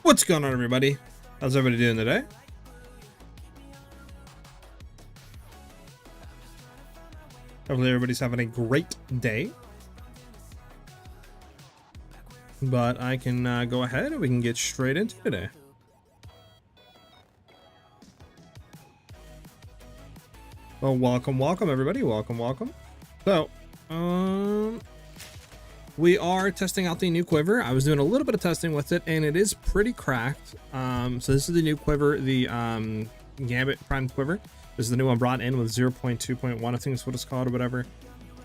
What's going on, everybody? How's everybody doing today? Hopefully everybody's having a great day. But I can go ahead and we can get straight into today. Well, welcome everybody. Welcome. So, we are testing out the new quiver. I was doing a little bit of testing with it, and it is pretty cracked. So this is the new quiver, the Gambit Prime quiver. This is the new one brought in with 0.2.1, I think is what it's called or whatever.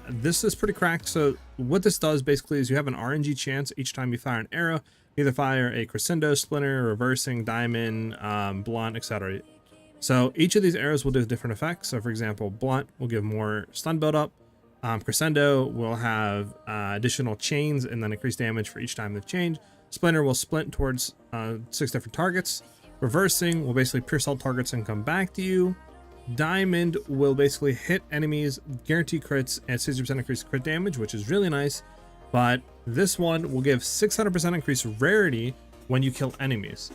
This is pretty cracked. So what this does basically is you have an RNG chance each time you fire an arrow. Either fire a crescendo, splinter, reversing, diamond, blunt, etc. So each of these arrows will do different effects. So for example, blunt will give more stun buildup. Crescendo will have additional chains and then increased damage for each time they change. Splinter will splint towards 6 different targets. Reversing will basically pierce all targets and come back to you. Diamond will basically hit enemies, guarantee crits, and 60% increased crit damage, which is really nice. But this one will give 600% increased rarity when you kill enemies.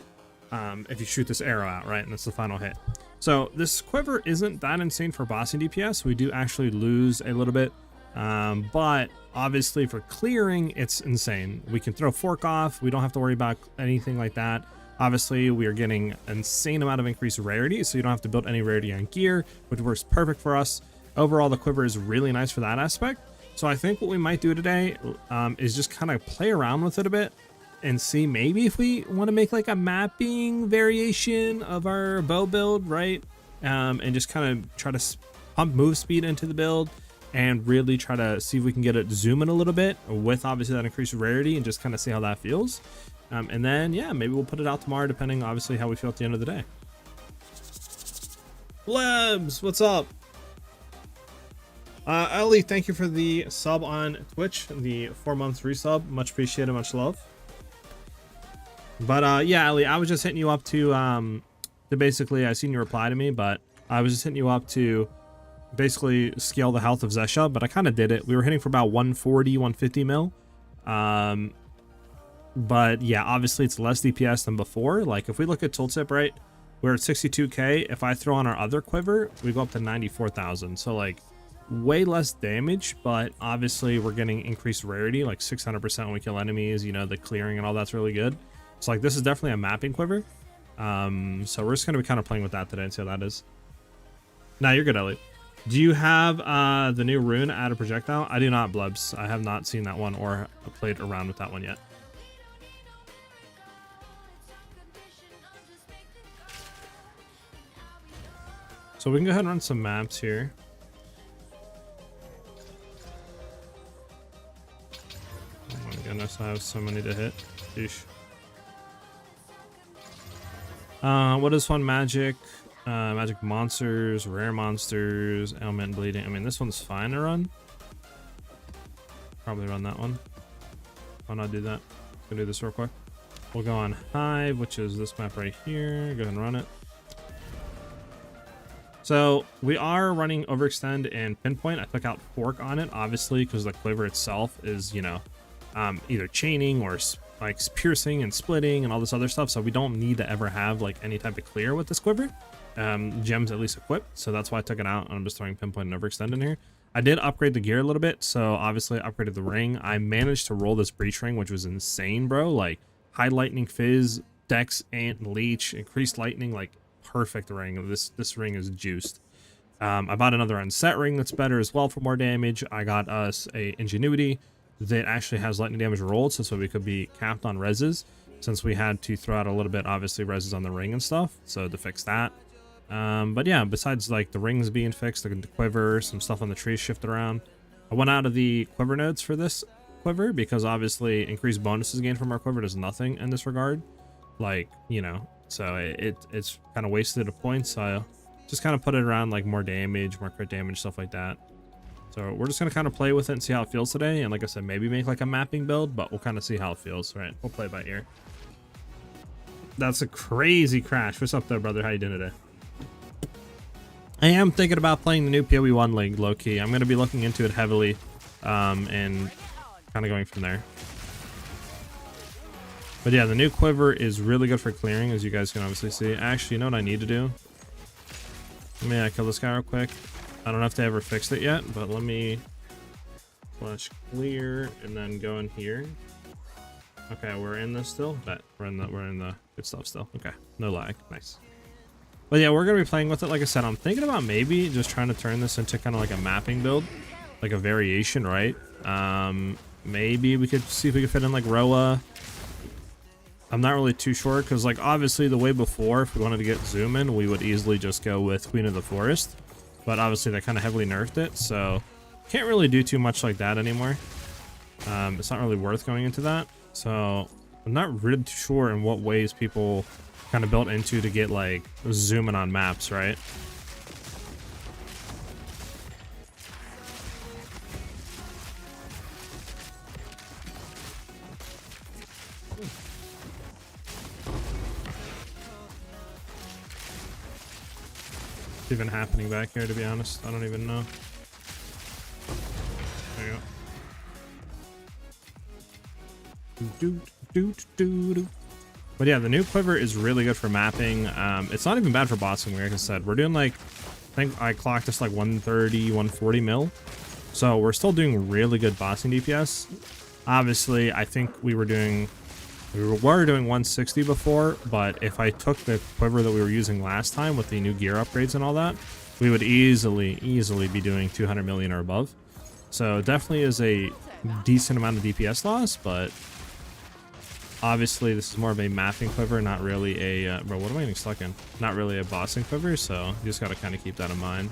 If you shoot this arrow out, right? And that's the final hit. So this quiver isn't that insane for bossing DPS. We do actually lose a little bit, but obviously for clearing, it's insane. We can throw fork off. We don't have to worry about anything like that. Obviously, we are getting an insane amount of increased rarity, so you don't have to build any rarity on gear, which works perfect for us. Overall, the quiver is really nice for that aspect. So I think what we might do today is just kind of play around with it a bit and see maybe if we want to make like a mapping variation of our bow build, right? And just kind of try to pump move speed into the build and really try to see if we can get it zoom in a little bit with obviously that increased rarity and just kind of see how that feels. And then, yeah, maybe we'll put it out tomorrow, depending obviously how we feel at the end of the day. Lebs, what's up? Ellie, thank you for the sub on Twitch, the 4-month resub. Much appreciated, much love. But yeah, Ellie, I was just hitting you up to basically, I seen you reply to me, but I was just hitting you up to basically scale the health of Zesha, but I kind of did it. We were hitting for about 140, 150 mil. But yeah, obviously it's less DPS than before. Like if we look at tooltip, right, we're at 62k. If I throw on our other quiver, we go up to 94,000. So like way less damage, but obviously we're getting increased rarity, like 600% when we kill enemies. You know, the clearing and all that's really good. So like this is definitely a mapping quiver. So we're just gonna be kind of playing with that today and see how that is. Nah, you're good, Ellie. Do you have the new rune add a projectile? I do not, Blubs. I have not seen that one or played around with that one yet. So we can go ahead and run some maps here. Oh my goodness, I have so many to hit. Sheesh. What is fun? Magic, magic monsters, rare monsters, element bleeding. I mean, this one's fine to run. Probably run that one. Why not do that? Go do this real quick. We'll go on Hive, which is this map right here. Go ahead and run it. So we are running Overextend and Pinpoint. I took out Fork on it, obviously, because the quiver itself is, you know, either chaining or like piercing and splitting and all this other stuff. So we don't need to ever have like any type of clear with this quiver. Gems at least equipped. So that's why I took it out. And I'm just throwing Pinpoint and Overextend in here. I did upgrade the gear a little bit. So obviously I upgraded the ring. I managed to roll this breach ring, which was insane, bro. Like high lightning fizz, dex, ant, leech, increased lightning, like perfect ring. This ring is juiced. I bought another unset ring that's better as well for more damage. I got us a ingenuity that actually has lightning damage rolled, so we could be capped on reses, since we had to throw out a little bit, obviously, reses on the ring and stuff, so to fix that. But yeah, besides like the rings being fixed, the quiver, some stuff on the trees shifted around. I went out of the quiver nodes for this quiver because obviously increased bonuses gained from our quiver does nothing in this regard. Like, you know, so it's kind of wasted a point, so just kind of put it around like more damage, more crit damage, stuff like that. So we're just going to kind of play with it and see how it feels today. And like I said, maybe make like a mapping build, but we'll kind of see how it feels, right? We'll play by ear. That's a crazy crash. What's up there, brother? How you doing today? I am thinking about playing the new PoE 1 league, low-key. I'm going to be looking into it heavily and kind of going from there. But yeah, the new quiver is really good for clearing, as you guys can obviously see. Actually, you know what I need to do? Let me kill this guy real quick. I don't know if they ever fixed it yet, but let me flash clear and then go in here. Okay, we're in this still. Bet we're in the good stuff still. Okay, no lag. Nice. But yeah, we're gonna be playing with it. Like I said, I'm thinking about maybe just trying to turn this into kind of like a mapping build, like a variation, right? Maybe we could see if we could fit in like Roa. I'm not really too sure because, like, obviously the way before, if we wanted to get zoom in, we would easily just go with Queen of the Forest. But obviously they kind of heavily nerfed it, so can't really do too much like that anymore. It's not really worth going into that. So I'm not really too sure in what ways people kind of built into to get like zooming on maps, right? Even happening back here, to be honest. I don't even know. There you go. But yeah, the new quiver is really good for mapping. It's not even bad for bossing, like I said. We're doing like, I think I clocked us like 130, 140 mil. So we're still doing really good bossing DPS. Obviously, I think we were doing 160 before, but if I took the quiver that we were using last time with the new gear upgrades and all that, we would easily be doing 200 million or above. So it definitely is a decent amount of DPS loss, but obviously this is more of a mapping quiver, not really a bro, what am I getting stuck in? Not really a bossing quiver, so you just gotta kind of keep that in mind.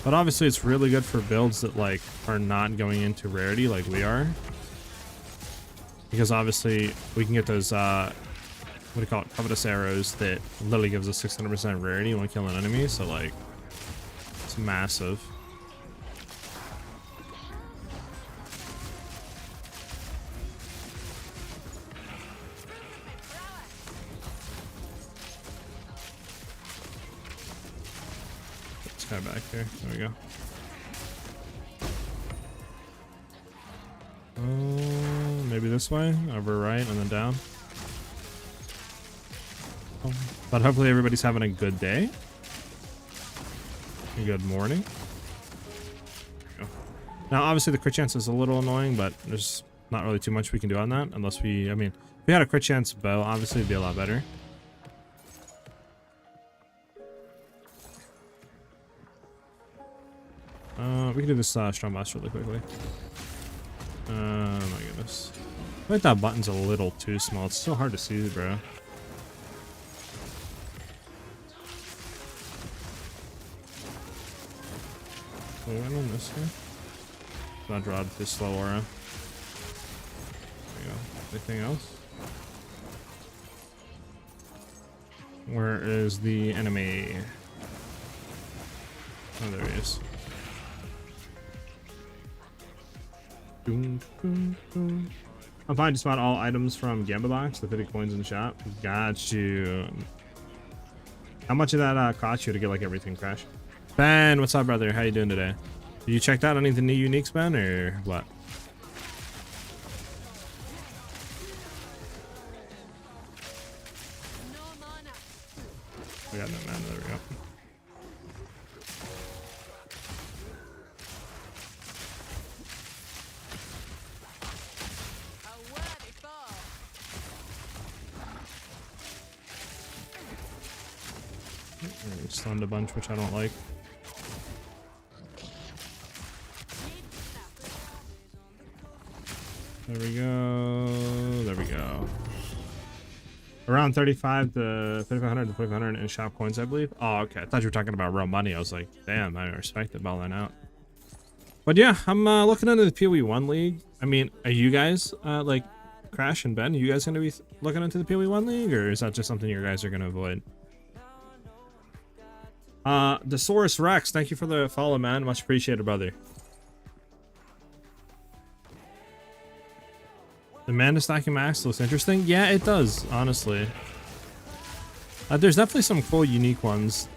But obviously it's really good for builds that like are not going into rarity like we are. Because obviously we can get those what do you call it, covetous arrows that literally gives us 600% rarity when we kill an enemy, so like it's massive. Back here. There we go. Maybe this way, over right, and then down. But hopefully everybody's having a good day. A good morning. There we go. Now, obviously the crit chance is a little annoying, but there's not really too much we can do on that, unless we, I mean, if we had a crit chance bow, obviously it'd be a lot better. We can do this strong blast really quickly. Oh my goodness. I think that button's a little too small. It's so hard to see, bro. We went on this here. Not draw this slow aura. There we go. Anything else? Where is the enemy? Oh, there he is. I'm fine. Just bought all items from Gambit Box, the 50 coins in the shop. Got you. How much of that cost you to get like everything, Crash? Ben, what's up, brother? How you doing today? You checked out any of the new uniques, Ben, or what? We got no mana. There we go. Stunned a bunch, which I don't like. There we go. There we go. Around 35 to 3500 to 4500 in shop coins, I believe. Oh, okay. I thought you were talking about real money. I was like, damn, I respect it, balling out. But yeah, I'm looking into the PoE 1 league. I mean, are you guys like Crash and Ben? Are you guys going to be looking into the PoE 1 league, or is that just something you guys are going to avoid? Desaurus Rex, thank you for the follow, man. Much appreciated, brother. The mana stacking max looks interesting. Yeah, it does, honestly. There's definitely some cool, unique ones.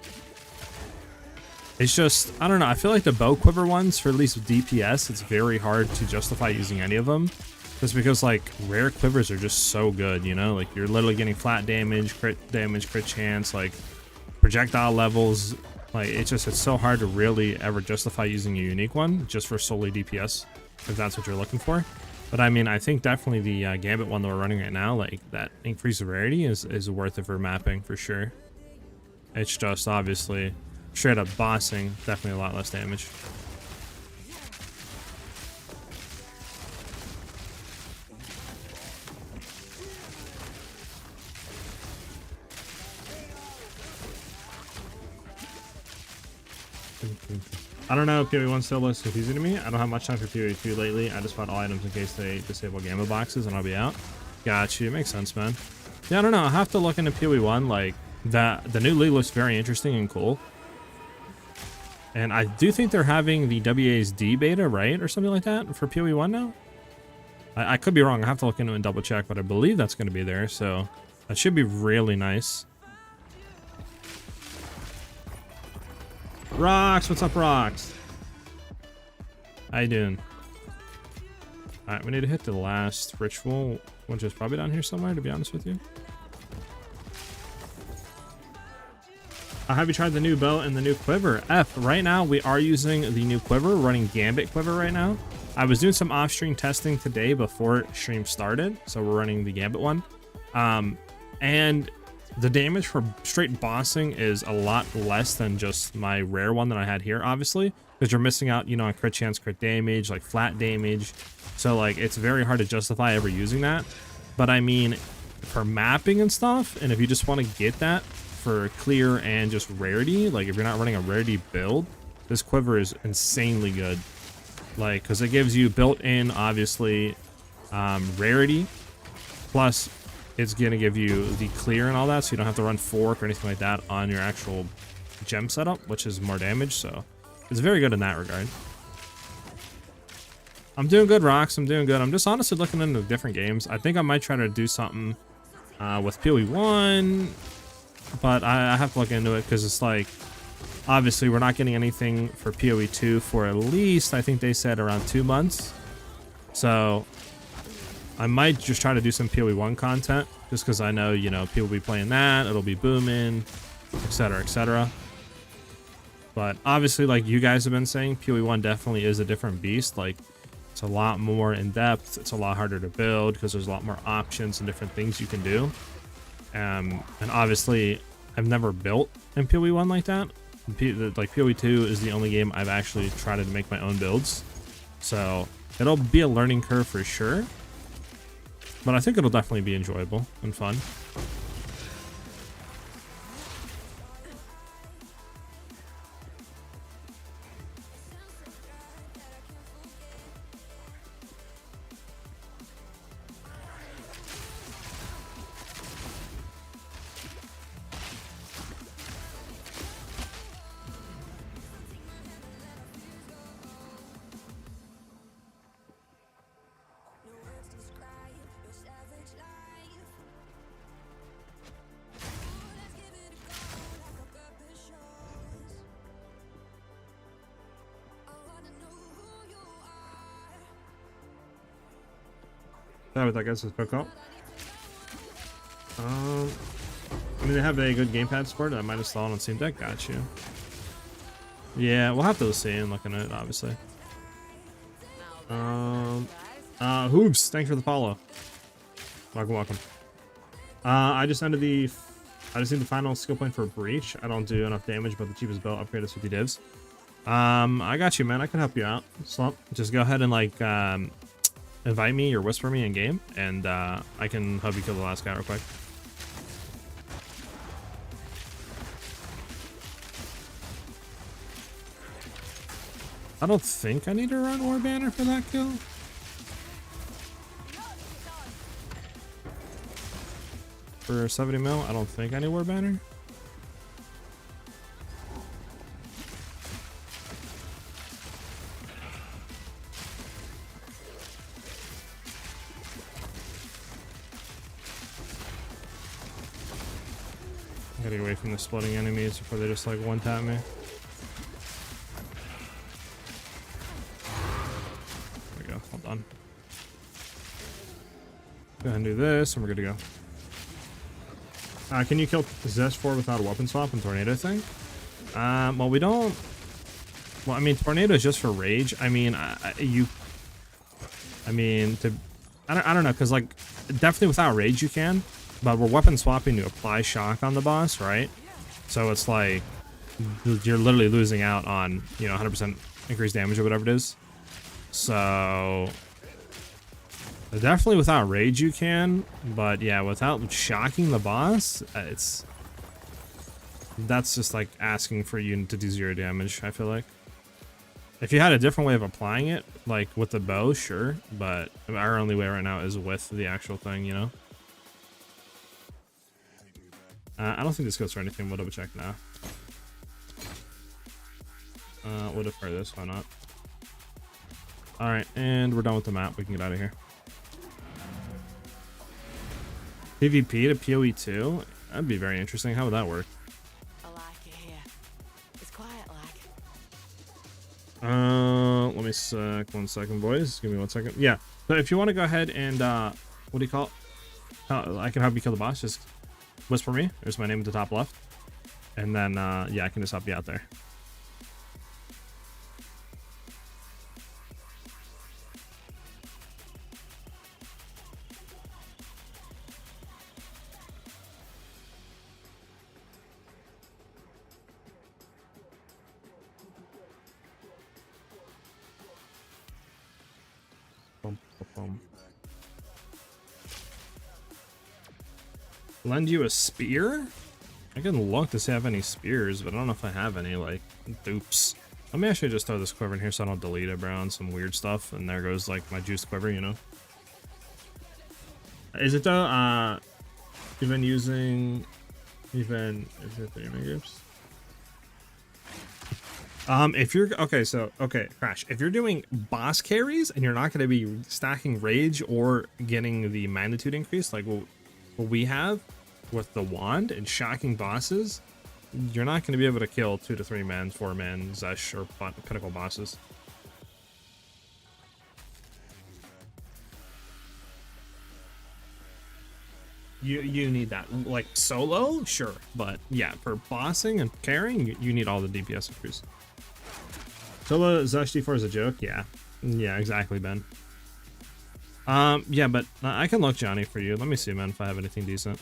It's just, I don't know. I feel like the bow quiver ones, for at least DPS, it's very hard to justify using any of them. Just because, like, rare quivers are just so good, you know? Like, you're literally getting flat damage, crit chance, like, projectile levels. Like, it's so hard to really ever justify using a unique one just for solely DPS, if that's what you're looking for. But I mean, I think definitely the Gambit one that we're running right now, like, that increased rarity is worth it for mapping for sure. It's just obviously straight up bossing, definitely a lot less damage. I don't know if PoE 1 still looks confusing to me. I don't have much time for PoE 2 lately. I just bought all items in case they disable Gambit boxes and I'll be out. Got you. Makes sense, man. Yeah, I don't know. I'll have to look into PoE 1. Like, the new league looks very interesting and cool. And I do think they're having the WASD beta, right? Or something like that for PoE 1 now? I could be wrong. I have to look into it and double check, but I believe that's going to be there. So that should be really nice. Rocks, what's up, Rocks? How you doing? Alright, we need to hit the last ritual, which is probably down here somewhere, to be honest with you. Have you tried the new bow and the new quiver? Right now we are using the new quiver, running Gambit quiver right now. I was doing some off-stream testing today before stream started, so we're running the Gambit one. And the damage for straight bossing is a lot less than just my rare one that I had here, obviously, because you're missing out, you know, on crit chance, crit damage, like flat damage. So like, it's very hard to justify ever using that. But I mean, for mapping and stuff, and if you just want to get that for clear and just rarity, like if you're not running a rarity build, this quiver is insanely good. Like, because it gives you built-in, obviously, rarity, plus it's gonna give you the clear and all that, so you don't have to run fork or anything like that on your actual gem setup, which is more damage. So it's very good in that regard. I'm doing good, Rocks. I'm doing good. I'm just honestly looking into different games. I think I might try to do something with PoE 1, but I have to look into it because it's like, obviously we're not getting anything for PoE 2 for at least, I think they said, around 2 months. So I might just try to do some PoE 1 content, just because I know, you know, people will be playing that, it'll be booming, etc., etc. But obviously, like you guys have been saying, PoE 1 definitely is a different beast. Like, it's a lot more in depth, it's a lot harder to build because there's a lot more options and different things you can do. And obviously, I've never built in PoE 1 like that. Like, PoE 2 is the only game I've actually tried to make my own builds. So it'll be a learning curve for sure. But I think it'll definitely be enjoyable and fun. That was, I guess, is pick up. I mean, they have a good gamepad support. I might install it on Steam Deck. Got you. Yeah, we'll have to see and look at it, obviously. Hoops, thanks for the follow. Welcome. I just need the final skill point for Breach. I don't do enough damage, but the cheapest belt upgrade is 50 divs. I got you, man. I can help you out. Slump, just go ahead and like invite me or whisper me in game, and I can help you kill the last guy real quick. I don't think I need to run War Banner for that kill. For 70 mil, I don't think I need War Banner. Gotta get away from the splitting enemies before they just like one tap me. There we go, hold on. Go ahead and do this, and we're good to go. Can you kill Zesh 4 without a weapon swap and tornado thing? Well, we don't. Well, I mean, tornado is just for rage. I mean, I don't know, because like definitely without rage you can, but we're weapon swapping to apply shock on the boss, right? So it's like you're literally losing out on, you know, 100% increased damage or whatever it is. So definitely without rage you can, but yeah, without shocking the boss, that's just like asking for you to do 0 damage, I feel like. If you had a different way of applying it, like with the bow, sure, but our only way right now is with the actual thing, you know? I don't think this goes for anything. We'll double check now. We'll defer this, why not? Alright, and we're done with the map. We can get out of here. PvP to PoE 2? That'd be very interesting. How would that work? I like it here. It's quiet like. Let me sec 1 second, boys. Give me 1 second. Yeah. So if you want to go ahead and what do you call it? I can help you kill the boss. Just whisper me. There's my name at the top left. And then yeah, I can just help you out there. Lend you a spear? I can look to see if I have any spears, but I don't know if I have any, like, oops. Let me actually just throw this quiver in here so I don't delete it, bro, and some weird stuff, and there goes, like, my juice quiver, you know? Is it, though, you've been using, is it 3 groups? If you're, okay, Crash, if you're doing boss carries and you're not going to be stacking rage or getting the magnitude increase, like what we have with the wand and shocking bosses, you're not going to be able to kill 2 to 3 man, 4 man Zesh or pinnacle bosses. You need that, like solo, sure, but yeah, for bossing and carrying, you need all the DPS increase. Solo Zesh D4 is a joke, yeah, exactly, Ben. Yeah, but I can look, Johnny, for you. Let me see, man, if I have anything decent.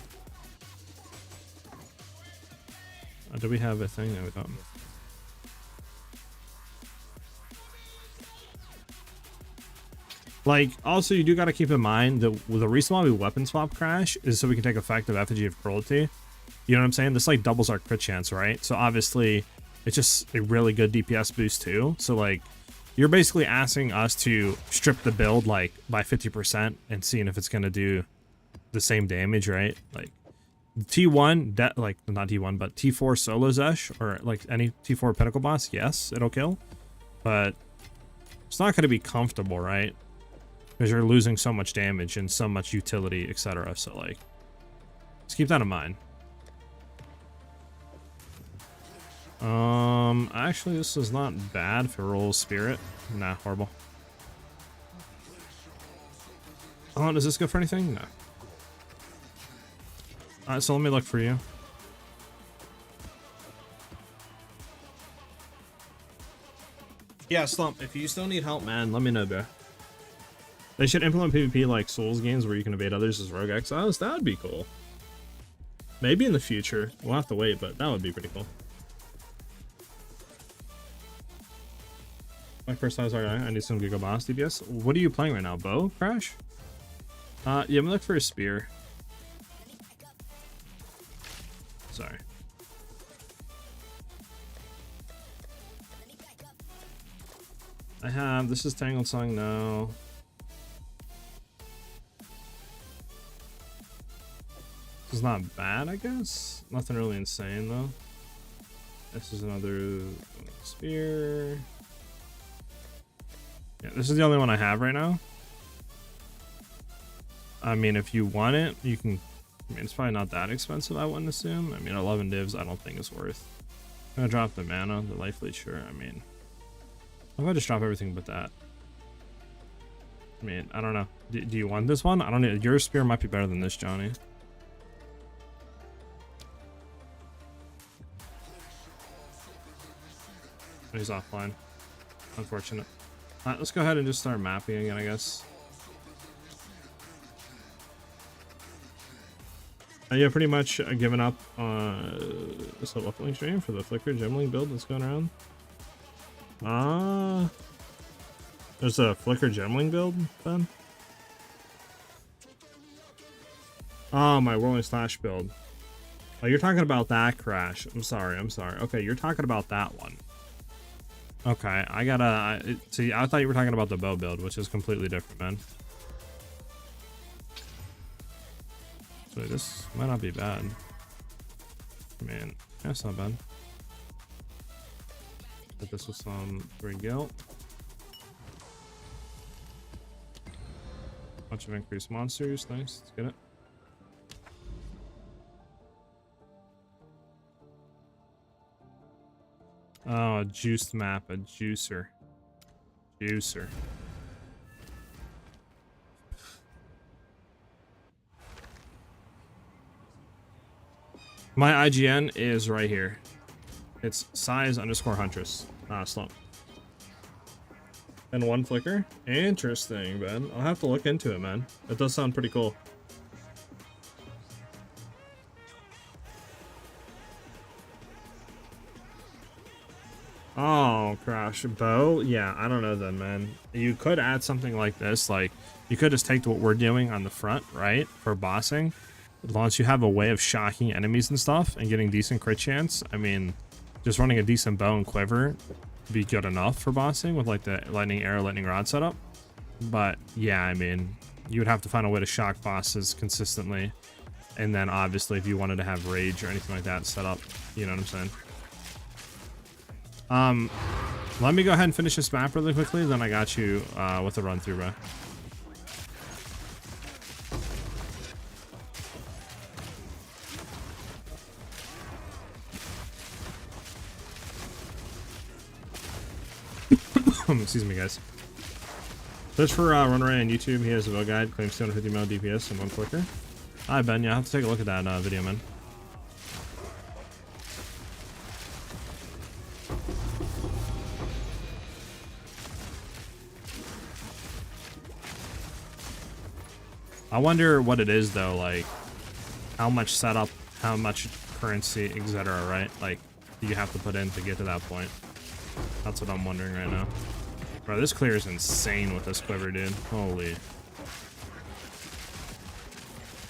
Do we have a thing? No, we don't. Like, also, you do got to keep in mind that the reason why we weapon swap Crash is so we can take effective effigy of cruelty. You know what I'm saying? This like doubles our crit chance, right? So obviously, it's just a really good DPS boost too. So like, you're basically asking us to strip the build like by 50% and seeing if it's gonna do the same damage, right? Like T1, like not T1, but T4 solo Zesh or like any T4 pinnacle boss, yes, it'll kill, but it's not gonna be comfortable, right? Because you're losing so much damage and so much utility, etc. So like, just keep that in mind. Actually, this is not bad for roll spirit. Nah, horrible. Oh, does this go for anything? No. Alright, so let me look for you. Yeah, Slump, if you still need help, man, let me know, bro. They should implement PvP like Souls games where you can evade others as rogue exiles. That would be cool. Maybe in the future. We'll have to wait, but that would be pretty cool. My first time, sorry, I need some Giga Boss DPS. What are you playing right now? Bow? Crash? Yeah, I'm gonna look for a spear. Sorry. I have, this is Tangled Song, no. This is not bad, I guess. Nothing really insane though. This is another spear. Yeah, this is the only one I have right now. I mean, if you want it, you can. I mean, it's probably not that expensive, I wouldn't assume. I mean, 11 divs, I don't think is worth. I'm gonna drop the mana, the life lead, sure. I mean, I'm gonna just drop everything but that. I mean, I don't know. Do you want this one? I don't know. Your spear might be better than this, Johnny. He's offline. Unfortunate. Alright, let's go ahead and just start mapping again, I guess. Yeah, pretty much given up this leveling stream for the Flicker Gemling build that's going around. There's a Flicker Gemling build then? Oh, my Whirling Slash build. Oh, you're talking about that, Crash. I'm sorry. Okay, you're talking about that one. Okay, I gotta see. I thought you were talking about the bow build, which is completely different, man. So this might not be bad. I mean, that's not bad. But this was some free guilt. Bunch of increased monsters. Nice. Let's get it. Oh, a juiced map, a juicer. Juicer. My IGN is right here. It's SiahZ_Huntress. Slump. And one flicker? Interesting, man. I'll have to look into it, man. It does sound pretty cool. Oh, Crash. Bow? Yeah, I don't know then, man. You could add something like this. Like, you could just take what we're doing on the front, right? For bossing. As long as you have a way of shocking enemies and stuff and getting decent crit chance. I mean, just running a decent bow and quiver would be good enough for bossing with like the lightning arrow, lightning rod setup. But yeah, I mean, you would have to find a way to shock bosses consistently. And then obviously if you wanted to have rage or anything like that set up, you know what I'm saying? Let me go ahead and finish this map really quickly, then I got you with a run through, bro. Excuse me, guys. Search for Runaway on YouTube. He has a build guide, claims 250 mil DPS and one flicker. Hi, Ben. Yeah, I'll have to take a look at that video, man. I wonder what it is though, like how much setup, how much currency, etc. Right? Like you have to put in to get to that point. That's what I'm wondering right now. Bro, this clear is insane with this quiver, dude. Holy.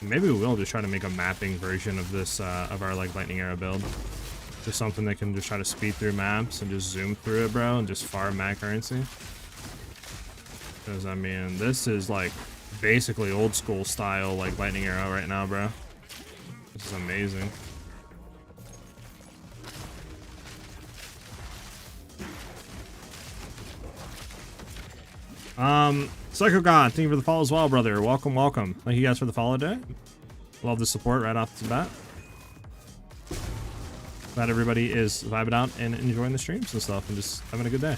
Maybe we will just try to make a mapping version of this, of our like lightning arrow build. Just something that can just try to speed through maps and just zoom through it, bro, and just farm mad currency. Because I mean, this is like basically old school style like lightning arrow right now, bro. This is amazing. Psycho God, thank you for the follow as well, brother. Welcome, welcome. Thank you guys for the follow today. Love the support right off the bat. Glad everybody is vibing out and enjoying the streams and stuff and just having a good day.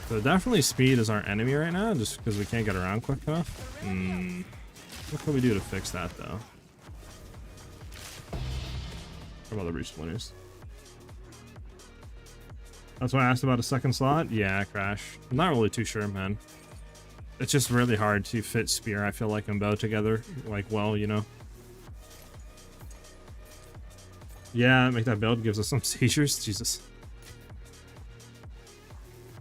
So definitely speed is our enemy right now, just because we can't get around quick enough. What can we do to fix that, though? How about the recent winners? That's why I asked about a second slot. Yeah, Crash. I'm not really too sure, man. It's just really hard to fit Spear, I feel like, and Bow together, like, well, you know. Yeah, make that build gives us some seizures. Jesus.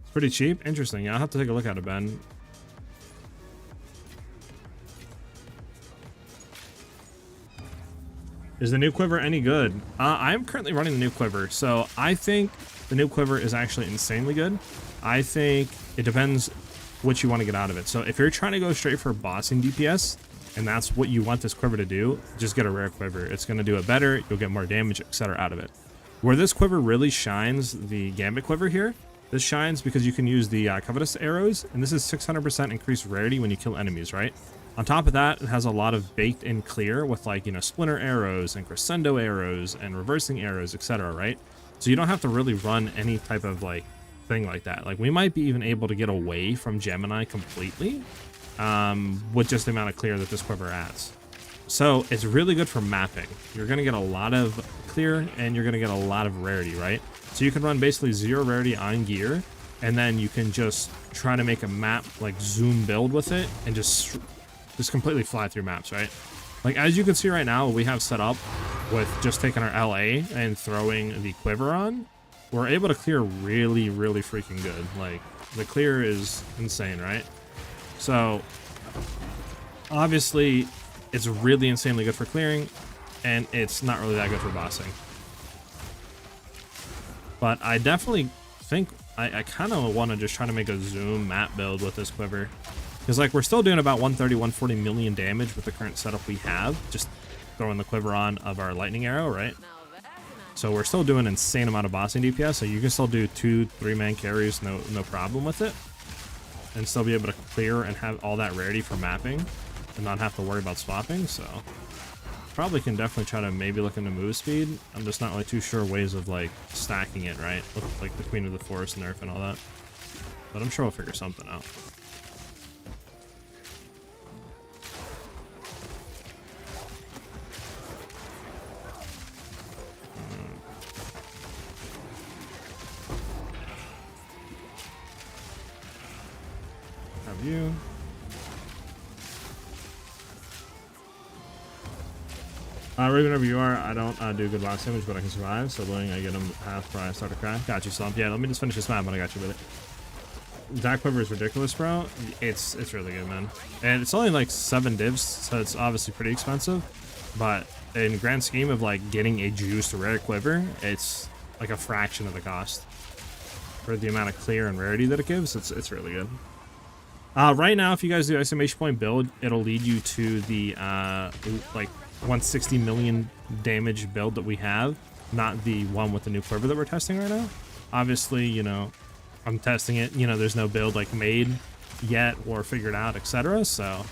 It's pretty cheap. Interesting. Yeah, I'll have to take a look at it, Ben. Is the new quiver any good? I'm currently running the new quiver, so I think the new quiver is actually insanely good. I think it depends what you want to get out of it. So if you're trying to go straight for bossing DPS, and that's what you want this quiver to do, just get a rare quiver. It's going to do it better. You'll get more damage, etc. out of it. Where this quiver really shines, the Gambit quiver here, this shines because you can use the covetous arrows, and this is 600% increased rarity when you kill enemies, right? On top of that, it has a lot of baked in clear with, like, you know, splinter arrows and crescendo arrows and reversing arrows, etc., right? So you don't have to really run any type of, like, thing like that. Like, we might be even able to get away from Gemini completely with just the amount of clear that this quiver adds. So it's really good for mapping. You're going to get a lot of clear and you're going to get a lot of rarity, right? So you can run basically 0 rarity on gear, and then you can just try to make a map, like, zoom build with it and just completely fly through maps, right? Like, as you can see right now, we have set up with just taking our LA and throwing the quiver on, we're able to clear really, really freaking good. Like, the clear is insane, right? So, obviously, it's really insanely good for clearing, and it's not really that good for bossing. But I definitely think I kind of want to just try to make a zoom map build with this quiver. Because, like, we're still doing about 130, 140 million damage with the current setup we have. Just throwing the quiver on of our lightning arrow, right? So we're still doing an insane amount of bossing DPS. So you can still do 2-3 man carries, no problem with it. And still be able to clear and have all that rarity for mapping. And not have to worry about swapping, so... Probably can definitely try to maybe look into move speed. I'm just not really too sure ways of, like, stacking it, right? With, like, the Queen of the Forest nerf and all that. But I'm sure we'll figure something out. You. Right whenever you are, I don't do good box damage, but I can survive. So loading, I get them half before I start to crash. Got you, Slump. Yeah, let me just finish this map, and I got you with it. That quiver is ridiculous, bro. It's really good, man. And it's only like 7 divs, so it's obviously pretty expensive. But in the grand scheme of, like, getting a juiced rare quiver, it's like a fraction of the cost for the amount of clear and rarity that it gives. It's really good. Right now, if you guys do exclamation point build, it'll lead you to the like 160 million damage build that we have, not the one with the new quiver that we're testing right now. Obviously, you know, I'm testing it. You know, there's no build like made yet or figured out, etc. So,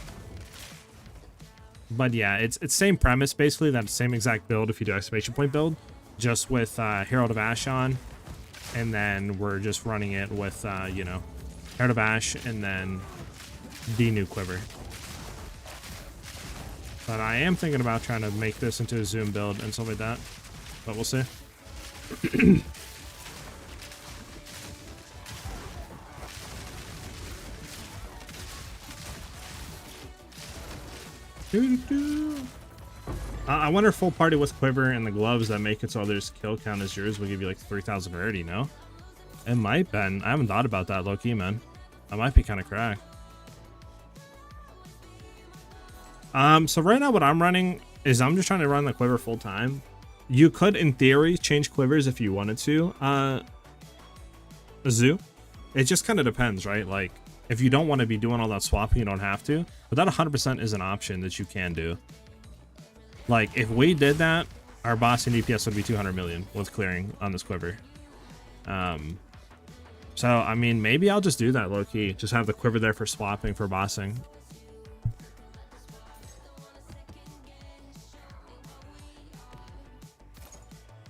but yeah, it's same premise basically. That same exact build if you do exclamation point build, just with Herald of Ash on, and then we're just running it with you know, Herald of Ash and then the new quiver. But I am thinking about trying to make this into a zoom build and stuff like that. But we'll see. I wonder if full party with quiver and the gloves that make it so others kill count as yours will give you like 3,000 rarity, no? It might, Ben. I haven't thought about that low-key, man. That might be kind of cracked. So right now what I'm running is I'm just trying to run the quiver full time. You could, in theory, change quivers if you wanted to. Zoo. It just kind of depends, right? Like, if you don't want to be doing all that swapping, you don't have to. But that 100% is an option that you can do. Like, if we did that, our bossing DPS would be 200 million with clearing on this quiver. So, I mean, maybe I'll just do that low-key. Just have the quiver there for swapping for bossing.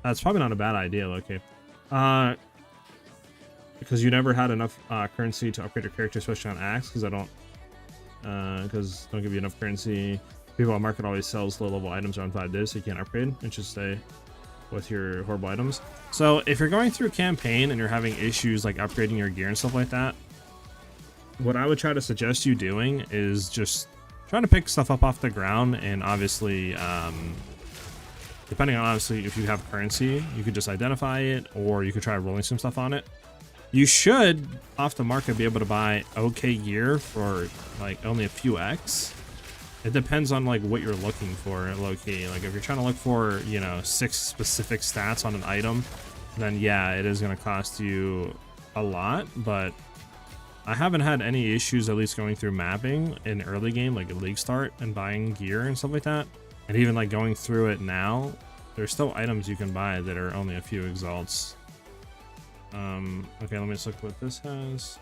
That's probably not a bad idea, low-key. because you never had enough currency to upgrade your character, especially on Axe, because don't give you enough currency. People on market always sells low level items around 5 days, so you can't upgrade and just stay with your horrible items. So if you're going through a campaign and you're having issues like upgrading your gear and stuff like that, what I would try to suggest you doing is just trying to pick stuff up off the ground, and obviously depending on obviously if you have currency, you could just identify it, or you could try rolling some stuff on it. You should off the market be able to buy okay gear for like only a few X. It depends on like what you're looking for, low-key. Like if you're trying to look for, you know, 6 specific stats on an item, then yeah, it is going to cost you a lot. But I haven't had any issues, at least going through mapping in early game, like a league start, and buying gear and stuff like that. And even like going through it now, there's still items you can buy that are only a few exalts. Okay, let me just look what this has.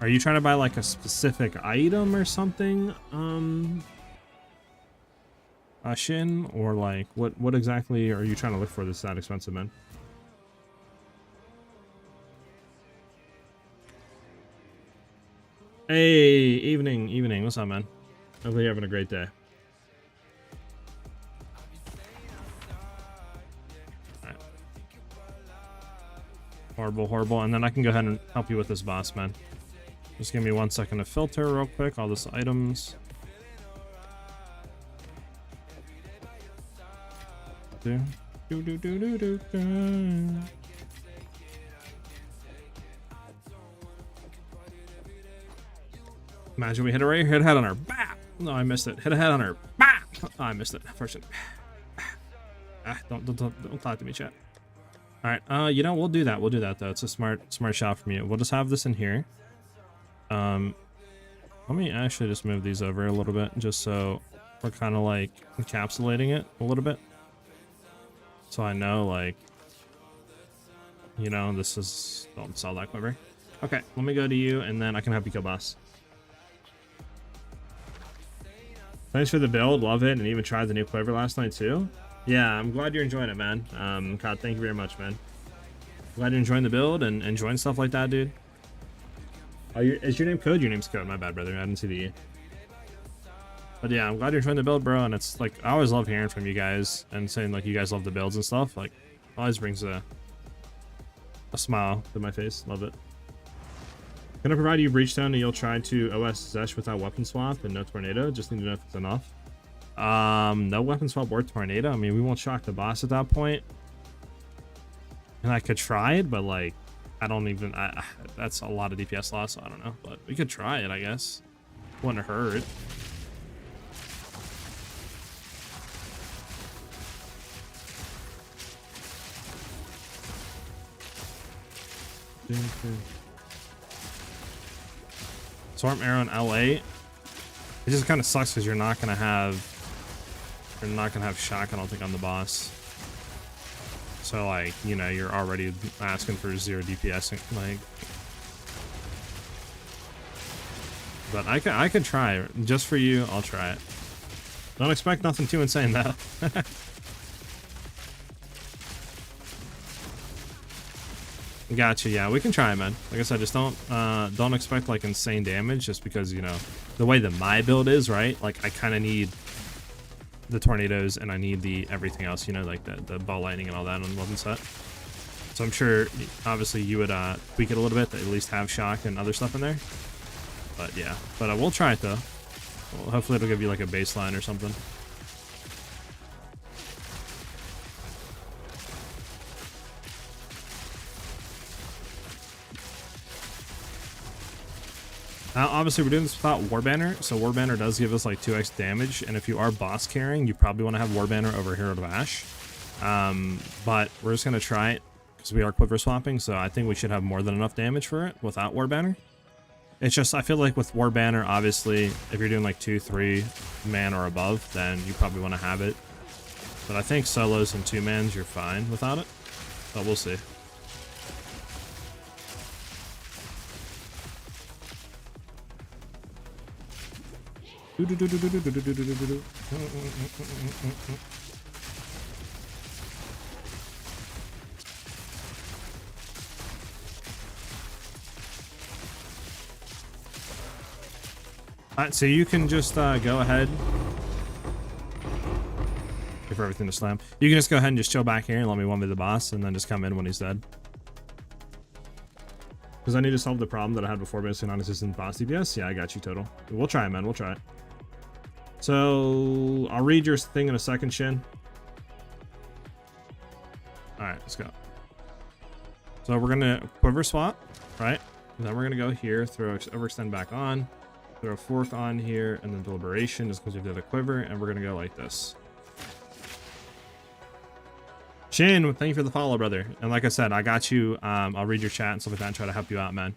Are you trying to buy like a specific item or something? Shin, or like what exactly are you trying to look for that's that expensive, man? Hey, evening. What's up, man? Hopefully you're having a great day. All right. Horrible. And then I can go ahead and help you with this boss, man. Just give me 1 second to filter real quick all this items. Imagine we hit a right, hit a head on her. Bah! No, I missed it. Hit a head on her. Bah! Oh, I missed it. Unfortunately. Don't talk to me, chat. All right. You know, we'll do that. We'll do that though. It's a smart shot from you. We'll just have this in here. Let me actually just move these over a little bit, just so we're kind of like encapsulating it a little bit. So I know, like, you know, this is, don't sell that quiver. Okay, let me go to you, and then I can help you kill boss. Thanks for the build, love it, and even tried the new quiver last night too. Yeah, I'm glad you're enjoying it, man. God, thank you very much, man. Glad you're enjoying the build and enjoying stuff like that, dude. Is your name Code? Your name's Code. My bad, brother. I didn't see the E. But yeah, I'm glad you're enjoying the build, bro. And it's like, I always love hearing from you guys and saying like you guys love the builds and stuff. Like, always brings a smile to my face. Love it. Gonna provide you Breachstone, and you'll try to OS Zesh without weapon swap and no tornado. Just need to know if it's enough. No weapon swap or tornado. I mean, we won't shock the boss at that point. And I could try it, but like, I don't even, that's a lot of DPS loss, so I don't know, but we could try it, I guess. Wouldn't hurt. Swarm Arrow in LA. It just kind of sucks because you're not gonna have shock, I don't think, on the boss. So like, you know, you're already asking for 0 DPS, like. But I could try it. Just for you, I'll try it. Don't expect nothing too insane though. Gotcha, yeah, we can try, man. Like I said, just don't expect like insane damage, just because, you know, the way that my build is, right? Like I kind of need the tornadoes and I need the everything else, you know, like the ball lightning and all that on weapon set. So I'm sure obviously you would tweak it a little bit to at least have shock and other stuff in there. But yeah, but we'll try it though. Well, hopefully it'll give you like a baseline or something. Now, obviously, we're doing this without Warbanner, so Warbanner does give us like 2x damage, and if you are boss carrying, you probably want to have Warbanner over Hero to Ash. But we're just going to try it, because we are quiver swapping, so I think we should have more than enough damage for it without Warbanner. It's just, I feel like with Warbanner, obviously, if you're doing like 2-3 man or above, then you probably want to have it. But I think solos and 2-mans, you're fine without it, but we'll see. So you can just go ahead. Wait for everything to slam. You can just go ahead and just chill back here and let me 1v the boss, and then just come in when he's dead. Because I need to solve the problem that I had before, basically non-existent boss DPS. Yeah, I got you, Total. We'll try it, man. We'll try it. So I'll read your thing in a second, Shin. All right, let's go. So we're gonna quiver swap, right? And then we're gonna go here, throw overextend back on, throw fork on here, and then deliberation just because we have the other quiver, and we're gonna go like this. Shin, thank you for the follow, brother. And like I said, I got you. I'll read your chat and stuff like that and try to help you out, man.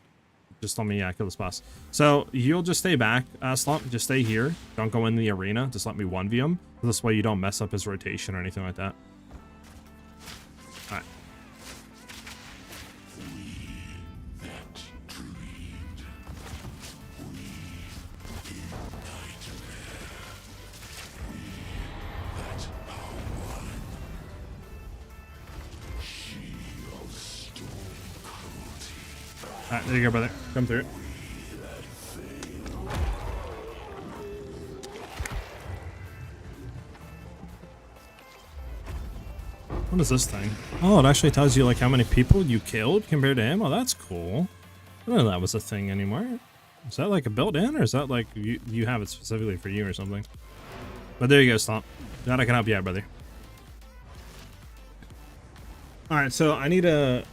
Just tell me, yeah, kill this boss. So you'll just stay back, Slump. Just stay here. Don't go in the arena. Just let me 1v him. This way you don't mess up his rotation or anything like that. All right. Alright, there you go, brother. Come through. What is this thing? Oh, it actually tells you like how many people you killed compared to him. Oh, that's cool. I didn't know that was a thing anymore. Is that like a built-in, or is that like you have it specifically for you or something? But there you go, Stomp. Glad I can help you out, brother. Alright, so I need to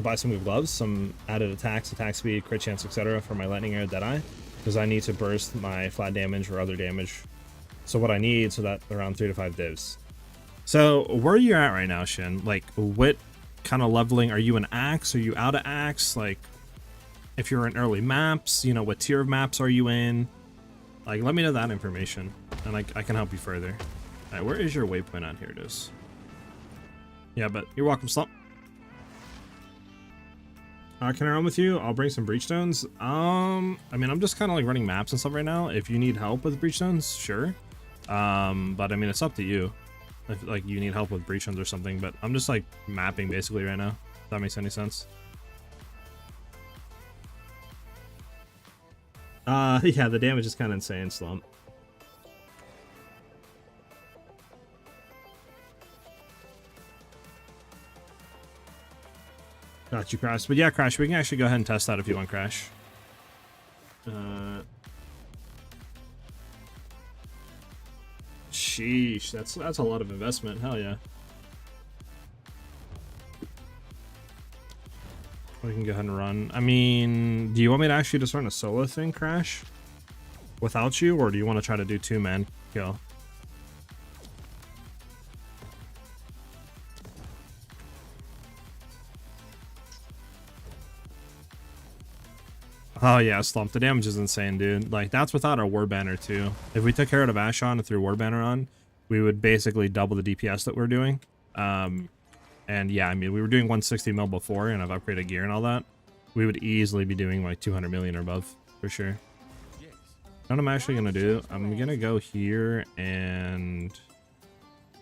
buy some new gloves, some added attacks, attack speed, crit chance, etc. for my lightning arrow Deadeye, because I need to burst my flat damage or other damage. So what I need, so that around 3 to 5 divs. So where are you at right now, Shin? Like, what kind of leveling? Are you an axe? Are you out of axe? Like, if you're in early maps, you know, what tier of maps are you in? Like, let me know that information, and I can help you further. All right, where is your waypoint at? Here it is. Yeah, but you're welcome, Slump. Can I run with you? I'll bring some breachstones. I mean, I'm just kind of like running maps and stuff right now. If you need help with breachstones, sure. But I mean, it's up to you. If like you need help with breachstones or something, but I'm just like mapping basically right now. If that makes any sense. Yeah, the damage is kind of insane, Slump. Got you, Crash. But yeah, Crash, we can actually go ahead and test that if you want, Crash. Sheesh, that's a lot of investment. Hell yeah. We can go ahead and run. I mean, do you want me to actually just run a solo thing, Crash? Without you, or do you want to try to do 2-man kill? Oh yeah, Slump. The damage is insane, dude. Like, that's without our War Banner too. If we took care of Ashe on and threw War Banner on, we would basically double the DPS that we're doing. And yeah, I mean, we were doing 160 mil before, and I've upgraded gear and all that. We would easily be doing like 200 million or above, for sure. What I'm actually gonna do, I'm gonna go here and...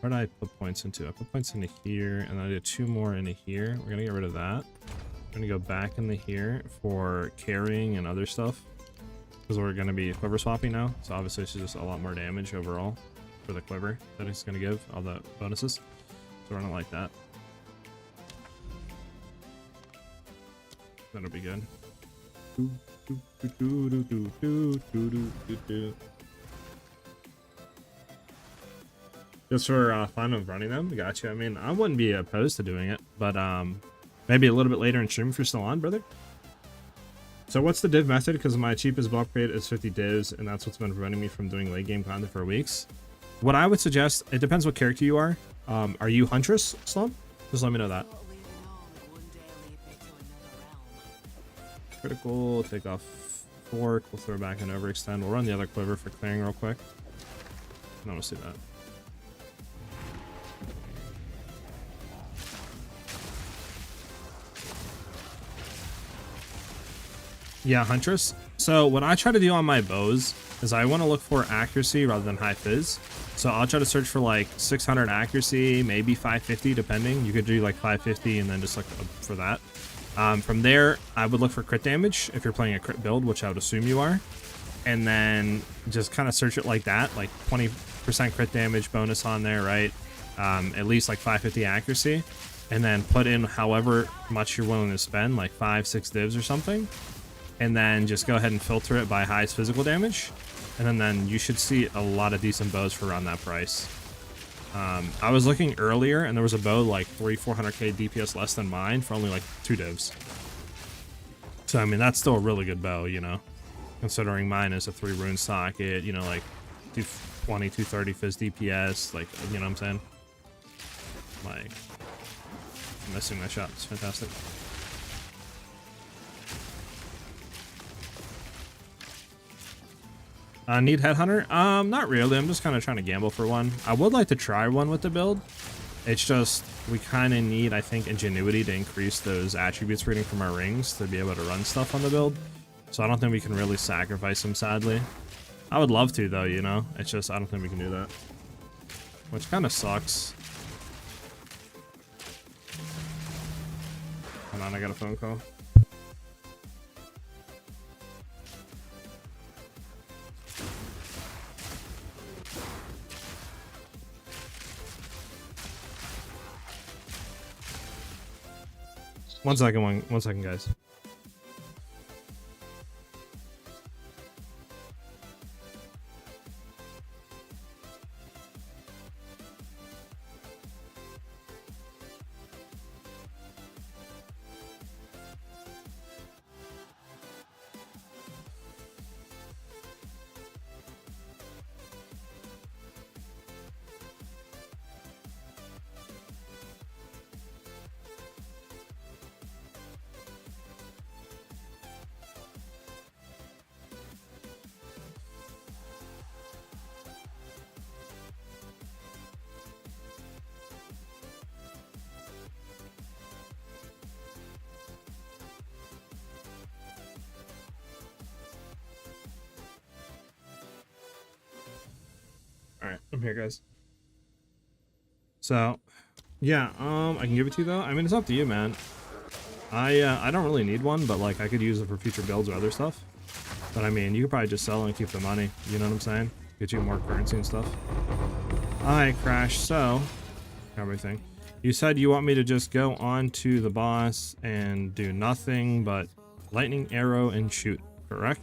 Where did I put points into? I put points into here, and I did 2 more into here. We're gonna get rid of that. I'm gonna go back into here for carrying and other stuff, because we're gonna be quiver swapping now. So obviously it's just a lot more damage overall for the quiver that it's gonna give, all the bonuses. So run it like that. That'll be good. Just for fun of running them. Gotcha. I mean, I wouldn't be opposed to doing it, but maybe a little bit later in stream if you're still on, brother. So what's the div method? Because my cheapest buff upgrade is 50 divs, and that's what's been preventing me from doing late game content for weeks. What I would suggest, it depends what character you are. Are you Huntress, Slump? Just let me know that. Critical, take off fork, we'll throw back an overextend. We'll run the other quiver for clearing real quick. I don't want to see that. Yeah, Huntress. So what I try to do on my bows is I want to look for accuracy rather than high fizz. So I'll try to search for like 600 accuracy, maybe 550 depending. You could do like 550 and then just look for that. From there, I would look for crit damage if you're playing a crit build, which I would assume you are. And then just kind of search it like that, like 20% crit damage bonus on there, right? At least like 550 accuracy. And then put in however much you're willing to spend, like 5-6 divs or something. And then just go ahead and filter it by highest physical damage. And then you should see a lot of decent bows for around that price. I was looking earlier and there was a bow like 400k DPS less than mine for only like 2 divs. So I mean that's still a really good bow, you know, considering mine is a 3 rune socket, you know, like 220, 230 fizz DPS, like, you know what I'm saying? Like, I'm missing my shot, it's fantastic. Need Headhunter? Not really. I'm just kind of trying to gamble for one. I would like to try one with the build. It's just, we kind of need, I think, Ingenuity to increase those attributes reading from our rings to be able to run stuff on the build. So I don't think we can really sacrifice them, sadly. I would love to, though, you know? It's just, I don't think we can do that. Which kind of sucks. Hold on, I got a phone call. One second, guys. Alright, I'm here, guys. So, yeah, I can give it to you, though. I mean, it's up to you, man. I don't really need one, but, like, I could use it for future builds or other stuff. But, I mean, you could probably just sell it and keep the money. You know what I'm saying? Get you more currency and stuff. Alright, Crash, so... everything. You said you want me to just go on to the boss and do nothing but lightning arrow and shoot, correct?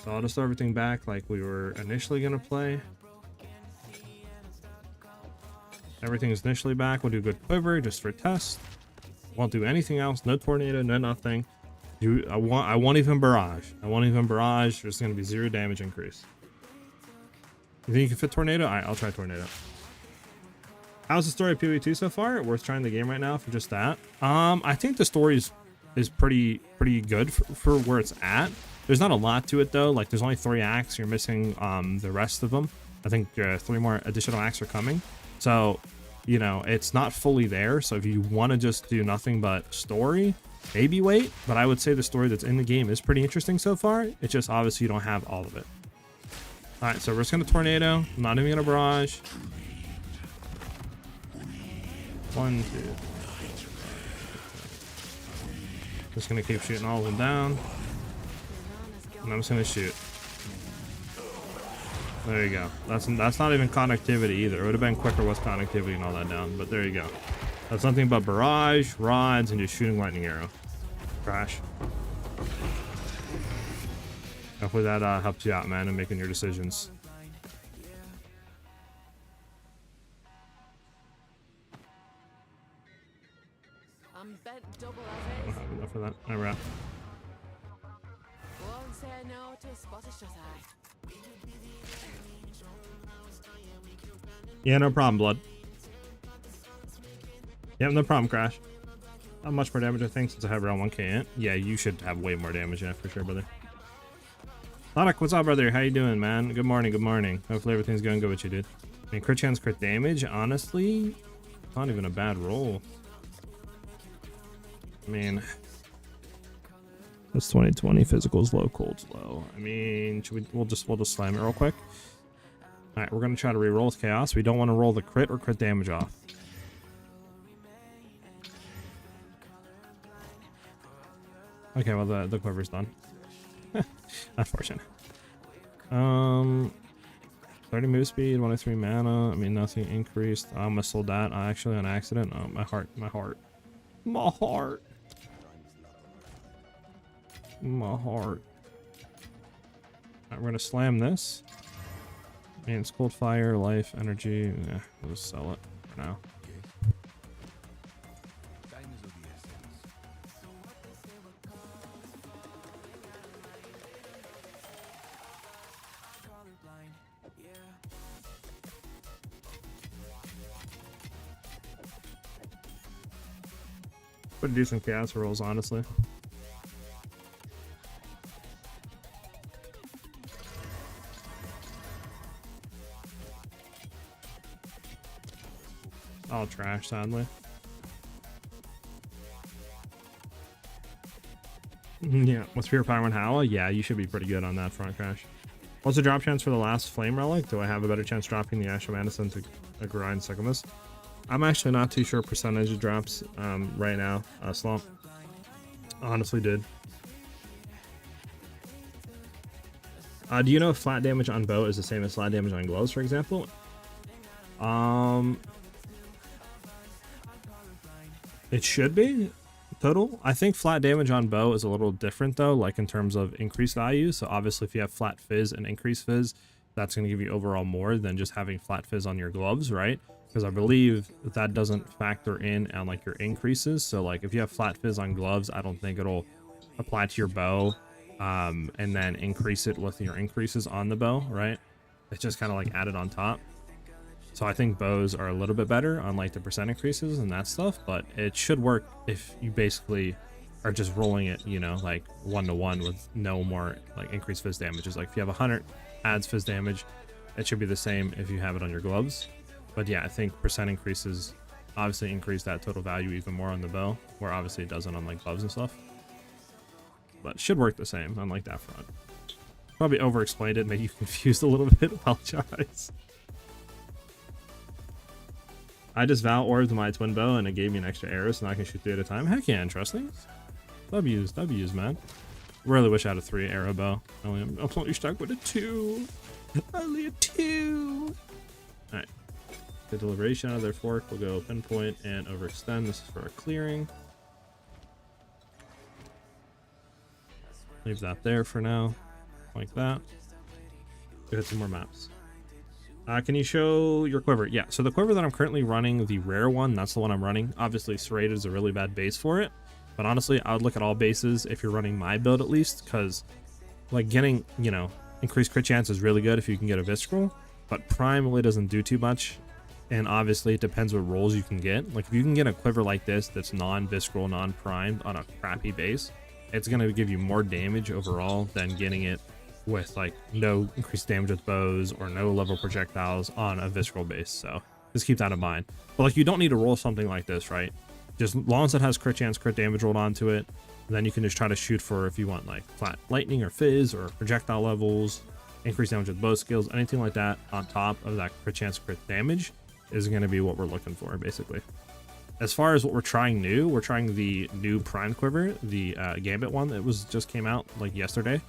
So I'll just throw everything back like we were initially going to play. Everything is initially back. We'll do good quiver just for test. Won't do anything else. No tornado, no nothing. I won't even barrage. I won't even barrage. There's going to be 0 damage increase. You think you can fit tornado? Alright, I'll try tornado. How's the story of PoE 2 so far? Worth trying the game right now for just that. I think the story is pretty good for where it's at. There's not a lot to it though. Like there's only 3 acts. You're missing the rest of them. I think 3 more additional acts are coming. So, you know, it's not fully there. So if you want to just do nothing but story, maybe wait. But I would say the story that's in the game is pretty interesting so far. It's just obviously you don't have all of it. All right, so we're just gonna tornado. I'm not even gonna barrage. 1, 2. Just gonna keep shooting all of them down. And I'm just gonna shoot. There you go. That's not even connectivity either. It would have been quicker with connectivity and all that down, but there you go. That's nothing but barrage, rods, and just shooting lightning arrow. Crash. Hopefully that helps you out, man, in making your decisions. I'm bent double I don't as have enough of that. All right. won't say no to a spotted shut eye. Yeah, no problem, Blood. Yep, no problem, Crash. Not much more damage, I think, since I have around 1k in it. Yeah, you should have way more damage, yeah, for sure, brother. Sonic, what's up, brother? How you doing, man? Good morning, good morning. Hopefully everything's going good with you, dude. I mean, crit chance, crit damage, honestly, not even a bad roll. I mean, that's 2020. Physical's low, cold's low. I mean, we'll just slam it real quick. All right, we're gonna try to re-roll with chaos. We don't want to roll the crit or crit damage off. Okay, well the quiver's done. Unfortunate. 30 move speed, 103 mana. I mean, nothing increased. I almost sold that. I actually on accident. Oh, my heart. Alright, we're gonna slam this. I mean, it's cold fire, life, energy. Yeah, we'll just sell it for now. Pretty decent chaos rolls, honestly. All trash, sadly. Yeah, what's Pure Power and Howl? Yeah, you should be pretty good on that front, Crash. What's the drop chance for the last Flame Relic? Do I have a better chance dropping the Asher Madison to a grind Sycamus? I'm actually not too sure percentage of drops right now. Slump. Honestly did. Do you know if flat damage on bow is the same as flat damage on gloves, for example? It should be total. I think flat damage on bow is a little different though, like in terms of increased value. So obviously if you have flat fizz and increased fizz, that's going to give you overall more than just having flat fizz on your gloves, right? Because I believe that doesn't factor in on like your increases. So like if you have flat fizz on gloves, I don't think it'll apply to your bow and then increase it with your increases on the bow, right? It's just kind of like added on top. So I think bows are a little bit better on like the percent increases and that stuff, but it should work if you basically are just rolling it, you know, like 1-to-1 with no more like increased fizz damages. Like if you have 100 adds fizz damage, it should be the same if you have it on your gloves. But yeah, I think percent increases obviously increase that total value even more on the bow, where obviously it doesn't on like gloves and stuff. But it should work the same on like that front. Probably over explained it, made you confused a little bit. Apologize. I just Val orbed my twin bow and it gave me an extra arrow so now I can shoot 3 at a time. Heck yeah, interesting. W's, man. Really wish I had a 3 arrow bow. I'm only stuck with a 2. Only a 2. Alright. The deliberation out of their fork will go pinpoint and overextend. This is for our clearing. Leave that there for now. Like that. We hit some more maps. Can you show your quiver? Yeah, so the quiver that I'm currently running, the rare one, that's the one I'm running. Obviously, serrated is a really bad base for it. But honestly, I would look at all bases if you're running my build at least, because like getting, you know, increased crit chance is really good if you can get a visceral. But prime really doesn't do too much. And obviously, it depends what rolls you can get. Like if you can get a quiver like this that's non-visceral, non-primed on a crappy base, it's going to give you more damage overall than getting it with like no increased damage with bows or no level projectiles on a visceral base. So just keep that in mind. But like you don't need to roll something like this, right? Just as long as it has crit chance, crit damage rolled onto it, then you can just try to shoot for if you want like flat lightning or fizz or projectile levels, increased damage with bow skills, anything like that on top of that crit chance, crit damage is going to be what we're looking for basically. As far as what we're trying new, we're trying the new prime quiver, the Gambit one that was just came out like yesterday.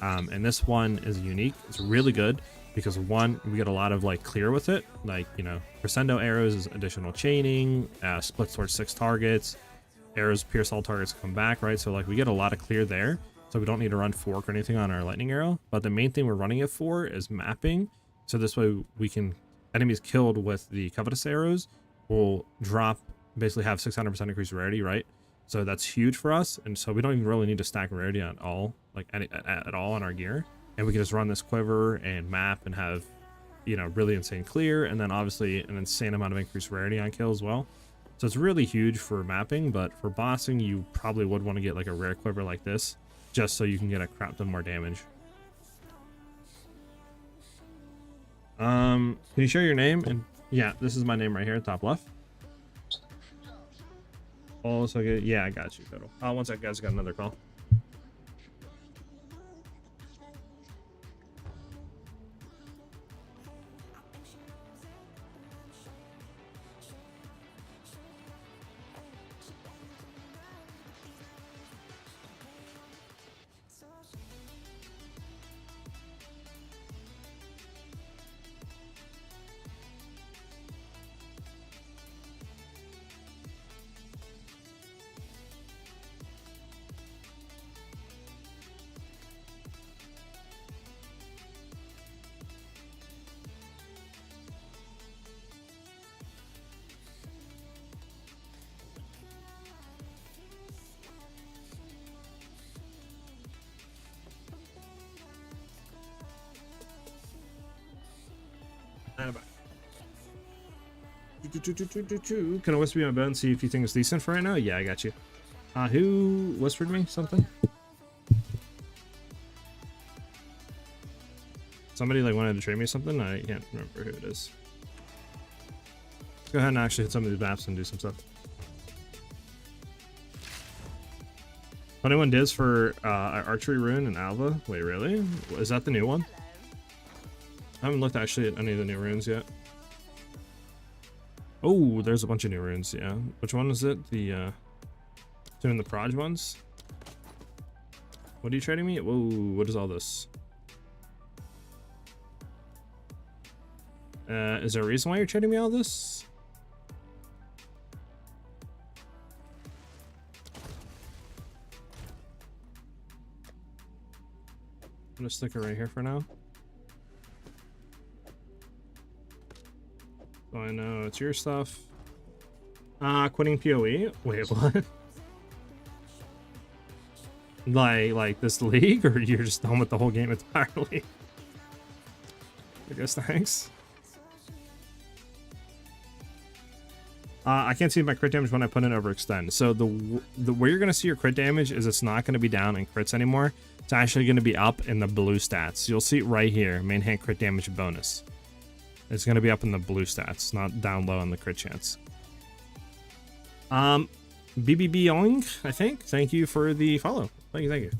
And this one is unique. It's really good because one, we get a lot of like clear with it, like, you know, crescendo arrows is additional chaining, splits towards 6 targets, arrows pierce all targets, come back, right? So like we get a lot of clear there, so we don't need to run fork or anything on our lightning arrow. But the main thing we're running it for is mapping, so this way we can, enemies killed with the covetous arrows will drop, basically have 600% increased rarity, right? So that's huge for us, and so we don't even really need to stack rarity at all, like at all on our gear, and we can just run this quiver and map and have, you know, really insane clear, and then obviously an insane amount of increased rarity on kill as well. So it's really huge for mapping, but for bossing you probably would want to get like a rare quiver like this, just so you can get a crap ton more damage. Can you share your name? And yeah, this is my name right here, top left. Oh, so good. Yeah, I got you, Fiddle. One sec, guys, got another call. And can I whisper you my bone and see if you think it's decent for right now? Yeah, I got you. Who whispered me something? Somebody like wanted to trade me something? I can't remember who it is. Let's go ahead and actually hit some of these maps and do some stuff. 21 divs for archery rune and Alva. Wait, really? Is that the new one? I haven't looked actually at any of the new runes yet. Oh, there's a bunch of new runes, yeah. Which one is it? The doing the proj ones? What are you trading me? Whoa, what is all this? Is there a reason why you're trading me all this? I'm gonna stick it right here for now. So I know it's your stuff. Quitting PoE? Wait, what? like this league, or you're just done with the whole game entirely? I guess thanks. I can't see my crit damage when I put in overextend. So the where you're gonna see your crit damage is it's not gonna be down in crits anymore. It's actually gonna be up in the blue stats. You'll see it right here, main hand crit damage bonus. It's gonna be up in the blue stats, not down low on the crit chance. BBB Young, I think. Thank you for the follow. Thank you.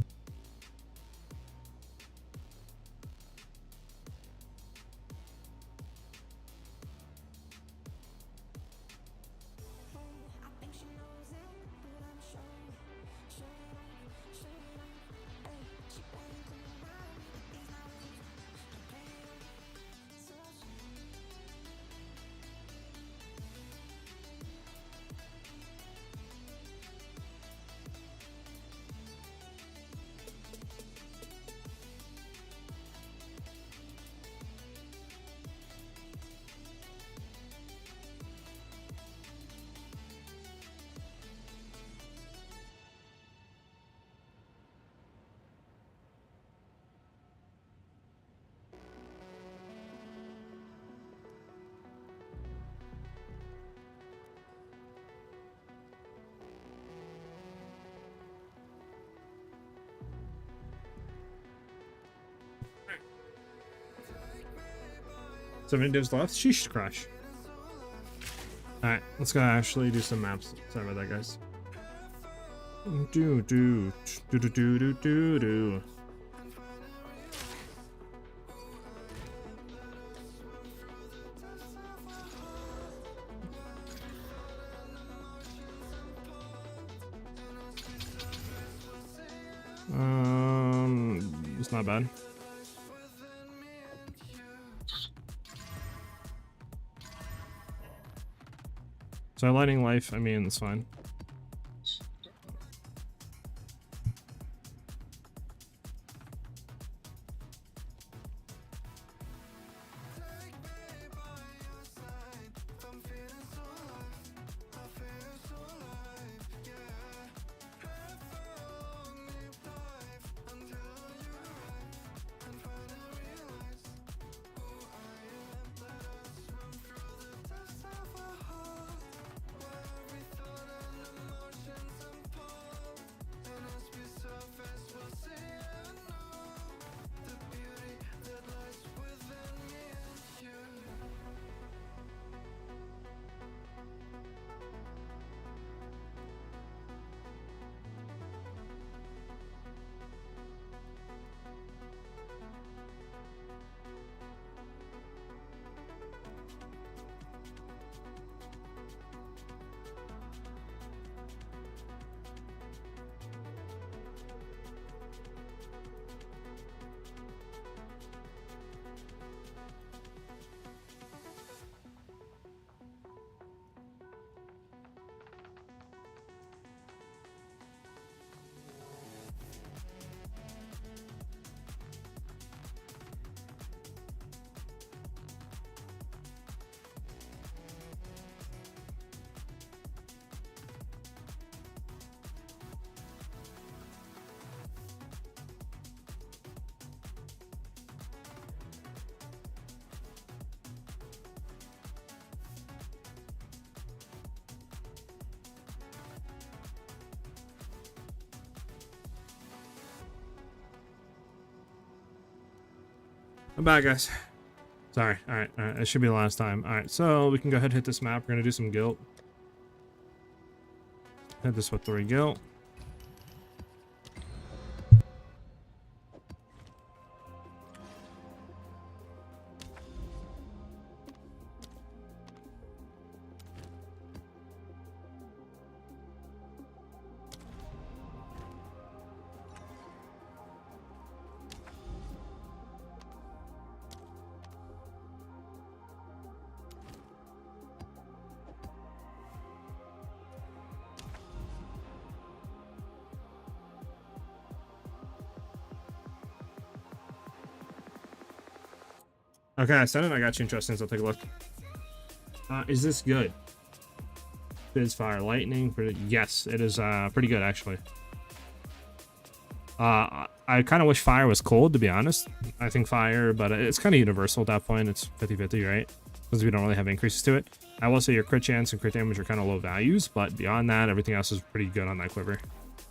So many divs left. Sheesh, crash. Alright, let's go actually do some maps. Sorry about that, guys. Do. It's not bad. So lighting life, I mean, it's fine. I'm back, guys. Sorry. All right. It should be the last time. All right. So we can go ahead and hit this map. We're going to do some guilt. Hit this with 3 guilt. Okay, I said it. I got you interesting, so I'll take a look. Is this good? Fizz, fire, lightning. Yes, it is pretty good, actually. I kind of wish fire was cold, to be honest. I think fire, but it's kind of universal at that point. It's 50-50, right? Because we don't really have increases to it. I will say your crit chance and crit damage are kind of low values, but beyond that, everything else is pretty good on that quiver.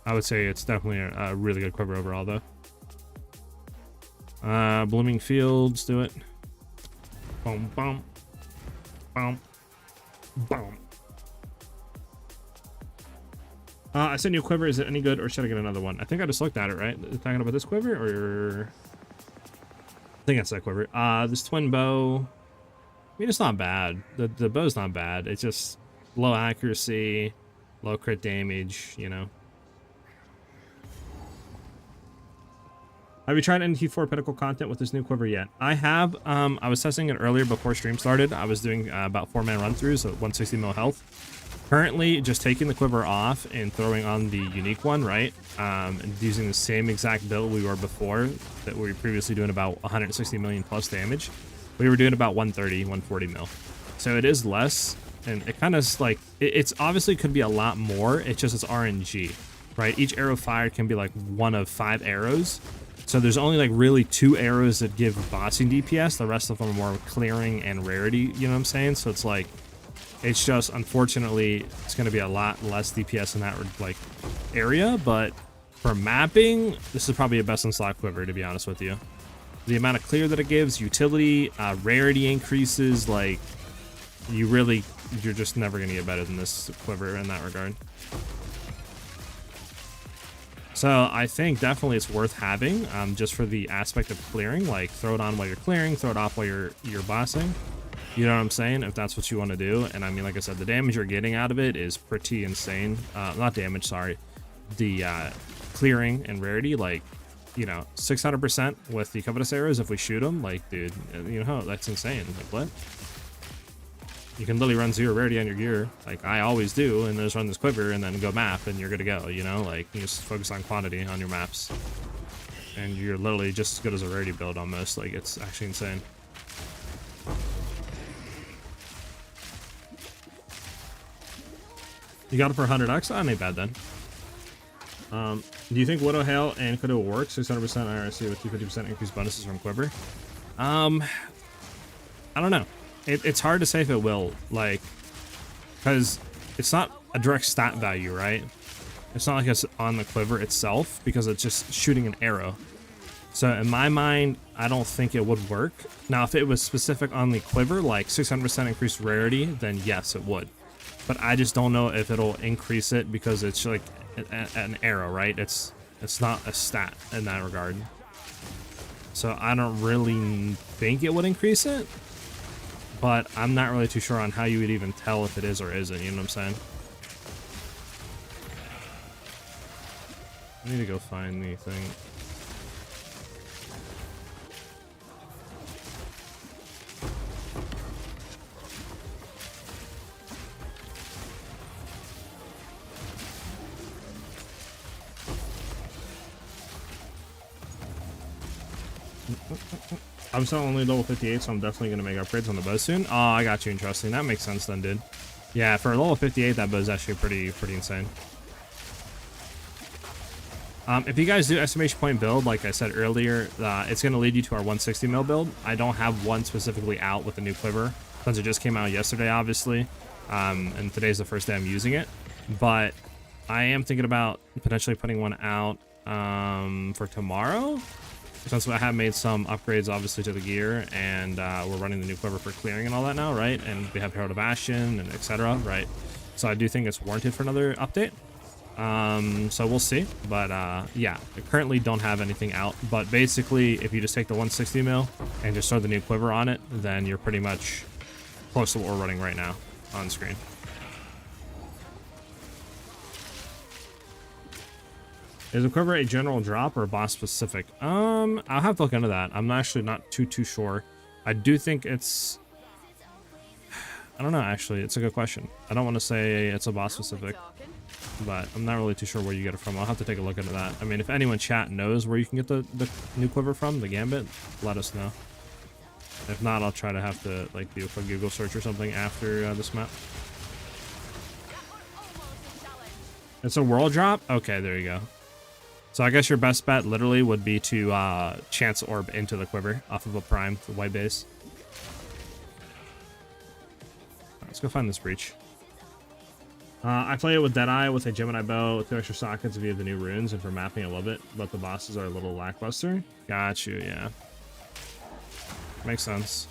I would say it's definitely a really good quiver overall, though. Blooming Fields, do it. Boom, boom, boom, boom. I sent you a quiver. Is it any good, or should I get another one? I think I just looked at it, right? Talking about this quiver, or I think that's that quiver. This twin bow. I mean, it's not bad. The bow's not bad. It's just low accuracy, low crit damage. You know. Have you tried NT4 pinnacle content with this new quiver yet? I have. I was testing it earlier before stream started. I was doing about 4-man run-throughs at 160 mil health. Currently, just taking the quiver off and throwing on the unique one, right? And using the same exact build we were before, that we were previously doing about 160 million plus damage. We were doing about 130, 140 mil. So it is less, and it kind of like, it's obviously could be a lot more. It's just it's RNG, right? Each arrow fired can be like 1 of 5 arrows. So there's only like really 2 arrows that give bossing DPS. The rest of them are more clearing and rarity, you know what I'm saying? So it's like, it's just, unfortunately, it's going to be a lot less DPS in that like area. But for mapping, this is probably a best in slot quiver, to be honest with you. The amount of clear that it gives, utility, rarity increases, like you're just never going to get better than this quiver in that regard. So I think definitely it's worth having, just for the aspect of clearing. Like, throw it on while you're clearing, throw it off while you're bossing. You know what I'm saying? If that's what you want to do. And I mean, like I said, the damage you're getting out of it is pretty insane. Not damage, sorry. The clearing and rarity, like, you know, 600% with the covetous arrows if we shoot them. Like, dude, you know, that's insane. Like, what? You can literally run 0 rarity on your gear, like I always do, and just run this quiver and then go map, and you're good to go, you know? Like, you just focus on quantity on your maps. And you're literally just as good as a rarity build almost. Like, it's actually insane. You got it for 100x? That ain't bad then. Do you think Widow Hail and Kudo will work? 600% IRC with 250% increased bonuses from quiver? I don't know. It's hard to say if it will, like, because it's not a direct stat value, right? It's not like it's on the quiver itself, because it's just shooting an arrow. So in my mind, I don't think it would work. Now, if it was specific on the quiver, like 600% increased rarity, then yes, it would. But I just don't know if it'll increase it, because it's like an arrow, right? It's not a stat in that regard. So I don't really think it would increase it. But I'm not really too sure on how you would even tell if it is or isn't, you know what I'm saying? I need to go find the thing. I'm still only level 58, so I'm definitely going to make upgrades on the bow soon. Oh, I got you. Interesting. That makes sense then, dude. Yeah, for level 58, that bow is actually pretty insane. If you guys do estimation point build, like I said earlier, it's going to lead you to our 160 mil build. I don't have one specifically out with the new quiver, since it just came out yesterday, obviously. And today's the first day I'm using it. But I am thinking about potentially putting one out for tomorrow. since I have made some upgrades obviously to the gear, and we're running the new quiver for clearing and all that now, right? And we have Herald of Bastion and etc., right? So I do think it's warranted for another update. So we'll see, but yeah, I currently don't have anything out, but basically if you just take the 160 mil and just throw the new quiver on it, then you're pretty much close to what we're running right now on screen. Is the quiver a general drop or boss specific? I'll have to look into that. I'm actually not too sure. I do think it's, I don't know, actually. It's a good question. I don't want to say it's a boss specific, but I'm not really too sure where you get it from. I'll have to take a look into that. I mean, if anyone chat knows where you can get the new quiver from, the Gambit, let us know. If not, I'll try to have to like do a quick Google search or something after this map. It's a world drop? Okay, there you go. So I guess your best bet literally would be to chance orb into the quiver off of a prime, the white base. Let's go find this breach. I play it with Deadeye with a Gemini bow with 2 extra sockets via the new runes, and for mapping I love it, but the bosses are a little lackluster. Got you, yeah. Makes sense.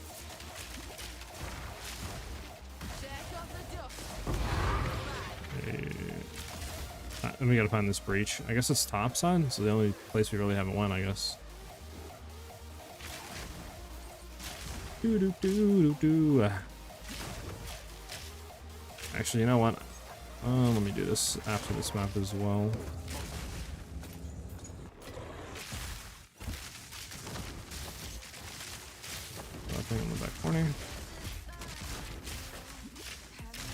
And we gotta find this breach. I guess it's top side, so the only place we really haven't won, I guess. Actually, you know what? Let me do this after this map as well. Nothing in the back corner.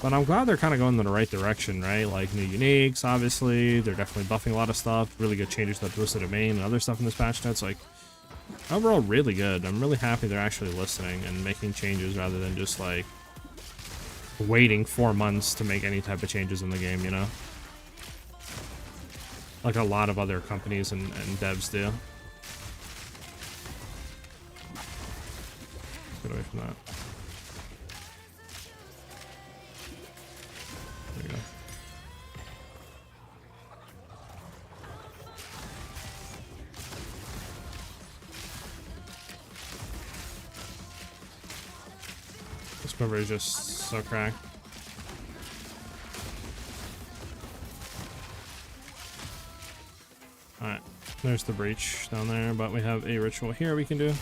But I'm glad they're kind of going in the right direction, right? Like new uniques, obviously. They're definitely buffing a lot of stuff. Really good changes to the Twisted Domain and other stuff in this patch notes. Like, overall, really good. I'm really happy they're actually listening and making changes rather than just, like, waiting 4 months to make any type of changes in the game, you know? Like a lot of other companies and devs do. Let's get away from that. There you go. This cover is just so cracked. Alright, there's the breach down there, but we have a ritual here we can do.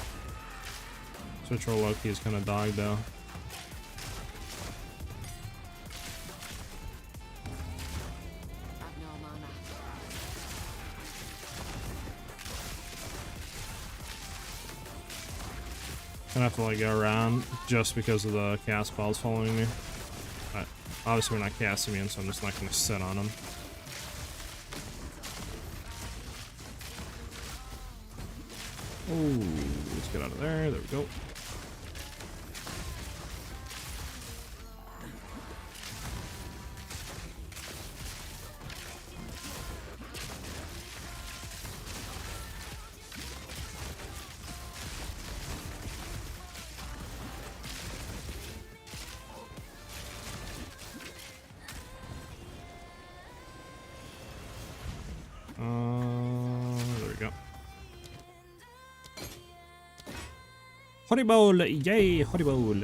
This ritual low-key is kind of dogged though. Gonna have to like go around just because of the chaos balls following me. But obviously we're not casting me in, so I'm just not gonna sit on them. Oh, let's get out of there. There we go. There we go. Horrible! Yay! Horrible!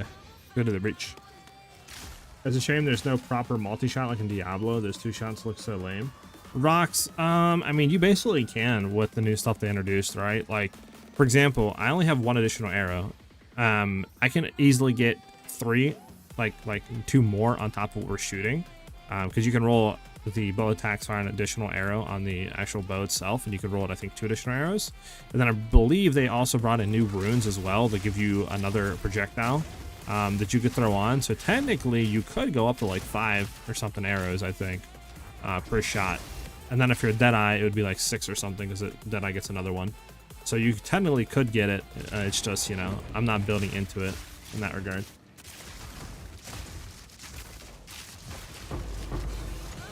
Go to the breach. It's a shame there's no proper multi-shot like in Diablo. Those 2 shots look so lame. Rocks, I mean, you basically can with the new stuff they introduced, right? Like, for example, I only have 1 additional arrow. I can easily get 3, like 2 more on top of what we're shooting. Because you can roll the bow attacks fire an additional arrow on the actual bow itself, and you can roll it, I think, 2 additional arrows. And then I believe they also brought in new runes as well that give you another projectile that you could throw on. So technically you could go up to like 5 or something arrows, I think, per shot. And then if you're Deadeye, it would be like 6 or something, because Deadeye gets another one. So you technically could get it. It's just, you know, I'm not building into it in that regard.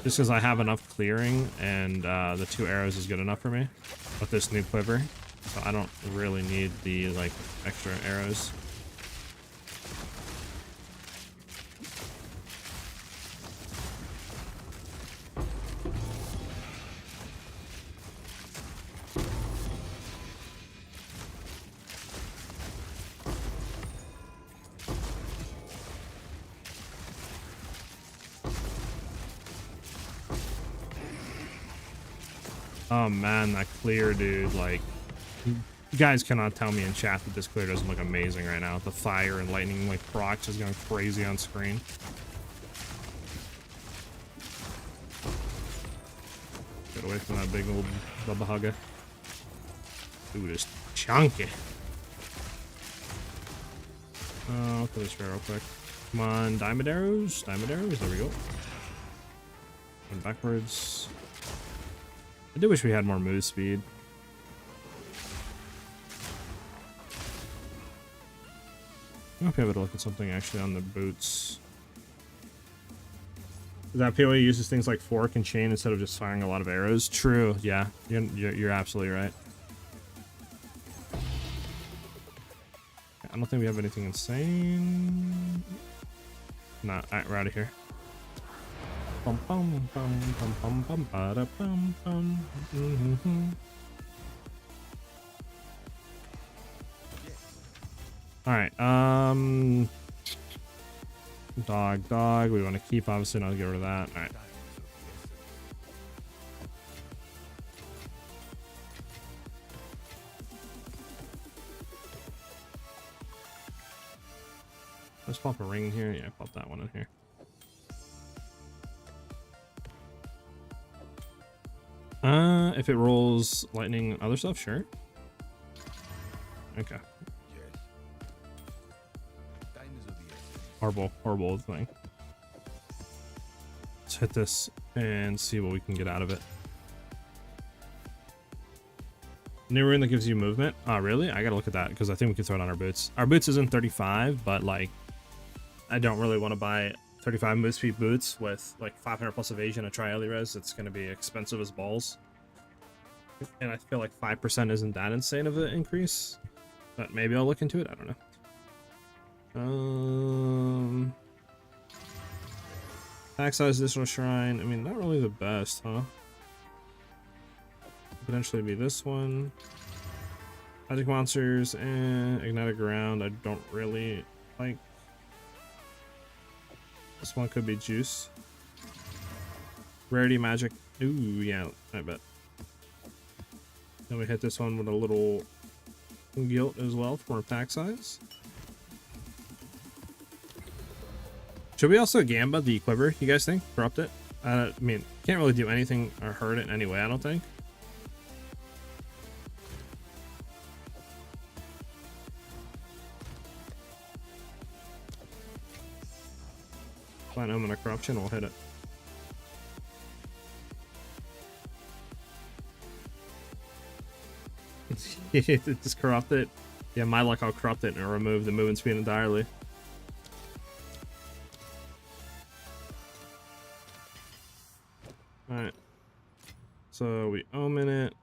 Just because I have enough clearing, and the 2 arrows is good enough for me with this new quiver. So I don't really need the like extra arrows. Oh man, that clear, dude. Like, you guys cannot tell me in chat that this clear doesn't look amazing right now. The fire and lightning, like, procs is going crazy on screen. Get away from that big old Bubba Hugger. Dude, it's chunky. I'll put this real quick. Come on, diamond arrows. Diamond arrows. There we go. And backwards. I do wish we had more move speed. I might be able to look at something actually on the boots. That PoE uses things like fork and chain instead of just firing a lot of arrows. True, yeah, you're absolutely right. I don't think we have anything insane. Nah, alright, we're out of here. Bum, bum, bum, bum, bum, bum, bada, bum, bum. Alright, dog, we want to keep, obviously not get rid of that. Alright. Let's pop a ring here. Yeah, pop that one in here. If it rolls lightning, other stuff, sure. Okay. Horrible thing. Let's hit this and see what we can get out of it. New rune that gives you movement. Oh, really? I gotta look at that because I think we can throw it on our boots. Our boots isn't 35, but like, I don't really want to buy 35 move speed boots with like 500 plus evasion, a tri-elite res. It's going to be expensive as balls. And I feel like 5% isn't that insane of an increase. But maybe I'll look into it. I don't know. Pack size additional shrine. I mean, not really the best, huh? Potentially be this one. Magic monsters and ignited ground. I don't really like. This one could be juice. Rarity magic. Ooh, yeah, I bet. Then we hit this one with a little guilt as well for our pack size. Should we also Gamba the quiver, you guys think? Corrupt it? I mean, can't really do anything or hurt it anyway, I don't think. Find Omen of Corruption, we'll hit it. Just corrupt it. Yeah, my luck, I'll corrupt it and remove the movement speed entirely. Alright. So we Omen it.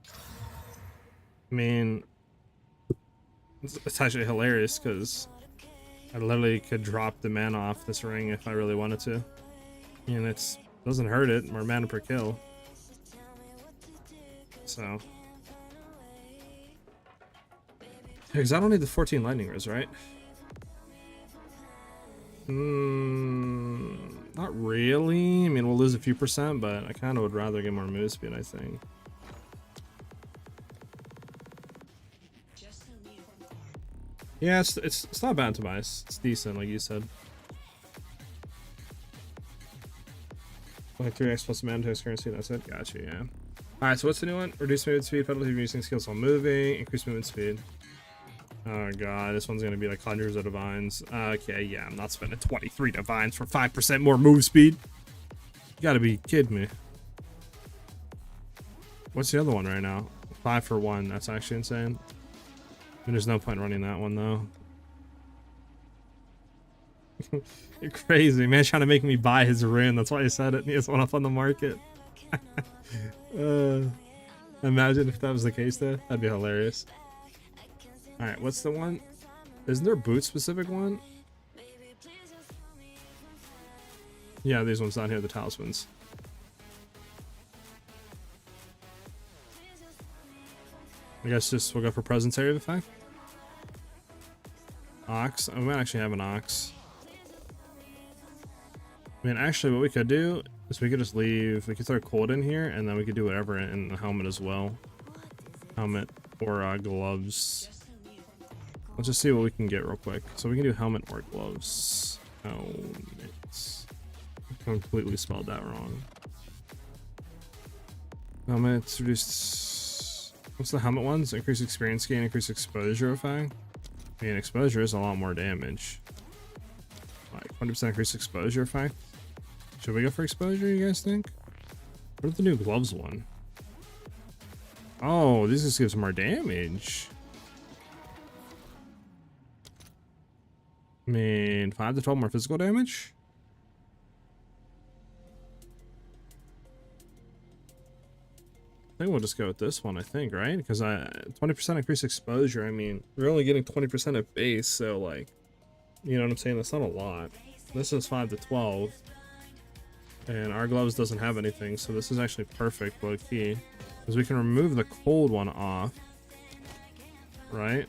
I mean, it's actually hilarious because I literally could drop the mana off this ring if I really wanted to. And it doesn't hurt it, more mana per kill. So. Because I don't need the 14 lightning res, right? Not really. I mean, we'll lose a few percent, but I kind of would rather get more move speed, I think. Yeah, it's not bad, Tobias. It's decent, like you said. Like 3x plus mana to currency, that's it. Gotcha, yeah. Alright, so what's the new one? Reduce movement speed, penalty of using skills while moving, increase movement speed. Oh god, this one's gonna be like hundreds of divines. Okay, yeah, I'm not spending 23 divines for 5% more move speed. You gotta be kidding me. What's the other one right now? 5 for 1, that's actually insane. I mean, there's no point running that one though. You're crazy, man. Trying to make me buy his rune. That's why he said it. He has one up on the market. Imagine if that was the case though. That'd be hilarious. Alright, what's the one? Isn't there a boot specific one? Yeah, these ones down here, the talismans. I guess just we'll go for presence area effect. Ox. I might actually have an ox. I mean, actually, what we could do So we could just leave, we could throw cold in here, and then we could do whatever in the helmet as well. Helmet or gloves. Let's just see what we can get real quick. So we can do helmet or gloves. Helmets. I completely spelled that wrong. Helmets reduced. What's the helmet ones? Increase experience gain, increase exposure effect. I mean, exposure is a lot more damage. Like 20% increase exposure effect. Should we go for exposure, you guys think? What if the new gloves one? Oh, this just gives more damage. I mean, 5 to 12 more physical damage? I think we'll just go with this one, I think, right? Because 20% increase exposure, I mean, we're only getting 20% at base, so like, you know what I'm saying? That's not a lot. This is 5 to 12. And our gloves doesn't have anything, so this is actually perfect, low key. Because we can remove the cold one off. Right?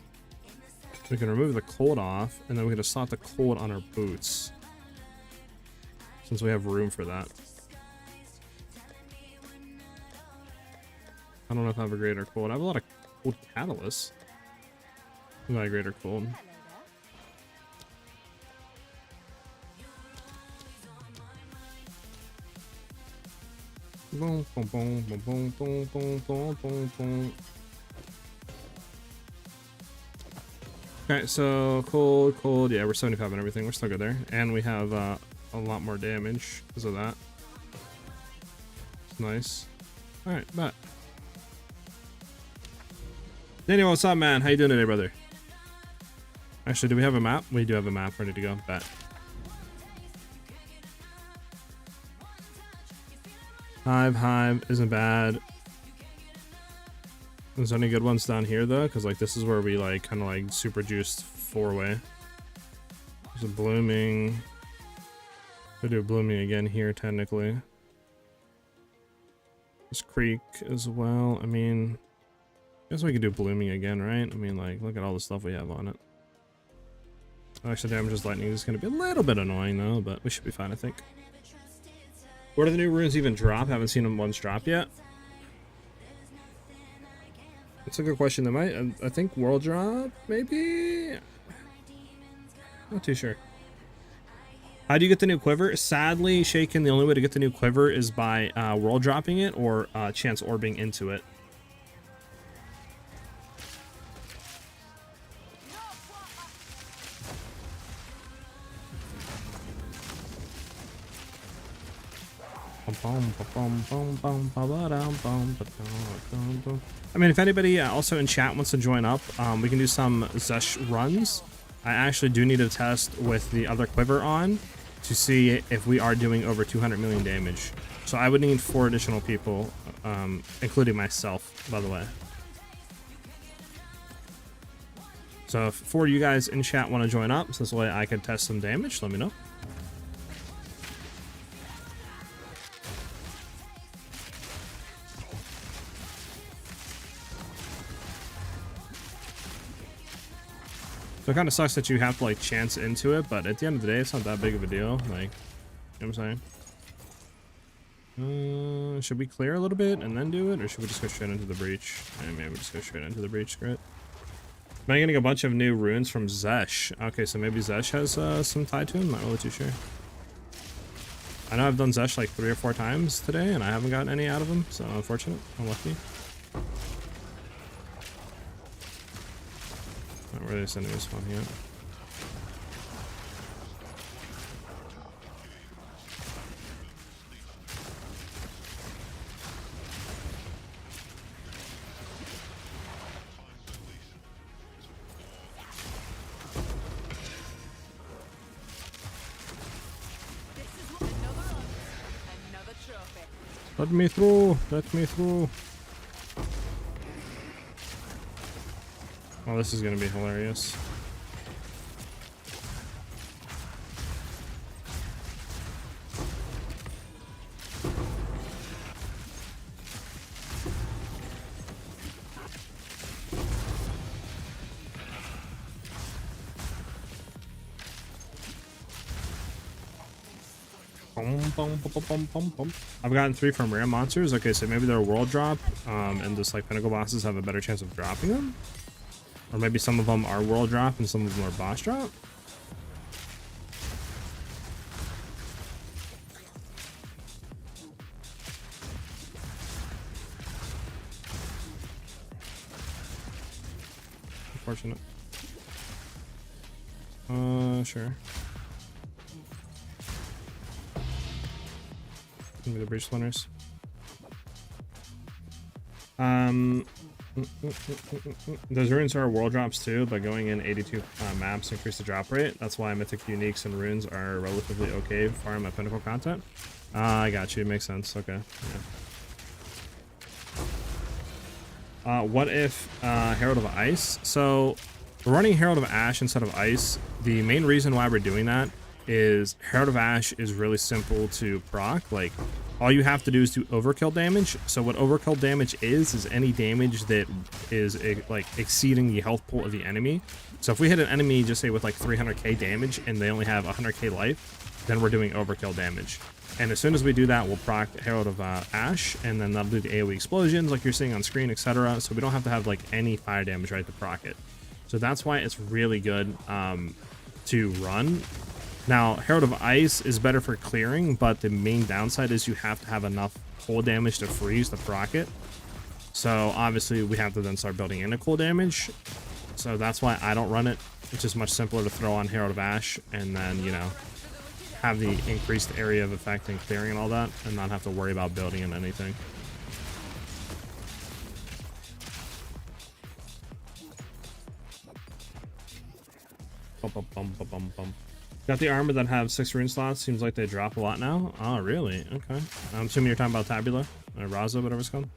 We can remove the cold off, and then we can just slot the cold on our boots. Since we have room for that. I don't know if I have a greater cold. I have a lot of cold catalysts. My greater cold. Boom, boom, boom, boom, boom, boom, boom, boom, boom, boom. Okay, so cold. Yeah, we're 75 and everything. We're still good there, and we have a lot more damage because of that. It's nice. All right, bet. Daniel, what's up, man? How you doing today, brother? Actually, do we have a map? We do have a map ready to go. Bet. Hive isn't bad. There's any good ones down here though, because like this is where we like kind of like super juiced 4-way. There's a blooming. We do a blooming again here technically. This creek as well. I mean, I guess we could do blooming again, right? I mean, like look at all the stuff we have on it. Actually, damage is lightning is going to be a little bit annoying though, but we should be fine, I think. Where do the new runes even drop? Haven't seen them once drop yet. That's a good question. They might, I think world drop, maybe? Not too sure. How do you get the new quiver? Sadly, Shaken, the only way to get the new quiver is by world dropping it or chance orbing into it. I mean, if anybody also in chat wants to join up, we can do some Zesh runs. I actually do need to test with the other quiver on to see if we are doing over 200 million damage. So I would need 4 additional people, including myself, by the way. So if 4 of you guys in chat want to join up, so this way I can test some damage, let me know. So it kind of sucks that you have to like chance into it, but at the end of the day, it's not that big of a deal. Like, you know what I'm saying? Should we clear a little bit and then do it, or should we just go straight into the breach? Maybe we'll just go straight into the breach. Great. Am I getting a bunch of new runes from Zesh? Okay, so maybe Zesh has some tied to him. Not really too sure. I know I've done Zesh like 3 or 4 times today, and I haven't gotten any out of him. So unfortunate. Unlucky. Not really sending this one yet. Let me through. Let me through. Oh, this is gonna be hilarious. I've gotten 3 from rare monsters. Okay, so maybe they're a world drop, and just like pinnacle bosses have a better chance of dropping them. Or maybe some of them are world drop and some of them are boss drop. Unfortunate. Sure. Give me the breach splinters. Those runes are world drops too, but going in 82 maps increase the drop rate. That's why mythic uniques and runes are relatively okay for my pinnacle content. I got you. Makes sense. Okay. Yeah. What if Herald of Ice? So we're running Herald of Ash instead of Ice. The main reason why we're doing that is Herald of Ash is really simple to proc. Like, all you have to do is do overkill damage. So what overkill damage is any damage that is like exceeding the health pool of the enemy. So if we hit an enemy, just say with like 300k damage and they only have 100k life, then we're doing overkill damage. And as soon as we do that, we'll proc Herald of Ash, and then that'll do the AoE explosions like you're seeing on screen, etc. So we don't have to have like any fire damage, right, to proc it. So that's why it's really good to run. Now, Herald of Ice is better for clearing, but the main downside is you have to have enough cold damage to freeze to proc it. So obviously we have to then start building in a cold damage. So that's why I don't run it. It's just much simpler to throw on Herald of Ash and then, you know, have the increased area of effect and clearing and all that, and not have to worry about building in anything. Got the armor that have 6 rune slots. Seems like they drop a lot now. Oh, really? Okay. I'm assuming you're talking about Tabula or Raza, whatever it's called.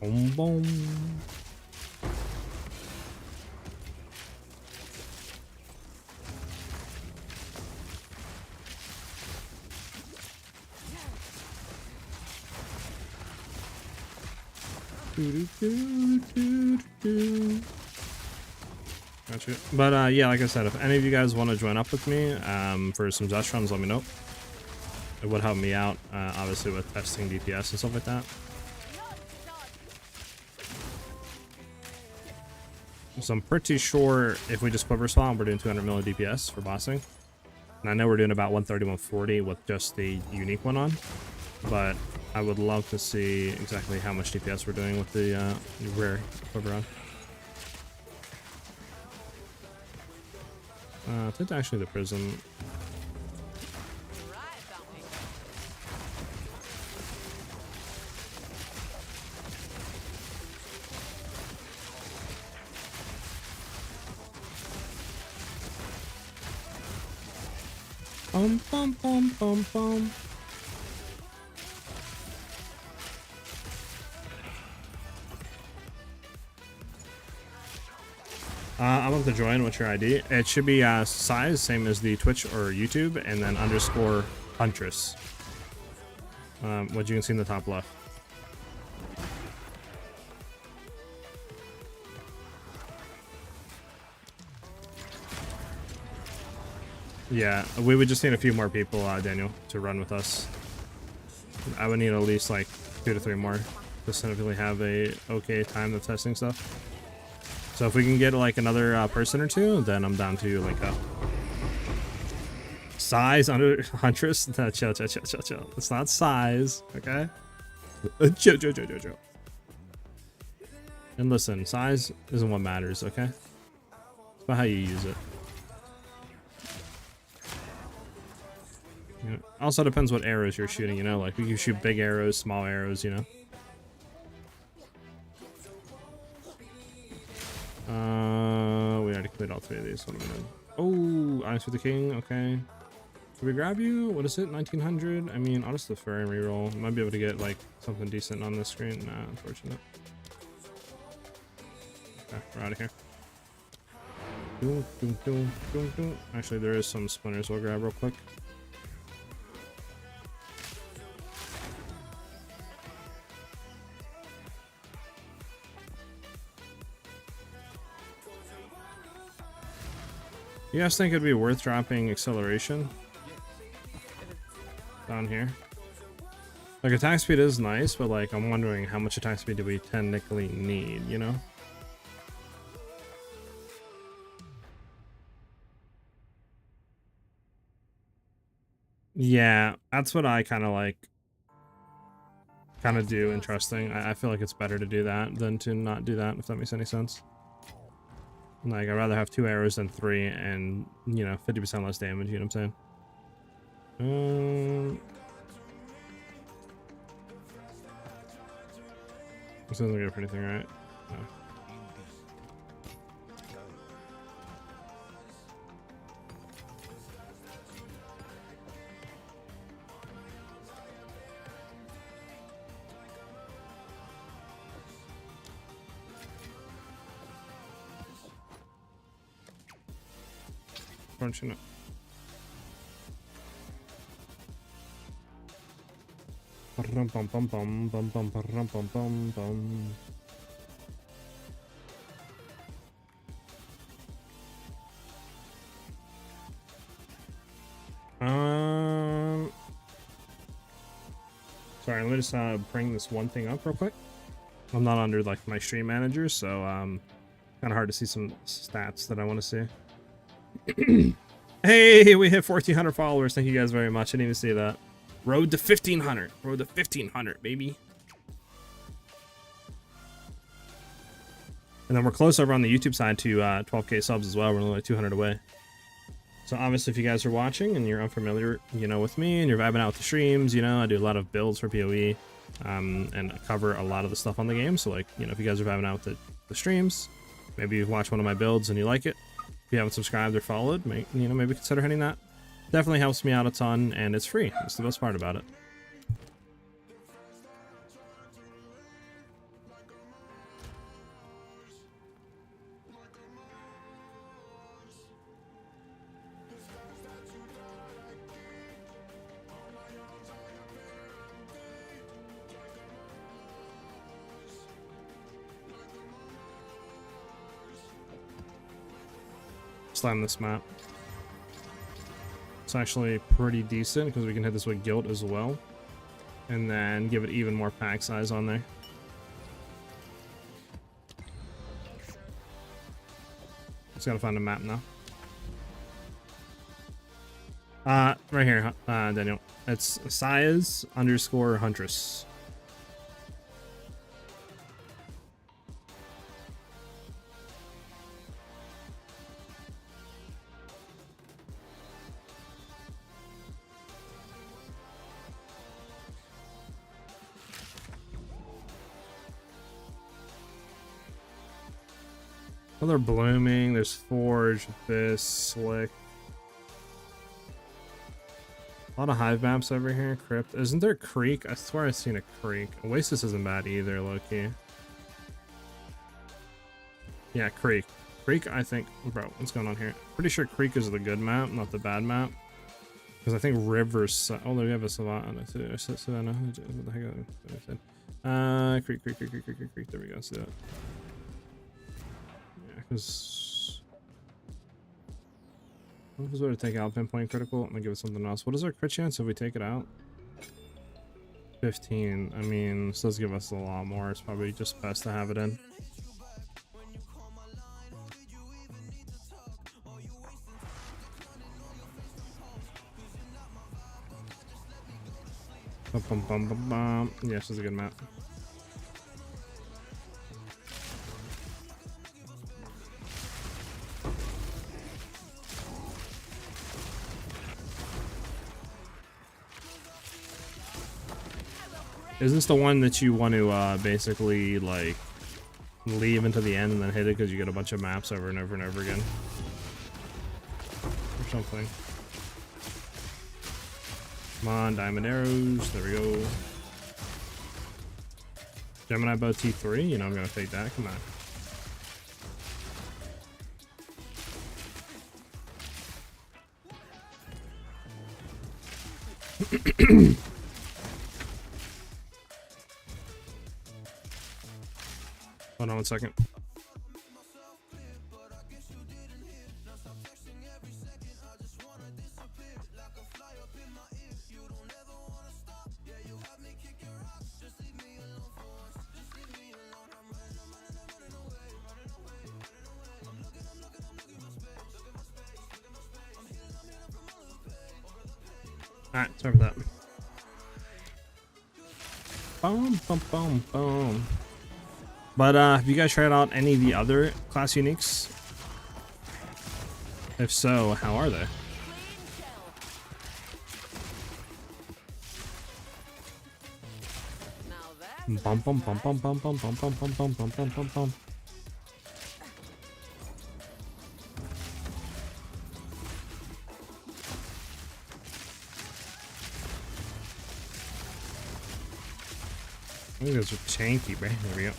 Boom, boom. Gotcha. But yeah, like I said, if any of you guys want to join up with me for some Zesh runs, let me know. It would help me out, obviously, with testing DPS and stuff like that. So I'm pretty sure if we just quiver spawn, we're doing 200 milli DPS for bossing. And I know we're doing about 130, 140 with just the unique one on. But I would love to see exactly how much DPS we're doing with the rare quiver on. I think actually the prism. Bum bum bum bum bum. I'm up to join. What's your ID? It should be SiahZ, same as the Twitch or YouTube, and then _ Huntress. What you can see in the top left. Yeah, we would just need a few more people, Daniel, to run with us. I would need at least like 2 to 3 more to significantly have a okay time of testing stuff. So if we can get like another person or 2, then I'm down to link up. SiahZ under Huntress? No, chill. It's not SiahZ, okay? Chill. And listen, SiahZ isn't what matters, okay? It's about how you use it. You know, also depends what arrows you're shooting, you know? Like, we can shoot big arrows, small arrows, you know? We already cleared all 3 of these. What am I doing? Oh, Eyes for the King. Okay. Can we grab you? What is it? 1900? I mean, I'll just defer and reroll. Might be able to get like something decent on this screen. Nah, unfortunate. Okay, we're out of here. Doom, doom, doom, doom, doom. Actually, there is some splinters we'll grab real quick. You guys think it'd be worth dropping acceleration down here? Like, attack speed is nice, but like, I'm wondering how much attack speed do we technically need, you know? Yeah, that's what I kind of do and trusting. I feel like it's better to do that than to not do that, if that makes any sense. Like, I'd rather have 2 arrows than 3 and, you know, 50% less damage, you know what I'm saying? This doesn't get for anything, right? No. Fortunate. Bum bum bum bum bum bum bum bum bum bum. Sorry, let me just bring this one thing up real quick. I'm not under like my stream manager, so kind of hard to see some stats that I want to see. Hey, we hit 1,400 followers. Thank you guys very much. I didn't even see that. Road to 1,500. Road to 1,500, baby. And then we're close over on the YouTube side to 12k subs as well. We're only like 200 away. So obviously, if you guys are watching and you're unfamiliar, you know, with me and you're vibing out with the streams, you know, I do a lot of builds for PoE, and I cover a lot of the stuff on the game. So like, you know, if you guys are vibing out with the streams, maybe you watch one of my builds and you like it. If you haven't subscribed or followed, maybe consider hitting that. Definitely helps me out a ton, and it's free. That's the best part about it. Slam this map. It's actually pretty decent because we can hit this with guilt as well, and then give it even more pack size on there. Just gotta find a map now. Right here, Daniel. It's SiahZ _ Huntress. Well, they're blooming. There's Forge, Abyss, Slick. A lot of hive maps over here. Crypt. Isn't there Creek? I swear I've seen a Creek. Oasis isn't bad either, low-key. Yeah, Creek. Creek, I think... Bro, what's going on here? Pretty sure Creek is the good map, not the bad map. Because I think River's... Oh, we have a Savannah too. Savannah. What the heck? Creek. There we go. See that. Because what if we were to take out pinpoint critical? I'm gonna give it something else. What is our crit chance if we take it out? 15. I mean, this does give us a lot more. It's probably just best to have it in. Bum, bum, bum, bum, bum. Yeah, this is a good map. Is this the one that you want to basically like leave until the end and then hit it because you get a bunch of maps over and over and over again? Or something. Come on, diamond arrows. There we go. Gemini bow T3. You know I'm gonna take that. Come on. Hold on 1 second. Alright, sorry for that. Boom, boom, boom, boom. But have you guys tried out any of the other class uniques? If so, how are they? Bum bum bum bum bum bum bum bum bum bum bum bum bum bum. I think those are tanky, bro. There we go.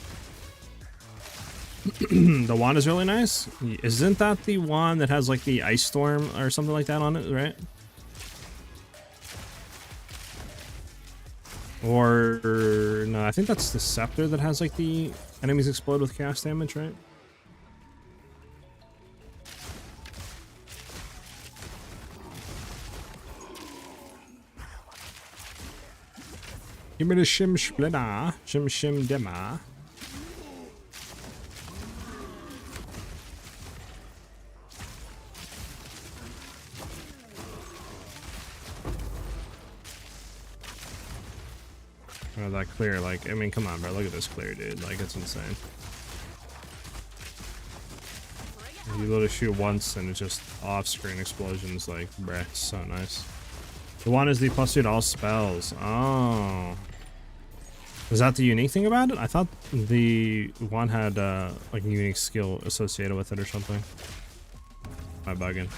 The wand is really nice. Isn't that the wand that has like the ice storm or something like that on it, right? Or no, I think that's the scepter that has like the enemies explode with chaos damage, right? Give me the shim splitter, shim shim dema. Oh, that clear, like, I mean, come on, bro, look at this clear, dude, like, it's insane. You literally shoot once and it's just off-screen explosions, like, bruh, it's so nice. The one is the +2 to all spells. Oh. Is that the unique thing about it? I thought the one had, like, a unique skill associated with it or something. Am I bugging?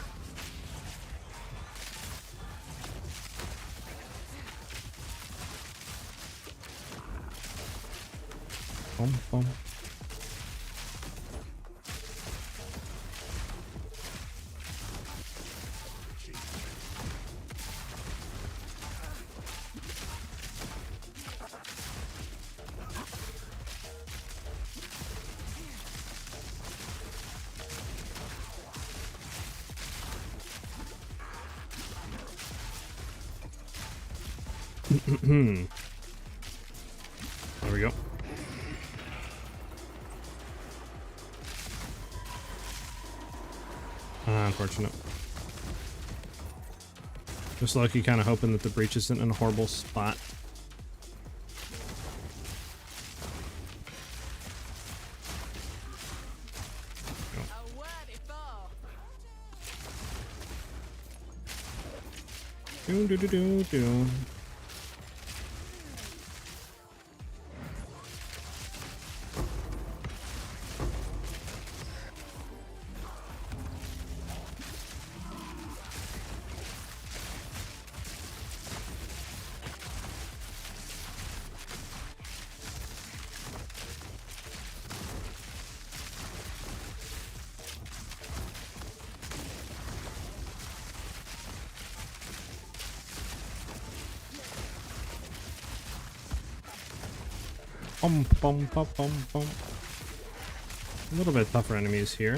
Boom, boom. There we go. Unfortunate. Just lucky, kind of hoping that the breach isn't in a horrible spot. Do do do do do. Bum, bum, bum, bum, bum. A little bit tougher enemies here.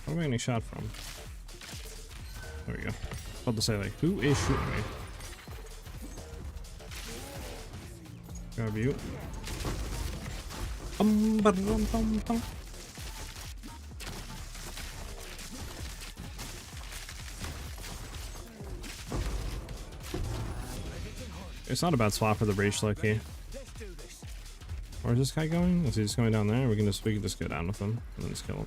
Where am I getting shot from? There we go. About to say, like, who is shooting me? Grab you. Bum, bum, bum, bum, bum. It's not a bad swap for the Breach, lucky. Where's this guy going? Is he just going down there? We can just go down with him and then just kill him.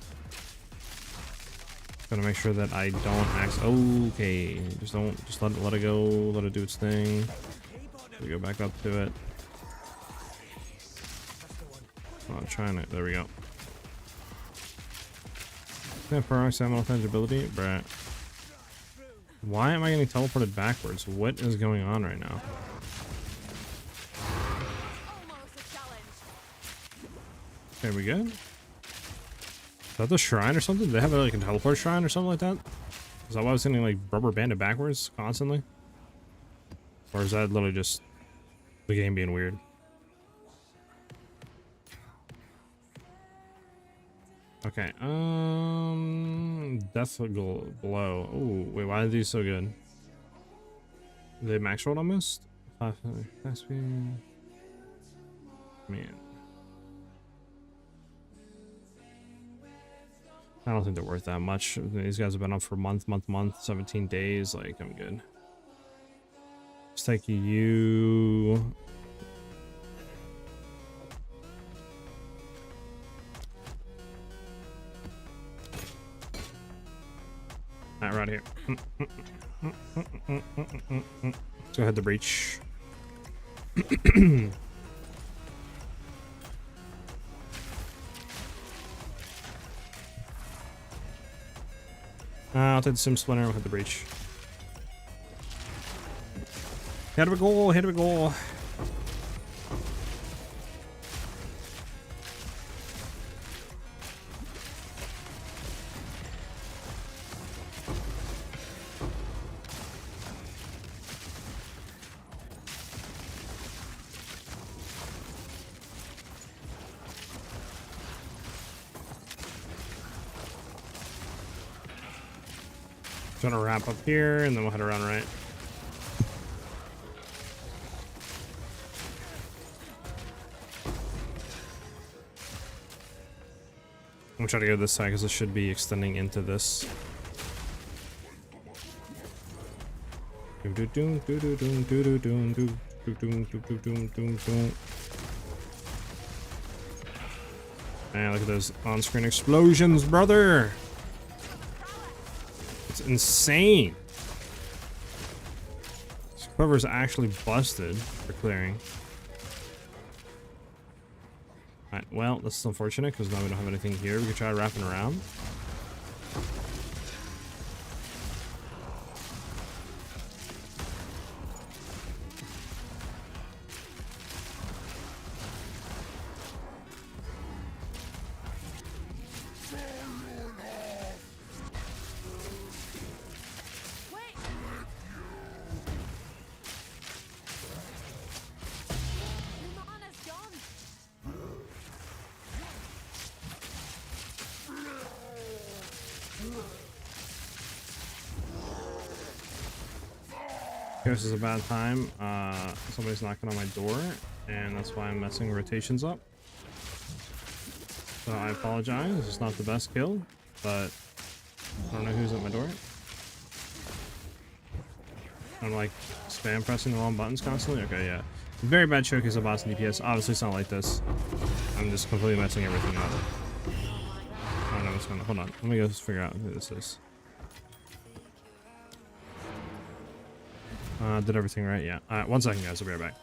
Gotta make sure that I don't okay. Just let it go, let it do its thing. We go back up to it. Oh, I'm trying it. There we go. Yeah, peroxide tangibility, bruh. Why am I getting teleported backwards? What is going on right now? Okay, we good? Is that the shrine or something? Do they have like a teleport shrine or something like that? Is that why I was getting like rubber banded backwards constantly? Or is that literally just the game being weird? Okay, death blow. Oh, wait, why are these so good? Are they max rolled almost? Man. I don't think they're worth that much. These guys have been up for month, 17 days. Like, I'm good. Let's take you. Alright, right here. Let's go ahead to breach. I'll take the sim splinter and we'll hit the breach. Hit a goal, hit a goal. Gonna wrap up here and then we'll head around right. I'm gonna try to go this side because it should be extending into this. Man, look at those on-screen explosions, brother! It's insane. This quiver's actually busted for clearing. Alright, well, this is unfortunate because now we don't have anything here. We could try wrapping around. This is a bad time. Somebody's knocking on my door, and that's why I'm messing rotations up. So I apologize. It's not the best kill, but I don't know who's at my door. I'm like spam pressing the wrong buttons constantly. Okay, yeah. Very bad showcase of boss and DPS. Obviously, it's not like this. I'm just completely messing everything up. I don't know what's going on. Hold on. Let me go figure out who this is. Did everything right, yeah. Alright, 1 second, guys. I'll be right back.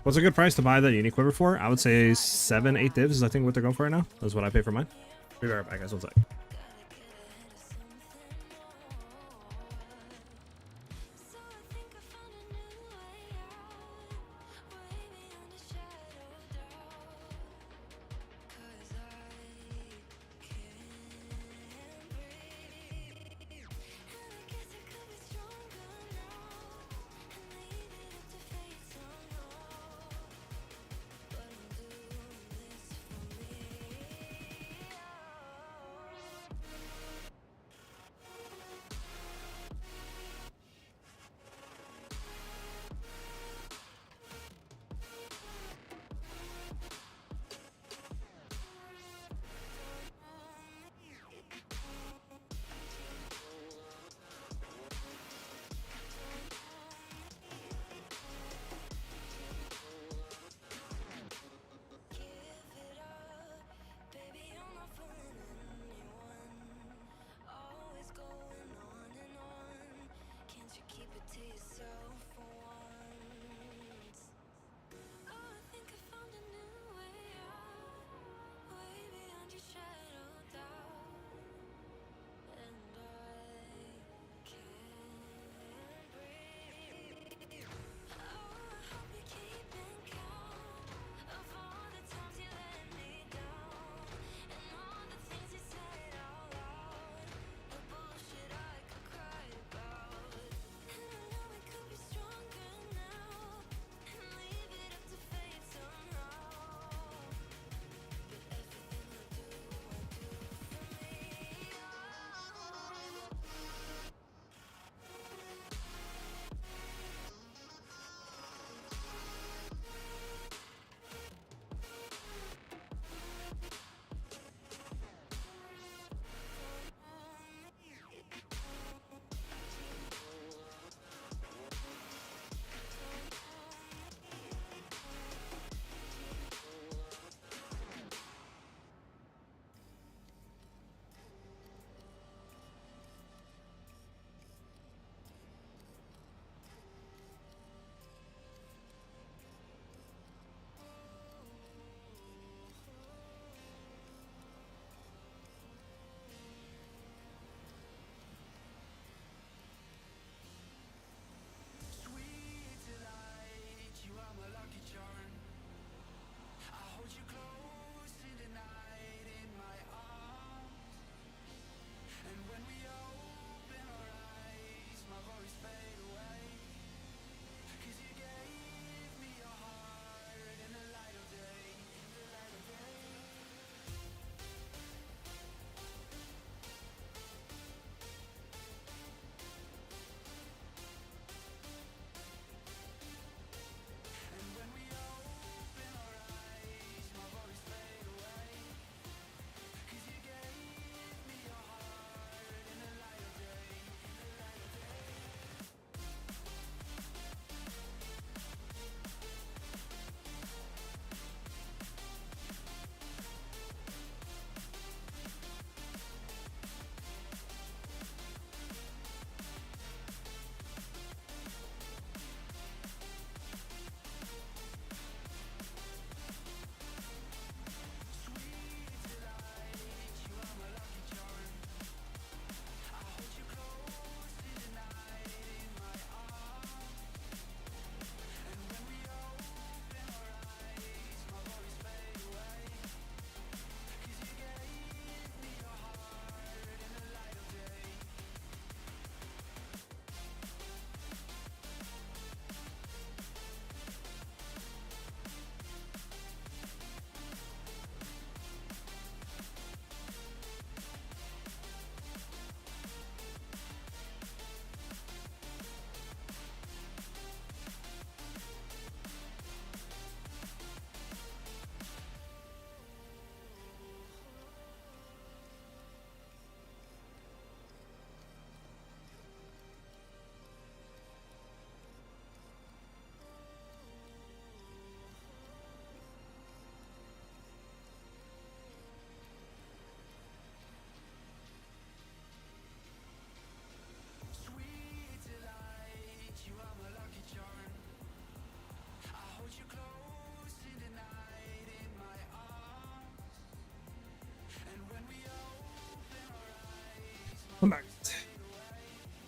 What's a good price to buy that unique quiver for? I would say 7-8 divs is I think what they're going for right now. That's what I pay for mine. Be right back, guys. 1 second.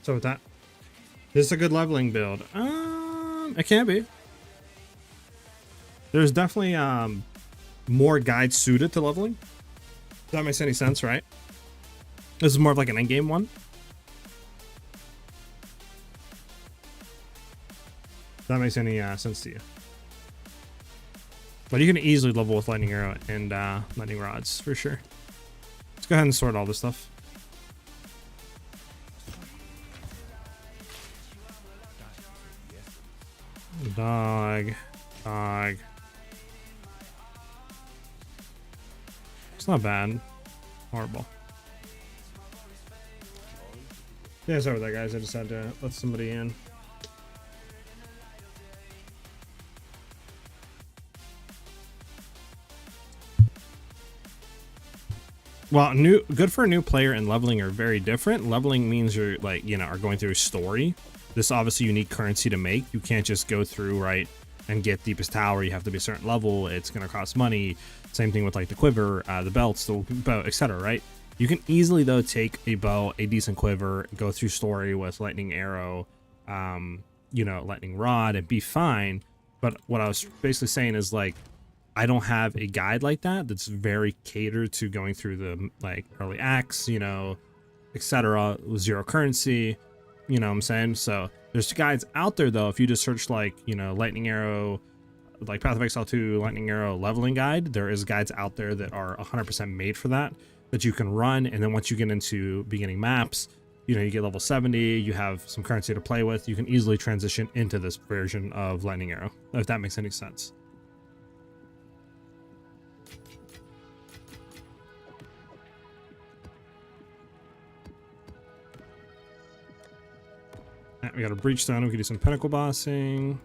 So with that, this is a good leveling build. It can be. There's definitely more guides suited to leveling. If that makes any sense, right? This is more of like an endgame one. If that makes any sense to you. But you can easily level with lightning arrow and lightning rods for sure. Let's go ahead and sort all this stuff. Dog. It's not bad. Horrible. Yeah, sorry about that, guys. I just had to let somebody in. Well, good for a new player and leveling are very different. Leveling means you're like, you know, are going through a story. This obviously unique currency to make. You can't just go through, right, and get deepest tower. You have to be a certain level. It's going to cost money. Same thing with like the quiver, the belts, the bow, etc. Right? You can easily though take a bow, a decent quiver, go through story with lightning arrow, you know, lightning rod, and be fine. But what I was basically saying is like, I don't have a guide like that that's very catered to going through the like early acts, you know, etc. with zero currency, you know what I'm saying? So there's guides out there though. If you just search like, you know, lightning arrow, like Path of Exile 2 lightning arrow leveling guide, there is guides out there that are 100% made for that you can run. And then once you get into beginning maps, you know, you get level 70, you have some currency to play with, you can easily transition into this version of lightning arrow, if that makes any sense. We got a breach stone. We can do some pinnacle bossing.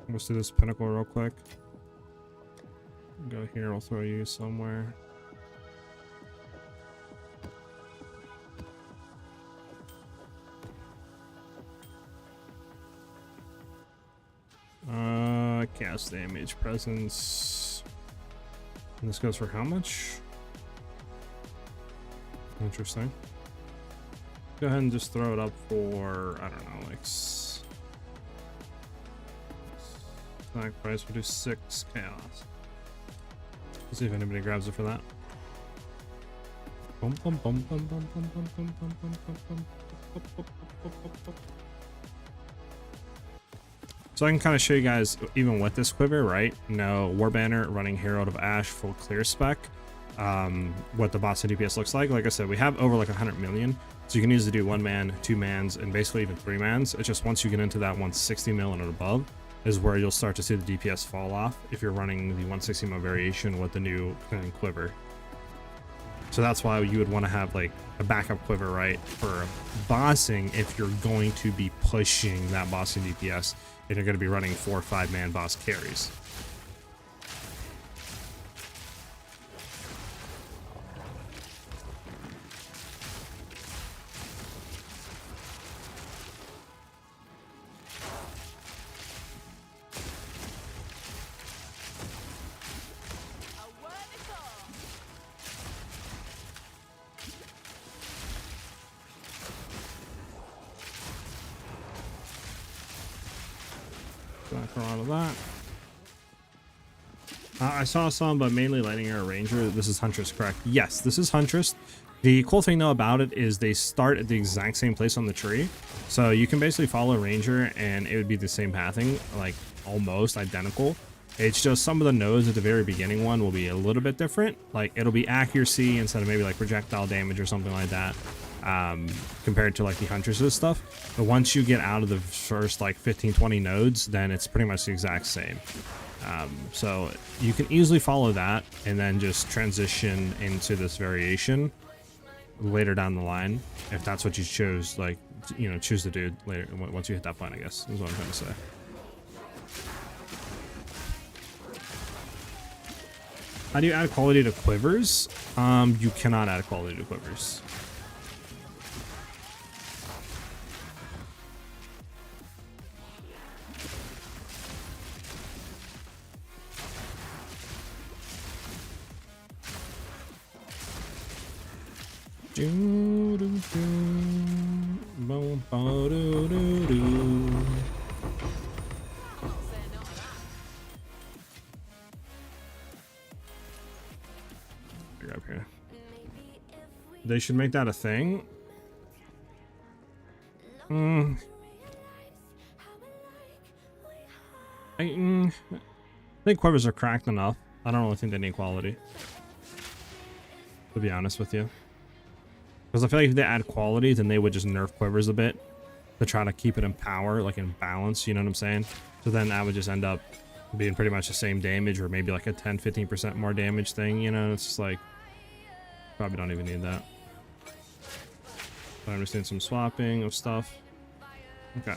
Let's do this pinnacle real quick. Go here. We'll throw you somewhere. Cast damage, presence. And this goes for how much? Interesting. Go ahead and just throw it up for, I don't know, like snack price. We'll do 6 chaos. Let's see if anybody grabs it for that. So I can kind of show you guys, even with this quiver, right? No War Banner, running Herald of Ash, full clear spec. What the boss and DPS looks like. Like I said, we have over like 100 million, so you can easily do 1 man, 2 mans, and basically even 3 mans. It's just once you get into that 160 mil and above is where you'll start to see the DPS fall off if you're running the 160 mil variation with the new quiver. So that's why you would want to have like a backup quiver, right, for bossing if you're going to be pushing that bossing DPS and you're going to be running 4 or 5 man boss carries. Back around of that. I saw some, but mainly Lightning Arrow Ranger. This is Huntress, correct? Yes, this is Huntress. The cool thing though about it is they start at the exact same place on the tree. So you can basically follow Ranger and it would be the same pathing, like almost identical. It's just some of the nodes at the very beginning one will be a little bit different. Like it'll be accuracy instead of maybe like projectile damage or something like that. Compared to like the Huntress's stuff. But once you get out of the first like 15-20 nodes, then it's pretty much the exact same. So you can easily follow that and then just transition into this variation later down the line, if that's what you chose, like, you know, choose to do later once you hit that point, I guess is what I'm trying to say. How do you add quality to quivers? You cannot add quality to quivers. Do, do, do. Boom, bo, do, do, do. I'm not saying no to that. Back up here. They should make that a thing. I think quivers are cracked enough. I don't really think they need quality, to be honest with you. Because I feel like if they add quality, then they would just nerf quivers a bit to try to keep it in power, like in balance, you know what I'm saying? So then that would just end up being pretty much the same damage, or maybe like a 10-15% more damage thing, you know? It's just like, probably don't even need that. But I'm just doing some swapping of stuff. Okay.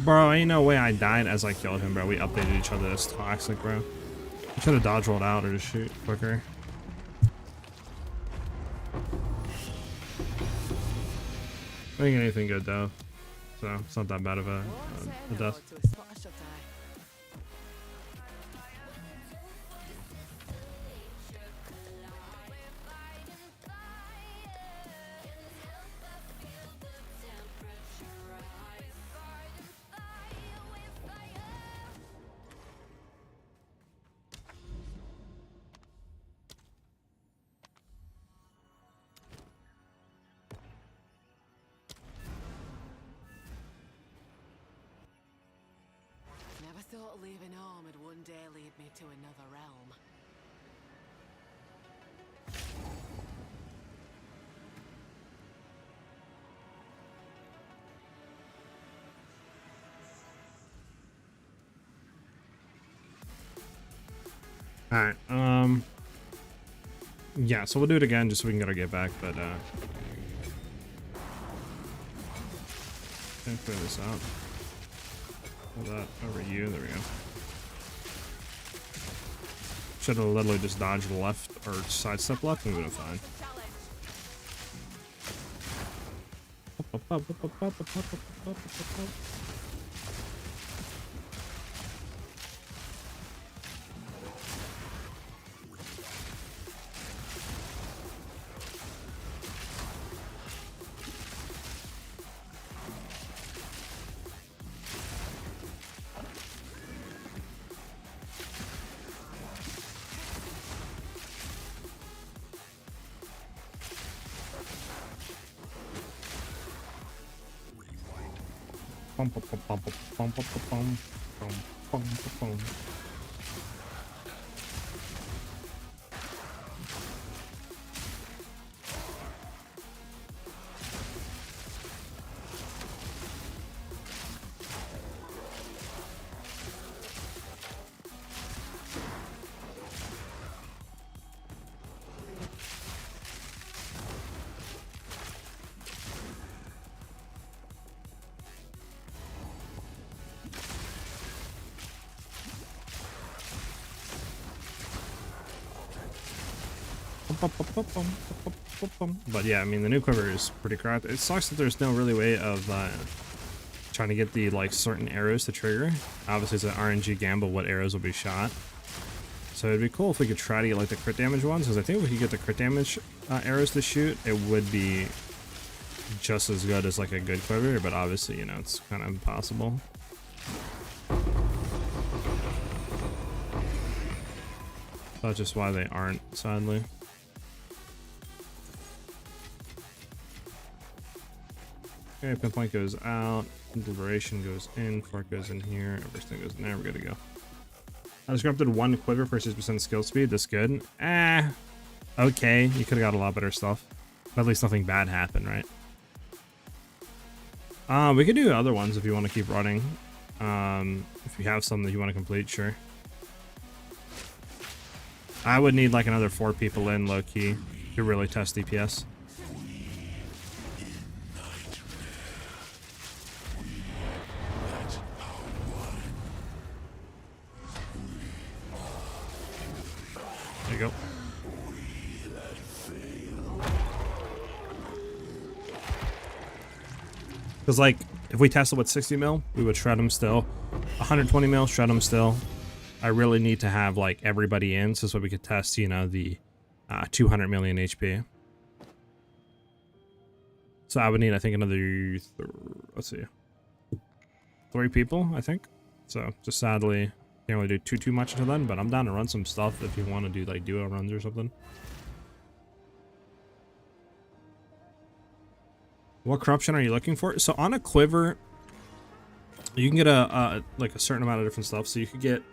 Bro, ain't no way I died as I killed him, bro. We updated each other. That's toxic, bro. I should have dodge rolled out or just shoot quicker. I think anything good though, so it's not that bad of a death. Never thought leaving home would one day lead me to another realm. Alright, yeah, so we'll do it again just so we can get our get back, but can clear this out. Pull that over you, there we go. Should have literally just dodged left or sidestep left and we would have fine. Bum, bum, bum, bum, bum, bum, bum, bum, bum, bum, bum. But yeah, I mean the new quiver is pretty cracked. It sucks that there's no really way of trying to get the like certain arrows to trigger. Obviously it's an RNG gamble what arrows will be shot. So it'd be cool if we could try to get like the crit damage ones, because I think if we could get the crit damage arrows to shoot, it would be just as good as like a good quiver, but obviously, you know, it's kind of impossible. That's just why they aren't, sadly. Okay, pinpoint goes out, deliberation goes in, fork goes in here, everything goes in there, we're good to go. I just grabbed one quiver for 6% skill speed, that's good. Okay, you could have got a lot better stuff. But at least nothing bad happened, right? We could do other ones if you want to keep running. If you have some that you want to complete, sure. I would need like another 4 people in low-key to really test DPS. There you Because like if we tested with 60 mil, we would shred them still. 120 mil, shred them still. I really need to have like everybody in so we could test, you know, the 200 million HP. So I would need, I think, another, let's see, 3 people, I think. So just sadly, can't really do too much until then, but I'm down to run some stuff if you want to do like duo runs or something. What corruption are you looking for? So on a quiver, you can get like a certain amount of different stuff. So you could get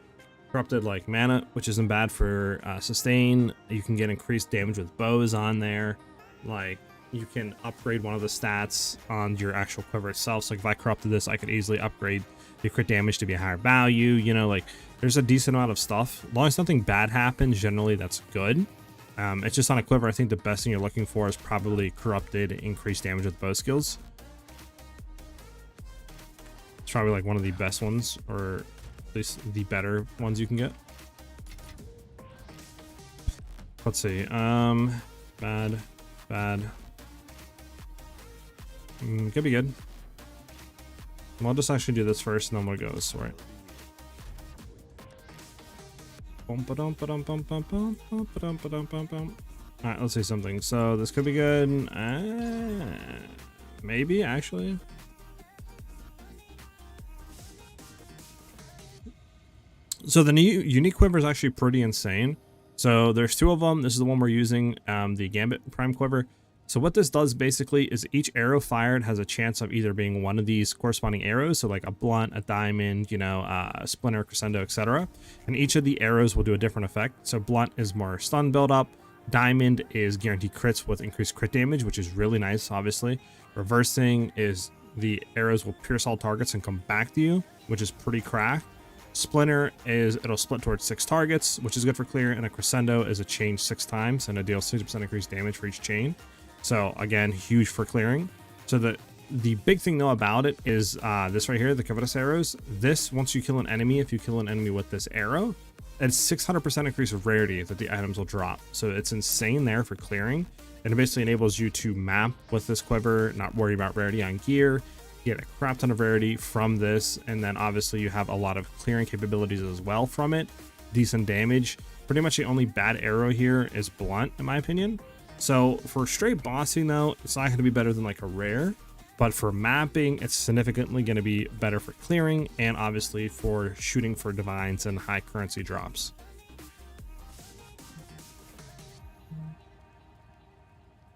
corrupted like mana, which isn't bad for sustain. You can get increased damage with bows on there. Like you can upgrade one of the stats on your actual quiver itself. So like if I corrupted this, I could easily upgrade the crit damage to be a higher value. You know, like there's a decent amount of stuff. As long as nothing bad happens, generally that's good. It's just on a quiver, I think the best thing you're looking for is probably corrupted increased damage with bow skills. It's probably like one of the best ones, or at least the better ones you can get. Let's see. Bad. Could be good. I'll just actually do this first, and then we'll go this way. Alright, let's see something. So this could be good. Maybe, actually. So the new unique quiver is actually pretty insane. So there's 2 of them. This is the one we're using, the Gambit Prime quiver. So what this does basically is each arrow fired has a chance of either being one of these corresponding arrows, so like a blunt, a diamond, you know, a splinter, crescendo, etc. And each of the arrows will do a different effect. So blunt is more stun build up, diamond is guaranteed crits with increased crit damage, which is really nice, obviously. Reversing is the arrows will pierce all targets and come back to you, which is pretty cracked. Splinter is it'll split towards 6 targets, which is good for clear, and a crescendo is a chain 6 times and it deals 60% increased damage for each chain. So again, huge for clearing. So the big thing though about it is this right here, the covetous arrows. This, once you kill an enemy, if you kill an enemy with this arrow, it's 600% increase of rarity that the items will drop. So it's insane there for clearing. And it basically enables you to map with this quiver, not worry about rarity on gear, get a crap ton of rarity from this, and then obviously you have a lot of clearing capabilities as well from it. Decent damage. Pretty much the only bad arrow here is blunt, in my opinion. So for straight bossing though, it's not going to be better than like a rare, but for mapping, it's significantly going to be better for clearing and obviously for shooting for divines and high currency drops.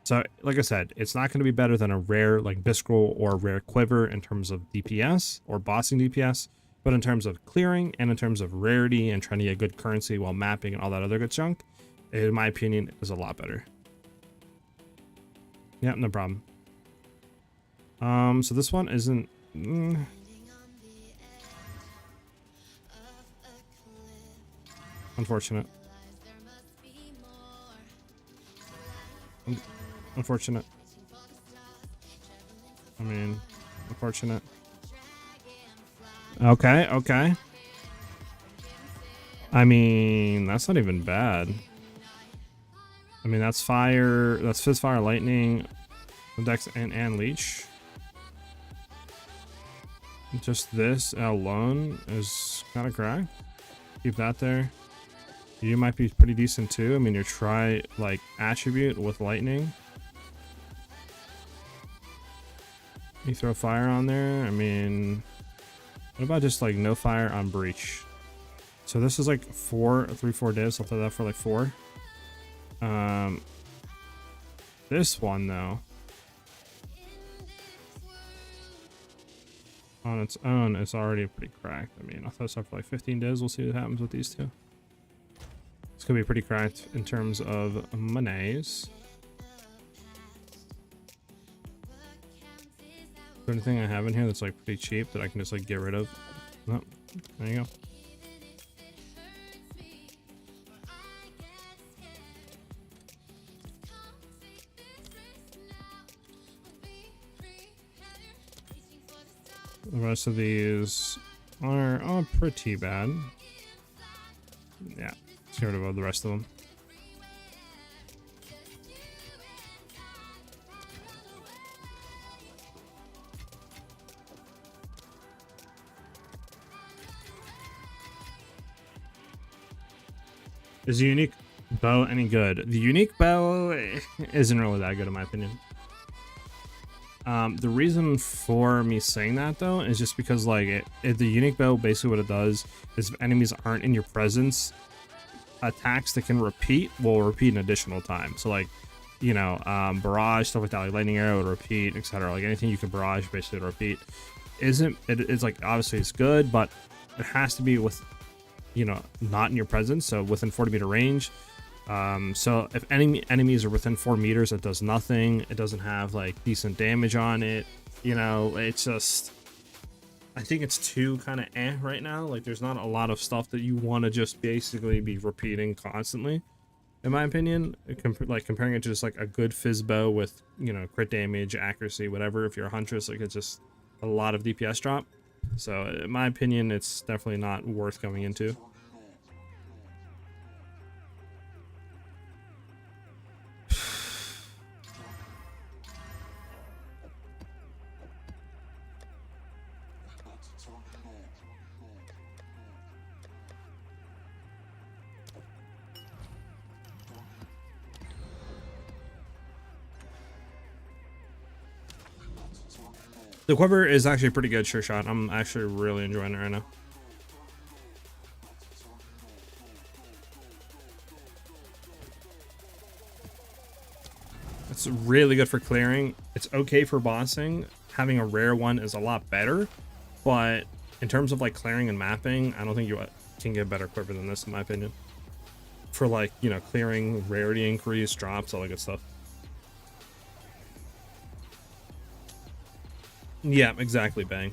So like I said, it's not going to be better than a rare like Biscroll or rare quiver in terms of DPS or bossing DPS, but in terms of clearing and in terms of rarity and trying to get good currency while mapping and all that other good junk, in my opinion, is a lot better. Yeah, no problem. So this one isn't... Unfortunate. Unfortunate. I mean, unfortunate. Okay. I mean, that's not even bad. I mean, that's fire, that's fizz, fire, lightning, dex, and leech. Just this alone is kind of cracked. Keep that there. You might be pretty decent too. I mean, your try like attribute with lightning. You throw fire on there. I mean, what about just like no fire on breach? So this is like 4 divs. I'll throw that for like 4. This one though, on its own, it's already pretty cracked. I mean, I'll throw stuff for like 15 divs. We'll see what happens with these 2. It's gonna be pretty cracked in terms of monies. Is there anything I have in here that's like pretty cheap that I can just like get rid of? No, there you go. The rest of these are all pretty bad. Yeah, let's get rid of the rest of them. Is the unique bow any good? The unique bow isn't really that good in my opinion. The reason for me saying that though is just because like the unique bow, basically what it does is if enemies aren't in your presence, attacks that can repeat will repeat an additional time. So like, you know, barrage, stuff like that, like lightning arrow would repeat, etc. Like anything you can barrage basically would repeat. It's like obviously it's good, but it has to be with, you know, not in your presence, so within 40-meter range. So if enemies are within 4 meters, it does nothing. It doesn't have like decent damage on it. You know, it's just, I think it's too kind of right now. Like there's not a lot of stuff that you want to just basically be repeating constantly, in my opinion. Like comparing it to just like a good fizz bow with, you know, crit damage, accuracy, whatever. If you're a Huntress, like it's just a lot of DPS drop. So in my opinion, it's definitely not worth going into. The quiver is actually pretty good, sure shot. I'm actually really enjoying it right now. It's really good for clearing. It's okay for bossing. Having a rare one is a lot better, but in terms of like clearing and mapping, I don't think you can get a better quiver than this in my opinion. For like, you know, clearing, rarity increase, drops, all that good stuff. Yeah, exactly, bang.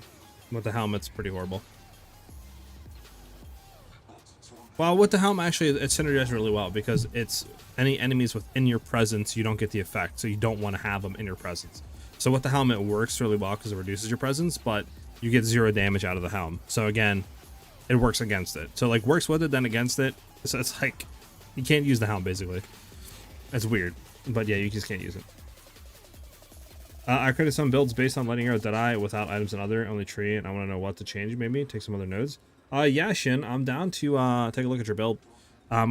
With the helmet's pretty horrible. Well, with the helm, actually, it synergizes really well because it's any enemies within your presence, you don't get the effect, so you don't want to have them in your presence. So with the helm, it works really well because it reduces your presence, but you get 0 damage out of the helm. So again, it works against it. So like works with it, then against it. So it's like you can't use the helm basically. That's weird, but yeah, you just can't use it. I created some builds based on Lightning Arrow Deadeye without items and other, only tree, and I want to know what to change, maybe take some other nodes. Yeah, Shin, I'm down to take a look at your build.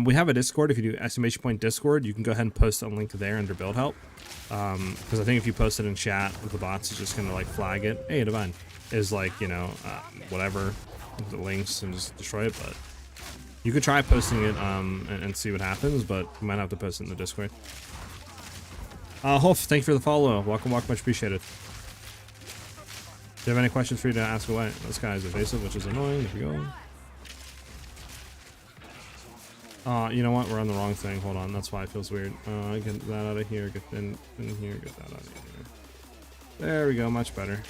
We have a Discord. If you do exclamation point Discord, you can go ahead and post a link there under build help. Because I think if you post it in chat, the bots is just gonna like flag it. Hey, Divine is like, you know, whatever the links and just destroy it. But you could try posting it and see what happens, but you might have to post it in the Discord. Hof, thank you for the follow. Welcome, much appreciated. Do you have any questions for you to ask away? This guy is evasive, which is annoying. There we go. You know what? We're on the wrong thing. Hold on. That's why it feels weird. Get that out of here. Get in here. Get that out of here. There we go. Much better.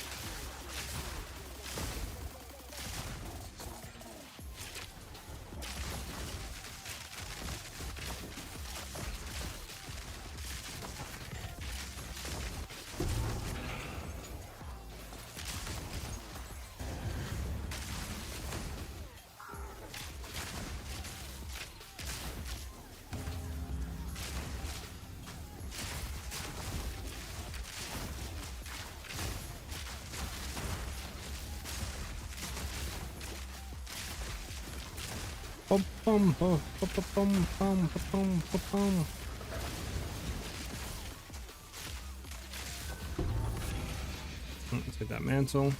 Let's take that mantle.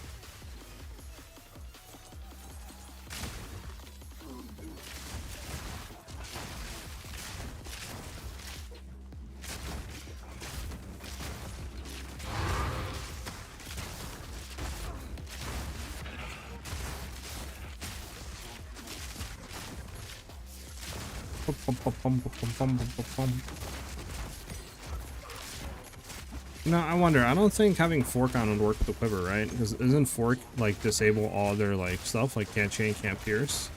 No, I wonder. I don't think having fork on would work with the quiver, right? Because isn't fork like disable all their like stuff, like can't chain, can't pierce?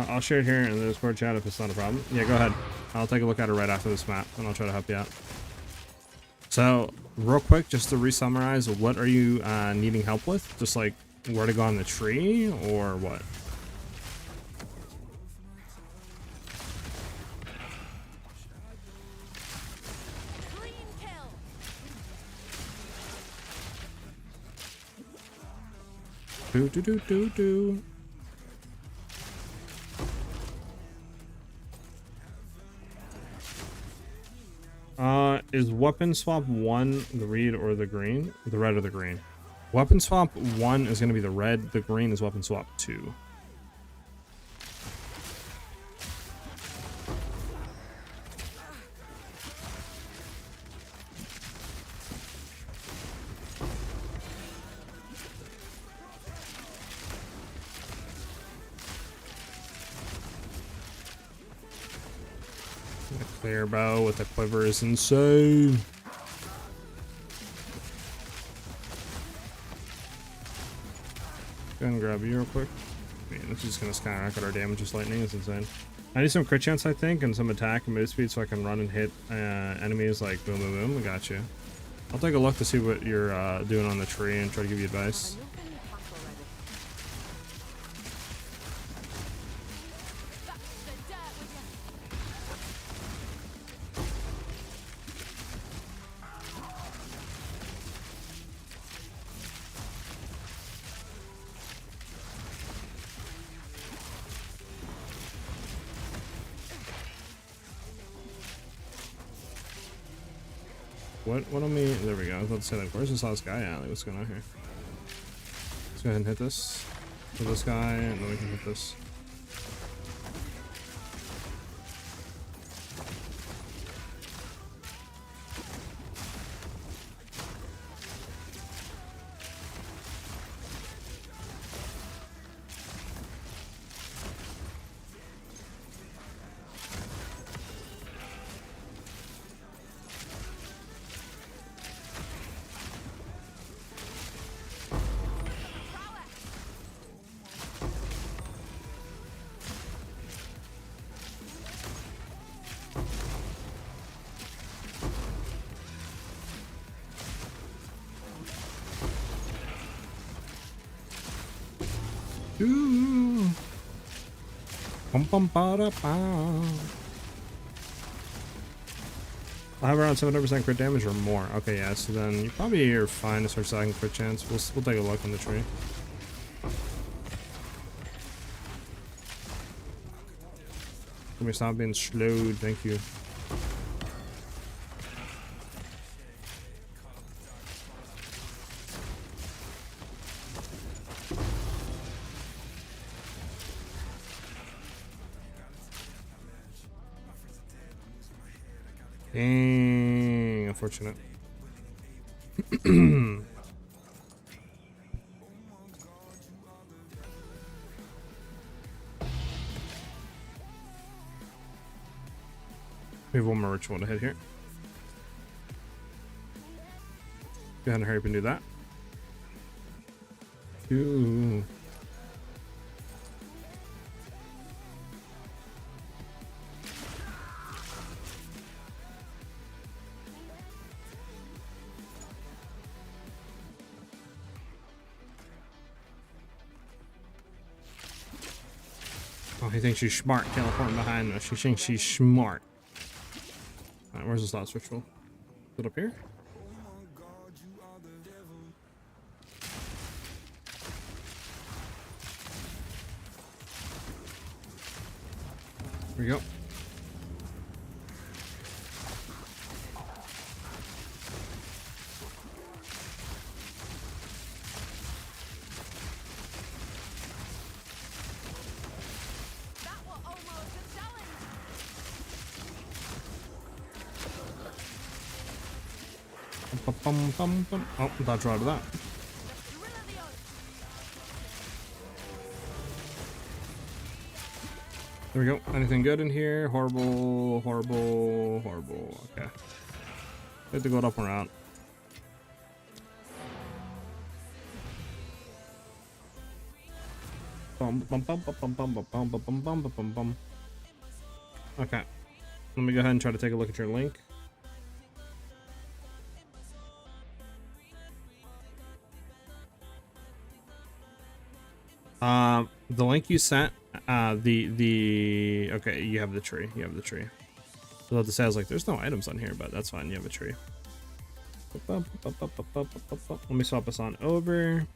I'll share it here in the Discord chat if it's not a problem. Yeah, go ahead. I'll take a look at it right after this map, and I'll try to help you out. So, real quick, just to re-summarize, what are you needing help with? Just like where to go on the tree, or what? Do do do do do. Is weapon swap 1 the red or the green? The red or the green? Weapon swap 1 is going to be the red. The green is weapon swap 2. Clear bow with the quiver is insane. Go ahead and grab you real quick. Man, this is just gonna skyrocket our damage with lightning. It's insane. I need some crit chance, I think, and some attack and move speed so I can run and hit enemies like boom, boom, boom. I got you. I'll take a look to see what you're doing on the tree and try to give you advice. What on me? There we go. I was about to say, like, where's this last guy at? Like, what's going on here? Let's go ahead and hit this. Hit this guy, and then we can hit this. Ooh. Bum, bum, ba, da, ba. I have around 700% crit damage or more. Okay, yeah, so then you probably are fine to start stacking crit chance. We'll take a look on the tree. Let me stop being slowed, thank you. Dang, unfortunate. We have one more ritual to hit here. Go ahead and hurry up and do that. Ooh. Oh, he thinks she's smart, teleporting behind us. She thinks she's smart. Alright, where's this last ritual? Is it up here? Here we go. Oh, dodge right out of that. There we go. Anything good in here? Horrible, horrible, horrible. Okay. We have to go up or out. Okay. Let me go ahead and try to take a look at your link. The link you sent, okay, you have the tree. You have the tree. So to say, I was like, there's no items on here, but that's fine. You have a tree. Let me swap this on over.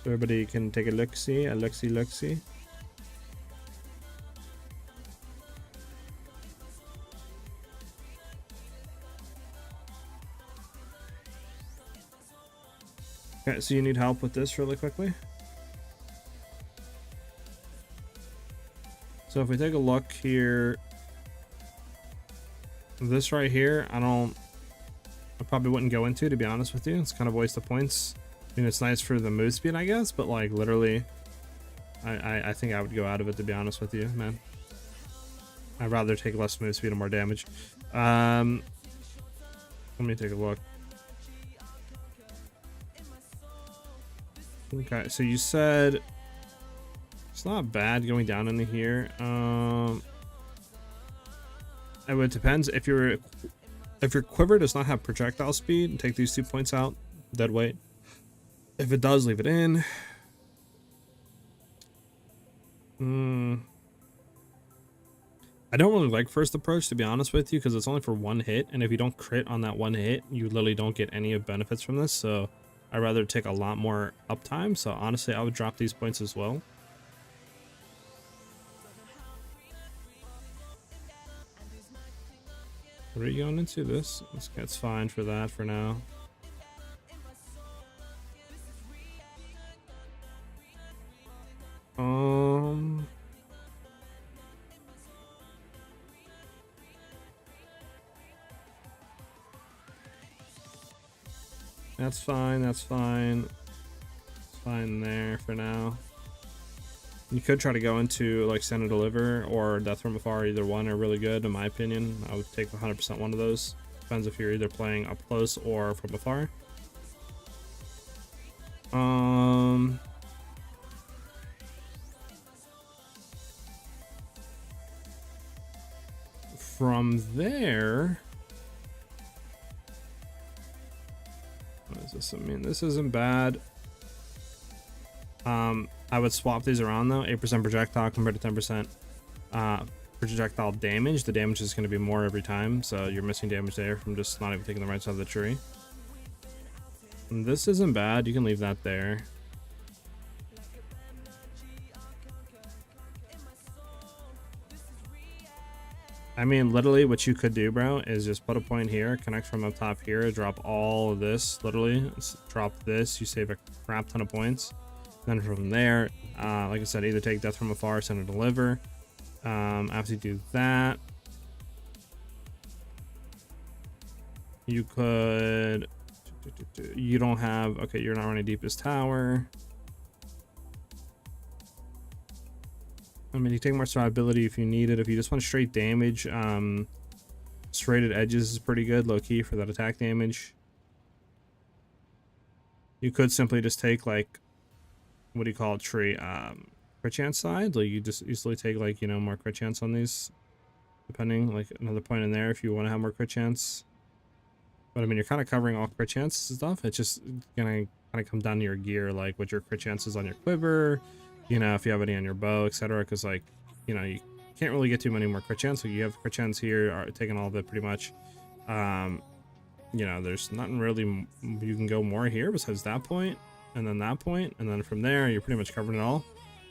So everybody can take a look-see, look-see. Okay, so you need help with this really quickly. So if we take a look here, this right here, I probably wouldn't go into, to be honest with you. It's kind of a waste of points. I mean, it's nice for the move speed, I guess, but like literally, I think I would go out of it, to be honest with you, man. I'd rather take less move speed and more damage. Let me take a look. Okay, so you said it's not bad going down into here. It depends if your quiver does not have projectile speed, take these 2 points out, dead weight. If it does, leave it in. I don't really like first approach, to be honest with you, because it's only for 1 hit, and if you don't crit on that 1 hit, you literally don't get any benefits from this. So I'd rather take a lot more uptime. So honestly, I would drop these points as well. What are you going into this? That's fine for that for now. That's fine, that's fine. It's fine there for now. You could try to go into like Send and Deliver or Death from Afar. Either one are really good in my opinion. I would take 100% one of those. Depends if you're either playing up close or from afar. From there, what does this mean? This isn't bad. I would swap these around though. 8% projectile compared to 10% projectile damage. The damage is going to be more every time, so you're missing damage there from just not even taking the right side of the tree. And this isn't bad. You can leave that there. I mean, literally what you could do, bro, is just put a point here, connect from up top here, drop all of this, literally. Drop this, you save a crap ton of points. Then from there, like I said, either take Death from Afar, Send and Deliver. After you do that, you could... You don't have... Okay, you're not running Deepest Tower. I mean, you take more survivability if you need it. If you just want straight damage, serrated edges is pretty good, low key for that attack damage. You could simply just take like, what do you call it, tree, crit chance side. Like you just easily take like, you know, more crit chance on these, depending, like another point in there if you want to have more crit chance. But I mean, you're kind of covering all crit chance stuff. It's just gonna kind of come down to your gear, like what your crit chances on your quiver. You know, if you have any on your bow, etc. Because, like, you know, you can't really get too many more crit chance. So you have crit chance here, are taking all of it pretty much. You know, there's nothing really you can go more here besides that point, and then from there, you're pretty much covering it all.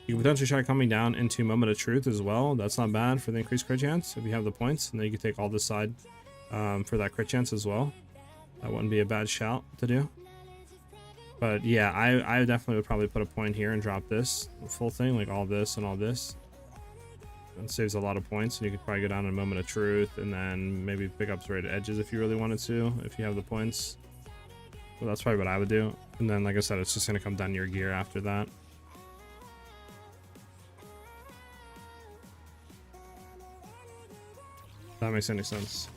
You can potentially try coming down into Moment of Truth as well. That's not bad for the increased crit chance if you have the points, and then you can take all this side for that crit chance as well. That wouldn't be a bad shout to do. But yeah, I definitely would probably put a point here and drop this full thing, like all this and all this. It saves a lot of points, and you could probably go down in Moment of Truth and then maybe pick up serrated edges if you really wanted to, if you have the points. So that's probably what I would do. And then, like I said, it's just going to come down to your gear after that. If that makes any sense.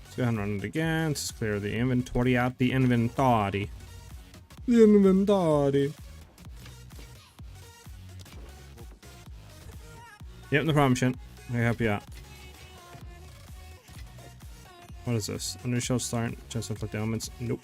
Let's go ahead and run it again. Let's clear the inventory out. The inventory. The inventory. Yep, no problem, Shin. I can help you out. What is this? Under show start. Just inflict elements. Nope.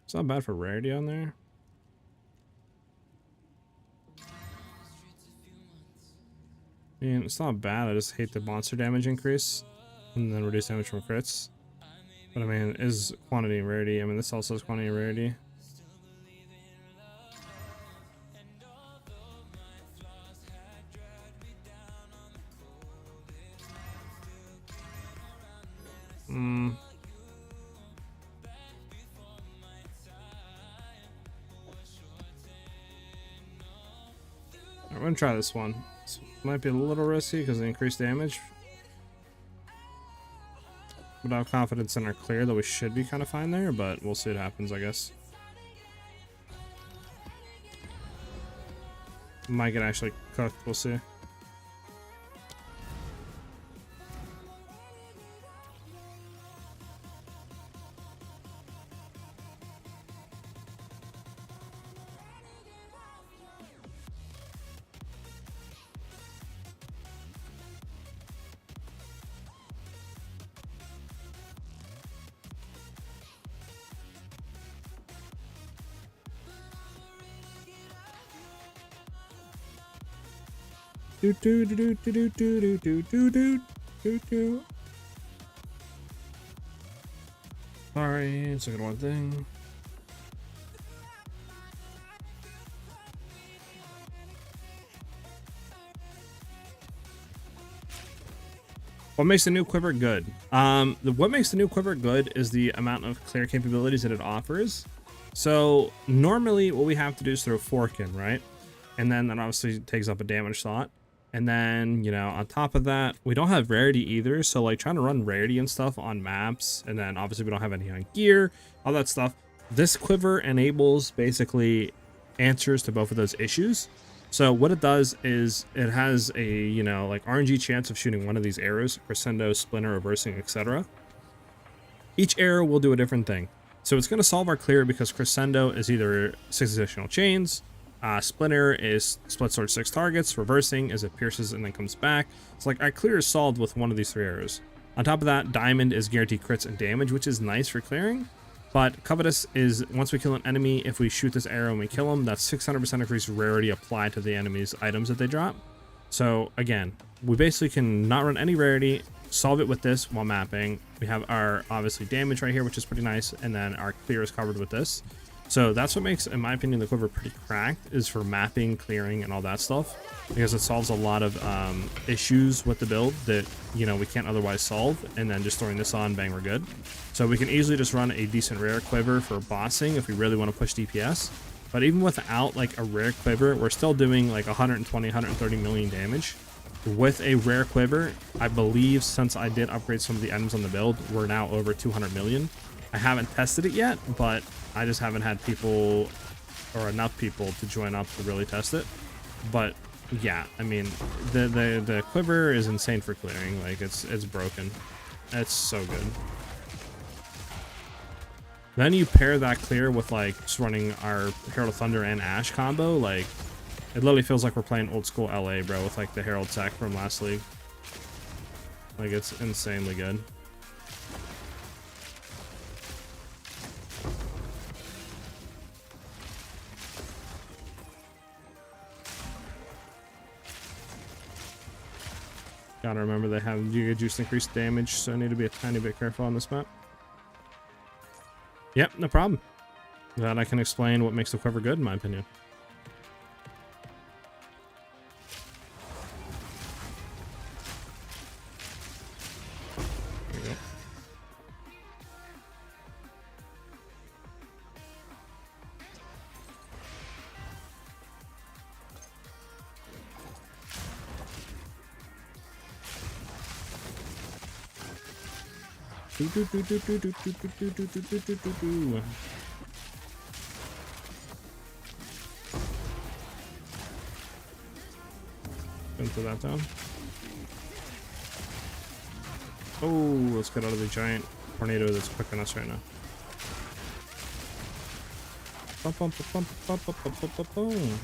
It's not bad for rarity on there. I mean, it's not bad. I just hate the monster damage increase and then reduce damage from crits. But I mean, it is quantity and rarity. I mean, this also is quantity and rarity. I'm gonna try this one. This might be a little risky because of the increased damage. But I have confidence in our clear that we should be kind of fine there, but we'll see what happens, I guess. Might get actually cooked, we'll see. Do do do do do do do do do do do do. Sorry, it's looking at one thing. What makes the new quiver good? What makes the new quiver good is the amount of clear capabilities that it offers. So normally what we have to do is throw fork in, right? And then that obviously takes up a damage slot. And then, you know, on top of that, we don't have rarity either. So like trying to run rarity and stuff on maps, and then obviously we don't have any on gear, all that stuff. This quiver enables basically answers to both of those issues. So what it does is it has a, you know, like RNG chance of shooting one of these arrows, crescendo, splinter, reversing, etc. Each arrow will do a different thing. So it's going to solve our clear because crescendo is either 6 additional chains, splinter is split sword 6 targets, reversing is it pierces and then comes back. It's like our clear is solved with one of these 3 arrows. On top of that, diamond is guaranteed crits and damage, which is nice for clearing. But covetous is once we kill an enemy, if we shoot this arrow and we kill them, that's 600% increased rarity applied to the enemy's items that they drop. So again, we basically can not run any rarity, solve it with this while mapping. We have our obviously damage right here, which is pretty nice, and then our clear is covered with this. So that's what makes, in my opinion, the quiver pretty cracked, is for mapping, clearing, and all that stuff, because it solves a lot of issues with the build that, you know, we can't otherwise solve. And then just throwing this on, bang, we're good. So we can easily just run a decent rare quiver for bossing if we really want to push DPS. But even without like a rare quiver, we're still doing like 120, 130 million damage. With a rare quiver, I believe since I did upgrade some of the items on the build, we're now over 200 million. I haven't tested it yet, but I just haven't had people or enough people to join up to really test it. But yeah, I mean, the quiver is insane for clearing. Like it's broken. It's so good. Then you pair that clear with like just running our Herald of Thunder and Ash combo. Like it literally feels like we're playing old school LA, bro, with like the Herald Sack from last league. Like it's insanely good. Gotta remember they have Giga Juice increased damage, so I need to be a tiny bit careful on this map. Yep, no problem. That I can explain what makes the quiver good, in my opinion. There you go. Into that down. Oh, let's get out of the giant tornado that's quick on us right now. Bum, bum, bum, bum, bum, bum, bum, bum, bum.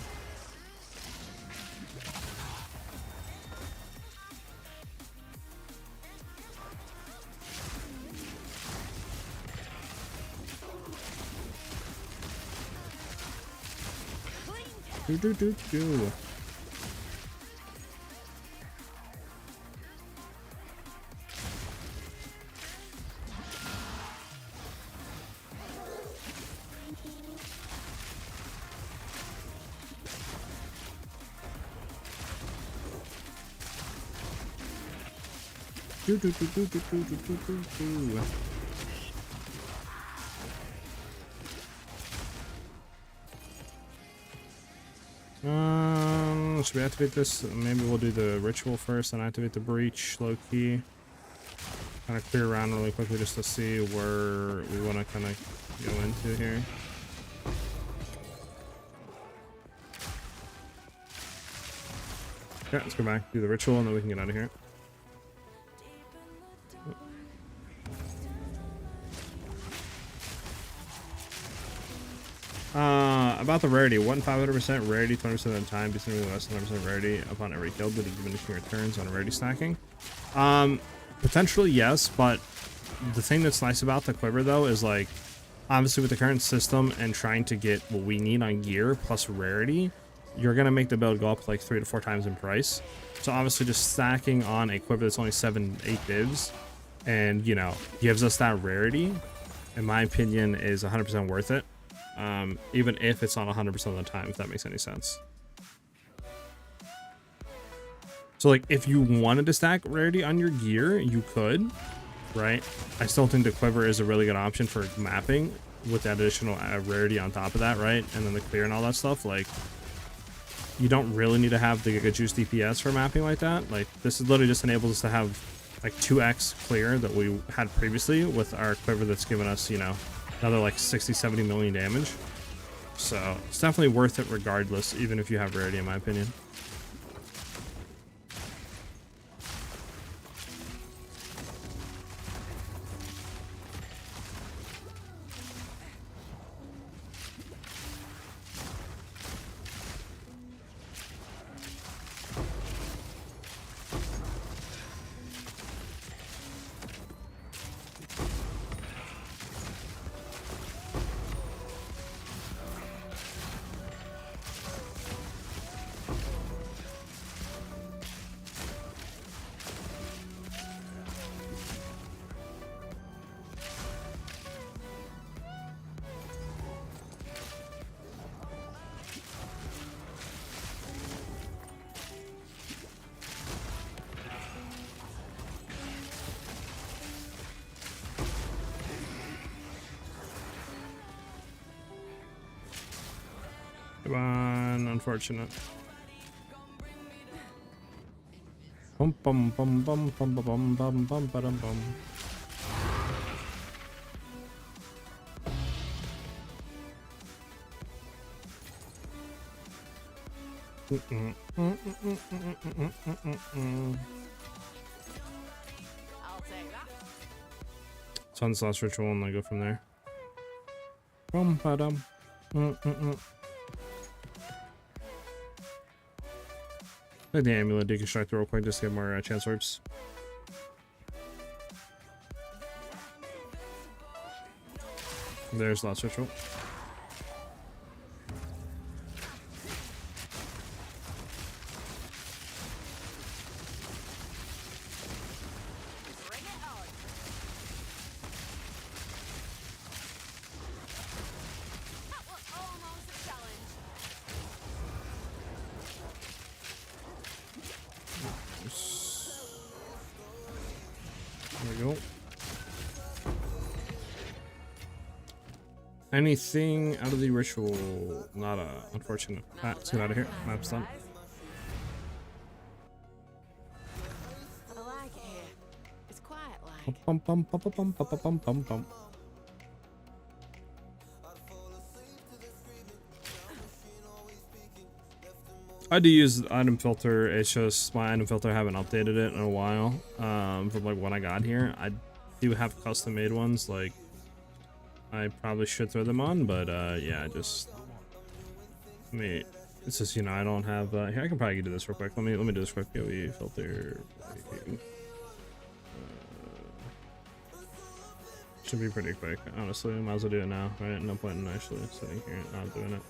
Do do do do. Do do do do do do do do do. Should we activate this? Maybe we'll do the ritual first and activate the breach low key. Kind of clear around really quickly just to see where we want to kind of go into here. Okay, let's go back, do the ritual, and then we can get out of here. About the rarity, 1 500% rarity 20% of the time, be significantly less than 100% rarity upon every kill due to diminishing returns on rarity stacking. Potentially yes, but the thing that's nice about the quiver though is like, obviously with the current system and trying to get what we need on gear plus rarity, you're gonna make the build go up like 3 to 4 times in price. So obviously just stacking on a quiver that's only 7-8 divs and, you know, gives us that rarity, in my opinion, is 100% worth it. Even if it's not 100% of the time, if that makes any sense. So like if you wanted to stack rarity on your gear, you could, right? I still think the quiver is a really good option for mapping with that additional rarity on top of that, right? And then the clear and all that stuff. Like, you don't really need to have the Giga Juice DPS for mapping like that. Like, this is literally just enables us to have like 2x clear that we had previously with our quiver that's given us, you know, another like 60-70 million damage. So it's definitely worth it regardless, even if you have rarity, in my opinion. Come on, unfortunate. Bum bum bum bum bum bum bum bum bum bum. So on this last ritual and I go from there. Bum ba dum. Like the amulet deconstruct real quick just to get more chance orbs. There's last ritual. There we go. Anything out of the ritual? Nada, unfortunate. Alright, let's get out of here. Map's done. I like it here. It's quiet like. Bum bum bum bum bum bum bum bum bum. I do use the item filter. It's just my item filter, I haven't updated it in a while. From like when I got here, I do have custom made ones. Like, I probably should throw them on, but yeah, just it's just, you know, I don't have here. I can probably do this real quick. Let me do this quick. PoE filter. Should be pretty quick, honestly. Might as well do it now, right? No point in actually sitting here and not doing it.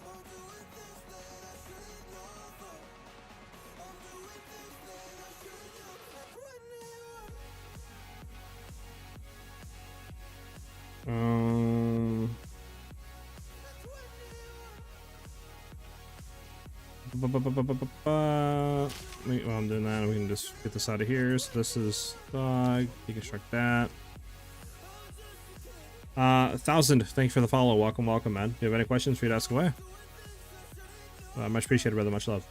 While I'm doing that, we can just get this out of here. So this is dog. Deconstruct that. 1,000. Thank you for the follow. Welcome, welcome, man. If you have any questions, for you to ask away. Much appreciated, brother. Much love.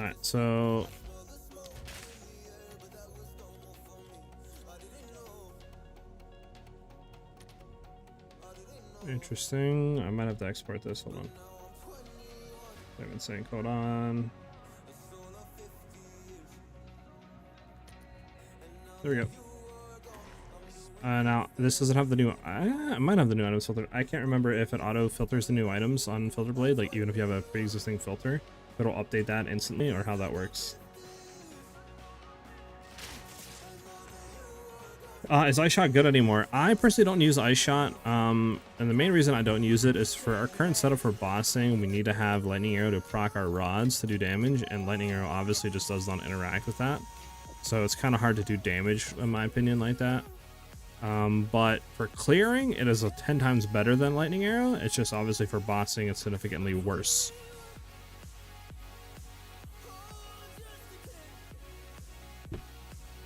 Alright, so interesting. I might have to export this. Hold on. I haven't saying code on. There we go. Now this doesn't have the new. I might have the new items filter. I can't remember if it auto filters the new items on Filter Blade. Like even if you have a pre-existing filter, it'll update that instantly, or how that works. Is iShot good anymore? I personally don't use iShot, and the main reason I don't use it is for our current setup for bossing, we need to have Lightning Arrow to proc our rods to do damage, and Lightning Arrow obviously just does not interact with that. So it's kind of hard to do damage, in my opinion, like that. But for clearing, it is 10 times better than Lightning Arrow. It's just obviously for bossing, it's significantly worse.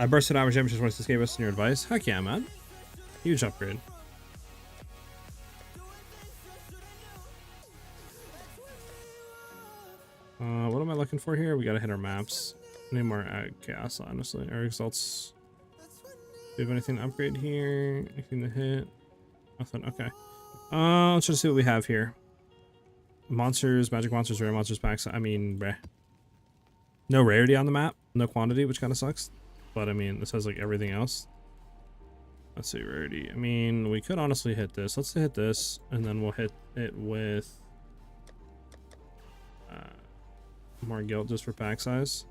I bursted average damage, just wanted to escape us in your advice. Heck yeah, man. Huge upgrade. What am I looking for here? We gotta hit our maps. Need more chaos, honestly. Our results. Do we have anything to upgrade here? Anything to hit? Nothing. Okay. Let's just see what we have here. Monsters, magic monsters, rare monsters packs. I mean, bleh. No rarity on the map. No quantity, which kind of sucks. But I mean, this has like everything else. Let's see, rarity. I mean, we could honestly hit this. Let's hit this, and then we'll hit it with more guilt just for pack size.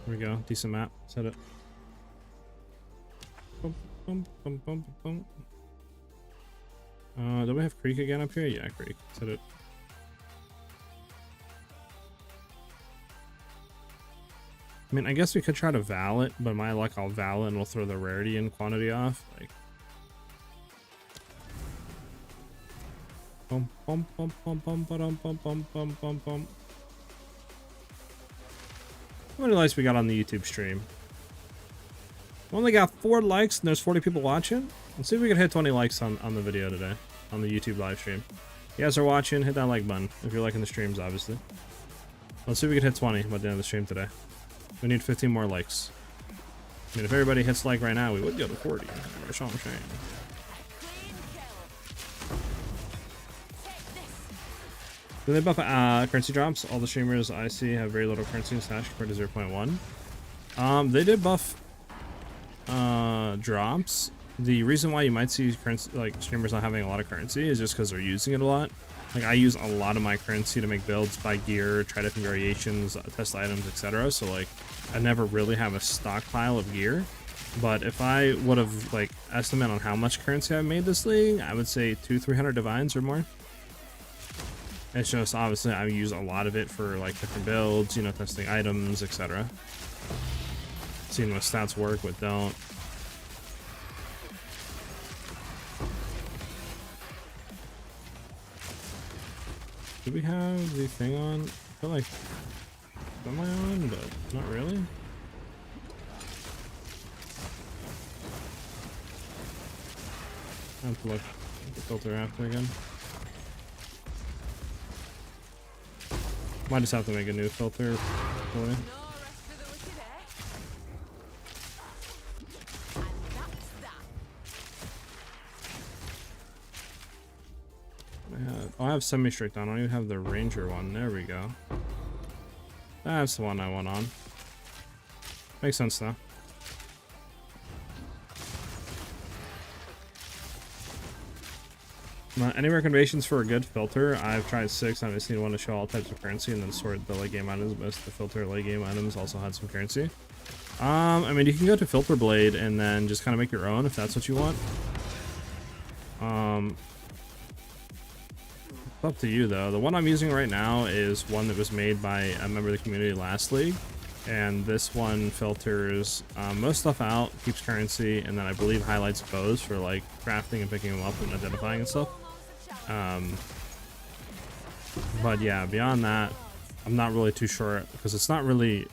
There we go. Decent map. Let's hit it. Bum, bum, bum, bum, bum. Do we have Creek again up here? Yeah, Creek. Let's hit it. I mean, I guess we could try to Val it, but my luck, I'll Val it and we'll throw the rarity and quantity off. Like, bum bum bum bum bum bum bum bum bum bum bum. How many likes we got on the YouTube stream? We only got 4 likes and there's 40 people watching. Let's see if we can hit 20 likes on the video today, on the YouTube live stream. If you guys are watching, hit that like button if you're liking the streams, obviously. Let's see if we can hit 20 by the end of the stream today. We need 15 more likes. I mean, if everybody hits like right now, we would go to 40. That's all I'm saying. Do they buff currency drops? All the streamers I see have very little currency in stash compared to 0.1. They did buff drops. The reason why you might see currency, like streamers not having a lot of currency, is just because they're using it a lot. Like, I use a lot of my currency to make builds, buy gear, try different variations, test items, etc. So, like, I never really have a stockpile of gear. But if I would have, like, estimate on how much currency I've made this league, I would say 200-300 divines or more. It's just, obviously, I use a lot of it for, like, different builds, you know, testing items, etc. Seeing what stats work, what don't. Do we have the thing on? I feel like am I on, but not really. I have to look at the filter after again. Might just have to make a new filter. Really. I have semi-strict on. I don't even have the ranger one. There we go. That's the one I want on. Makes sense though. Any recommendations for a good filter? I've tried 6. I just need one to show all types of currency and then sort the late game items. Most of the filter late game items also had some currency. I mean, you can go to Filter Blade and then just kind of make your own if that's what you want. It's up to you though. The one I'm using right now is one that was made by a member of the community last league, and this one filters most stuff out, keeps currency, and then I believe highlights bows for like crafting and picking them up and identifying and stuff. But yeah, beyond that, I'm not really too sure because it's not really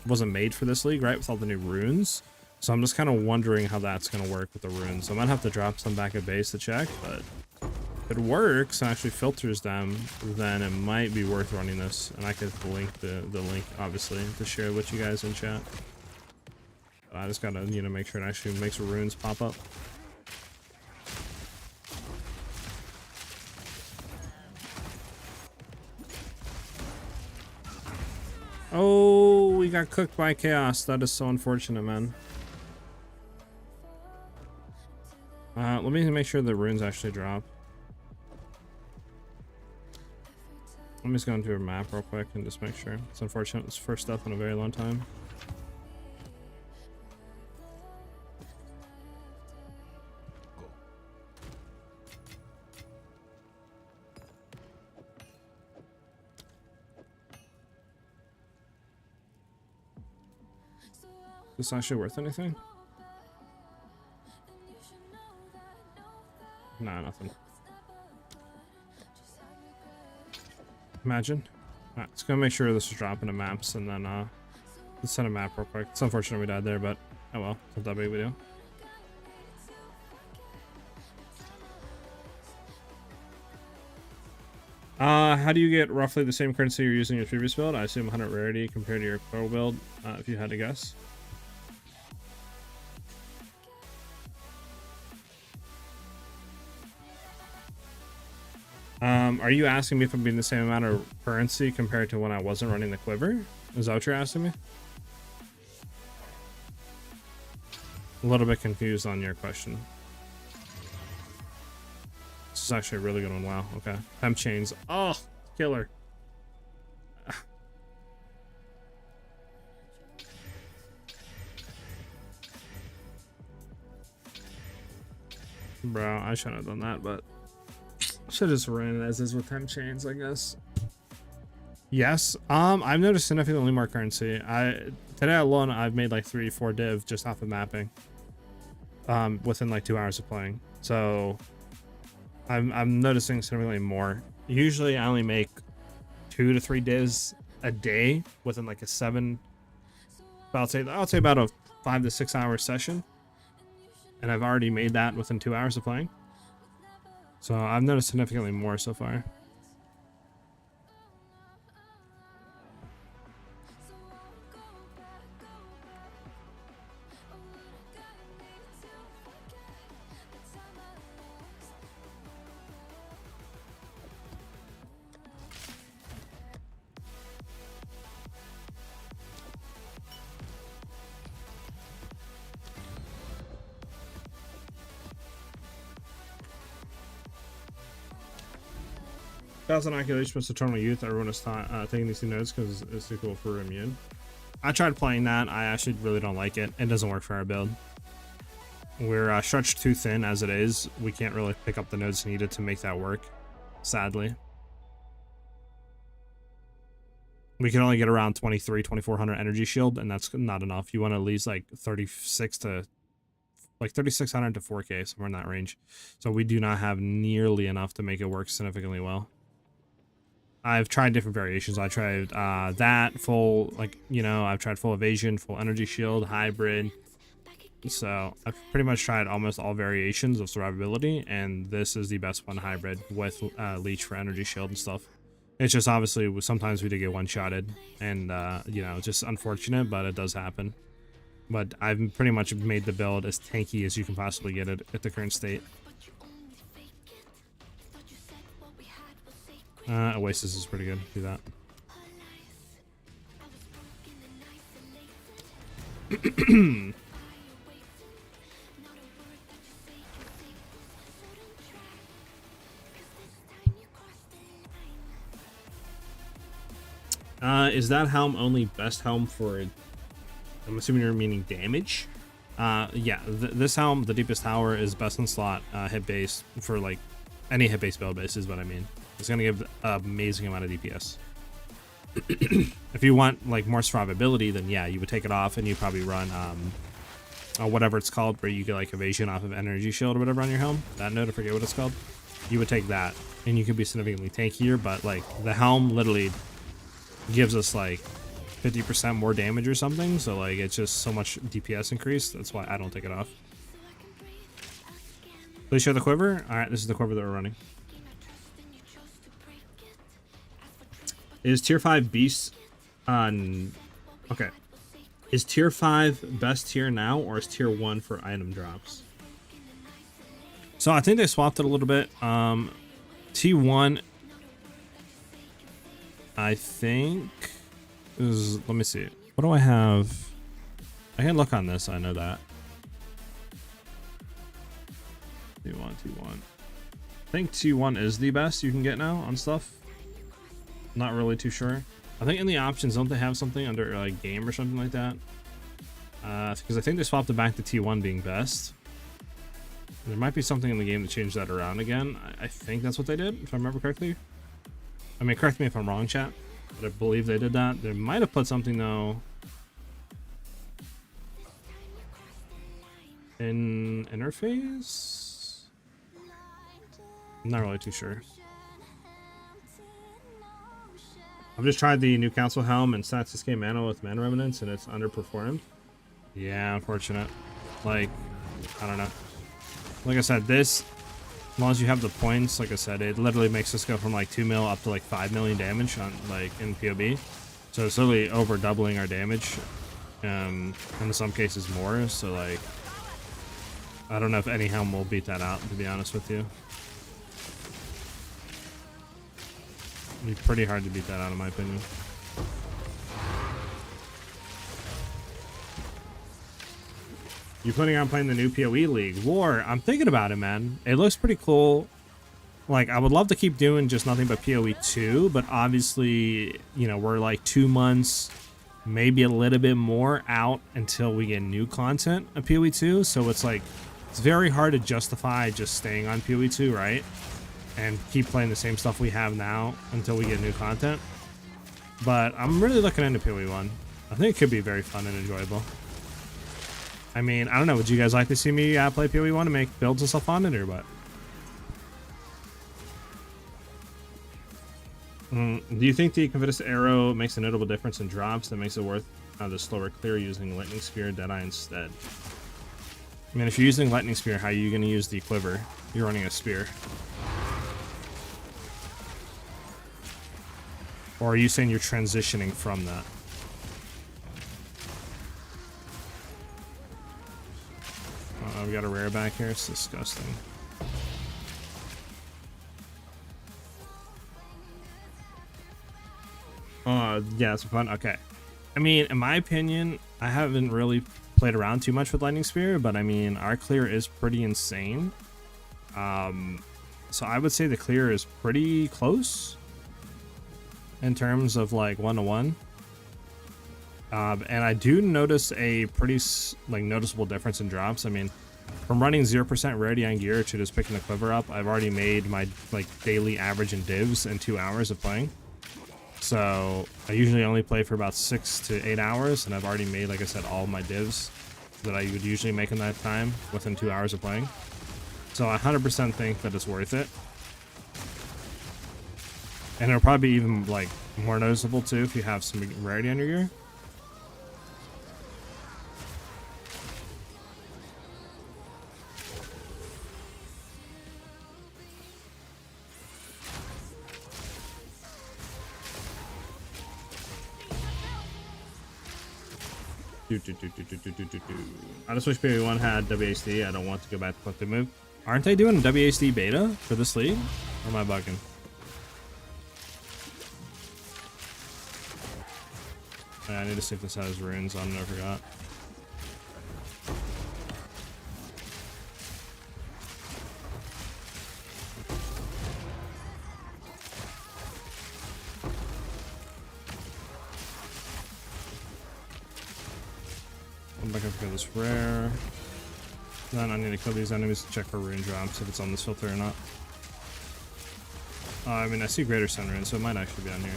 wasn't made for this league, right, with all the new runes. So I'm just kind of wondering how that's going to work with the runes. I might have to drop some back at base to check, but if it works and actually filters them, then it might be worth running this. And I could link the link, obviously, to share with you guys in chat. I just gotta, you know, make sure it actually makes runes pop up. Oh, we got cooked by chaos. That is so unfortunate, man. Let me make sure the runes actually drop. Let me just go into a map real quick and just make sure. It's unfortunate. It's first step in a very long time. Is this actually worth anything? Nah, nothing. Imagine. Alright, let's go make sure this is dropping to maps and then let's send a map real quick. It's unfortunate we died there, but oh well, it's not that big of a deal. How do you get roughly the same currency you're using in your previous build? I assume 100 rarity compared to your pro build, if you had to guess. Are you asking me if I'm being the same amount of currency compared to when I wasn't running the quiver? Is that what you're asking me? A little bit confused on your question. This is actually a really good one. Wow. Okay. Temp chains. Oh, killer. Bro, I shouldn't have done that, but should just ran it as is with temp chains, I guess. Yes. I've noticed significantly more currency. Today alone I've made like 3-4 div just off of mapping. Within like 2 hours of playing. So I'm noticing significantly more. Usually I only make 2 to 3 divs a day within like a 7. I'll say about a 5 to 6 hour session. And I've already made that within 2 hours of playing. So I've noticed significantly more so far. Thousand inoculation plus eternal youth. Everyone is taking these 2 nodes because it's too cool for immune. I tried playing that. I actually really don't like it. It doesn't work for our build. We're stretched too thin as it is. We can't really pick up the nodes needed to make that work, sadly. We can only get around 2400 energy shield, and that's not enough. You want to at least like 3600 to 4k, somewhere in that range. So we do not have nearly enough to make it work significantly well. I've tried different variations. I tried that full, like, you know, I've tried full evasion, full energy shield, hybrid. So I've pretty much tried almost all variations of survivability, and this is the best one, hybrid, with leech for energy shield and stuff. It's just obviously sometimes we do get one-shotted, and you know, just unfortunate, but it does happen. But I've pretty much made the build as tanky as you can possibly get it at the current state. Oasis is pretty good. Do that. Is that helm only best helm for, I'm assuming you're meaning damage? Yeah, this helm, the deepest tower, is best in slot, hit base for like any hit base build base is what I mean. It's gonna give an amazing amount of DPS. If you want like more survivability, then yeah, you would take it off and you probably run whatever it's called, where you get like evasion off of energy shield or whatever on your helm. That node, I forget what it's called. You would take that, and you could be significantly tankier. But like the helm literally gives us like 50% more damage or something. So like it's just so much DPS increase. That's why I don't take it off. Please show the quiver. All right, this is the quiver that we're running. Is tier 5 beast on? Okay. Is tier 5 best tier now, or is tier 1 for item drops? So I think they swapped it a little bit. T1, I think is, let me see. What do I have? I can look on this. I know that. T1. I think T1 is the best you can get now on stuff. Not really too sure. I think in the options, don't they have something under like game or something like that? Because I think they swapped it back to T1 being best. There might be something in the game to change that around again. I think that's what they did, if I remember correctly. I mean, correct me if I'm wrong, chat, but I believe they did that. They might have put something though in interface. I'm not really too sure. I've just tried the new council helm and stats 6k mana with mana remnants, and it's underperformed. Yeah, unfortunate. Like, I don't know. Like I said, this, as long as you have the points, like I said, it literally makes this go from like 2 mil up to like 5 million damage on like in PoE. So it's literally over doubling our damage, and in some cases more. So like, I don't know if any helm will beat that out, to be honest with you. It'd be pretty hard to beat that out, in my opinion. You planning on playing the new PoE League? War, I'm thinking about it, man. It looks pretty cool. Like, I would love to keep doing just nothing but PoE 2, but obviously, you know, we're like 2 months, maybe a little bit more out until we get new content of PoE 2. So it's like, it's very hard to justify just staying on PoE 2, right? And keep playing the same stuff we have now until we get new content. But I'm really looking into PoE 1. I think it could be very fun and enjoyable. I mean, I don't know. Would you guys like to see me play PoE 1 and make builds and stuff on it, or what? Do you think the Convitus Arrow makes a notable difference in drops that makes it worth the slower clear using Lightning Spear Deadeye instead? I mean, if you're using Lightning Spear, how are you going to use the quiver? You're running a spear. Or are you saying you're transitioning from that? We got a rare back here. It's disgusting. Yeah, it's fun. Okay. I mean, in my opinion, I haven't really played around too much with Lightning Spear, but I mean, our clear is pretty insane. So I would say the clear is pretty close in terms of like 1-to-1. And I do notice a pretty like noticeable difference in drops. I mean, from running 0% rarity on gear to just picking the quiver up, I've already made my like daily average in divs in 2 hours of playing. So I usually only play for about 6 to 8 hours, and I've already made, like I said, all my divs that I would usually make in that time within 2 hours of playing. So I 100% think that it's worth it. And it'll probably be even like more noticeable too if you have some rarity on your gear. I just wish PoE 1 had WHD. I don't want to go back to collective move. Aren't they doing a WHD beta for this league? Or am I bugging? Yeah, I need to see if this has runes on it. I forgot. I forget this rare. Then I need to kill these enemies to check for rune drops if it's on this filter or not. I mean, I see Greater Sun Rune, so it might actually be on here.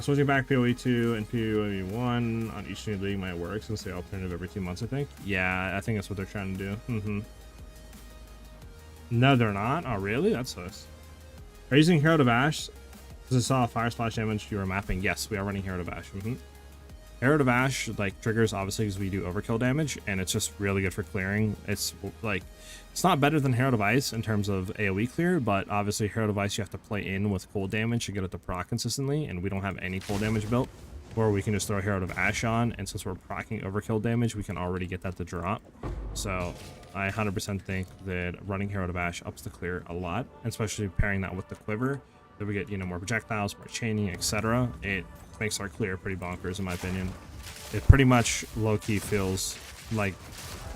Switching back PoE 2 and PoE 1 on each new league might work since they alternative every 2 months, I think. Yeah, I think that's what they're trying to do. No, they're not. Oh, really? That sucks. Are you using Herald of Ash? Does it saw fire splash damage you were mapping? Yes, we are running Herald of Ash. Herald of Ash like triggers obviously because we do overkill damage, and it's just really good for clearing. It's like it's not better than Herald of Ice in terms of AoE clear, but obviously Herald of Ice you have to play in with cold damage to get it to proc consistently, and we don't have any cold damage built, where we can just throw Herald of Ash on, and since we're procking overkill damage, we can already get that to drop. So I 100% think that running Herald of Ash ups the clear a lot, especially pairing that with the quiver, that we get, you know, more projectiles, more chaining, etc. It makes our clear pretty bonkers in my opinion. It pretty much low-key feels like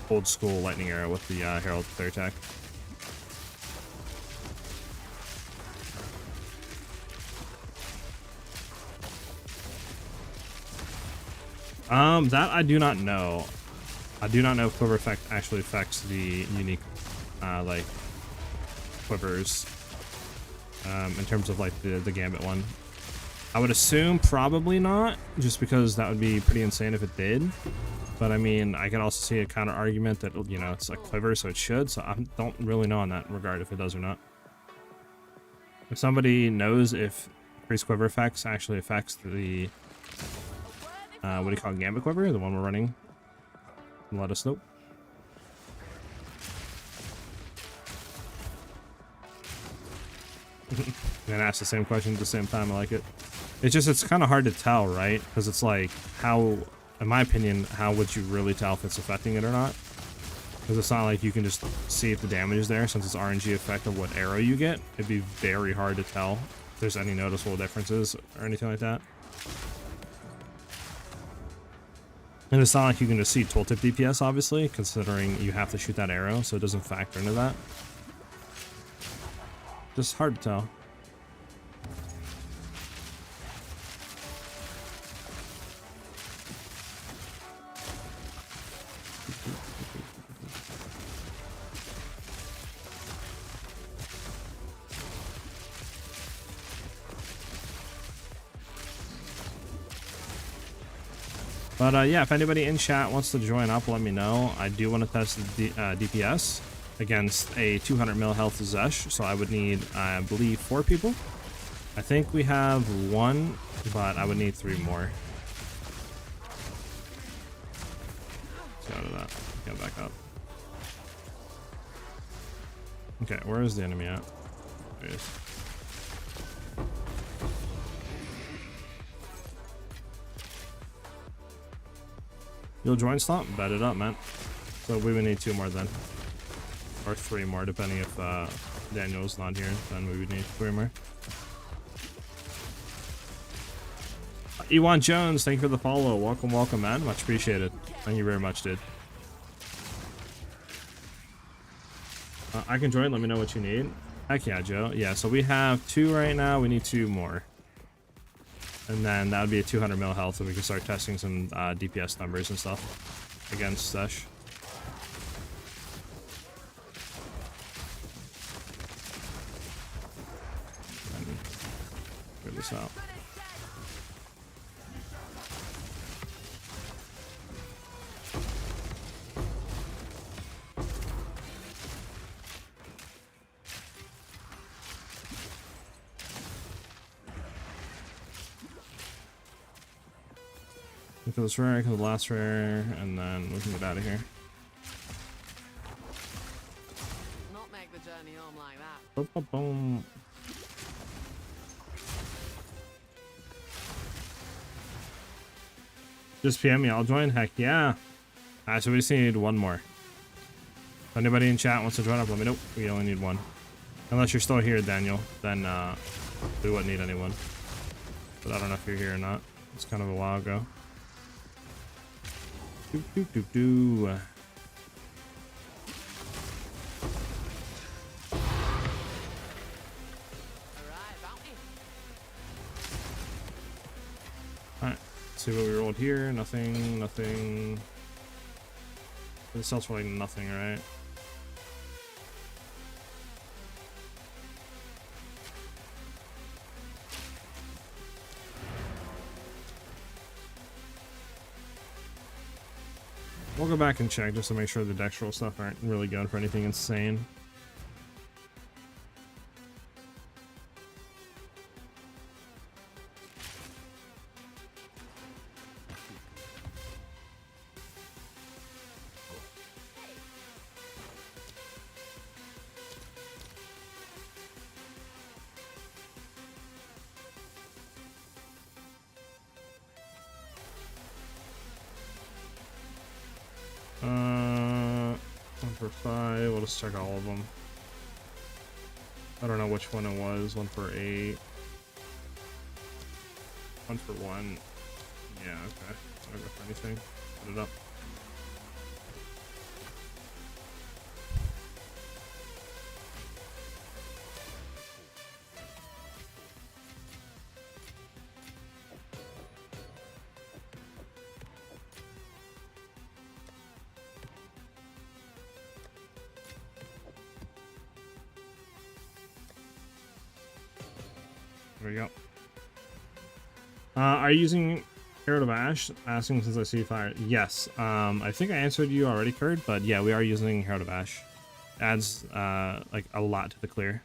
old school lightning arrow with the Herald clear attack. That I do not know. I do not know if quiver effect actually affects the unique like quivers in terms of like the Gambit one. I would assume probably not, just because that would be pretty insane if it did. But I mean, I can also see a counter argument that, you know, it's a quiver, so it should. So I don't really know in that regard if it does or not. If somebody knows if increased quiver effects actually affects the what do you call it, Gambit quiver, the one we're running, let us know. And ask the same question at the same time. I like it. It's just, it's kind of hard to tell, right? Because it's like, how, in my opinion, how would you really tell if it's affecting it or not? Because it's not like you can just see if the damage is there, since it's RNG effect of what arrow you get. It'd be very hard to tell if there's any noticeable differences or anything like that. And it's not like you can just see tooltip DPS, obviously, considering you have to shoot that arrow, so it doesn't factor into that. Just hard to tell. But yeah, if anybody in chat wants to join up, let me know. I do want to test the DPS against a 200 mil health Zesh, so I would need, I believe, 4 people. I think we have 1, but I would need 3 more. Let's go to that. Get back up. Okay, where is the enemy at? There he is. You'll join Stomp? Bet it up, man. So we would need 2 more then. Or 3 more, depending if Daniel's not here. Then we would need 3 more. Ewan Jones, thank you for the follow. Welcome, welcome, man. Much appreciated. Thank you very much, dude. I can join. Let me know what you need. Heck yeah, Joe. Yeah, so we have 2 right now. We need 2 more. And then that would be a 200 mil health, so we can start testing some DPS numbers and stuff against Sesh. Figure this out. Kill this rare, kill the last rare, and then we can get out of here. Not make the journey home like that. Boom, boom, boom. Just PM me, I'll join. Heck yeah. Alright, so we just need 1 more. If anybody in chat wants to join up, let me know. We only need 1. Unless you're still here, Daniel, then we wouldn't need anyone. But I don't know if you're here or not. It's kind of a while ago. Do, do, do, do. Alright, bounty. Alright, Let's see what we rolled here. Nothing, nothing. This sells for like nothing, right? We'll go back and check just to make sure the dextral stuff aren't really going for anything insane. One for 5. We'll just check all of them. I don't know which one it was. 1 for 8. 1 for 1. Yeah, okay. I don't go for anything. Put it up. There we go. Are you using Herald of Ash? Asking since I see fire. Yes. I think I answered you already, Kurt, but yeah, we are using Herald of Ash. Adds like a lot to the clear.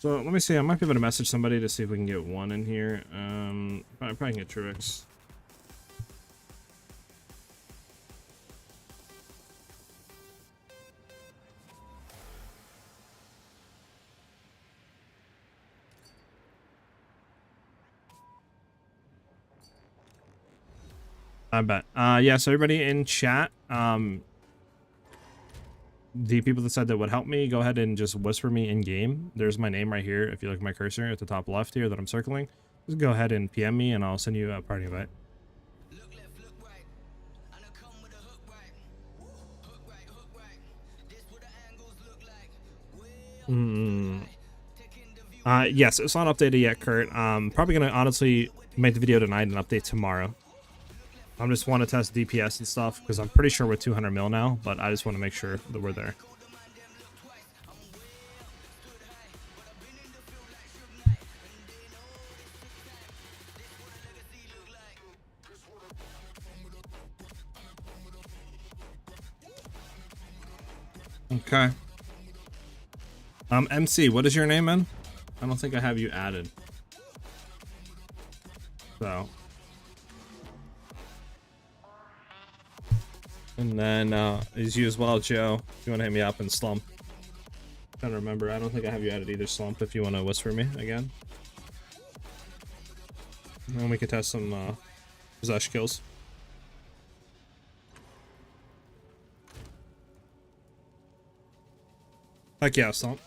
So let me see. I might be able to message somebody to see if we can get 1 in here. Probably can get Truix. I bet. Yeah, so everybody in chat, the people that said that would help me, go ahead and just whisper me in game. There's my name right here. If you look at my cursor at the top left here that I'm circling, just go ahead and PM me and I'll send you a party invite. Yes, it's not updated yet, Kurt. Probably gonna honestly make the video tonight and update tomorrow. I just want to test DPS and stuff because I'm pretty sure we're 200 mil now, but I just want to make sure that we're there. Okay. MC, what is your name, man? I don't think I have you added. So. And then is you as well, Joe. If you want to hit me up and Slump. I'm trying to remember. I don't think I have you added either, Slump, if you want to whisper me again. And then we can test some possession kills. Heck yeah, Slump.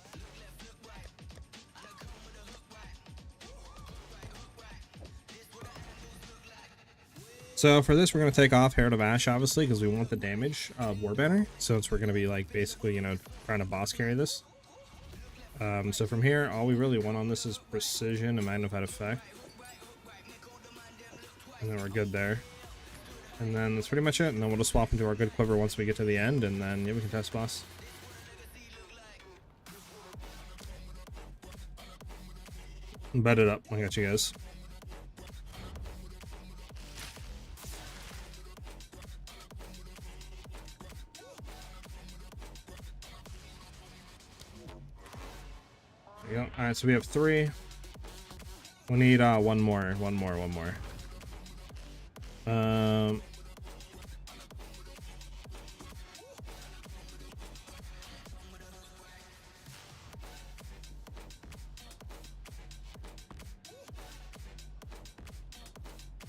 So for this, we're going to take off Herald of Ash, obviously, because we want the damage of Warbanner, since we're going to be, like, basically, you know, trying to boss carry this. So from here, all we really want on this is precision and magnified effect. And then we're good there. And then that's pretty much it, and then we'll just swap into our good quiver once we get to the end, and then, yeah, we can test boss. Bet it up. I got you guys. There you go. Alright, so we have 3. We need one more.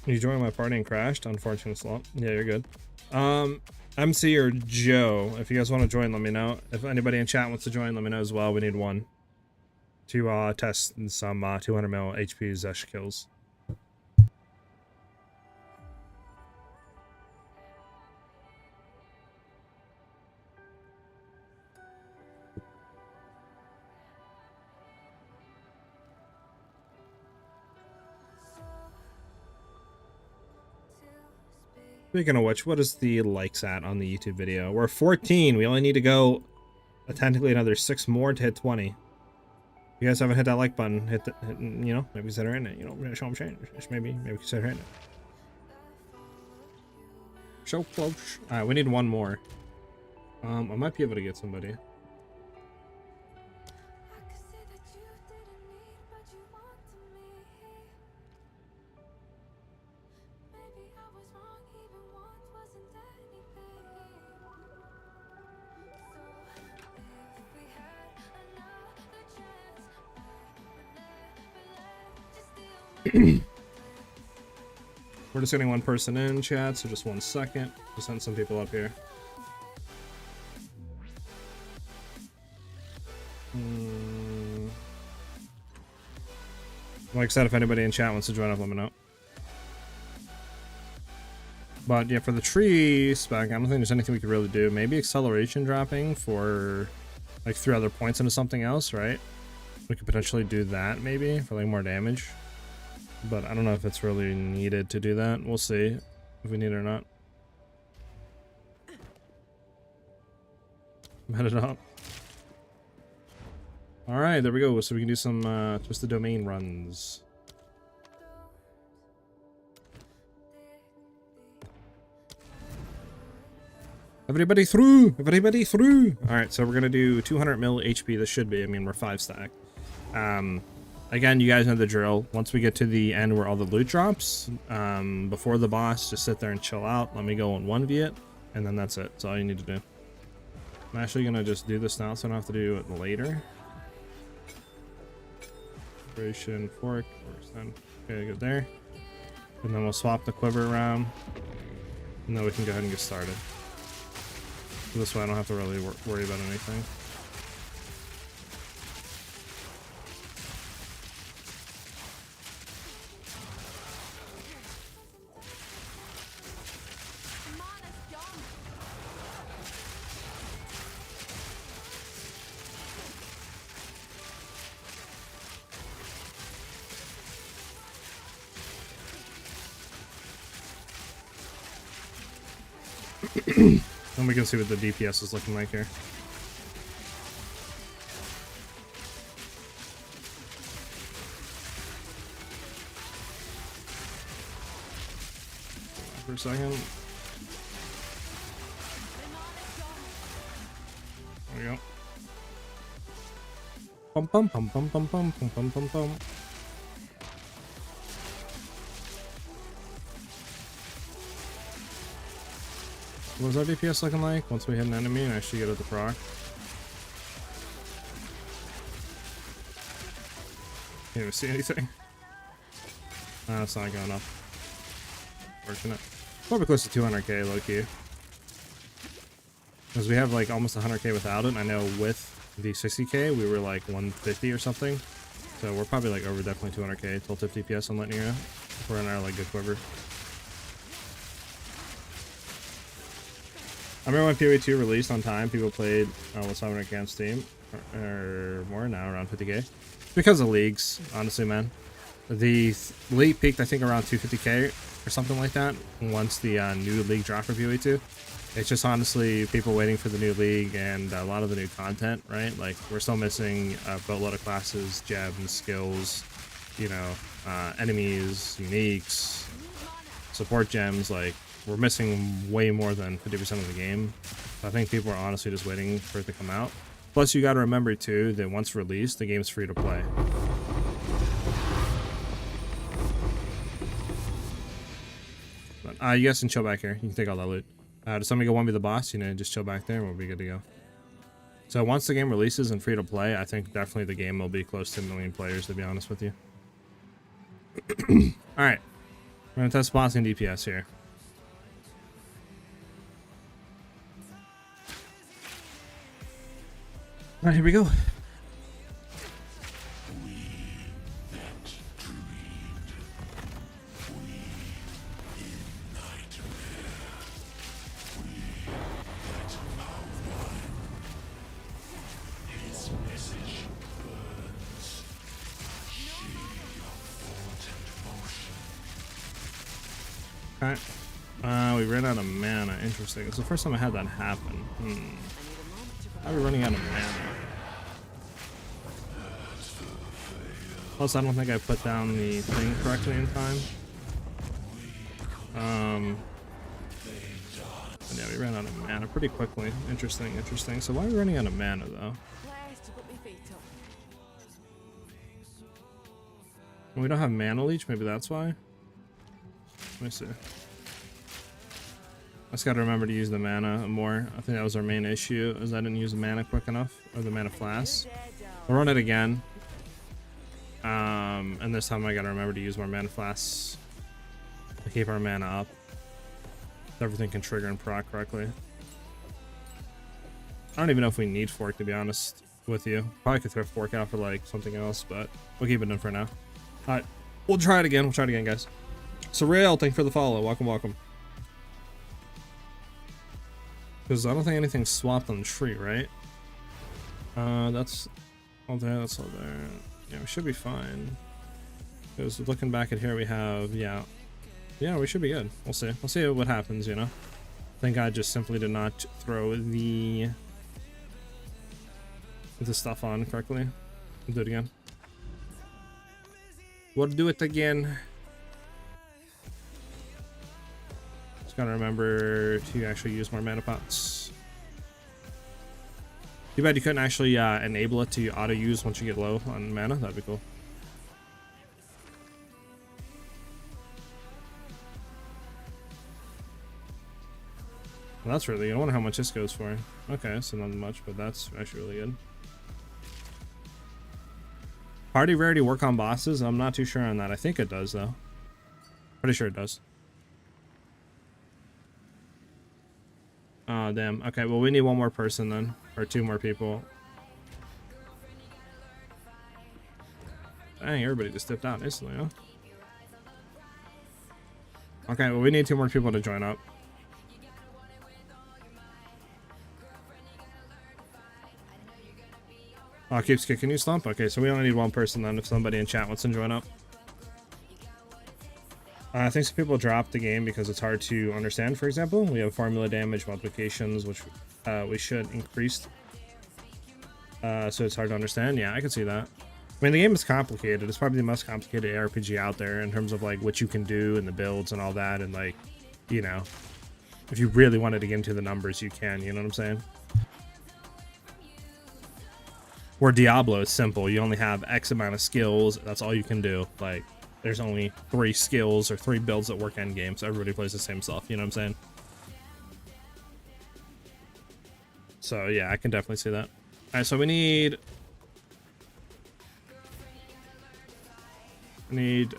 You joined my party and crashed. Unfortunate slump. Yeah, you're good. MC or Joe, if you guys want to join, let me know. If anybody in chat wants to join, let me know as well. We need 1 to test some 200 mil HP Zesh kills. Speaking of which, what is the likes at on the YouTube video? We're 14. We only need to go technically another 6 more to hit 20. If you guys haven't hit that like button, hit you know, maybe consider hitting it. You know, show them change. Just maybe consider hitting it. So close. Alright, we need one more. I might be able to get somebody. We're just getting one person in chat, so just 1 second to send some people up here. Like I said, if anybody in chat wants to join up, let me know. But yeah, for the tree spec, I don't think there's anything we could really do. Maybe acceleration dropping for like 3 other points into something else, right? We could potentially do that maybe for like more damage. But I don't know if it's really needed to do that. We'll see if we need it or not. Met it up. Alright, there we go. So we can do some Twisted Domain runs. Everybody through! Everybody through! Alright, so we're gonna do 200 mil HP. This should be. I mean, we're 5 stack. Again, you guys know the drill. Once we get to the end where all the loot drops, before the boss, just sit there and chill out. Let me go and 1v it, and then that's it. That's all you need to do. I'm actually gonna just do this now, so I don't have to do it later. Operation fork. Okay, good there. And then we'll swap the quiver around, and then we can go ahead and get started. So this way, I don't have to really worry about anything. And we can see what the DPS is looking like here. For a second. There we go. Bum bum bum bum bum bum bum bum bum bum. What was our DPS looking like once we hit an enemy and actually get at the proc? Can't even see anything. It's not going up. Fortunate. Probably close to 200k low key. Because we have like almost 100k without it. And I know with the 60k we were like 150 or something. So we're probably like over definitely 200k total DPS on Linear. If we're in our like good quiver. I remember when PoE 2 released on time, people played with 700k on Steam, or more, now around 50k. Because of leagues, honestly, man. The league peaked, I think, around 250k or something like that, once the new league dropped for PoE 2. It's just honestly people waiting for the new league and a lot of the new content, right? Like, we're still missing a boatload of classes, gems, skills, you know, enemies, uniques, support gems, like, we're missing way more than 50% of the game. I think people are honestly just waiting for it to come out. Plus, you got to remember too that once released, the game's free to play. But, you guys can chill back here. You can take all that loot. Does somebody go 1v the boss? You know, just chill back there and we'll be good to go. So once the game releases and free to play, I think definitely the game will be close to 1 million players, to be honest with you. All right, we're gonna test boss and DPS here. All right, here we go. Okay. We ran out of mana. Interesting. It's the first time I had that happen. How are we running out of mana? Plus, I don't think I put down the thing correctly in time. Yeah, we ran out of mana pretty quickly. Interesting, interesting. So why are we running out of mana, though? We don't have mana leech, maybe that's why? Let me see. I just gotta remember to use the mana more. I think that was our main issue, is I didn't use the mana quick enough, or the mana flask. We'll run it again. And this time I gotta remember to use more mana flasks to keep our mana up. So everything can trigger and proc correctly. I don't even know if we need fork, to be honest with you. Probably could throw fork out for like something else, but we'll keep it in for now. Alright, we'll try it again. We'll try it again, guys. So Rail, thank you for the follow. Welcome, welcome. Because I don't think anything's swapped on the tree, right? That's all there, that's all there. Yeah, we should be fine. Because looking back at here, we have, yeah, we should be good. We'll see. We'll see what happens, you know? I think I just simply did not throw the stuff on correctly. We'll do it again. We'll do it again. Just gotta remember to actually use more mana pots. Too bad you couldn't actually enable it to auto use once you get low on mana. That'd be cool. Well, that's really good. I wonder how much this goes for. Okay, so not much, but that's actually really good. Party rarity work on bosses? I'm not too sure on that. I think it does, though. Pretty sure it does. Oh, damn. Okay, well, we need one more person then. Or two more people. Dang, everybody just dipped out instantly, huh? Okay, well, we need two more people to join up. Oh, it keeps kicking you, Slump? Okay, so we only need one person then if somebody in chat wants to join up. I think some people drop the game because it's hard to understand, for example. We have formula damage, multiplications, which we should increase. So it's hard to understand. Yeah, I can see that. I mean, the game is complicated. It's probably the most complicated RPG out there in terms of, like, what you can do and the builds and all that. And, like, you know, if you really wanted to get into the numbers, you can. You know what I'm saying? Where Diablo is simple. You only have X amount of skills. That's all you can do. Like, there's only 3 skills or 3 builds that work endgame, so everybody plays the same stuff. You know what I'm saying? So, yeah, I can definitely see that. Alright, so we need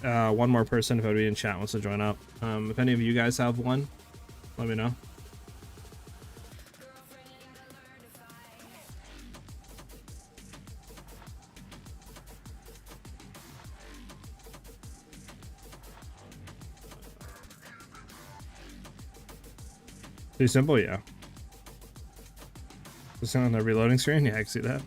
one more person if anybody in chat wants to join up. If any of you guys have one, let me know. Too simple, yeah. Just on the reloading screen, yeah, I can see that.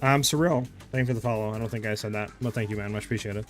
Surreal. Thank you for the follow. I don't think I said that, but thank you, man. Much appreciated.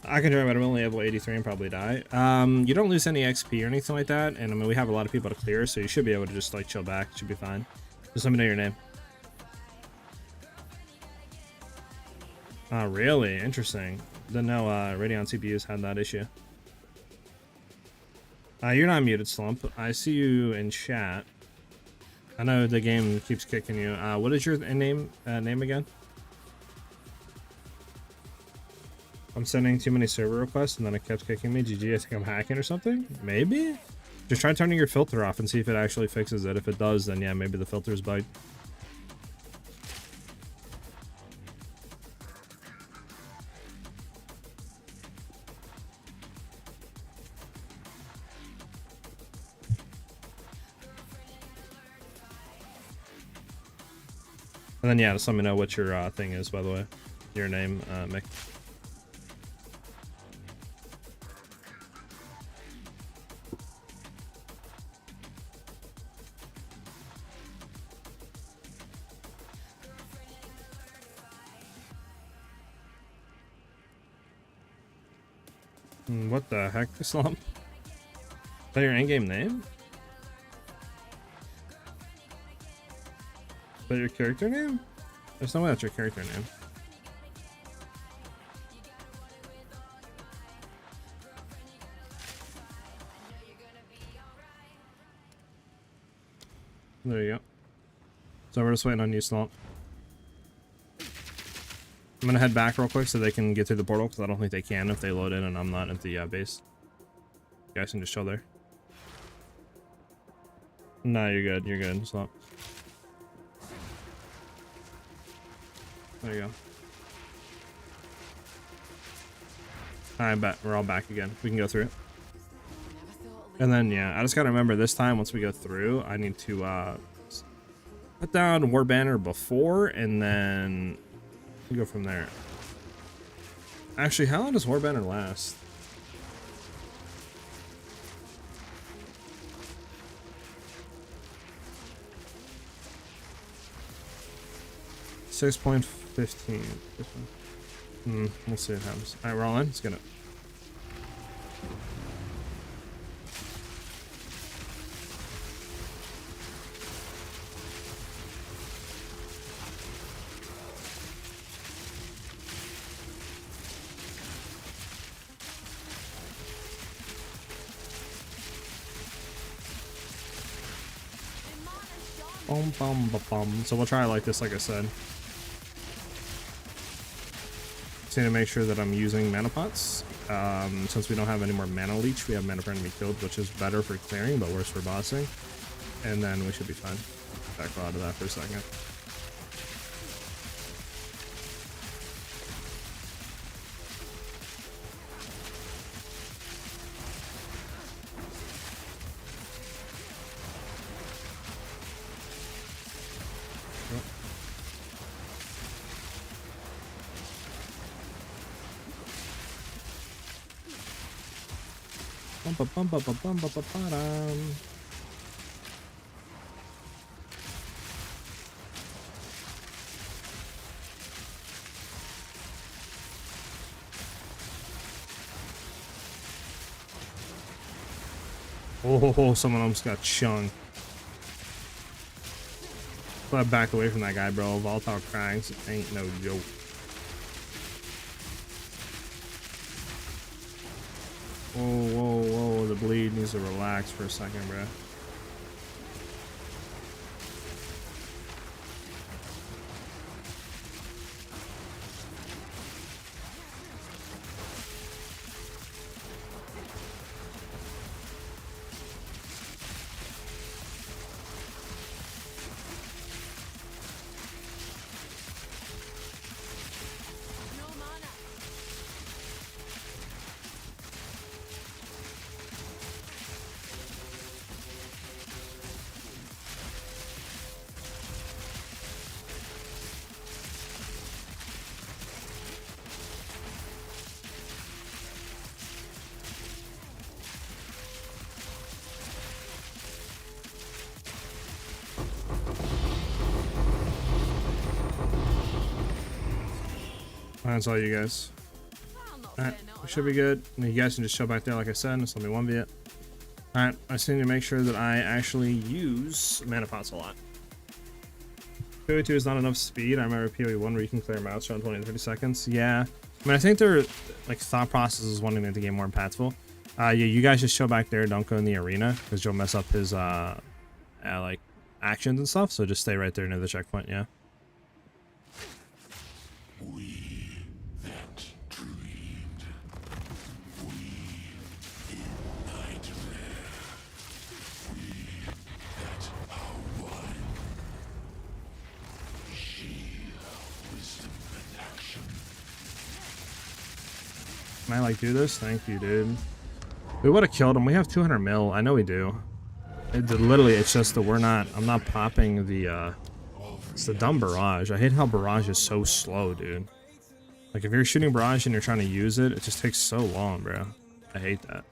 I can join, but I'm only level 83 and probably die. You don't lose any XP or anything like that, and I mean we have a lot of people to clear, so you should be able to just like chill back. It should be fine. Just let me know your name. Oh, really? Interesting. Didn't know Radeon CPUs had that issue. You're not muted, Slump. I see you in chat. I know the game keeps kicking you. What is your name again? I'm sending too many server requests and then it kept kicking me. GG, I think I'm hacking or something? Maybe? Just try turning your filter off and see if it actually fixes it. If it does, then yeah, maybe the filter's bugged. And then yeah, just let me know what your thing is, by the way. Your name, Mick. What the heck, Islam? Is that your in-game name? Is that your character name? There's no way that's your character name. There you go. So we're just waiting on you, Slump. I'm gonna head back real quick so they can get through the portal, because I don't think they can if they load in and I'm not at the base. You guys can just chill there. No, you're good. You're good. Slump. There you go. Alright, bet. We're all back again. We can go through it. And then, yeah, I just gotta remember this time, once we go through, I need to put down War Banner before, and then we go from there. Actually, how long does War Banner last? .15. We'll see what happens. Alright, we're all in. Let's get it. So we'll try like this, like I said. Just need to make sure that I'm using mana pots. Since we don't have any more mana leech, we have mana for enemy killed, which is better for clearing, but worse for bossing. And then we should be fine. Back out of that for a second. Oh, someone almost got chunked. So I backed away from that guy, bro. Volatile cranks ain't no joke. Whoa, the bleed needs to relax for a second, bro. That's all you guys. Alright, we should be good. And you guys can just chill back there like I said, just let me 1v it. Alright, I just need to make sure that I actually use mana pots a lot. PoE 2 is not enough speed. I remember PoE 1 where you can clear them out around 20 to 30 seconds. Yeah. I mean, I think their like thought process is wanting it to get more impactful. Yeah, you guys just chill back there, don't go in the arena, because you'll mess up his like actions and stuff, so just stay right there near the checkpoint, yeah. Can I like do this? Thank you, dude. We would have killed him. We have 200 mil. I know we do. Literally, it's just that I'm not popping the It's the dumb barrage. I hate how barrage is so slow, dude. Like, if you're shooting barrage and you're trying to use it, it just takes so long, bro. I hate that.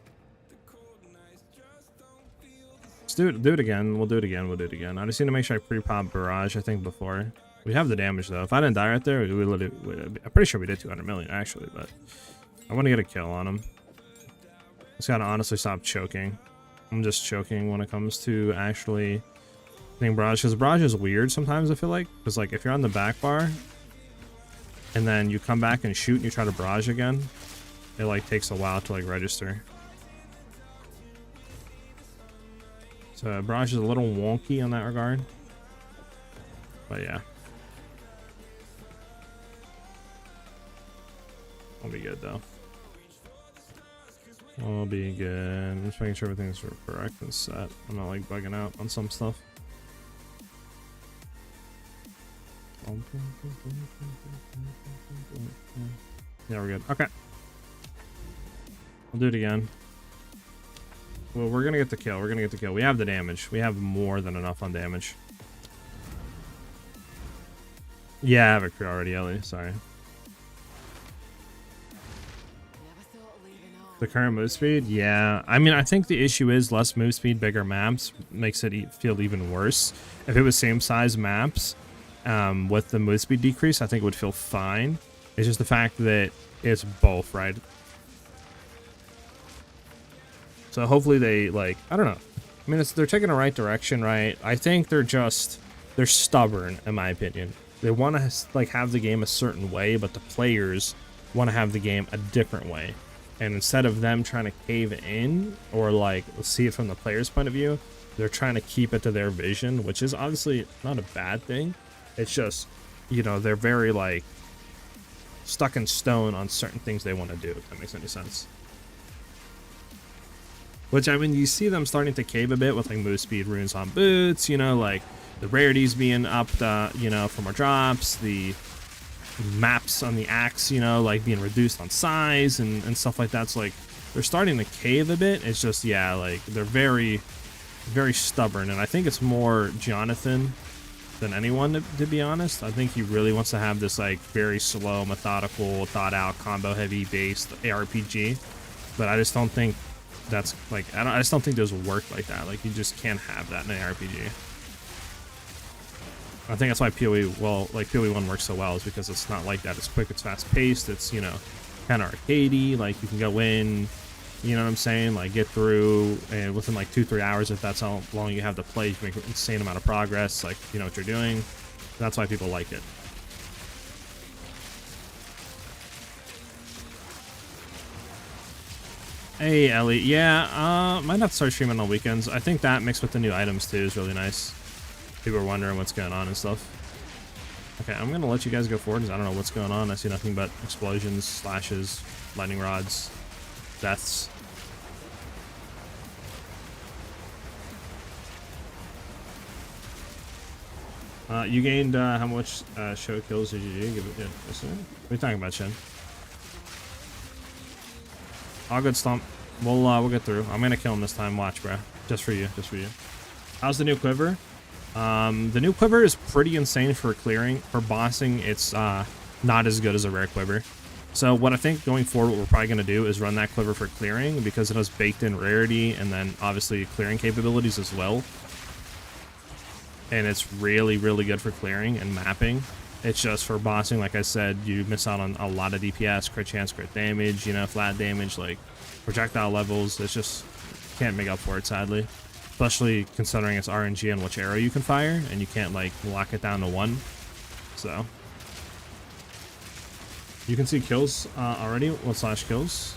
Let's do it again. We'll do it again. We'll do it again. I just need to make sure I pre-pop barrage, I think, before. We have the damage, though. If I didn't die right there, I'm pretty sure we did 200 million, actually, but I want to get a kill on him. Just gotta honestly stop choking. I'm just choking when it comes to actually hitting barrage, because barrage is weird sometimes, I feel like. Because, like, if you're on the back bar, and then you come back and shoot and you try to barrage again, it, like, takes a while to, like, register. So barrage is a little wonky on that regard. But yeah. I'll be good though. I'll be good. I'm just making sure everything's correct and set. I'm not like bugging out on some stuff. Yeah, we're good. Okay. I'll do it again. Well, we're gonna get the kill. We're gonna get the kill. We have the damage. We have more than enough on damage. Yeah, I have a crew already, Ellie. Sorry. The current move speed? Yeah. I mean, I think the issue is less move speed, bigger maps makes it feel even worse. If it was same size maps with the move speed decrease, I think it would feel fine. It's just the fact that it's both, right? So hopefully they, like, I don't know. I mean, they're taking the right direction, right? I think they're stubborn, in my opinion. They want to, like, have the game a certain way, but the players want to have the game a different way. And instead of them trying to cave in or, like, see it from the player's point of view, they're trying to keep it to their vision, which is obviously not a bad thing. It's just, you know, they're very, like, stuck in stone on certain things they want to do, if that makes any sense. Which, I mean, you see them starting to cave a bit with, like, move speed runes on boots, you know, like, the rarities being upped, you know, for more drops, the maps on the axe, you know, like, being reduced on size and stuff like that. So, like, they're starting to cave a bit. It's just, yeah, like, they're very, very stubborn. And I think it's more Jonathan than anyone, to be honest. I think he really wants to have this, like, very slow, methodical, thought-out, combo-heavy-based ARPG. But I just don't think that's, like, I just don't think those work like that. Like, you just can't have that in an RPG. I think that's why PoE, well, like, PoE 1 works so well, is because it's not like that. It's quick, it's fast-paced, it's, you know, kind of arcadey. Like, you can go in, you know what I'm saying, like, get through, and within, like, 2-3 hours, if that's how long you have to play, you can make an insane amount of progress, like, you know what you're doing. That's why people like it. Hey, Ellie. Yeah, might have to start streaming on weekends. I think that mixed with the new items, too, is really nice. People are wondering what's going on and stuff. Okay, I'm going to let you guys go forward because I don't know what's going on. I see nothing but explosions, slashes, lightning rods, deaths. You gained, how much show kills did you do? Give it, yeah, what are you talking about, Shin? All good, Stomp. We'll get through. I'm gonna kill him this time. Watch, bro. Just for you. Just for you. How's the new quiver? The new quiver is pretty insane for clearing. For bossing, it's not as good as a rare quiver. So what I think going forward, what we're probably gonna do is run that quiver for clearing because it has baked in rarity and then obviously clearing capabilities as well. And it's really, really good for clearing and mapping. It's just for bossing, like I said, you miss out on a lot of DPS, crit chance, crit damage, you know, flat damage, like projectile levels. It's just can't make up for it, sadly. Especially considering it's RNG on which arrow you can fire, and you can't, like, lock it down to 1. So you can see kills already. What slash kills?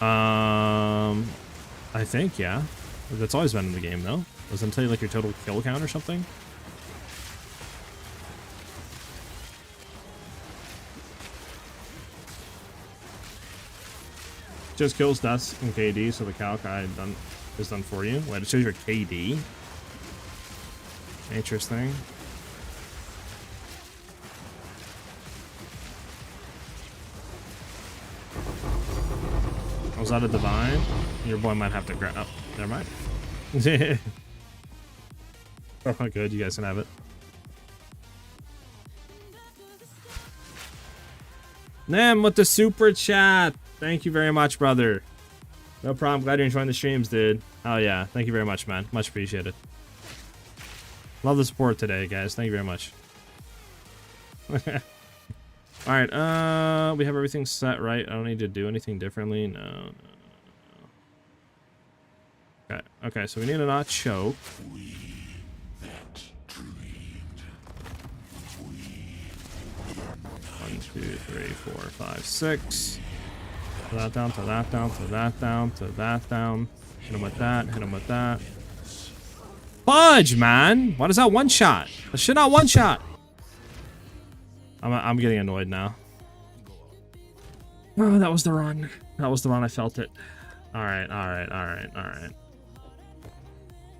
I think, yeah. That's always been in the game, though. Doesn't it tell you, like, your total kill count or something? Just kills, deaths, and KD, so the calc is done for you. Wait, it shows your KD. Interesting. Was that a divine? Your boy might have to grab. Oh, never mind. Oh, good. You guys can have it. Nam with the super chat. Thank you very much, brother. No problem. Glad you're enjoying the streams, dude. Oh, yeah. Thank you very much, man. Much appreciated. Love the support today, guys. Thank you very much. All right. We have everything set, right? I don't need to do anything differently. No. Okay. Okay. So we need to not choke. 1, 2, 3, 4, 5, 6. To that down, to that down, to that down, to that down. Hit him with that, hit him with that. Fudge, man! What is that one shot? That shit not one shot! I'm getting annoyed now. Oh, that was the run. That was the run, I felt it. Alright, alright, alright, alright.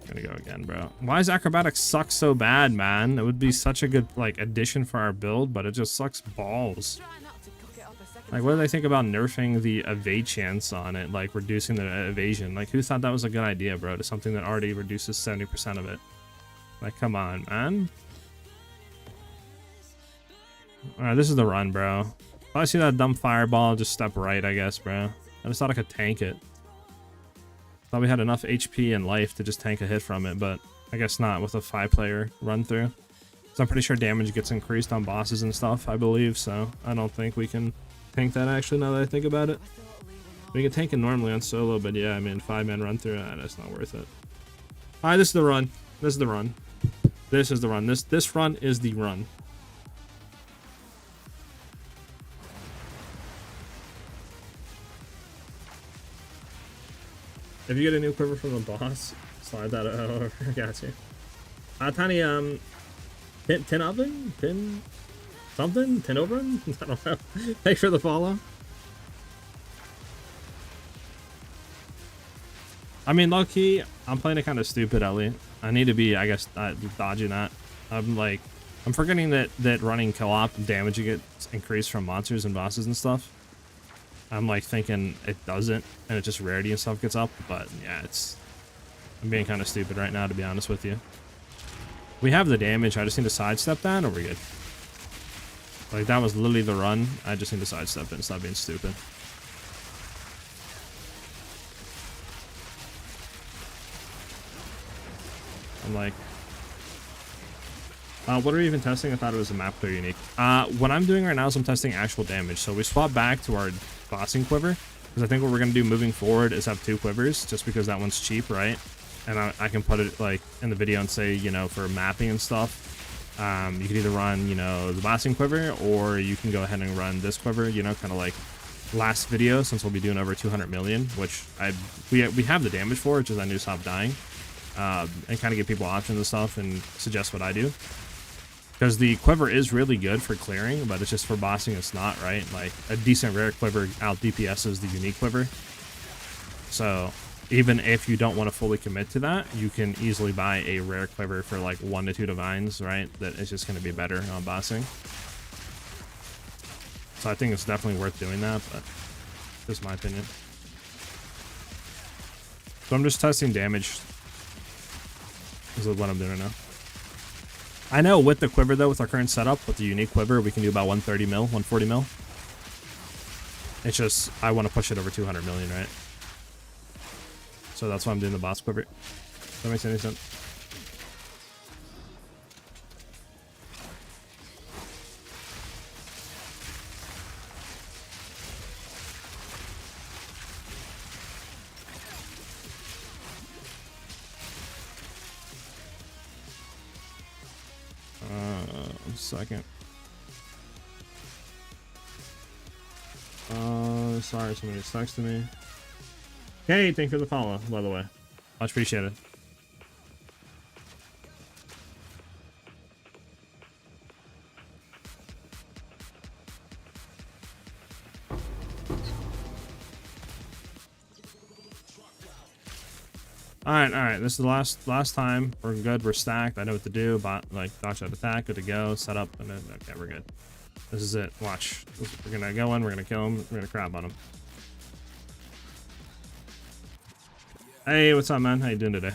Gonna go again, bro. Why does acrobatics suck so bad, man? It would be such a good, like, addition for our build, but it just sucks balls. Like, what do they think about nerfing the evade chance on it? Like, reducing the evasion. Like, who thought that was a good idea, bro? To something that already reduces 70% of it. Like, come on, man. Alright, this is the run, bro. If I see that dumb fireball, just step right, I guess, bro. I just thought I could tank it. Thought we had enough HP and life to just tank a hit from it, but I guess not with a 5-player run through. So I'm pretty sure damage gets increased on bosses and stuff, I believe, so I don't think we can tank that actually now that I think about it. We can tank it normally on solo, but yeah, I mean 5-man run through, that's not worth it. Alright, this is the run. This is the run. This is the run. This run is the run. If you get a new quiver from the boss, slide that over. I got you. Tiny, tin oven? Tin something? Tin oven? I don't know. Thanks for the follow. I mean, low key, I'm playing it kind of stupid, Ellie. I need to be, I guess, dodging that. I'm forgetting that running co-op damage gets increased from monsters and bosses and stuff. I'm like thinking it doesn't, and it just rarity and stuff gets up, but yeah, I'm being kind of stupid right now, to be honest with you. We have the damage, I just need to sidestep that, or we're good. Like, that was literally the run, I just need to sidestep it and stop being stupid. I'm like, what are we even testing? I thought it was a map clear unique. What I'm doing right now is I'm testing actual damage. So we swap back to our bossing quiver, because I think what we're going to do moving forward is have 2 quivers, just because that one's cheap, right? And I can put it like in the video and say, you know, for mapping and stuff, you could either run, you know, the bossing quiver, or you can go ahead and run this quiver, you know, kind of like last video, since we'll be doing over 200 million, which we have the damage for, which is I need to stop dying, and kind of give people options and stuff and suggest what I do. Because the quiver is really good for clearing, but it's just for bossing it's not, right? Like, a decent rare quiver out DPS's the unique quiver. So, even if you don't want to fully commit to that, you can easily buy a rare quiver for like 1 to 2 divines, right? That is just going to be better on bossing. So I think it's definitely worth doing that, but just my opinion. So I'm just testing damage. This is what I'm doing right now. I know with the quiver though, with our current setup, with the unique quiver, we can do about 130 mil, 140 mil. It's just, I want to push it over 200 million, right? So that's why I'm doing the boss quiver. Does that make any sense? Second. Sorry, somebody just texted me. Hey, thank you for the follow, by the way. Much appreciated. Alright, this is the last time. We're good, we're stacked, I know what to do, but like dodge that attack, good to go, set up, and then okay, we're good. This is it. Watch. We're gonna go in, we're gonna kill him, we're gonna crap on him. Hey, what's up, man? How you doing today?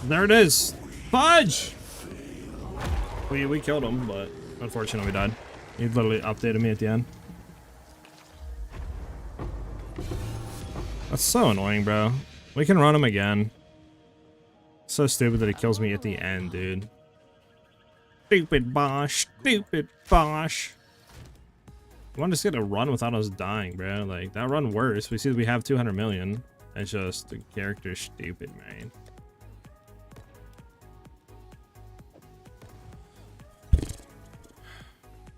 There it is. Fudge! We killed him, but unfortunately we died. He literally updated me at the end. That's so annoying, bro. We can run him again. So stupid that he kills me at the end, dude. Stupid Bosch. Stupid Bosch. I want to just get a run without us dying, bro. Like, that run works. We see that we have 200 million. It's just the character's stupid, man.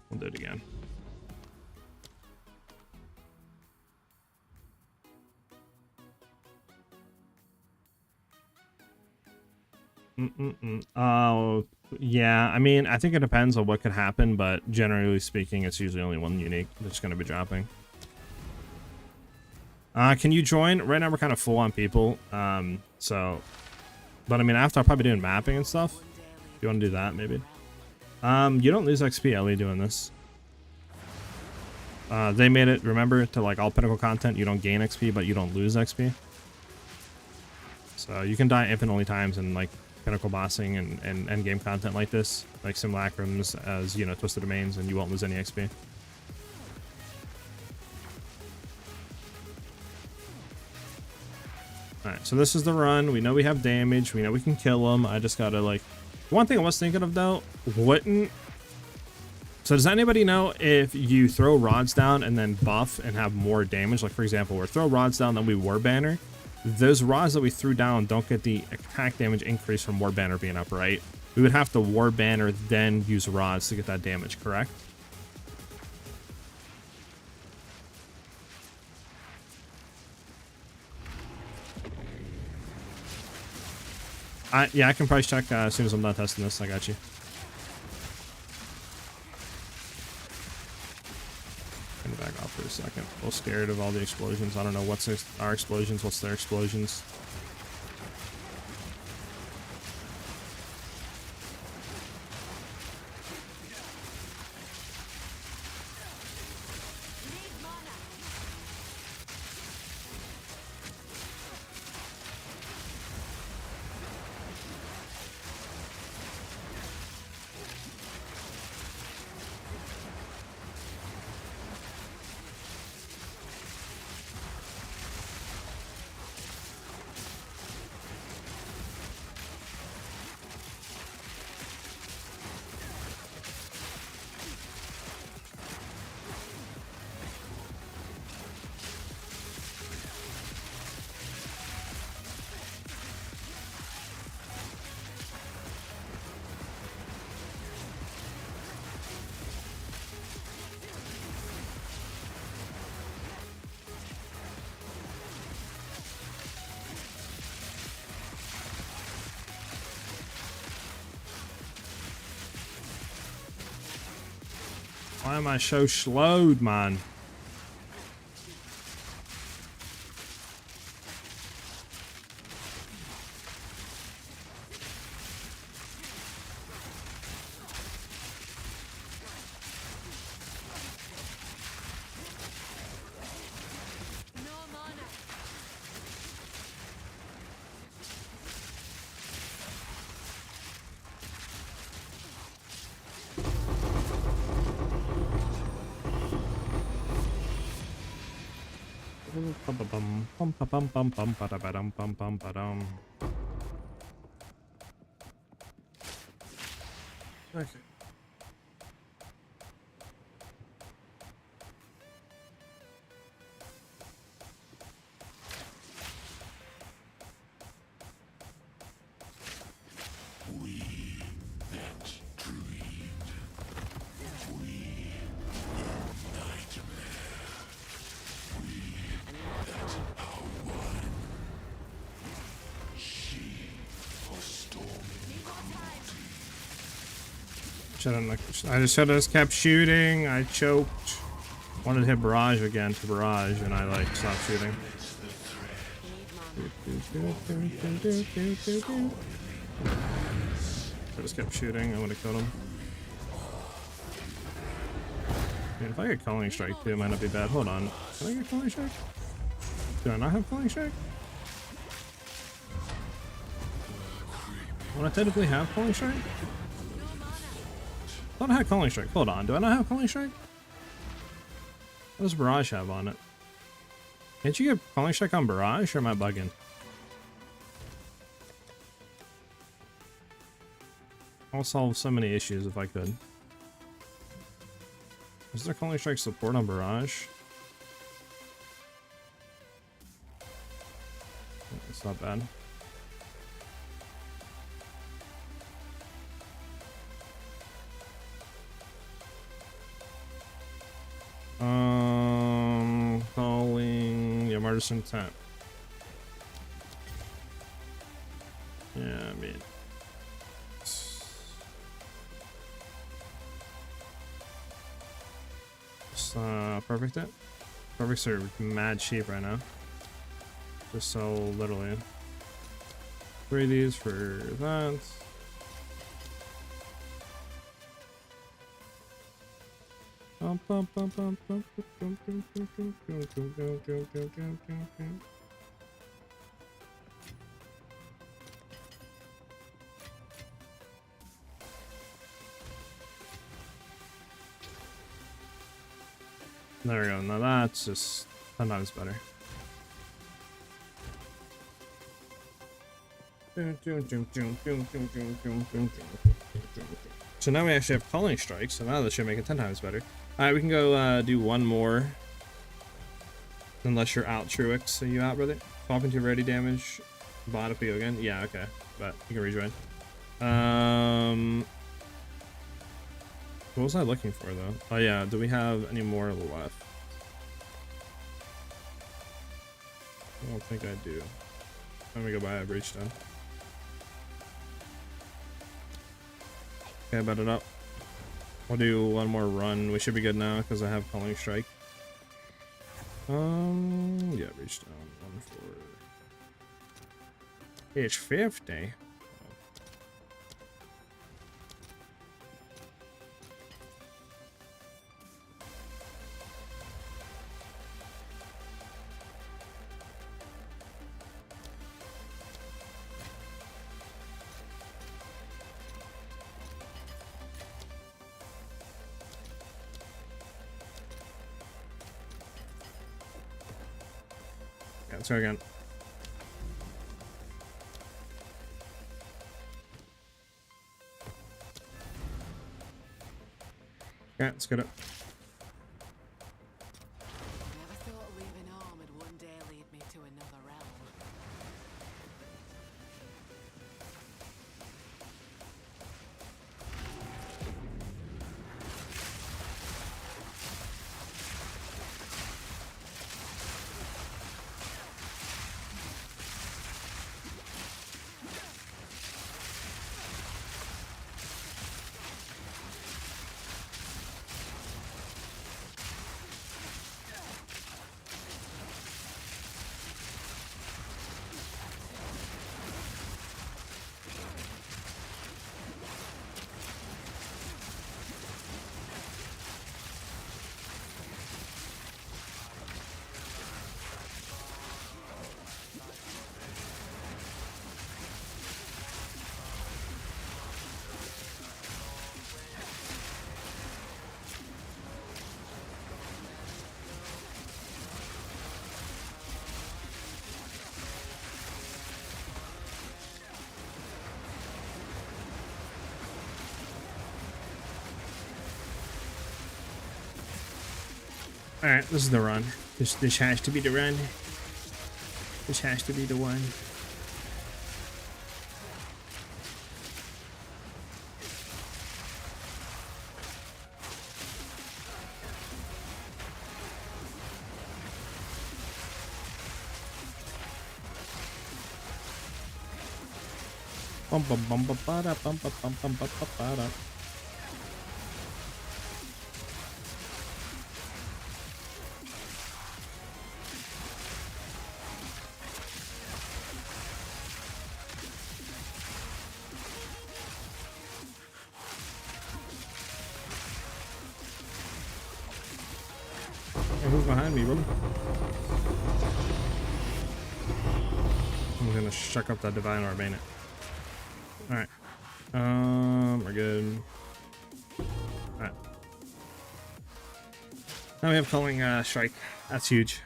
We'll do it again. Oh, yeah. I mean, I think it depends on what could happen, but generally speaking, it's usually only one unique that's going to be dropping. Can you join? Right now we're kind of full on people. So, but I mean, after I'll probably doing mapping and stuff. If you want to do that, maybe. You don't lose XP, Ellie, doing this. They made it, remember, to like all pinnacle content, you don't gain XP, but you don't lose XP. So you can die infinitely times in like pinnacle bossing and endgame content like this, like simulacrums as, you know, twisted domains, and you won't lose any XP. Alright, so this is the run. We know we have damage. We know we can kill them. I just gotta, like... One thing I was thinking of, though, wouldn't... So does anybody know if you throw rods down and then buff and have more damage? Like, for example, we throw rods down, then we war banner. Those rods that we threw down don't get the attack damage increase from war banner being up, right? We would have to war banner, then use rods to get that damage, correct? Yeah, I can price check as soon as I'm done testing this. I got you. I'm gonna back off for a second. A little scared of all the explosions. I don't know what's our explosions, what's their explosions. Why am I so slowed, man? Okay. I just should have just kept shooting. I choked. Wanted to hit barrage again to barrage, and I like stopped shooting. I just kept shooting. I would have killed him. Man, if I get calling strike too, it might not be bad. Hold on. Can I get calling strike? Do I not have calling strike? Don't I technically have Calling Strike? I thought I had Calling Strike. Hold on, do I not have Calling Strike? What does Barrage have on it? Can't you get Calling Strike on Barrage, or am I bugging? I'll solve so many issues if I could. Is there Calling Strike support on Barrage? It's not bad. Calling, yeah, Martyrs Intent. Yeah, I mean, perfect it. Perfects are mad cheap right now. Just so literally 3 of these for that. There we go. Now that's just 10 times better. So now we actually have Calling Strikes, so now that should make it 10 times better. Alright, we can go do one more. Unless you're out, Truix. Are you out, brother? Pop into rarity damage. Bot up you again? Yeah, okay. But you can rejoin. What was I looking for, though? Oh, yeah. Do we have any more left? I don't think I do. Let me go buy a breach then. Okay, bet it up. We'll do one more run. We should be good now because I have Calling Strike. Yeah, reach down. 1 for page 50. Yeah, let's go again. Yeah, let's get it. Never thought leaving home would one day lead me to another realm. Alright, this is the run. This has to be the run. This has to be the one. Bum bum bum bum ba da bum bum bum bum ba ba da. Hey, who's behind me, bro? I'm gonna shuck up that Divine Orb, ain't it? All right. We're good. All right. Now we have calling strike. That's huge.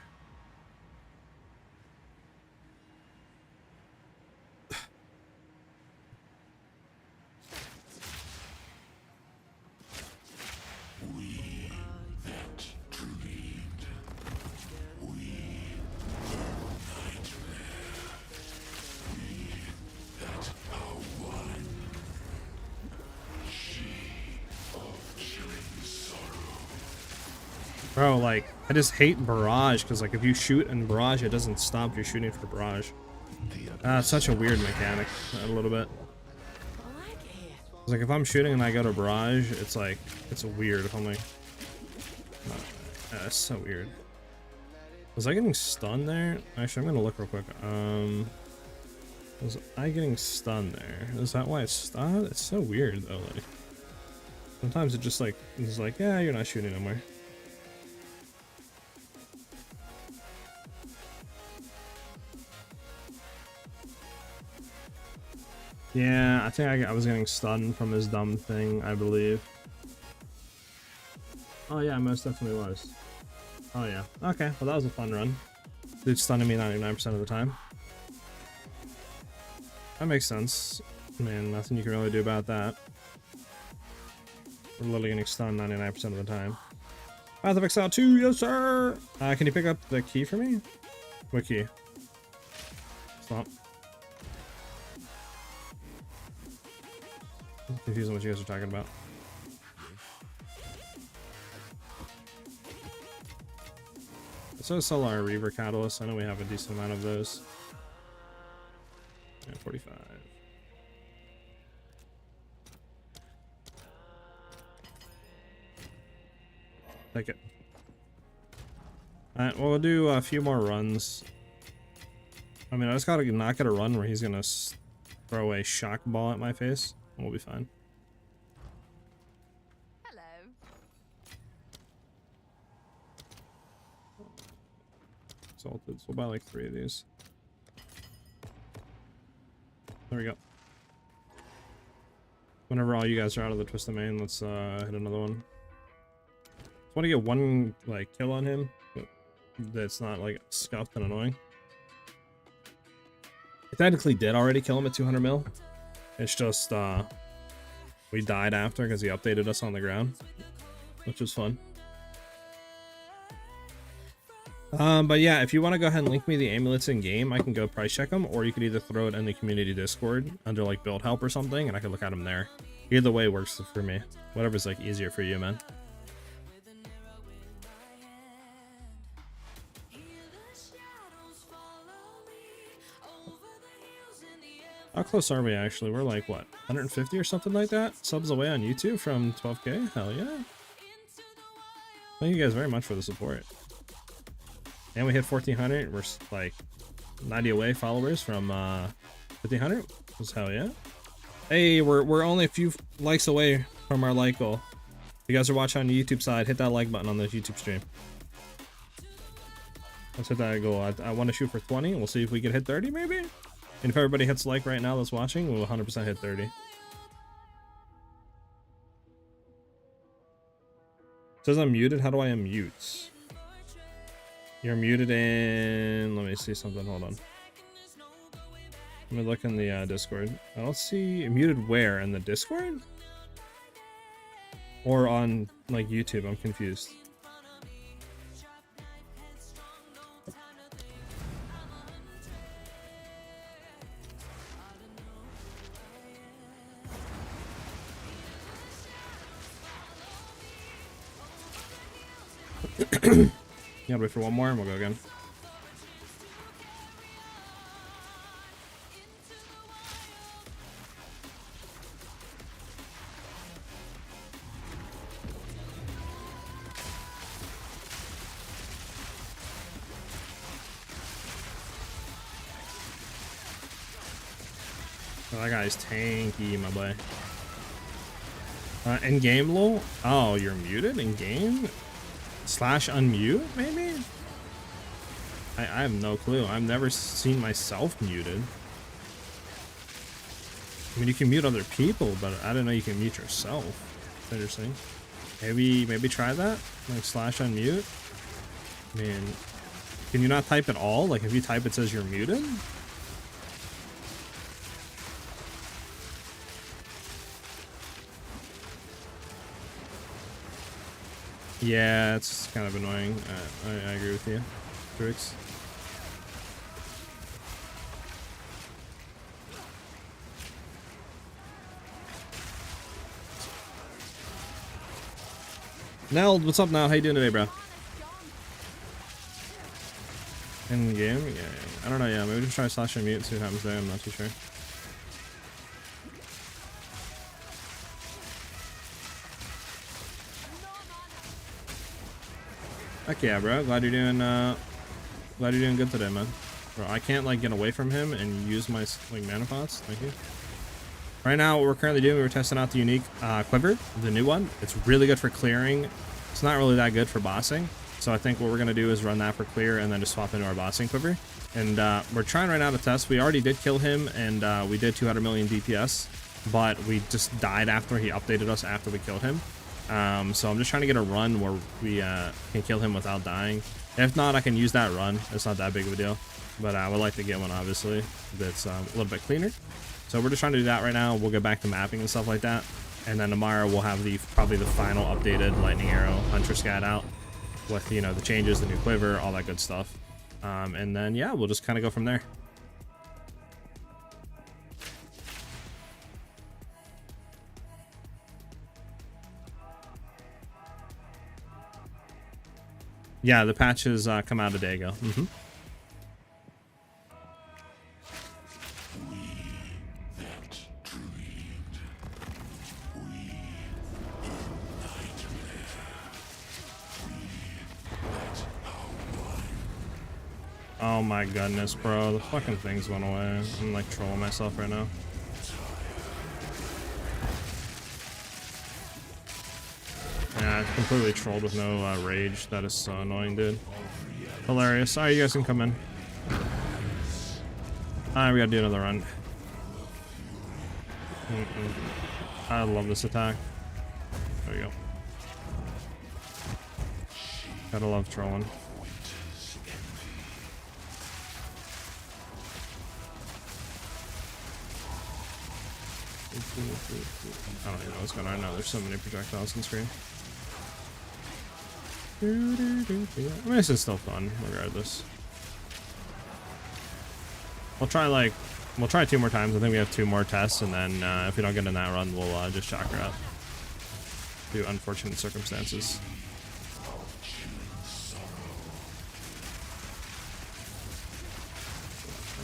Bro, like, I just hate barrage because, like, if you shoot in barrage, it doesn't stop you shooting for barrage. It's such a weird mechanic, a little bit. It's like if I'm shooting and I go to barrage, it's like it's weird. If I'm like, it's so weird. Was I getting stunned there? Actually, I'm gonna look real quick. Was I getting stunned there? Is that why it's stunned? It's so weird though. Like sometimes it just like it's like, yeah, you're not shooting anymore. Yeah, I think I was getting stunned from his dumb thing, I believe. Oh yeah, most definitely was. Oh yeah. Okay, well that was a fun run. Dude stunning me 99% of the time. That makes sense. Man, nothing you can really do about that. We're literally getting stunned 99% of the time. Path of Exile 2, yes sir! Can you pick up the key for me? What key? Stop. I'm confused on what you guys are talking about. So sell our Reaver Catalyst. I know we have a decent amount of those. Yeah, 45. Take it. Alright, well, we'll do a few more runs. I mean, I just gotta not get a run where he's gonna throw a shock ball at my face. We'll be fine. Hello. Salted. So we'll buy like 3 of these. There we go. Whenever all you guys are out of the Twisted Mane, let's hit another one. Just want to get one like kill on him, but that's not like scuffed and annoying. I technically did already kill him at 200 mil. It's just we died after because he updated us on the ground, which was fun. But yeah, if you want to go ahead and link me the amulets in game, I can go price check them, or you could either throw it in the community Discord under like build help or something, and I can look at them there. Either way works for me. Whatever's like easier for you, man. How close are we actually? We're like what, 150 or something like that? Subs away on YouTube from 12k? Hell yeah. Thank you guys very much for the support. And we hit 1400. We're like 90 away followers from 1500. Just hell yeah. Hey, we're only a few likes away from our like goal. If you guys are watching on the YouTube side, hit that like button on the YouTube stream. Let's hit that goal. I want to shoot for 20. We'll see if we can hit 30 maybe. And if everybody hits like right now that's watching, we'll 100% hit 30. It says I'm muted. How do I unmute? You're muted in... Let me see something. Hold on. Let me look in the Discord. I don't see... Muted where? In the Discord? Or on, like, YouTube? I'm confused. Yeah, wait for one more and we'll go again. Oh, that guy's tanky, my boy. In-game lol? Oh, you're muted in-game? Slash unmute, maybe? I have no clue. I've never seen myself muted. I mean, you can mute other people, but I didn't know you can mute yourself. That's interesting. Maybe try that? Like slash unmute? I mean, can you not type at all? Like if you type it says you're muted? Yeah, it's kind of annoying. I agree with you, Trix. Neld, what's up now? How you doing today, bro? In game? Yeah. I don't know, yeah. Maybe just try slash and mute and see what happens there. I'm not too sure. Heck yeah, bro. Glad you're doing good today, man. Bro, I can't like get away from him and use my like mana pots. Thank you. Right now, what we're currently doing, we're testing out the unique quiver, the new one. It's really good for clearing. It's not really that good for bossing. So I think what we're gonna do is run that for clear and then just swap into our bossing quiver. And we're trying right now to test. We already did kill him and we did 200 million DPS, but we just died after he updated us after we killed him. So I'm just trying to get a run where we can kill him without dying. If not, I can use that run. It's not that big of a deal, but I would like to get one obviously that's a little bit cleaner. So we're just trying to do that right now. We'll get back to mapping and stuff like that. And then tomorrow we'll have probably the final updated Lightning Arrow Huntress guide out with, you know, the changes, the new quiver, all that good stuff. And then, yeah, we'll just kind of go from there. Yeah, the patches come out a day ago. Oh my goodness, bro. The fucking things went away. I'm like trolling myself right now. Yeah, I completely trolled with no rage. That is so annoying, dude. Hilarious. Alright, you guys can come in. Alright, we gotta do another run. I love this attack. There we go. Gotta love trolling. I don't even know what's going on now. There's so many projectiles on screen. I mean, this is still fun, regardless. We'll try 2 more times. I think we have 2 more tests, and then if we don't get in that run, we'll just chakra up. Due to unfortunate circumstances.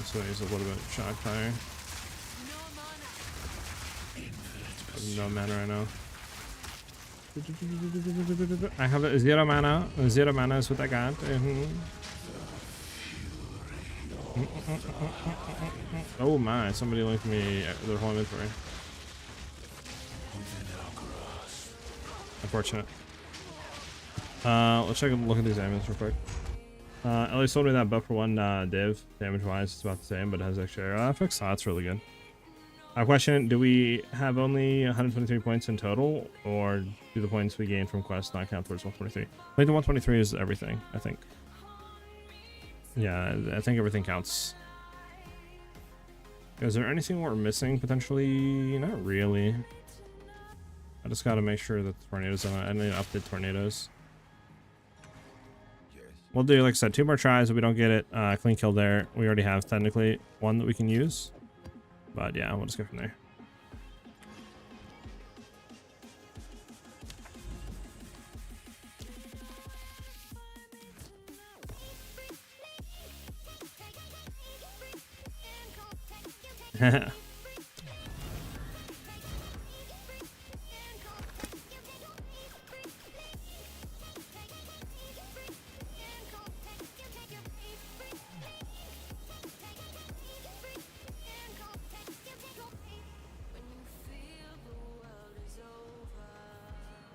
So he's a little bit shock tire. No mana right now. I have 0 mana. 0 mana is what I got. Oh my, somebody linked me their whole inventory. Unfortunate. Let's look at these ammons real quick. Ellie sold me that buff for 1 div. Damage wise, it's about the same, but it has extra arrow effects. Oh, that's really good. Question, do we have only 123 points in total, or do the points we gain from quests not count towards 123? I think the 123 is everything, I think. Yeah, I think everything counts. Is there anything we're missing, potentially? Not really. I just gotta make sure that the tornadoes, I need to update tornadoes. We'll do, like I said, 2 more tries. If we don't get it, clean kill there. We already have, technically, 1 that we can use. But yeah, we'll just go from there.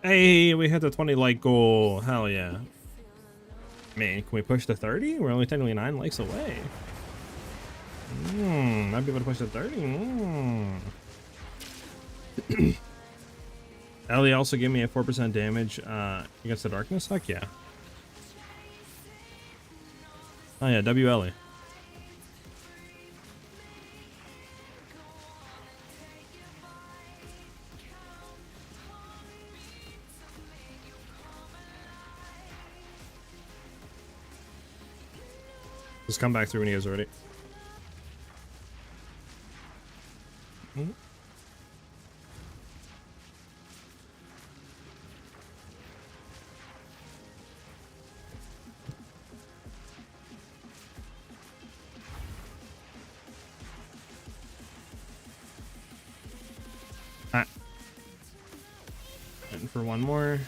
Hey, we hit the 20 like goal. Hell yeah. Man, can we push to 30? We're only technically 9 likes away. Might be able to push to 30. Ellie also gave me a 4% damage against the darkness. Heck yeah. Oh yeah, W Ellie. Just come back through when he is ready. Ah. And for one more.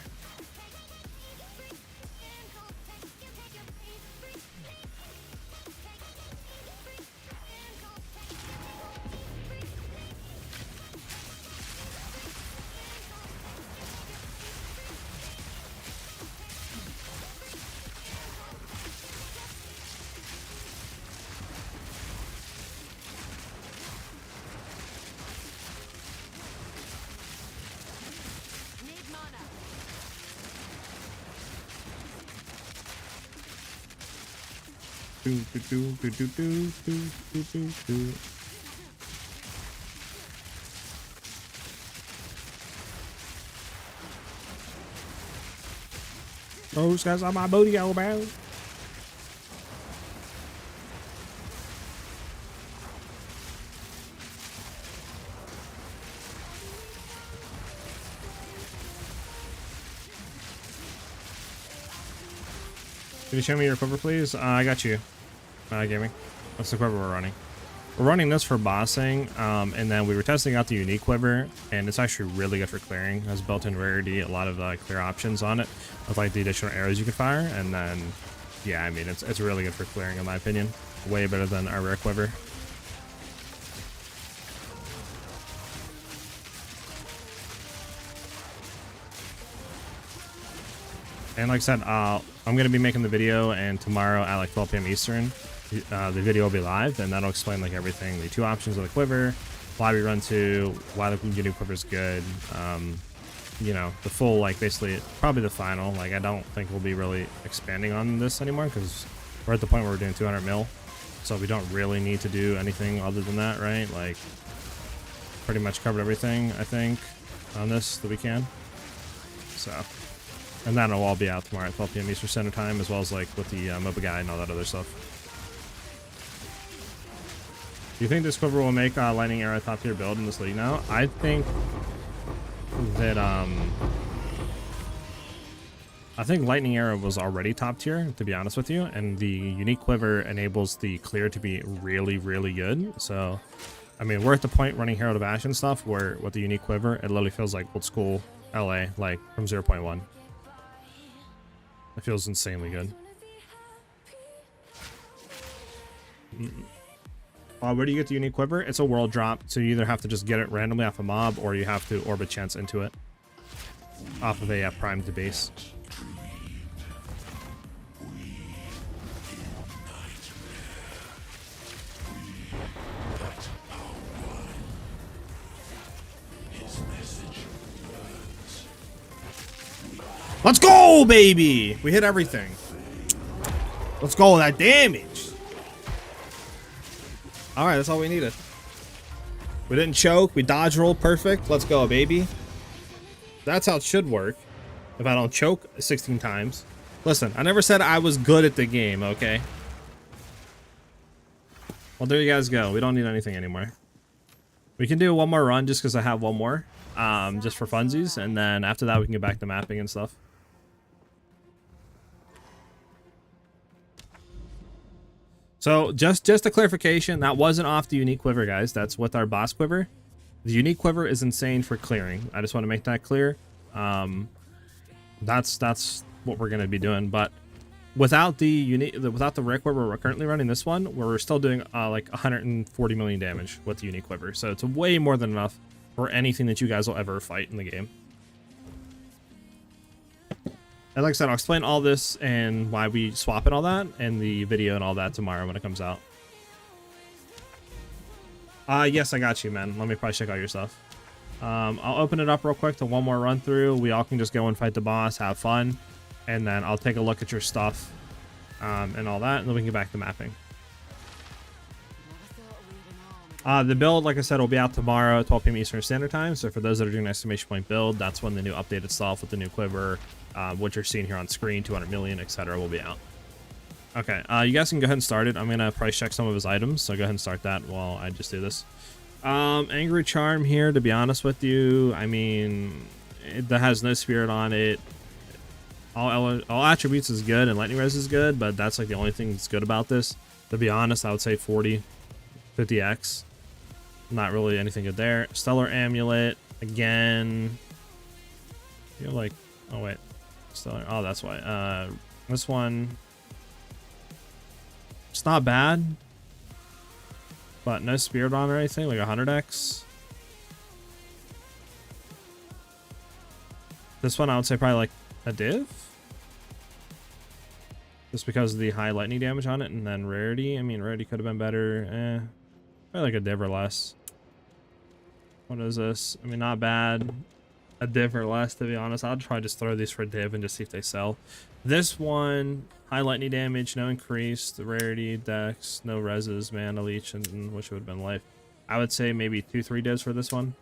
Those guys on my booty, old man. Can you show me your quiver, please? I got you. Gaming. That's the quiver we're running. We're running this for bossing, and then we were testing out the unique quiver, and it's actually really good for clearing. It has built-in rarity, a lot of clear options on it, with like the additional arrows you can fire, and then, yeah, I mean, it's really good for clearing in my opinion. Way better than our rare quiver. And like I said, I'm going to be making the video, and tomorrow at like 12 p.m. Eastern, the video will be live, and that'll explain like everything, the two options of the quiver, why we run to, why the unique quiver is good, you know, the full, like basically probably the final. Like I don't think we'll be really expanding on this anymore because we're at the point where we're doing 200 mil, so we don't really need to do anything other than that, right? Like pretty much covered everything I think on this that we can. So, and that'll all be out tomorrow at 12 p.m. Eastern Standard Time, as well as like with the MOBA guide and all that other stuff. Do you think this quiver will make Lightning Arrow a top tier build in this league now? I think that I think Lightning Arrow was already top tier, to be honest with you, and the unique quiver enables the clear to be really, really good. So, I mean, we're at the point running Herald of Ash and stuff where with the unique quiver, it literally feels like old school LA, like from 0.1. It feels insanely good. Where do you get the unique quiver? It's a world drop, so you either have to just get it randomly off a mob, or you have to orbit chance into it off of a primed base. Let's go, baby! We hit everything. Let's go with that damage. All right, that's all we needed. We didn't choke. We dodge roll perfect. Let's go, baby. That's how it should work. If I don't choke 16 times. Listen, I never said I was good at the game, okay? Well, there you guys go. We don't need anything anymore. We can do one more run just because I have one more. Just for funsies. And then after that, we can get back to mapping and stuff. So just a clarification, that wasn't off the unique quiver, guys. That's with our boss quiver. The unique quiver is insane for clearing. I just want to make that clear. That's what we're gonna be doing. But without the rare quiver, we're currently running this one, where we're still doing like 140 million damage with the unique quiver. So it's way more than enough for anything that you guys will ever fight in the game. And like I said, I'll explain all this and why we swap and all that in the video and all that tomorrow when it comes out. Yes, I got you, man. Let me probably check out your stuff. I'll open it up real quick to one more run through. We all can just go and fight the boss, have fun, and then I'll take a look at your stuff and all that, and then we can get back to mapping. The build, like I said, will be out tomorrow at 12 p.m. Eastern Standard Time. So for those that are doing an exclamation point build, that's when the new updated stuff with the new quiver, what you're seeing here on screen, 200 million, etc., will be out. Okay, you guys can go ahead and start it. I'm gonna price check some of his items, so go ahead and start that while I just do this. Angry Charm here, to be honest with you, I mean, that has no spirit on it. All attributes is good, and lightning res is good, but that's like the only thing that's good about this. To be honest, I would say 40, 50x. Not really anything good there. Stellar Amulet again. You're like, oh wait, Stellar. Oh, that's why. This one, it's not bad, but no spirit on or anything. Like 100x. This one I would say probably like a div, just because of the high lightning damage on it, and then rarity. I mean, rarity could have been better. Probably like a div or less. What is this? I mean, not bad. A div or less, to be honest. I'll probably just throw these for a div and just see if they sell. This one, high lightning damage, no increase, the rarity, dex, no reses, mana leech, and wish it would have been life. I would say maybe 2-3 divs for this one.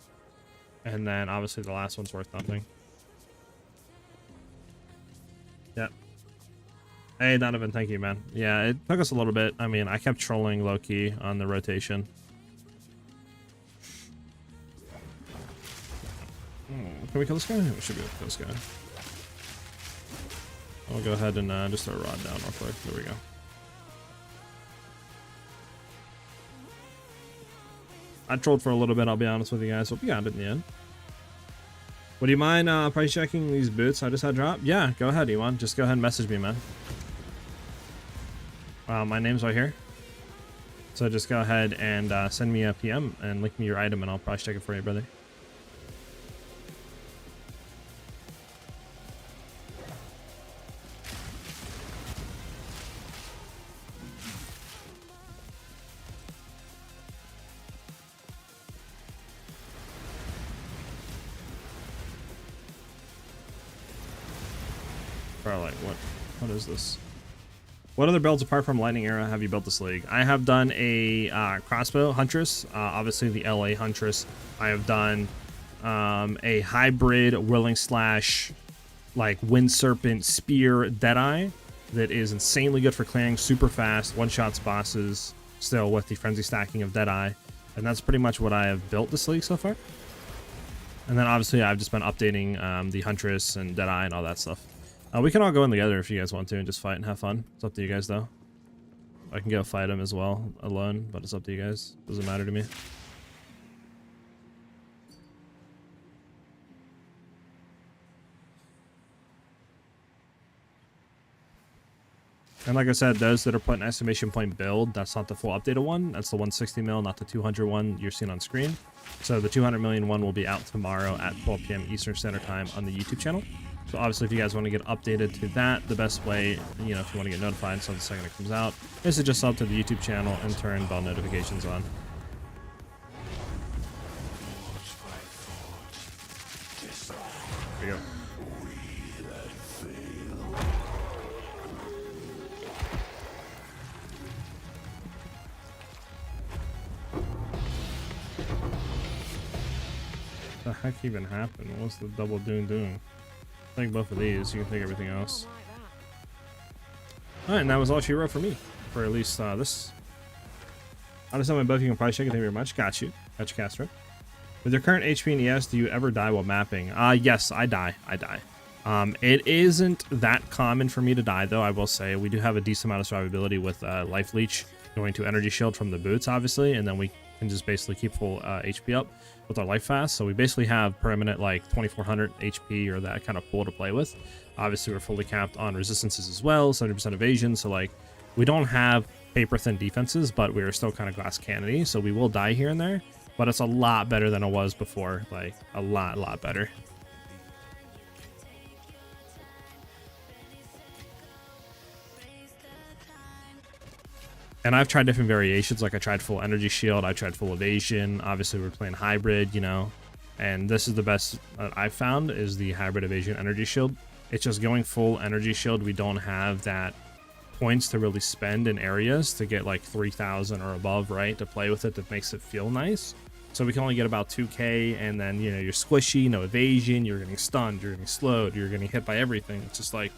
And then obviously the last one's worth nothing. Yep. Hey, Donovan, thank you, man. Yeah, it took us a little bit. I mean, I kept trolling low-key on the rotation. Can we kill this guy? We should be able to kill this guy. I'll go ahead and just throw a rod down real quick. There we go. I trolled for a little bit, I'll be honest with you guys, but we got it in the end. Would you mind price checking these boots I just had drop? Yeah, go ahead, Ewan. Just go ahead and message me, man. My name's right here. So just go ahead and send me a PM and link me your item, and I'll price check it for you, brother. Bro, like, what is this? What other builds apart from Lightning Arrow have you built this league? I have done a crossbow Huntress, obviously the LA Huntress. I have done a hybrid whirling slash like wind serpent spear Deadeye that is insanely good for clearing, super fast, one-shots bosses, still with the frenzy stacking of Deadeye. And that's pretty much what I have built this league so far. And then obviously I've just been updating the Huntress and Deadeye and all that stuff. We can all go in together if you guys want to and just fight and have fun. It's up to you guys though. I can go fight him as well alone, but it's up to you guys. Doesn't matter to me. And like I said, those that are putting exclamation point build, that's not the full updated one. That's the 160 mil, not the 200 one you're seeing on screen. So the 200 million one will be out tomorrow at 12 p.m. Eastern Standard Time on the YouTube channel. So obviously if you guys want to get updated to that, the best way, you know, if you want to get notified so the second it comes out, is to just sub to the YouTube channel and turn bell notifications on. There you go. What the heck even happened? What's the double doing? Take both of these, you can take everything else. Alright, and that was all she wrote for me. For at least this. I'll just tell my both you can price check it. Thank you very much. Got you. Got you, Castro. With your current HP and ES, do you ever die while mapping? Yes, I die. It isn't that common for me to die, though, I will say. We do have a decent amount of survivability with Life Leech going to Energy Shield from the boots, obviously, and then we can just basically keep full HP up with our life fast. So we basically have permanent like 2400 HP or that kind of pool to play with. Obviously we're fully capped on resistances as well, 70% evasion, so like we don't have paper thin defenses, but we're still kind of glass cannony, so we will die here and there, but it's a lot better than it was before, like a lot better. And I've tried different variations, like I tried full energy shield, I tried full evasion, obviously we're playing hybrid, you know. And this is the best I've found, is the hybrid evasion energy shield. It's just going full energy shield. We don't have that points to really spend in areas to get like 3,000 or above, right, to play with it. That makes it feel nice. So we can only get about 2k, and then, you know, you're squishy, no evasion, you're getting stunned, you're getting slowed, you're getting hit by everything. It's just like,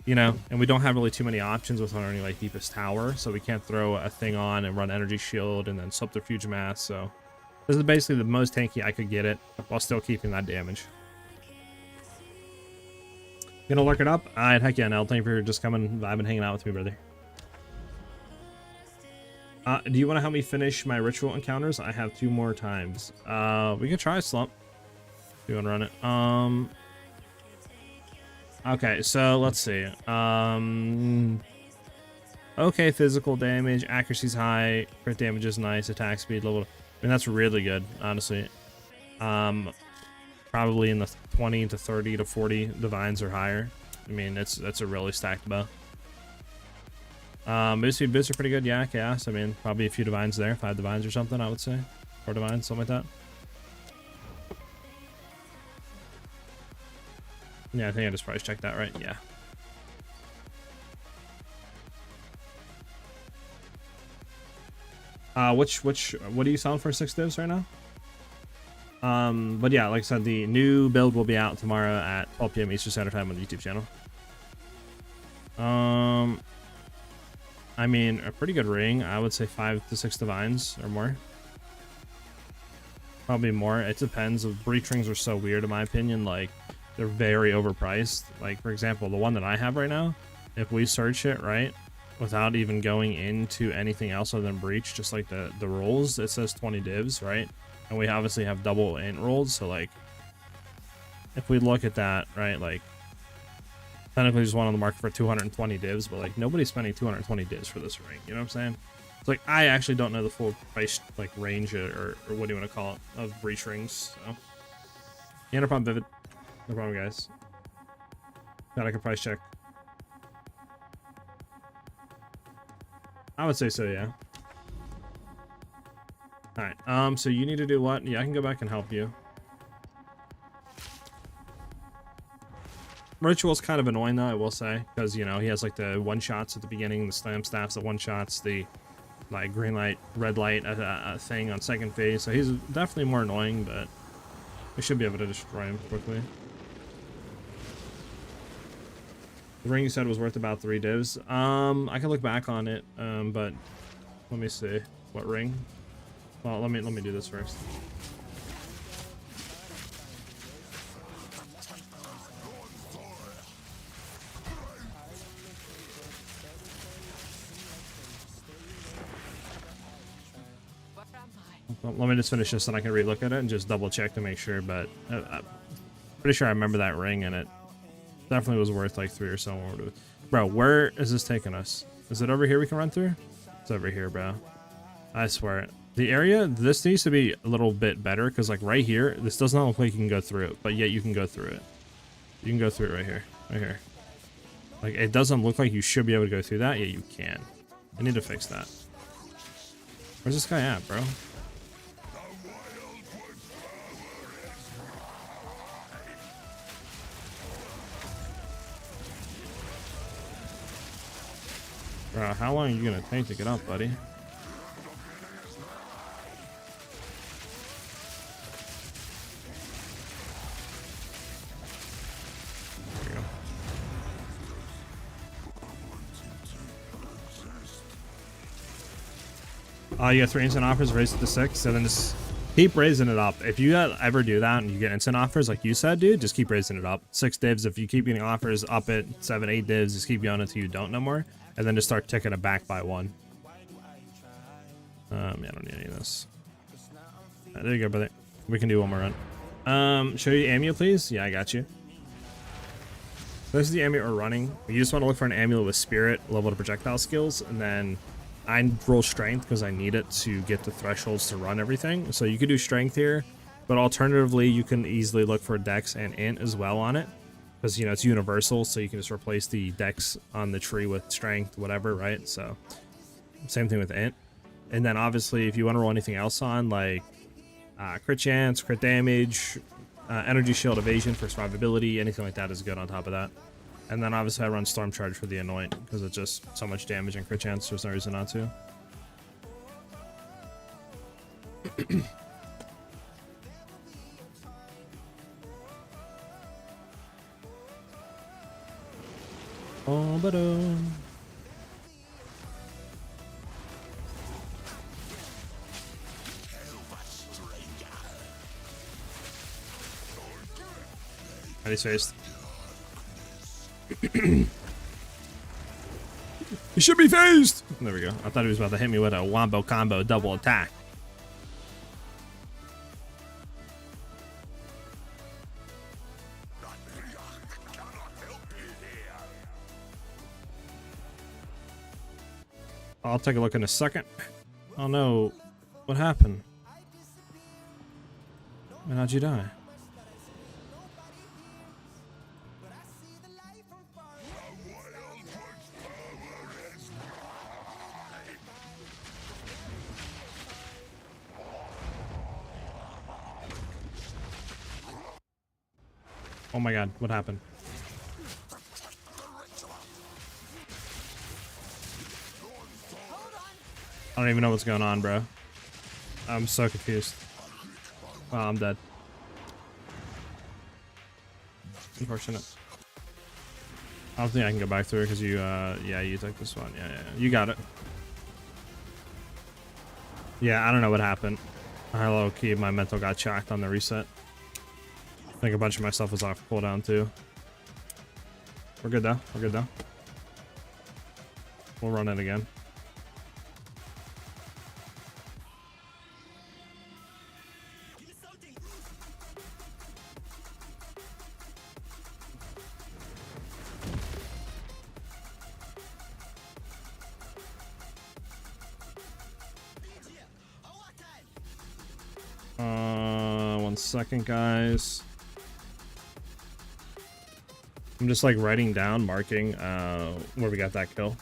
you know, and we don't have really too many options with running like deepest tower, so we can't throw a thing on and run energy shield and then subterfuge mass. So this is basically the most tanky I could get it while still keeping that damage. Gonna lurk it up? Alright, heck yeah, Nell. Thank you for just coming. I've been hanging out with me, brother. Do you want to help me finish my ritual encounters? I have 2 more times. We can try a slump. If you want to run it. Okay, so let's see. Okay, physical damage, accuracy's high, crit damage is nice, attack speed level. I mean, that's really good, honestly. Probably in the 20 to 30 to 40 divines or higher. I mean, that's a really stacked bow. Boost speed boosts are pretty good. Yeah, chaos. I mean, probably a few divines there, 5 divines or something, I would say. 4 divines, something like that. Yeah, I think I just price checked that, right? Yeah. What are you selling for 6 divs right now? But yeah, like I said, the new build will be out tomorrow at 12 p.m. Eastern Standard Time on the YouTube channel. I mean, a pretty good ring. I would say 5 to 6 divines or more. Probably more. It depends. Breach rings are so weird in my opinion. Like, they're very overpriced. Like, for example, the one that I have right now, if we search it, right, without even going into anything else other than breach, just like the rolls, it says 20 divs, right? And we obviously have double int rolls, so like, if we look at that, right, like, technically there's one on the market for 220 divs, but like, nobody's spending 220 divs for this ring, you know what I'm saying? It's like, I actually don't know the full price, like, range, or what do you want to call it, of breach rings, so. Yeah, no problem, Vivid. No problem, guys. Thought I could price check. I would say so, yeah. Alright, so you need to do what? Yeah, I can go back and help you. Ritual's kind of annoying, though, I will say, because, you know, he has, like, the one-shots at the beginning, the slam staffs, the one-shots, the, like, green light, red light thing on second phase, so he's definitely more annoying, but we should be able to destroy him quickly. The ring you said was worth about 3 divs. I can look back on it, but let me see. What ring? Well, let me do this first. Well, let me just finish this and I can relook at it and just double check to make sure, but I'm pretty sure I remember that ring, and it definitely was worth like 3 or so more. Bro, where is this taking us? Is it over here we can run through? It's over here, bro. I swear it. The area, this needs to be a little bit better, because like right here, this does not look like you can go through it, but yet you can go through it. You can go through it right here. Right here. Like, it doesn't look like you should be able to go through that, yet you can. I need to fix that. Where's this guy at, bro? Bro, how long are you gonna take to get up, buddy? There you go. You got 3 instant offers, raise it to 6, and then just keep raising it up. If you ever do that and you get instant offers, like you said, dude, just keep raising it up. 6 divs, if you keep getting offers up at 7, 8 divs, just keep going until you don't no more. And then just start ticking it back by 1. Yeah, I don't need any of this. Right, there you go, brother. We can do one more run. Show you amulet, please? Yeah, I got you. This is the amulet we're running. You just want to look for an amulet with spirit, level to projectile skills, and then I roll strength because I need it to get the thresholds to run everything. So you could do strength here, but alternatively, you can easily look for dex and int as well on it. Because, you know, it's universal, so you can just replace the dex on the tree with strength, whatever, right? So, same thing with int. And then, obviously, if you want to roll anything else on, like, Crit chance, crit damage, energy shield, evasion for survivability, anything like that is good on top of that. And then obviously I run Storm Charge for the Anoint because it's just so much damage and crit chance. There's no reason not to. Oh, but he's faced. He should be phased! There we go. I thought he was about to hit me with a wombo combo double attack. I'll take a look in a second. Oh no. What happened? And how'd you die? Oh my god, what happened? I don't even know what's going on, bro. I'm so confused. Oh, I'm dead. Unfortunate. I don't think I can go back through it because you, yeah, you took this one. Yeah, you got it. Yeah, I don't know what happened. I low key, my mental got chocked on the reset. I think a bunch of my stuff was off cooldown too. We're good though. We're good though. We'll run it again. One second, guys. I'm just like writing down, marking where we got that kill.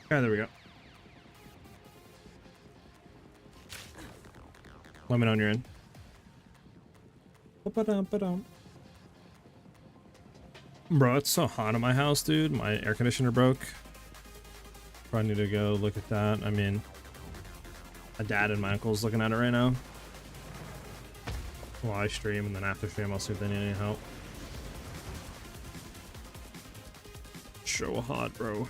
Okay, there we go. Let me know when you're in. Bro, it's so hot in my house, dude. My air conditioner broke. Probably need to go look at that. I mean, my dad and my uncle's looking at it right now. Well, I stream, and then after stream I'll see if they need any help. So hot, bro.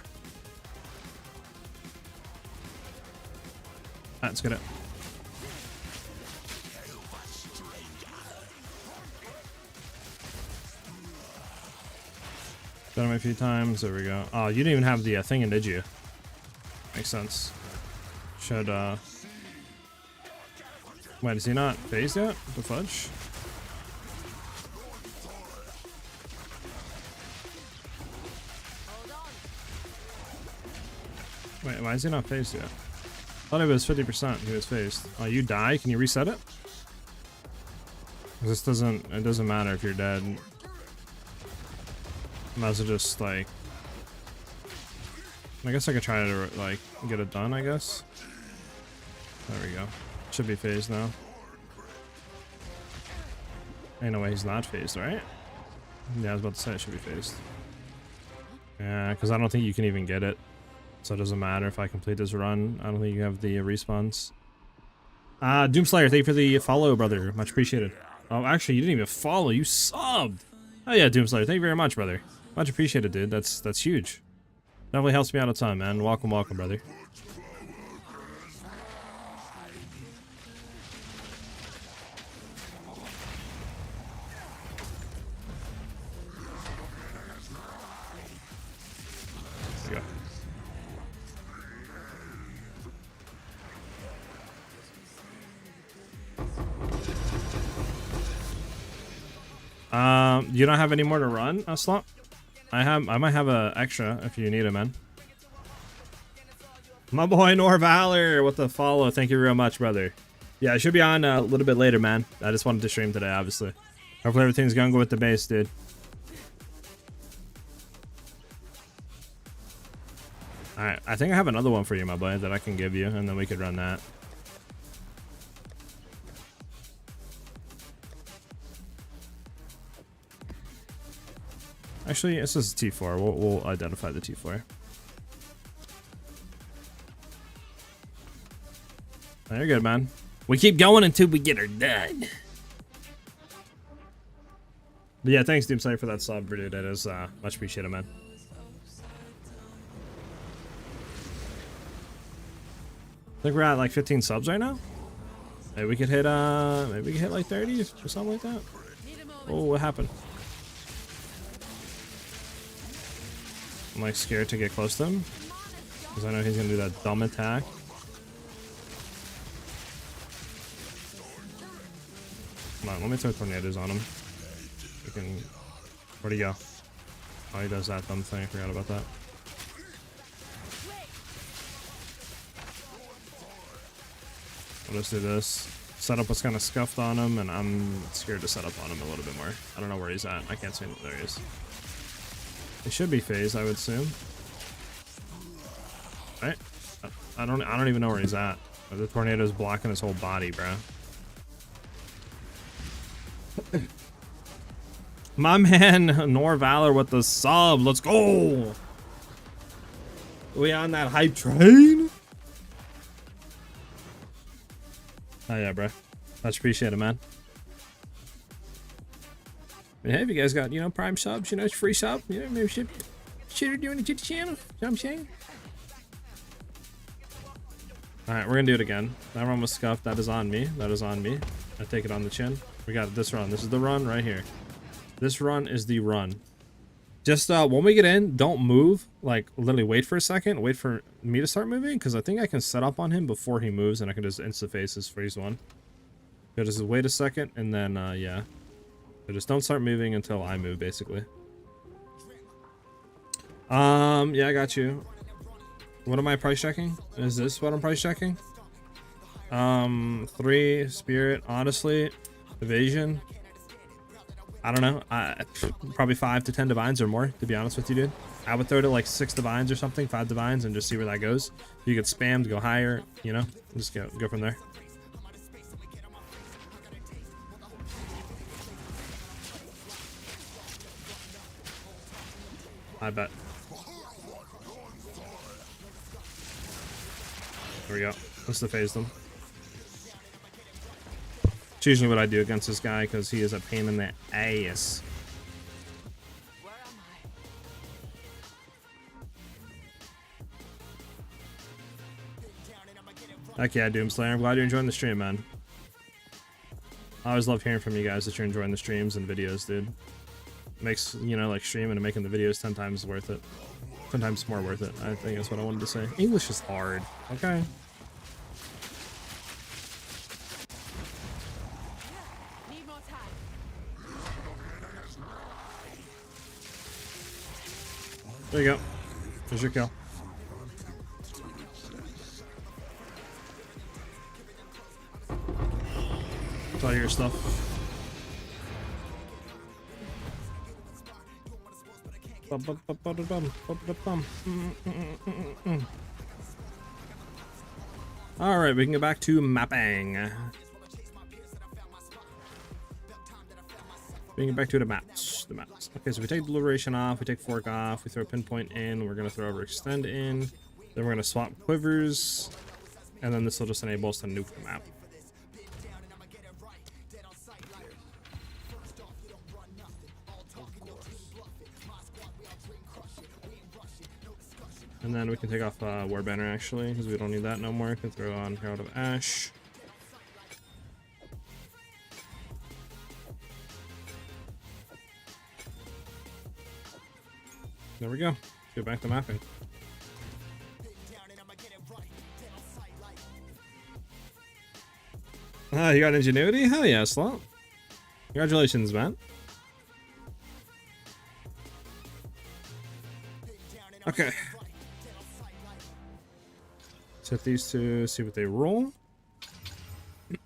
Let's get it. Done it a few times. There we go. Oh, you didn't even have the thing in, did you? Makes sense. Should, wait, is he not phased yet? The fudge? Wait, why is he not phased yet? I thought it was 50% he was phased. Oh, you die? Can you reset it? This doesn't, it doesn't matter if you're dead. Might as well just, like... I guess I could try to, like, get it done, I guess. There we go. Should be phased now. Ain't no way he's not phased, right? Yeah, I was about to say it should be phased. Yeah, because I don't think you can even get it. So it doesn't matter if I complete this run. I don't think you have the respawns. Doomslayer, thank you for the follow, brother. Much appreciated. Oh, actually, you didn't even follow. You subbed. Oh yeah, Doomslayer, thank you very much, brother. Much appreciated, dude. That's huge. Definitely helps me out a ton, man. Welcome, welcome, brother. There we go. You don't have any more to run, Slump? I might have a extra if you need it, man. My boy Norvalor with the follow. Thank you very much, brother. Yeah, I should be on a little bit later, man. I just wanted to stream today, obviously. Hopefully everything's going good with the base, dude. All right, I think I have another one for you, my boy, that I can give you, and then we could run that. Actually, this is T4. We'll identify the T4. Oh, you're good, man. We keep going until we get her done. But yeah, thanks, Doomslayer, for that sub, dude. That is much appreciated, man. I think we're at like 15 subs right now. Maybe we could hit like 30 or something like that. Oh, what happened? I'm like scared to get close to him because I know he's gonna do that dumb attack. Come on, let me throw tornadoes on him. We can. Where'd he go? Oh, he does that dumb thing. I forgot about that. I'll just do this. Setup was kind of scuffed on him, and I'm scared to set up on him a little bit more. I don't know where he's at. I can't see him. There he is. He should be phased, I would assume. Right? I don't even know where he's at. The tornado's blocking his whole body, bro. My man, Nor Valor with the sub. Let's go. We on that hype train? Oh yeah, bro. Much appreciated, man. Hey, if you guys got, you know, Prime subs, you know, it's free sub, you know, maybe should doing it to the channel. You know what I'm saying? Alright, we're gonna do it again. That run was scuffed. That is on me. That is on me. I take it on the chin. We got this run. This is the run right here. This run is the run. Just when we get in, don't move. Like, literally wait for a second. Wait for me to start moving, because I think I can set up on him before he moves, and I can just insta-face his freeze one. So just wait a second, and then, yeah. So just don't start moving until I move, basically. Yeah, I got you. What am I price checking? Is this what I'm price checking? 3 spirit, honestly, evasion. I don't know. Probably 5 to 10 divines or more, to be honest with you, dude. I would throw it at like 6 divines or something, 5 divines, and just see where that goes. You get spammed, go higher, you know, just go from there. I bet. There we go. Let's phase them. It's usually what I do against this guy because he is a pain in the ass. Heck yeah, Doomslayer. I'm glad you're enjoying the stream, man. I always love hearing from you guys that you're enjoying the streams and videos, dude. Makes, you know, like streaming and making the videos 10 times worth it. 10 times more worth it. I think that's what I wanted to say. English is hard. Okay. There you go. There's your kill. It's all your stuff. Alright, we can go back to mapping. We can get back to the maps. Okay, so we take Deliberation off, we take Fork off, we throw Pinpoint in, we're going to throw Overextend in, then we're going to swap Quivers, and then this will just enable us to nuke the map. And then we can take off War Banner actually, because we don't need that no more. We can throw on Herald of Ash. There we go. Get back to mapping. Ah, you got ingenuity? Hell yeah, Slot. Congratulations, man. Okay. Set these two, see what they roll.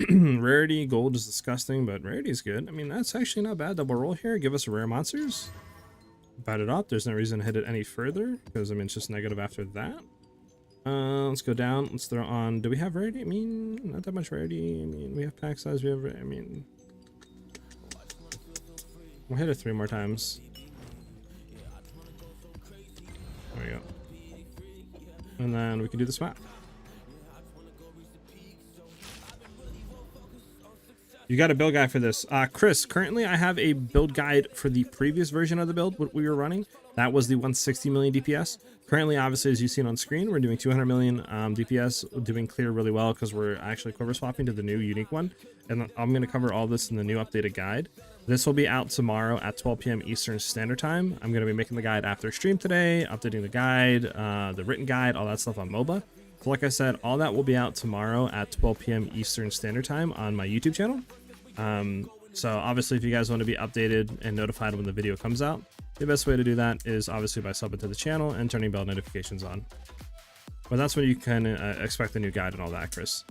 Rarity, gold is disgusting, but rarity is good. I mean, that's actually not bad. Double roll here. Give us rare monsters. Bat it up. There's no reason to hit it any further because I mean it's just negative after that. Let's go down. Let's throw on. Do we have rarity? I mean, not that much rarity. I mean, we have pack size. We have. I mean, we'll hit it 3 more times. There we go. And then we can do this map. You got a build guide for this. Chris, currently I have a build guide for the previous version of the build, what we were running. That was the 160 million DPS. Currently, obviously, as you've seen on screen, we're doing 200 million DPS, doing clear really well because we're actually quiver swapping to the new unique one. And I'm going to cover all this in the new updated guide. This will be out tomorrow at 12 p.m. Eastern Standard Time. I'm going to be making the guide after stream today, updating the guide, the written guide, all that stuff on MOBA. So like I said, all that will be out tomorrow at 12 p.m. Eastern Standard Time on my YouTube channel. So obviously if you guys want to be updated and notified when the video comes out, the best way to do that is obviously by subbing to the channel and turning bell notifications on. But that's when you can expect the new guide and all that, Chris.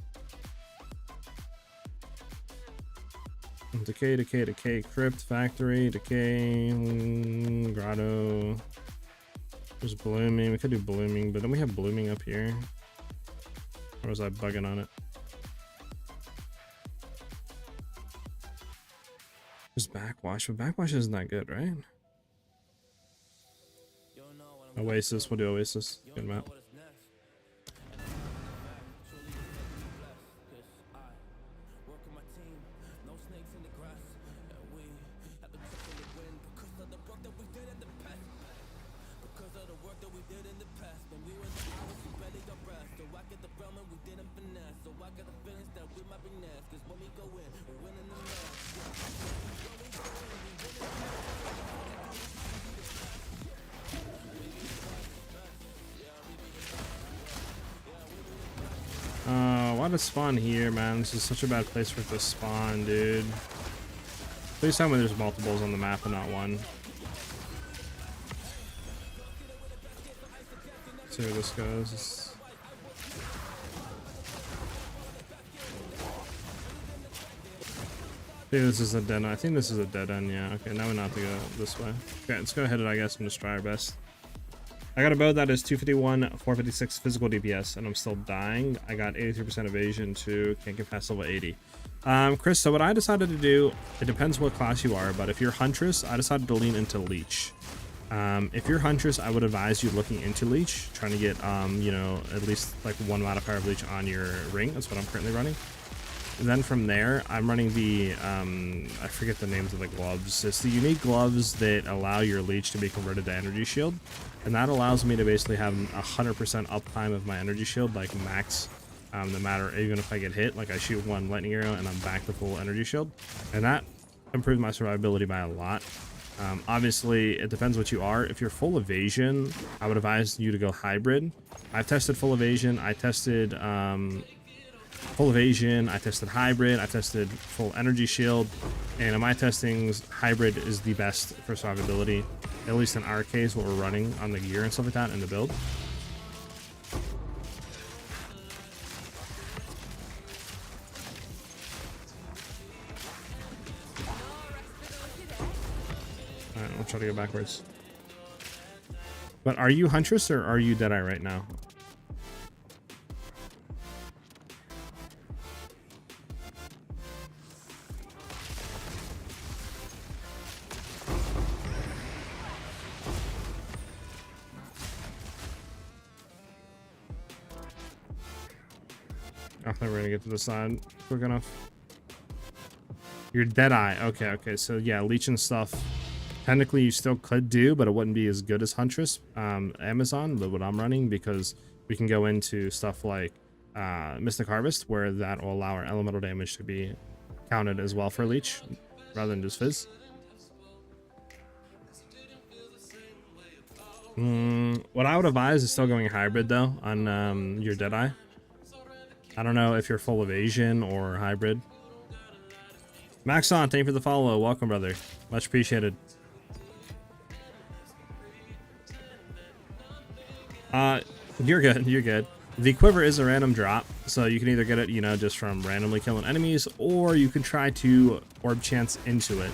Decay, decay, decay, crypt, factory, decay, grotto. There's blooming. We could do blooming, but then we have blooming up here. Or was I bugging on it? Just backwash, but backwash isn't that good, right? Oasis, we'll do Oasis. Good map. Why to spawn here, man? This is such a bad place for it to spawn, dude. Please tell me there's multiples on the map and not one. Let's see where this goes. I think this is a dead end. I think this is a dead end, yeah. Okay, now we not have to go this way. Okay, let's go ahead and I guess and just try our best. I got a bow that is 251, 456 physical DPS, and I'm still dying. I got 83% evasion too. Can't get past level 80. Chris, so what I decided to do, it depends what class you are, but if you're Huntress, I decided to lean into Leech. If you're Huntress, I would advise you looking into Leech, trying to get, you know, at least like 1 modifier of Leech on your ring. That's what I'm currently running. And then from there, I'm running the, I forget the names of the gloves. It's the unique gloves that allow your Leech to be converted to Energy Shield. And that allows me to basically have 100% uptime of my Energy Shield, like max, no matter, even if I get hit, like I shoot 1 lightning arrow and I'm back to full Energy Shield. And that improves my survivability by a lot. Obviously, it depends what you are. If you're full evasion, I would advise you to go hybrid. I've tested full evasion. I tested, full evasion, I tested hybrid, I tested full energy shield, and in my testings, hybrid is the best for survivability, at least in our case, what we're running on the gear and stuff like that in the build. Alright, I'll try to go backwards. But are you Huntress or are you Deadeye right now? I thought we were gonna get to the side quick enough. You're Deadeye. Okay, okay. So yeah, Leech and stuff. Technically, you still could do, but it wouldn't be as good as Huntress, Amazon, but what I'm running, because we can go into stuff like Mystic Harvest, where that will allow our elemental damage to be counted as well for Leech, rather than just Fizz. What I would advise is still going hybrid though on your Deadeye. I don't know if you're full evasion or hybrid. Maxon, thank you for the follow. Welcome, brother. Much appreciated. You're good. You're good. The quiver is a random drop, so you can either get it, you know, just from randomly killing enemies, or you can try to orb chance into it.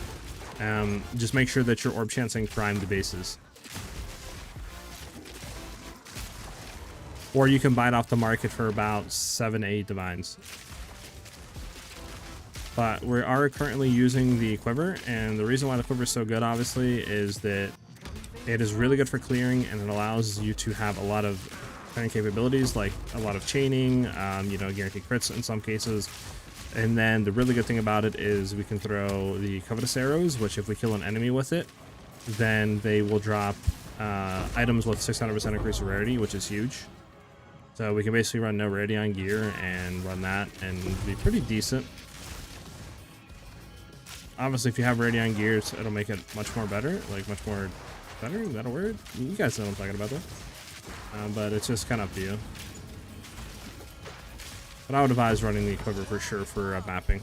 Just make sure that you're orb chancing primed bases. or you can buy it off the market for about 7 to 8 divines. But we are currently using the quiver, and the reason why the quiver is so good, obviously, is that it is really good for clearing, and it allows you to have a lot of clearing capabilities, like a lot of chaining, you know, guaranteed crits in some cases. And then the really good thing about it is we can throw the covetous arrows, which if we kill an enemy with it, then they will drop items with 600% increase in rarity, which is huge. So we can basically run no rarity on gear and run that and be pretty decent. Obviously, if you have rarity on gears, it'll make it much more better, like much more better. Is that a word? You guys know what I'm talking about, though. But it's just kind of up to you. But I would advise running the quiver for sure for mapping.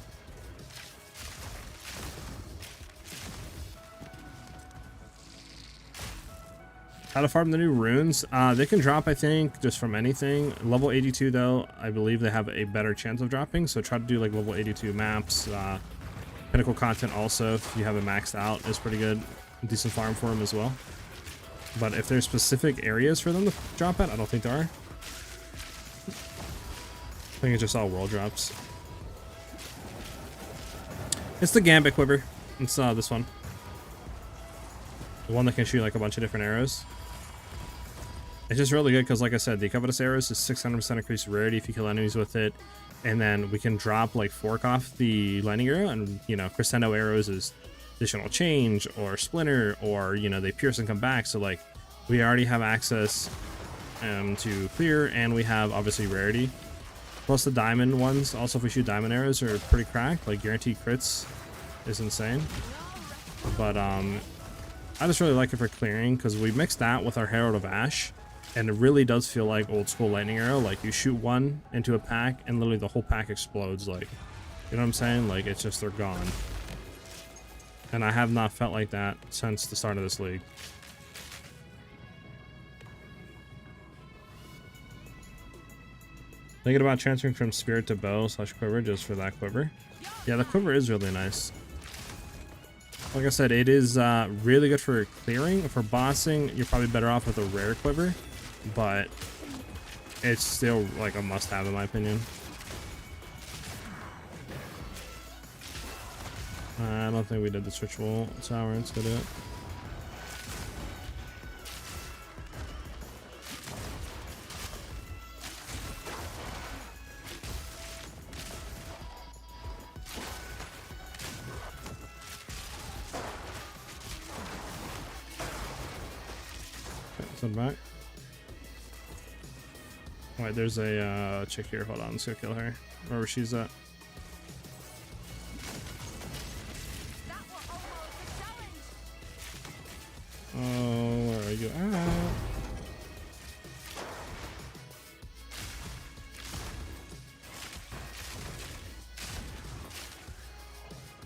How to farm the new runes? They can drop, I think, just from anything. Level 82, though, I believe they have a better chance of dropping. So try to do like level 82 maps. Pinnacle content also, if you have it maxed out, is pretty good. Decent farm for them as well. But if there's specific areas for them to drop at, I don't think there are. I think it's just all world drops. It's the Gambit quiver. It's this one. The one that can shoot like a bunch of different arrows. It's just really good because, like I said, the covetous arrows is 600% increased rarity if you kill enemies with it. And then we can drop like fork off the lightning arrow, and you know, crescendo arrows is additional change or splinter, or you know, they pierce and come back. So like we already have access to clear, and we have obviously rarity. Plus the diamond ones, also if we shoot diamond arrows, are pretty cracked. Like guaranteed crits is insane. But I just really like it for clearing because we mixed that with our Herald of Ash. And it really does feel like old school lightning arrow. Like you shoot one into a pack and literally the whole pack explodes. Like, you know what I'm saying? Like it's just, they're gone. And I have not felt like that since the start of this league. Thinking about transferring from spirit to bow / quiver just for that quiver. Yeah, the quiver is really nice. Like I said, it is really good for clearing. For bossing, you're probably better off with a rare quiver. But it's still like a must-have in my opinion. I don't think we did this ritual tower. Let's go do it. Okay, send back. Wait, there's a chick here. Hold on, let's go kill her. Wherever she's at. Oh, where are you at?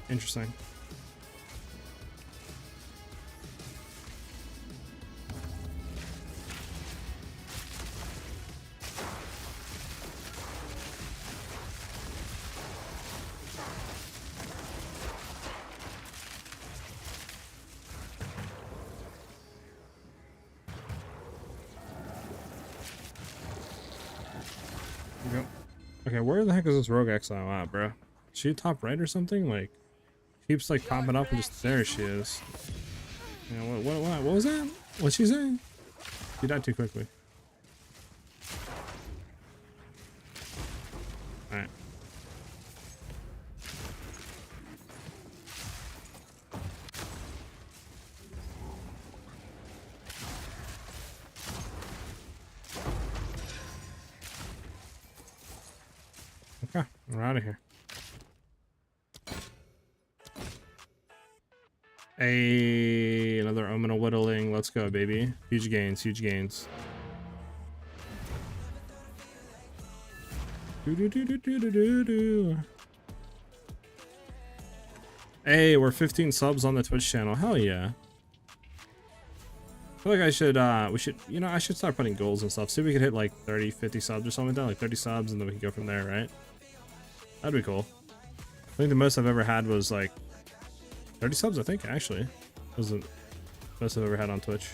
Interesting. Okay, where the heck is this rogue Exile at, bro? Is she top right or something? Like, keeps like popping up and just there she is. Yeah, what was that? What's she saying? She died too quickly. Alright. Okay, we're out of here. Hey, another Omen of Whittling. Let's go, baby. Huge gains, huge gains. Hey, we're 15 subs on the Twitch channel. Hell yeah. I feel like I should, you know, I should start putting goals and stuff. See if we could hit like 30, 50 subs or something like that. Like 30 subs, and then we can go from there, right? That'd be cool. I think the most I've ever had was like 30 subs, I think, actually. Was the most I've ever had on Twitch.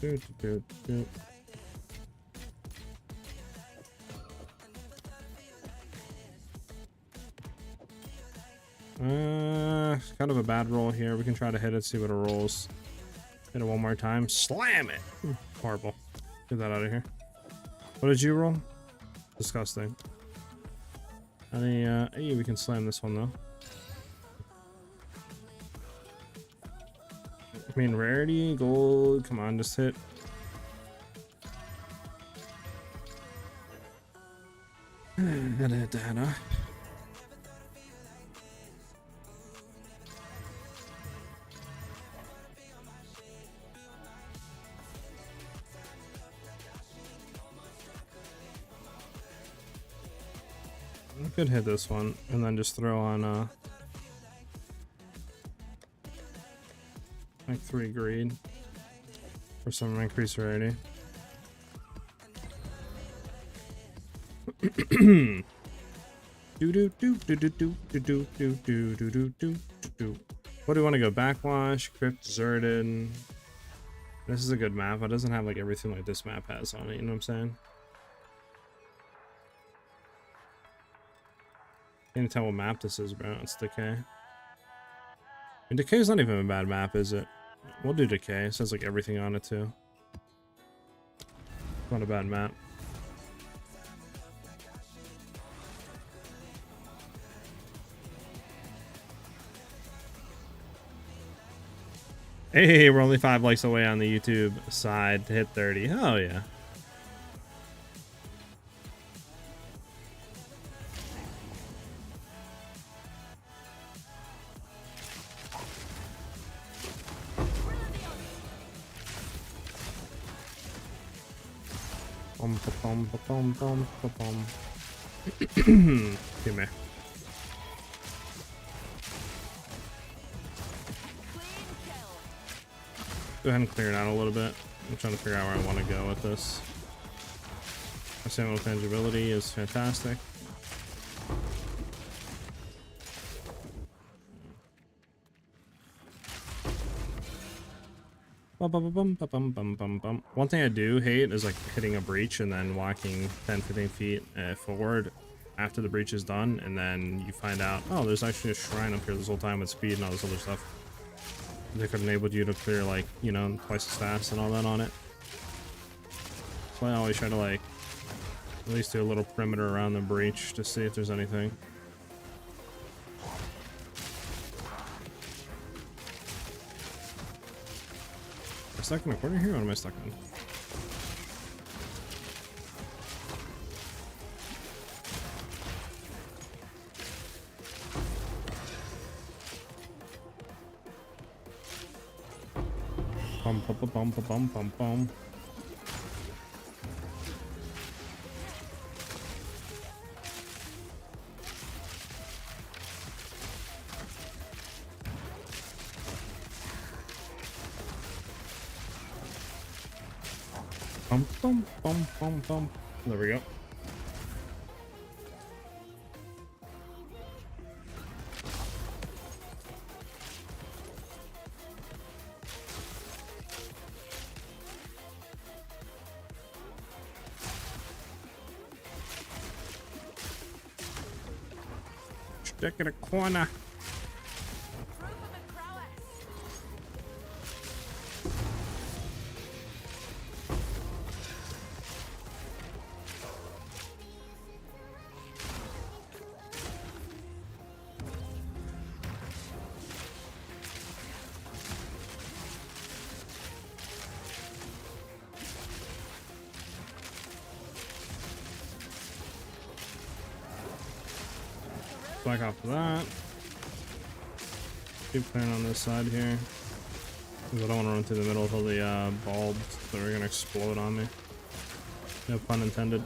Do, do, do. Kind of a bad roll here. We can try to hit it, see what it rolls. Hit it one more time. Slam it! Horrible. Get that out of here. What did you roll? Disgusting. Hey, we can slam this one though. I mean, rarity, gold. Come on, just hit. Gotta hit that, huh? I could hit this one and then just throw on like 3 greed for some increased rarity. do do do do do do do do do do do do do do. What do you want to go? Backwash, Crypt, Deserted. This is a good map. It doesn't have like everything like this map has on it. You know what I'm saying? Can't tell what map this is, bro. It's Decay. And Decay's not even a bad map, is it? We'll do Decay. It says like everything on it too. Not a bad map. Hey, we're only 5 likes away on the YouTube side to hit 30. Oh yeah. Give me. Go ahead and clear it out a little bit. I'm trying to figure out where I want to go with this. My Samuel tangibility is fantastic. One thing I do hate is like hitting a breach and then walking 10-15 feet forward after the breach is done, and then you find out, oh, there's actually a shrine up here this whole time with speed and all this other stuff. They could have enabled you to clear like, you know, twice as fast and all that on it. So I always try to like at least do a little perimeter around the breach to see if there's anything. Am I stuck in a corner here? What am I stuck in? Bum bum bum bum bum bum bum. Bum bum bum bum bum. There we go. Stick in a corner. Back off of that. Keep playing on this side here. Because I don't want to run through the middle of all the bulbs that are going to explode on me. No pun intended.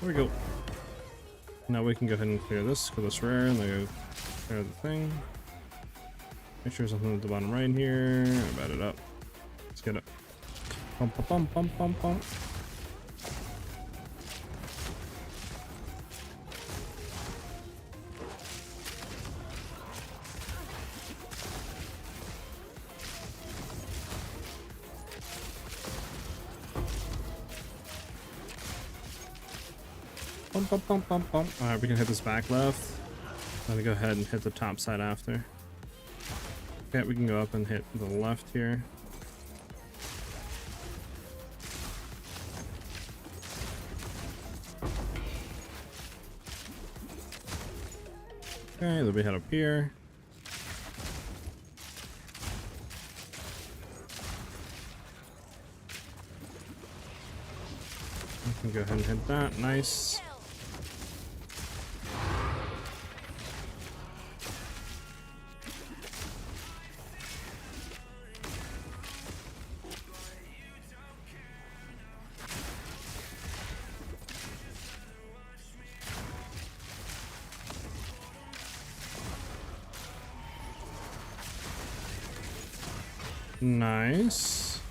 There we go. Now we can go ahead and clear this because it's rare, and then go clear the thing. Make sure there's something at the bottom right here. Bat it up. Let's get it. Pump, pump, pump, pump, pump, pump. Alright, we can hit this back left. I'm gonna go ahead and hit the top side after. Okay, we can go up and hit the left here. Okay, then we head up here. We can go ahead and hit that. Nice. Nice.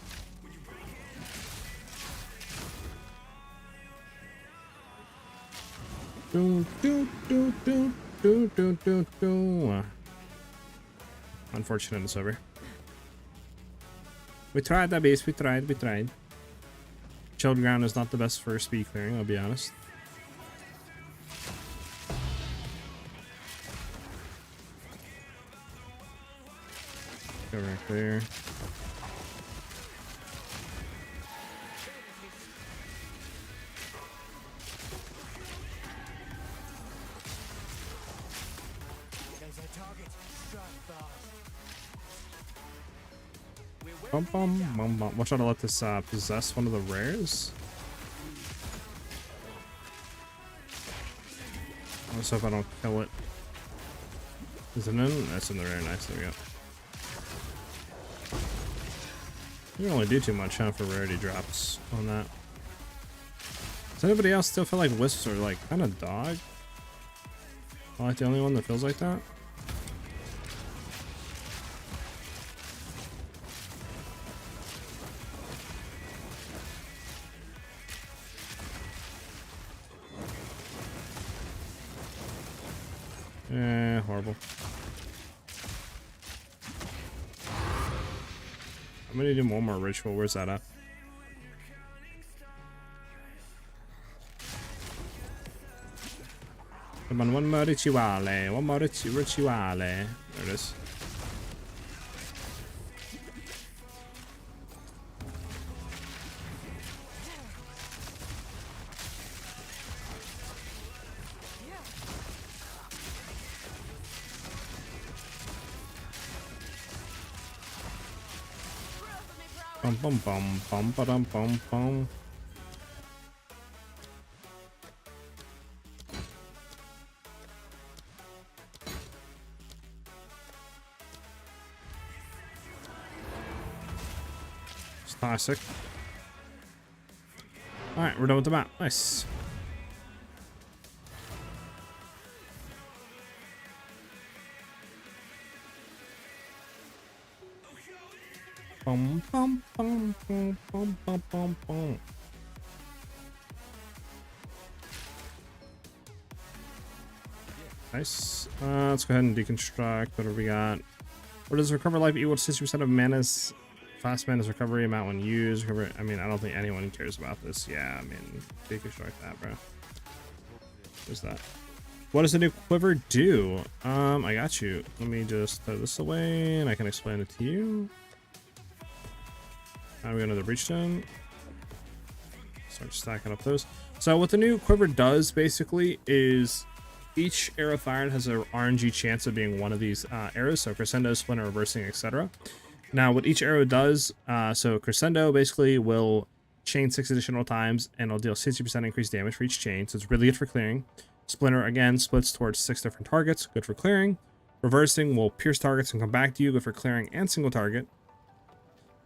Do, do, do, do, do, do, do, do. Unfortunate it's over. We tried that base, we tried. Chilled ground is not the best for speed clearing, I'll be honest. Go right there. Bum, bum, bum, bum. We'll try to let this possess one of the rares. Let's hope I don't kill it. Is it in? That's in the rare. Nice. There we go. You don't really do too much, huh, for rarity drops on that. Does anybody else still feel like wisps are like kind of dog? Am I like the only one that feels like that? Horrible. I'm gonna do one more ritual. Where's that at? Come on, one more rituale. One more rituale. There it is. Bum bum bum bum bum bum bum. It's classic. All right, we're done with the map. Nice. Bum bum bum bum bum bum bum bum. Nice. Let's go ahead and deconstruct. What do we got? What does recover life equal to 60% of mana's fast mana's recovery amount when used? Recover. I mean, I don't think anyone cares about this. Yeah, I mean, deconstruct that, bro. What's that? What does the new quiver do? I got you. Let me just throw this away, and I can explain it to you. Now we go to the breach stone. Start stacking up those. So what the new quiver does basically is each arrow fired has an RNG chance of being one of these arrows. So crescendo, splinter, reversing, etc. Now what each arrow does, so crescendo basically will chain 6 additional times and it'll deal 60% increased damage for each chain. So it's really good for clearing. Splinter again splits towards 6 different targets, good for clearing. Reversing will pierce targets and come back to you, good for clearing and single target.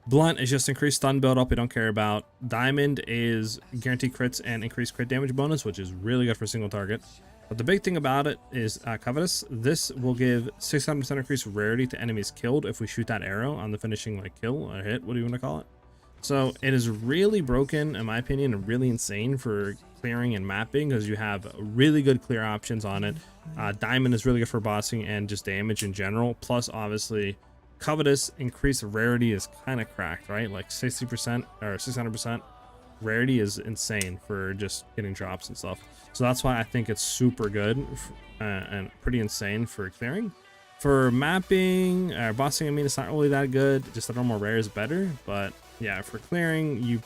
Blunt is just increased stun build up we don't care about. Diamond is guaranteed crits and increased crit damage bonus, which is really good for single target. But the big thing about it is Covetous. This will give 600% increased rarity to enemies killed if we shoot that arrow on the finishing like kill or hit, what do you want to call it? So it is really broken in my opinion and really insane for clearing and mapping because you have really good clear options on it. Diamond is really good for bossing and just damage in general. Plus obviously Covetous increased rarity is kind of cracked, right? Like 60% or 600%. rarity is insane for just getting drops and stuff. So that's why I think it's super good and pretty insane for clearing. For mapping or bossing, I mean, it's not really that good. Just the normal rare is better, but yeah, for clearing,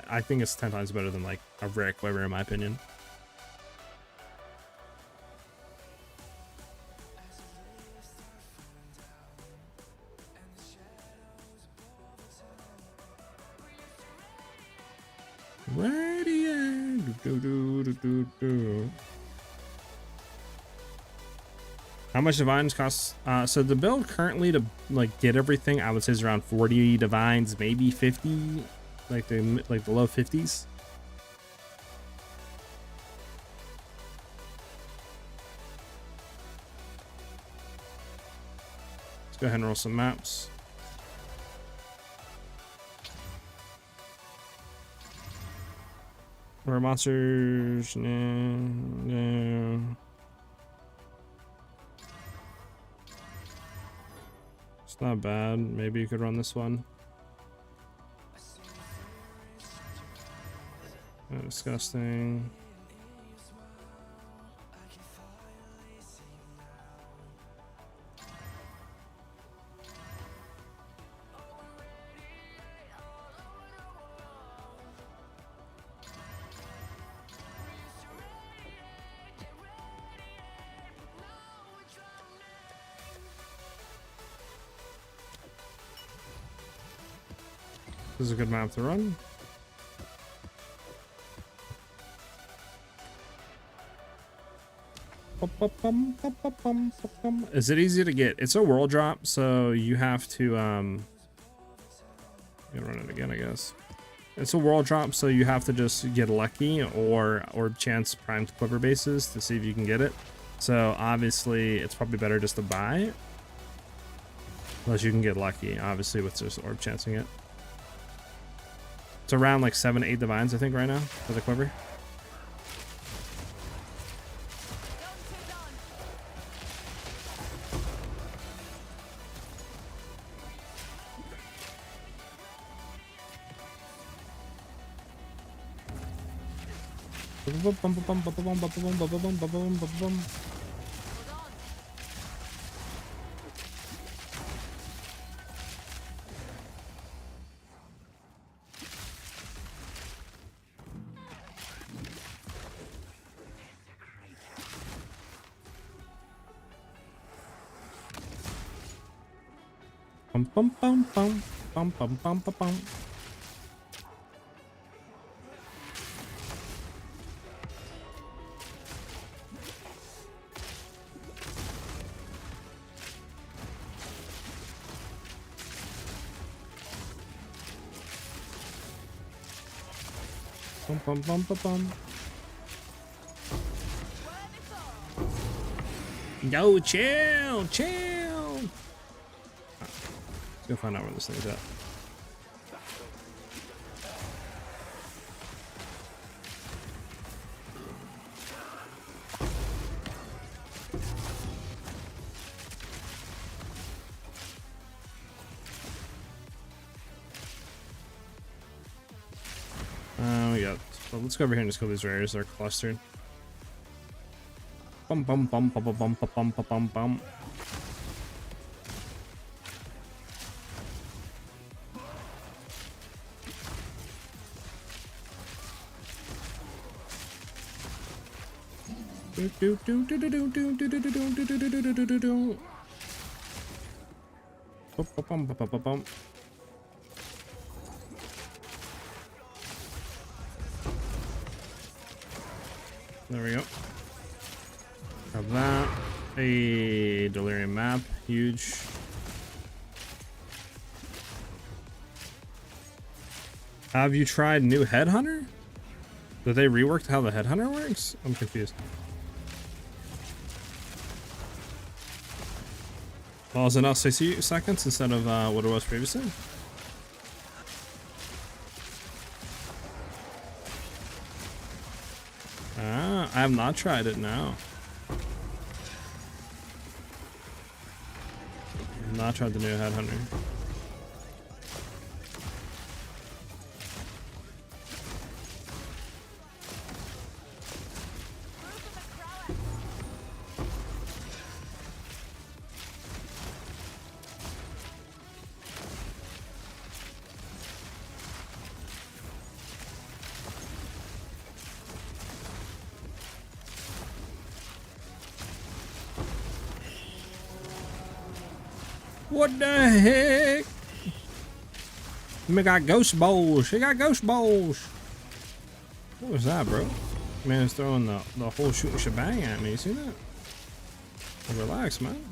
I think it's 10 times better than like a rare quiver in my opinion. How much divines costs? So the build currently to like get everything, I would say is around 40 divines, maybe 50, like the low 50s. Let's go ahead and roll some maps. Or monsters? No. It's not bad. Maybe you could run this one. Disgusting. This is a good map to run. Is it easy to get? It's a world drop, so you have to run it again, I guess. It's a world drop, so you have to just get lucky or chance primed quiver bases to see if you can get it. So obviously it's probably better just to buy it, unless you can get lucky, obviously, with just orb chancing it. It's around like 7 to 8 divines, I think, right now for the quiver. Bum bum bum bum bum bum bum bum bum. Bum bum bum bum bum. Yo, chill, chill. Let's go find out where this thing's at. We got. Well, let's go over here and just kill these rares. They're clustered. Bum bum bum bum bum bum bum bum bum bum. There we go. Have that. A delirium map, huge. Have you tried new Headhunter? Did they rework how the Headhunter works? I'm confused. Well, is it now 60 seconds instead of what it was previously? Ah, I have not tried it now. I have not tried the new Headhunter. What the heck? We got ghost bowls. She got ghost bowls. What was that, bro? Man's throwing the whole shooting shebang at me. You see that? Relax, man.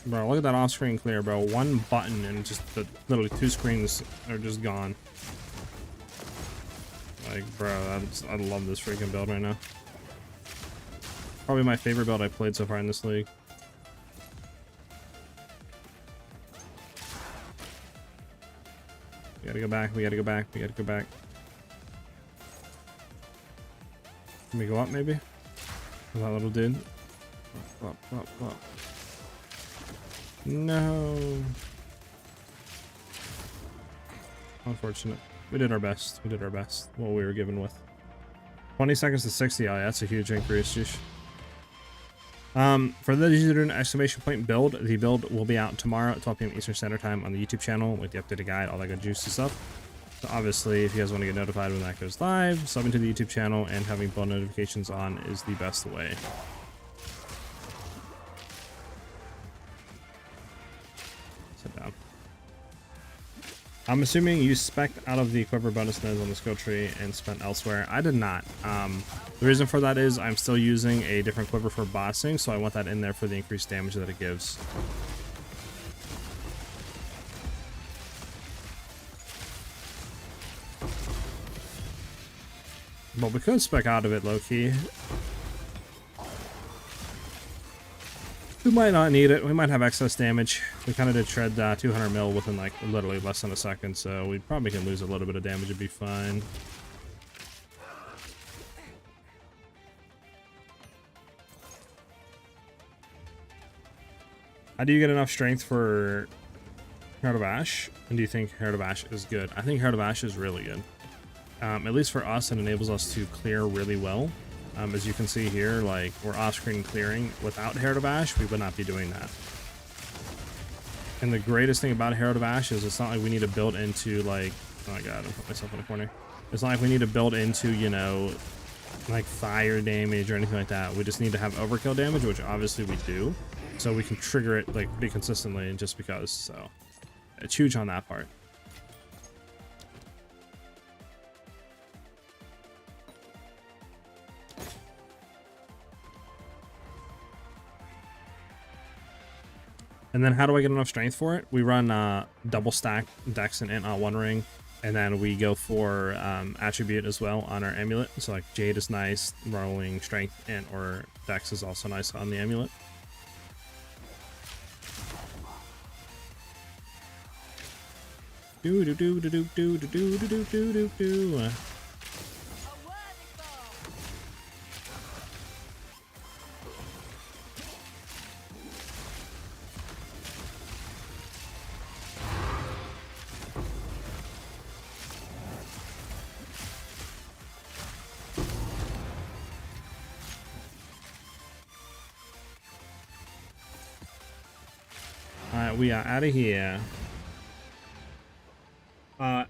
Bro, look at that off-screen clear, bro. One button and just literally 2 screens are just gone. Like, bro, I love this freaking build right now. Probably my favorite build I played so far in this league. We gotta go back, we gotta go back, we gotta go back. Can we go up maybe? That little dude. Up, up, up. No. Unfortunate. We did our best. We did our best. What we were given with. 20 seconds to 60. Oh, yeah, that's a huge increase. Jeez. For those who doing an exclamation point build, the build will be out tomorrow at 12 p.m. Eastern Standard Time on the YouTube channel with the updated guide, all that good juicy stuff. So obviously, if you guys want to get notified when that goes live, subbing to the YouTube channel and having build notifications on is the best way. Sit down. I'm assuming you spec'd out of the quiver bonus nodes on the skill tree and spent elsewhere. I did not. The reason for that is I'm still using a different quiver for bossing, so I want that in there for the increased damage that it gives. But we could spec out of it low-key. We might not need it. We might have excess damage. We kind of did shred 200 mil within like literally less than a second, so we probably can lose a little bit of damage. It'd be fine. How do you get enough strength for Heart of Ash? And do you think Heart of Ash is good? I think Heart of Ash is really good. At least for us, it enables us to clear really well. As you can see here, like, we're off-screen clearing. Without Herald of Ash, we would not be doing that. And the greatest thing about Herald of Ash is it's not like we need to build into, like... Oh my god, I put myself in a corner. It's not like we need to build into, you know, like, fire damage or anything like that. We just need to have overkill damage, which obviously we do. So we can trigger it, like, pretty consistently just because, so... It's huge on that part. And then how do I get enough strength for it? We run double stack Dex and Int on one ring, and then we go for attribute as well on our amulet. So like Jade is nice, rolling strength Int or Dex is also nice on the amulet. Do do do do do do do do do do do do. Alright, we are out of here.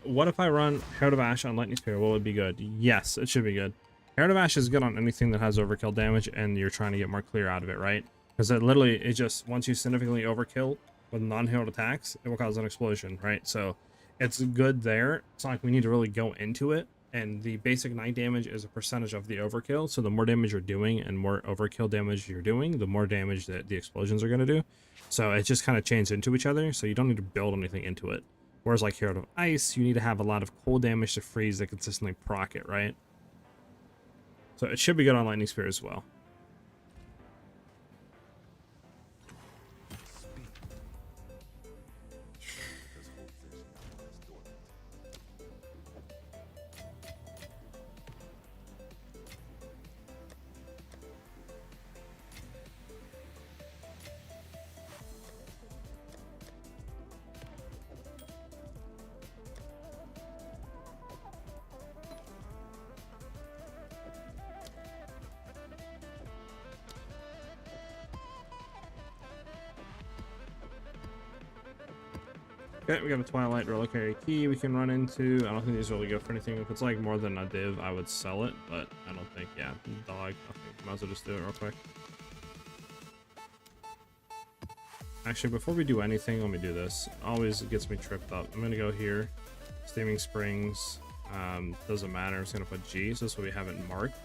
What if I run Herald of Ash on Lightning Spear? What would be good? Yes, it should be good. Herald of Ash is good on anything that has overkill damage and you're trying to get more clear out of it, right? Because it literally, it just, once you significantly overkill with non-herald attacks, it will cause an explosion, right? So it's good there. It's not like we need to really go into it. And the basic 9 damage is a percentage of the overkill. So the more damage you're doing and more overkill damage you're doing, the more damage that the explosions are going to do. So it just kind of chains into each other. So you don't need to build anything into it. Whereas like Herald of Ice, you need to have a lot of cold damage to freeze that consistently proc it, right? So it should be good on Lightning Spear as well. Okay, we got a Twilight Reliquary Key we can run into. I don't think these really go for anything. If it's like more than a div, I would sell it, but I don't think, yeah, dog, I think might as well just do it real quick. Actually, before we do anything, let me do this. Always gets me tripped up. I'm gonna go here, Steaming Springs, doesn't matter, I'm just gonna put G, so this way we have it marked,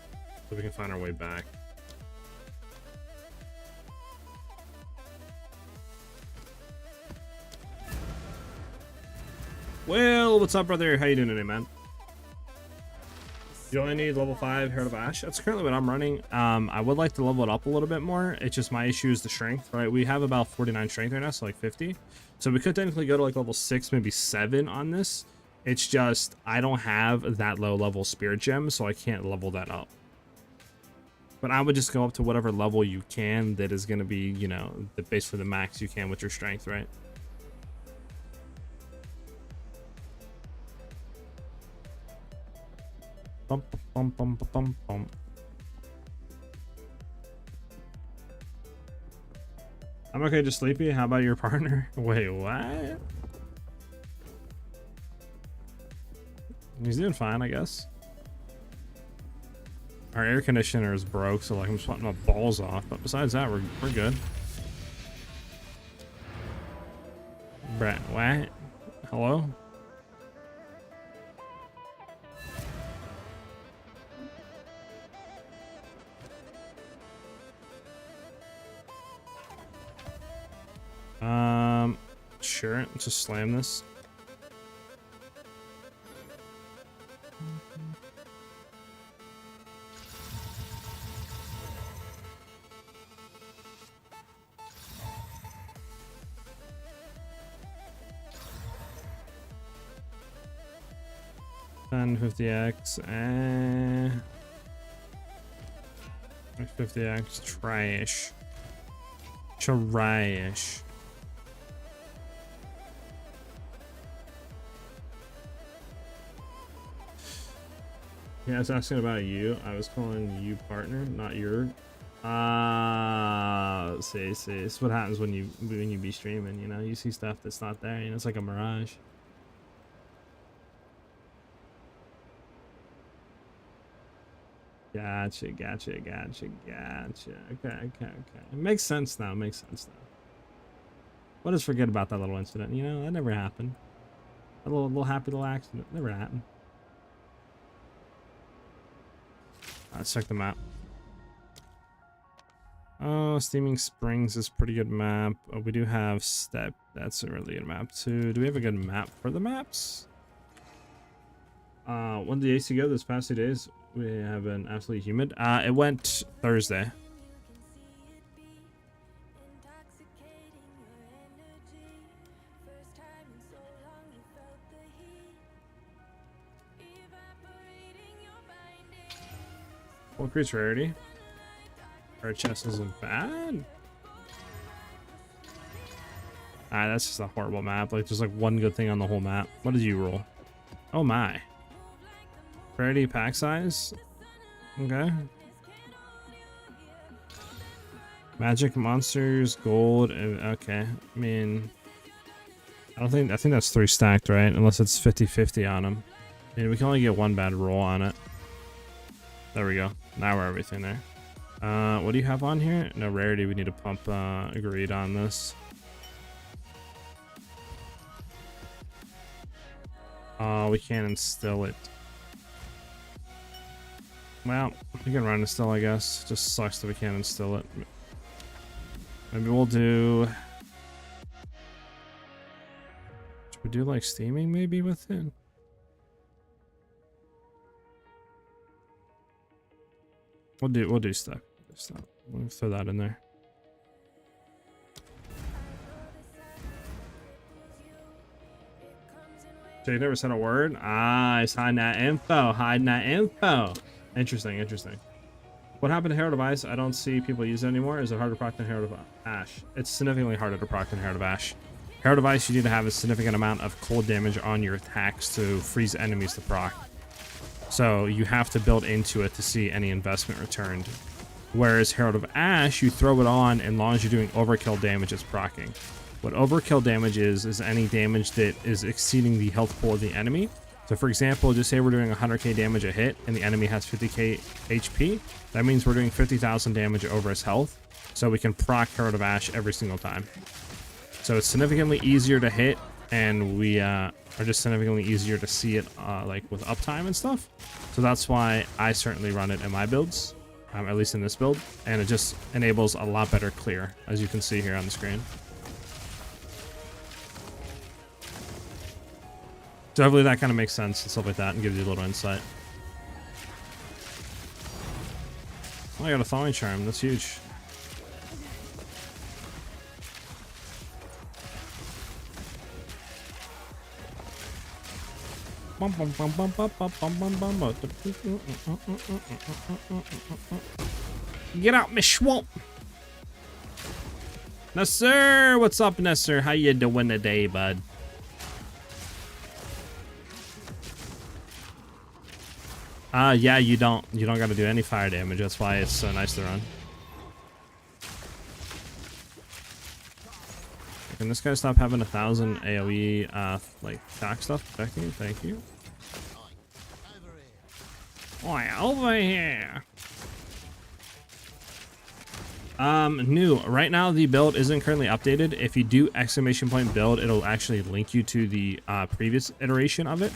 so we can find our way back. Well, what's up, brother? How you doing today, man? You only need level 5 Herald of Ash. That's currently what I'm running. I would like to level it up a little bit more. It's just my issue is the strength, right? We have about 49 strength right now, so like 50. So we could technically go to like level 6, maybe 7 on this. It's just I don't have that low level spirit gem, so I can't level that up. But I would just go up to whatever level you can that is going to be, you know, the base for the max you can with your strength, right? Bum, bum, bum, bum, bum, bum. I'm okay, just sleepy. How about your partner? Wait, what? He's doing fine, I guess. Our air conditioner is broke, so like I'm sweating my balls off. But besides that, we're good. Brett, what? Hello? Sure, let's just slam this. And 50x and 50x trash. Trash. Yeah, I was asking about you. I was calling you partner, not your. See, it's what happens when you be streaming. You know, you see stuff that's not there. You know, it's like a mirage. Gotcha. Okay. It makes sense now. What is forget about that little incident? You know, that never happened. A little happy little accident never happened. Let's check the map. Oh, Steaming Springs is a pretty good map. Oh, we do have Step. That's a really good map too. Do we have a good map for the maps? When did the AC go this past 2 days? We have been absolutely humid. It went Thursday. Well, increase rarity. Our chest isn't bad. That's just a horrible map. Like, there's like one good thing on the whole map. What did you roll? Oh my. Rarity pack size. Okay. Magic monsters, gold. Okay. I mean, I think that's 3 stacked, right? Unless it's 50-50 on them. I mean, we can only get one bad roll on it. There we go. Now we're everything there. What do you have on here? No rarity. We need to pump agreed on this. We can't instill it. Well, we can run it still, I guess. Just sucks that we can't instill it. Maybe we'll do... Should we do like steaming maybe with it? We'll do stuff. We'll throw that in there. Jake never said a word. He's hiding that info. Interesting. What happened to Herald of Ice? I don't see people use it anymore. Is it harder to proc than Herald of Ash? It's significantly harder to proc than Herald of Ash. Herald of Ice, you need to have a significant amount of cold damage on your attacks to freeze enemies to proc. So you have to build into it to see any investment returned. Whereas Herald of Ash, you throw it on, and as long as you're doing overkill damage, it's proccing. What overkill damage is any damage that is exceeding the health pool of the enemy. So for example, just say we're doing 100k damage a hit and the enemy has 50k HP. That means we're doing 50,000 damage over his health. So we can proc Herald of Ash every single time. So it's significantly easier to hit, and we are just significantly easier to see it like with uptime and stuff. So that's why I certainly run it in my builds, at least in this build, and it just enables a lot better clear, as you can see here on the screen. So hopefully that kind of makes sense and stuff like that and gives you a little insight. Oh, I got a thawing charm. That's huge. Get out, Miss Swamp. Nesser, what's up, Nesser? How you doing today, bud? Yeah, you don't got to do any fire damage. That's why it's so nice to run. Can this guy stop having 1,000 AoE like shock stuff protecting you? Thank you. Oh, over here. New. Right now the build isn't currently updated. If you do ! build, it'll actually link you to the previous iteration of it.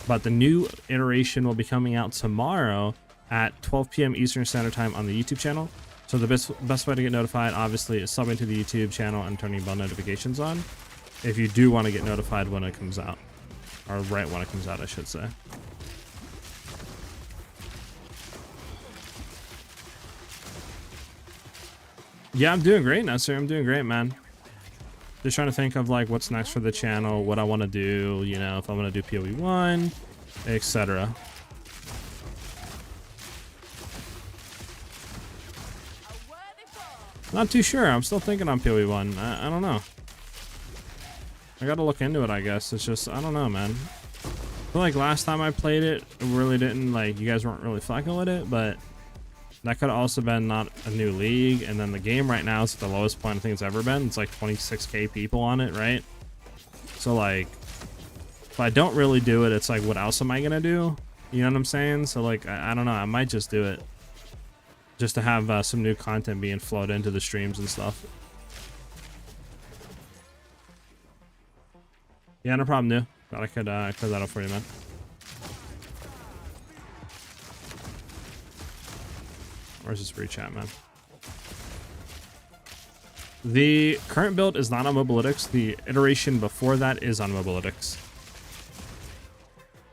But the new iteration will be coming out tomorrow at 12 p.m. Eastern Standard Time on the YouTube channel. So the best way to get notified, obviously, is subbing to the YouTube channel and turning bell notifications on. If you do want to get notified when it comes out. Or right when it comes out, I should say. Yeah, I'm doing great now, sir. I'm doing great, man. Just trying to think of like what's next for the channel, what I want to do, you know, if I'm going to do PoE 1, etc. Not too sure. I'm still thinking on PoE 1. I don't know. I got to look into it, I guess. It's just, I don't know, man. I feel like last time I played it, it really didn't, like, you guys weren't really fucking with it, but that could have also been not a new league. And then the game right now is at the lowest point I think it's ever been. It's like 26k people on it, right? So like, if I don't really do it, it's like, what else am I gonna do? You know what I'm saying? So like, I don't know. I might just do it just to have some new content being flowed into the streams and stuff. Yeah, no problem, new. Thought I could clear that up for you, man. Where's this free chat, man? The current build is not on Mobalytics. The iteration before that is on Mobalytics.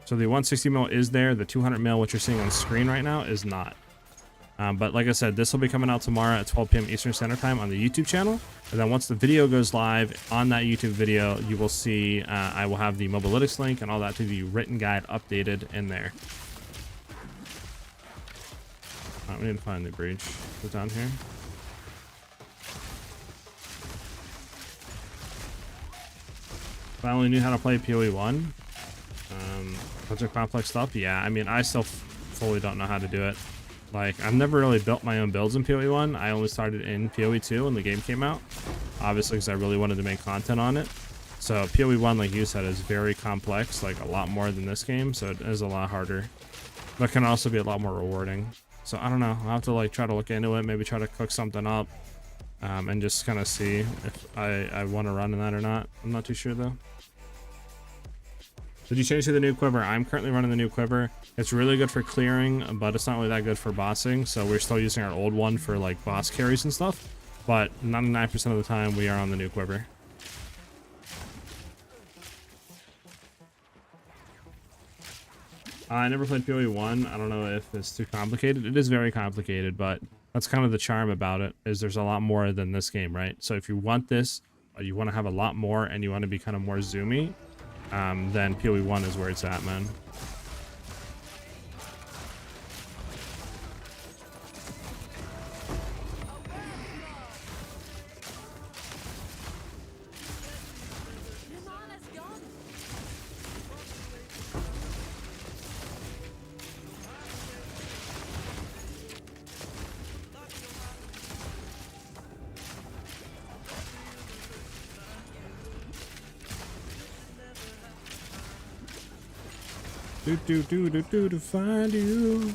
So the 160 mil is there. The 200 mil, what you're seeing on screen right now, is not. But like I said, this will be coming out tomorrow at 12 p.m. Eastern Standard Time on the YouTube channel. And then once the video goes live on that YouTube video, you will see I will have the Mobalytics link and all that to the written guide updated in there. We need to find the breach. It's down here. If I only knew how to play PoE 1, bunch of complex stuff. Yeah, I mean, I still fully don't know how to do it. Like, I've never really built my own builds in PoE 1. I only started in PoE 2 when the game came out. Obviously, because I really wanted to make content on it. So PoE 1, like you said, is very complex, like a lot more than this game. So it is a lot harder, but can also be a lot more rewarding. So I don't know. I'll have to like try to look into it, maybe try to cook something up, and just kind of see if I want to run in that or not. I'm not too sure though. Did you change to the new quiver? I'm currently running the new quiver. It's really good for clearing, but it's not really that good for bossing. So we're still using our old one for like boss carries and stuff. But 99% of the time we are on the new quiver. I never played PoE 1. I don't know if it's too complicated. It is very complicated, but that's kind of the charm about it, is there's a lot more than this game, right? So if you want this, you want to have a lot more, and you want to be kind of more zoomy, then PoE 1 is where it's at, man. To find you.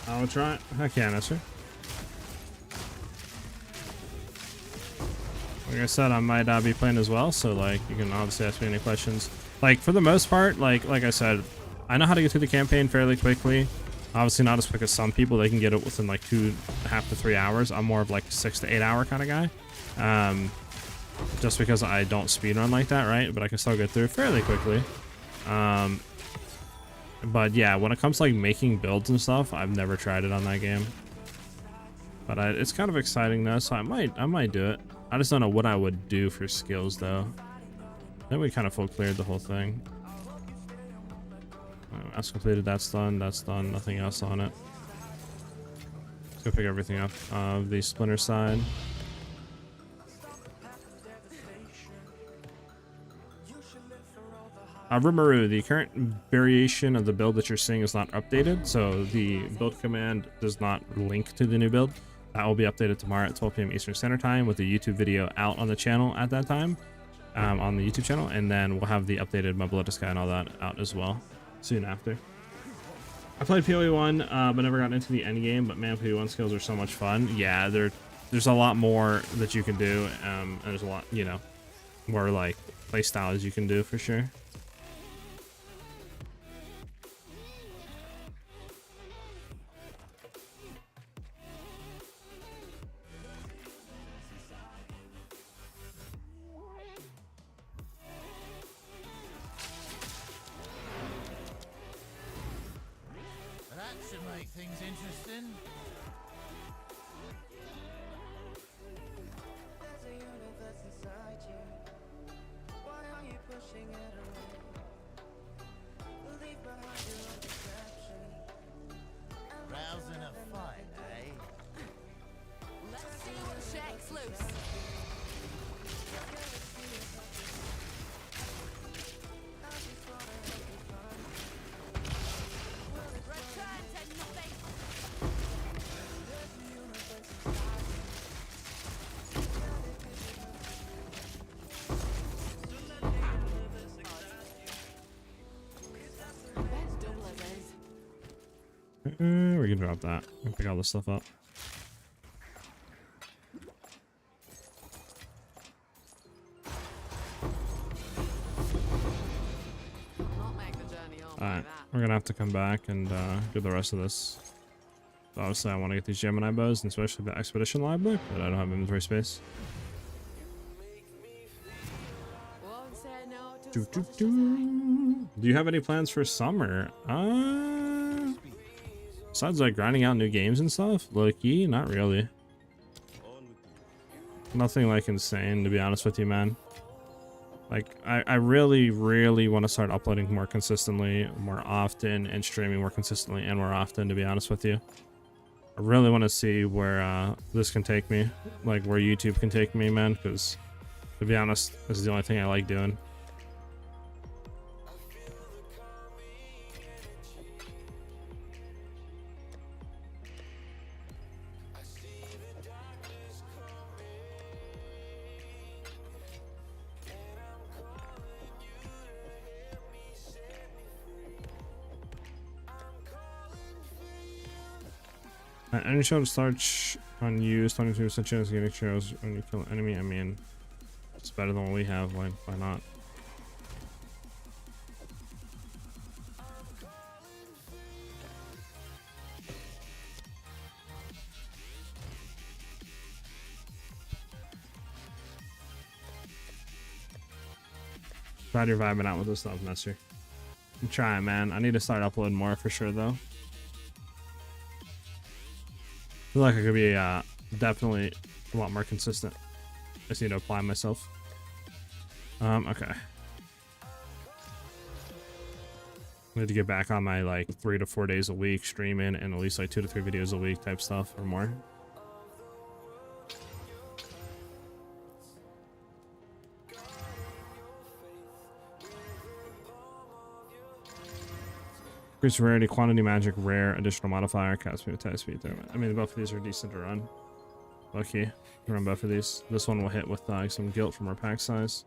I'll try. I can't answer. Like I said, I might be playing as well, so like you can obviously ask me any questions. Like for the most part, like I said, I know how to get through the campaign fairly quickly. Obviously not as quick as some people. They can get it within like 2.5 to 3 hours. I'm more of like 6 to 8 hour kind of guy. Just because I don't speedrun like that, right? But I can still get through fairly quickly. But yeah, when it comes to like making builds and stuff, I've never tried it on that game. But it's kind of exciting though, so I might do it. I just don't know what I would do for skills though. Then we kind of full cleared the whole thing. That's completed. That's done. That's done. Nothing else on it. Let's go pick everything up of the splinter side. Rimuru, the current variation of the build that you're seeing is not updated, so the build command does not link to the new build. That will be updated tomorrow at 12 p.m. Eastern Standard Time with the YouTube video out on the channel at that time, on the YouTube channel, and then we'll have the updated Mobility Sky and all that out as well soon after. I played PoE 1, but never got into the endgame, but man, PoE 1 skills are so much fun. Yeah, there's a lot more that you can do, and there's a lot, you know, more like play styles you can do for sure. Make things interesting. There's a universe inside you. Why are you pushing it away? Leave behind your own deception. Rousing a fight, eh? Let's see what shakes loose. We can drop that and pick all this stuff up. Alright, we're gonna have to come back and do the rest of this. Obviously, I want to get these Gemini bows, and especially the Expedition Live book, but I don't have inventory space. Do you have any plans for summer? Besides like grinding out new games and stuff, low-key, not really. Nothing like insane, to be honest with you, man. Like I really want to start uploading more consistently, more often, and streaming more consistently and more often, to be honest with you. I really want to see where this can take me, like where YouTube can take me, man, because to be honest, this is the only thing I like doing. Any shot starts on use 22% chance of getting shows when you kill an enemy. I mean, it's better than what we have. Why not? Glad you're vibing out with this stuff, Messer. I'm trying, man. I need to start uploading more for sure, though. I feel like I could be definitely a lot more consistent. I just need to apply myself. Okay. I need to get back on my like 3 to 4 days a week streaming and at least like 2 to 3 videos a week type stuff or more. Increase rarity, quantity, magic, rare, additional modifier, cast speed, attack speed. I mean, both of these are decent to run. Lucky to run both of these. This one will hit with some guilt from our pack size.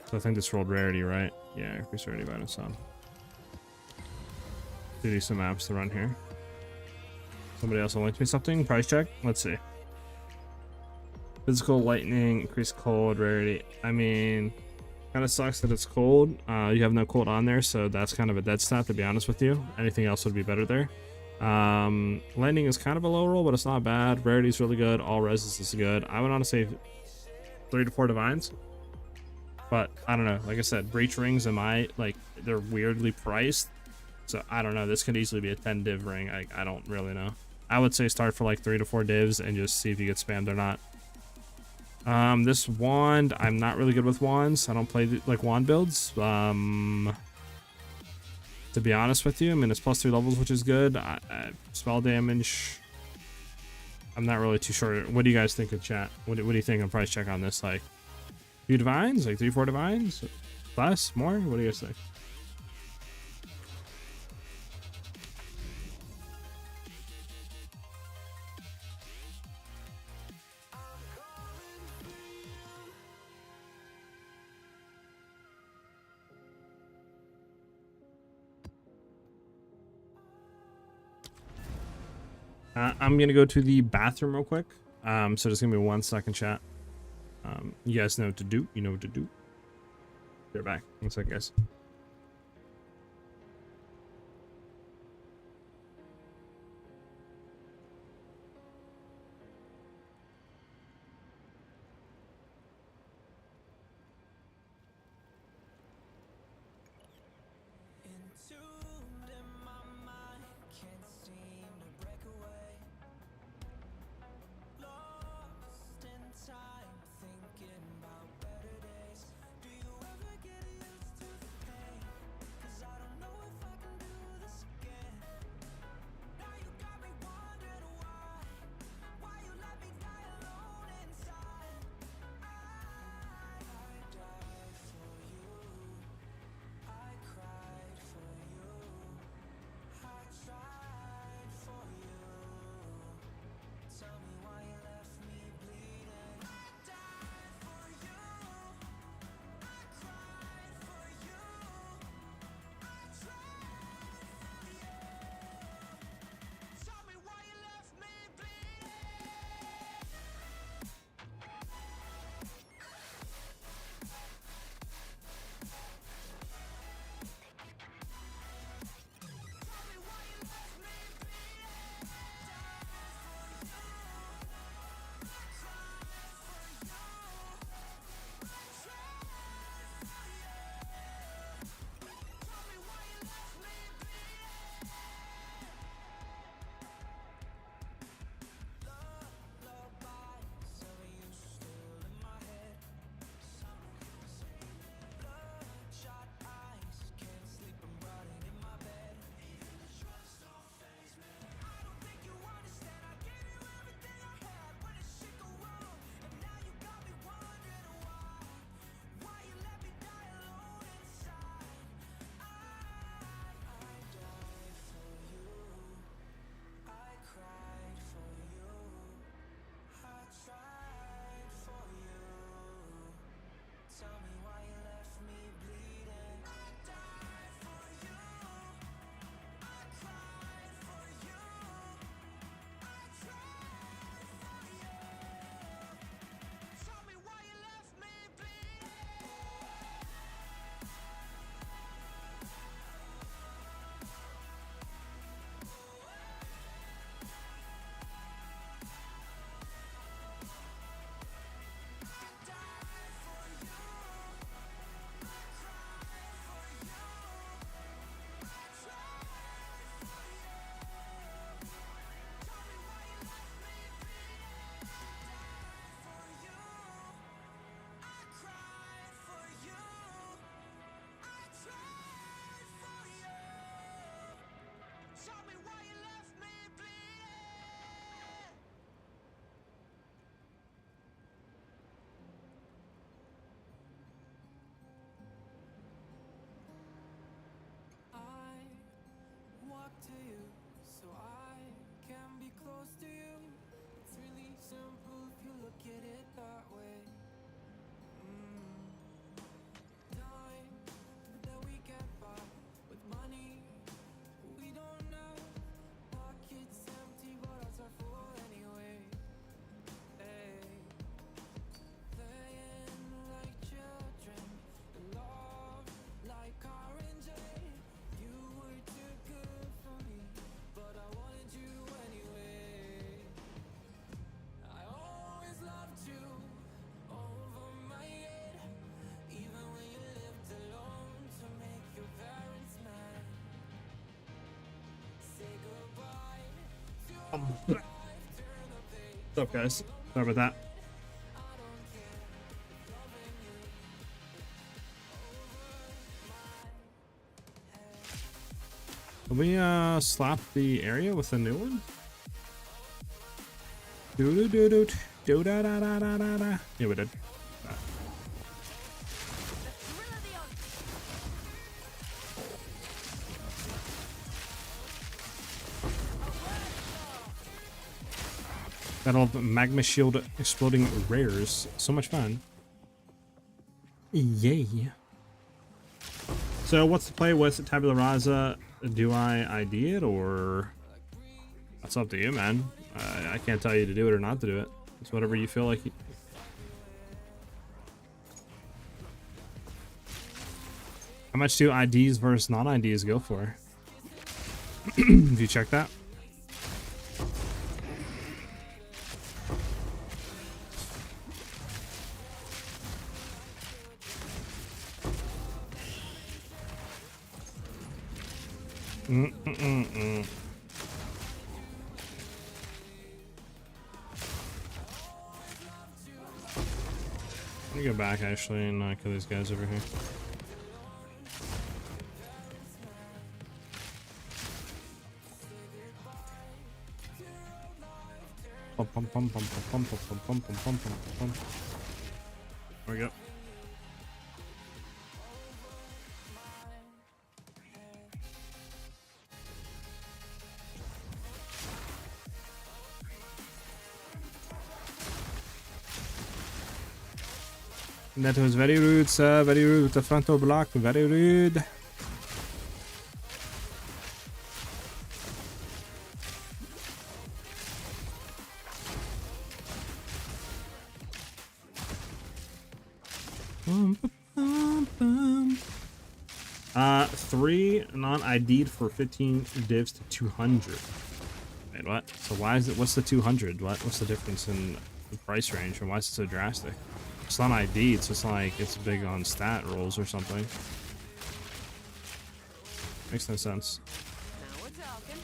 So I think this rolled rarity, right? Yeah, increase rarity by some. Two decent maps to run here. Somebody else will link me something. Price check. Let's see. Physical, lightning, increased cold, rarity. I mean, kind of sucks that it's cold. You have no cold on there, so that's kind of a dead stat, to be honest with you. Anything else would be better there. Lightning is kind of a low roll, but it's not bad. Rarity is really good. All reses is good. I would honestly say 3 to 4 divines. But I don't know. Like I said, breach rings, they're weirdly priced. So I don't know. This could easily be a 10 div ring. I don't really know. I would say start for like 3 to 4 divs and just see if you get spammed or not. This wand, I'm not really good with wands. I don't play like wand builds. To be honest with you, I mean, it's +3 levels, which is good. Spell damage, I'm not really too sure. What do you guys think in chat? What do you think on price check on this? Like, few divines, like 3-4 divines, less, more? What do you guys think? I'm gonna go to the bathroom real quick. So just give me 1 second, chat. You guys know what to do. You know what to do. They're back. 1 second, guys. What's up, guys? Sorry about that. Can we slap the area with a new one? Do do do do do da da da da da da. Yeah, we did. Battle of Magma Shield exploding rares. So much fun. Yay. So what's the play with Tabula Rasa? Do I ID it, or that's up to you, man. I can't tell you to do it or not to do it. It's whatever you feel like. How much do IDs versus non-IDs go for? Have you checked that? Let me go back actually and kill these guys over here. There we go. That was very rude, sir. Very rude with the frontal block. Very rude. Three non-ID'd for 15 divs to 200. Wait, what? So why is it? What's the 200? What's the difference in the price range, and why is it so drastic? It's not ID, it's just like it's big on stat rolls or something. Makes no sense. Now we're talking.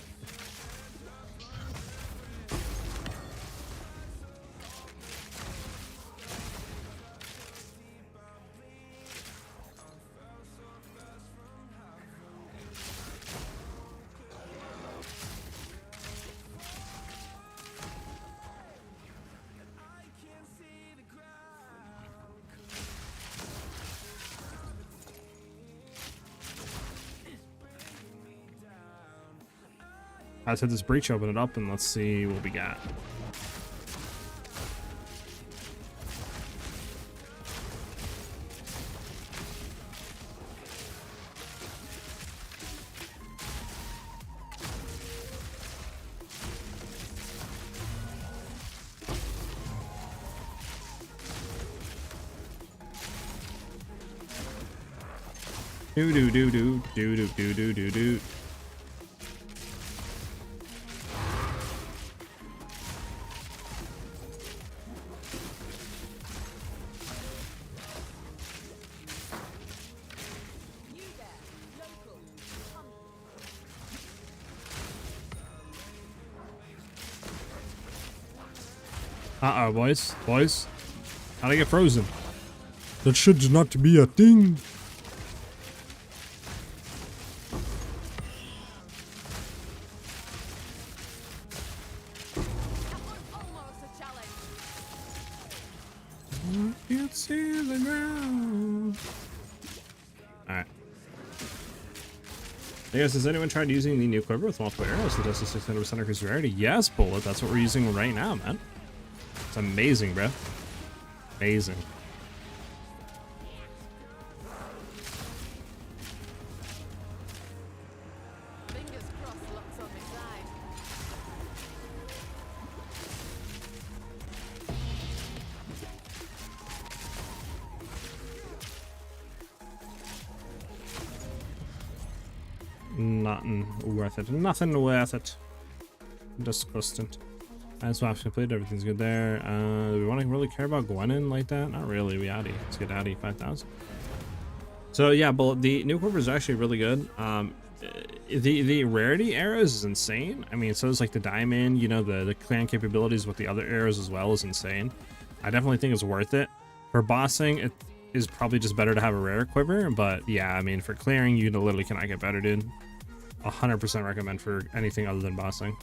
Let's hit this breach, open it up, and let's see what we got. Do do do do do do do do do do. Uh-oh, boys. Boys. How'd I get frozen? That should not be a thing. Almost a challenge. I can't see the ground. Alright. Hey guys, has anyone tried using the new quiver with multiple arrows that does a 600% increase rarity? Yes, Bullet. That's what we're using right now, man. It's amazing, bro. Amazing. Fingers crossed, luck's on my side. Nothing worth it. Nothing worth it. Disgusting. Swap's complete. Everything's good there. Do we want to really care about Gwenin like that? Not really. We Let's get Addy 5,000. So yeah, but the new quiver is actually really good. the rarity arrows is insane. I mean, so is like the diamond, you know, the clan capabilities with the other arrows as well is insane. I definitely think it's worth it. For bossing, it is probably just better to have a rare quiver, but yeah, I mean, for clearing, you literally cannot get better, dude. 100% recommend for anything other than bossing.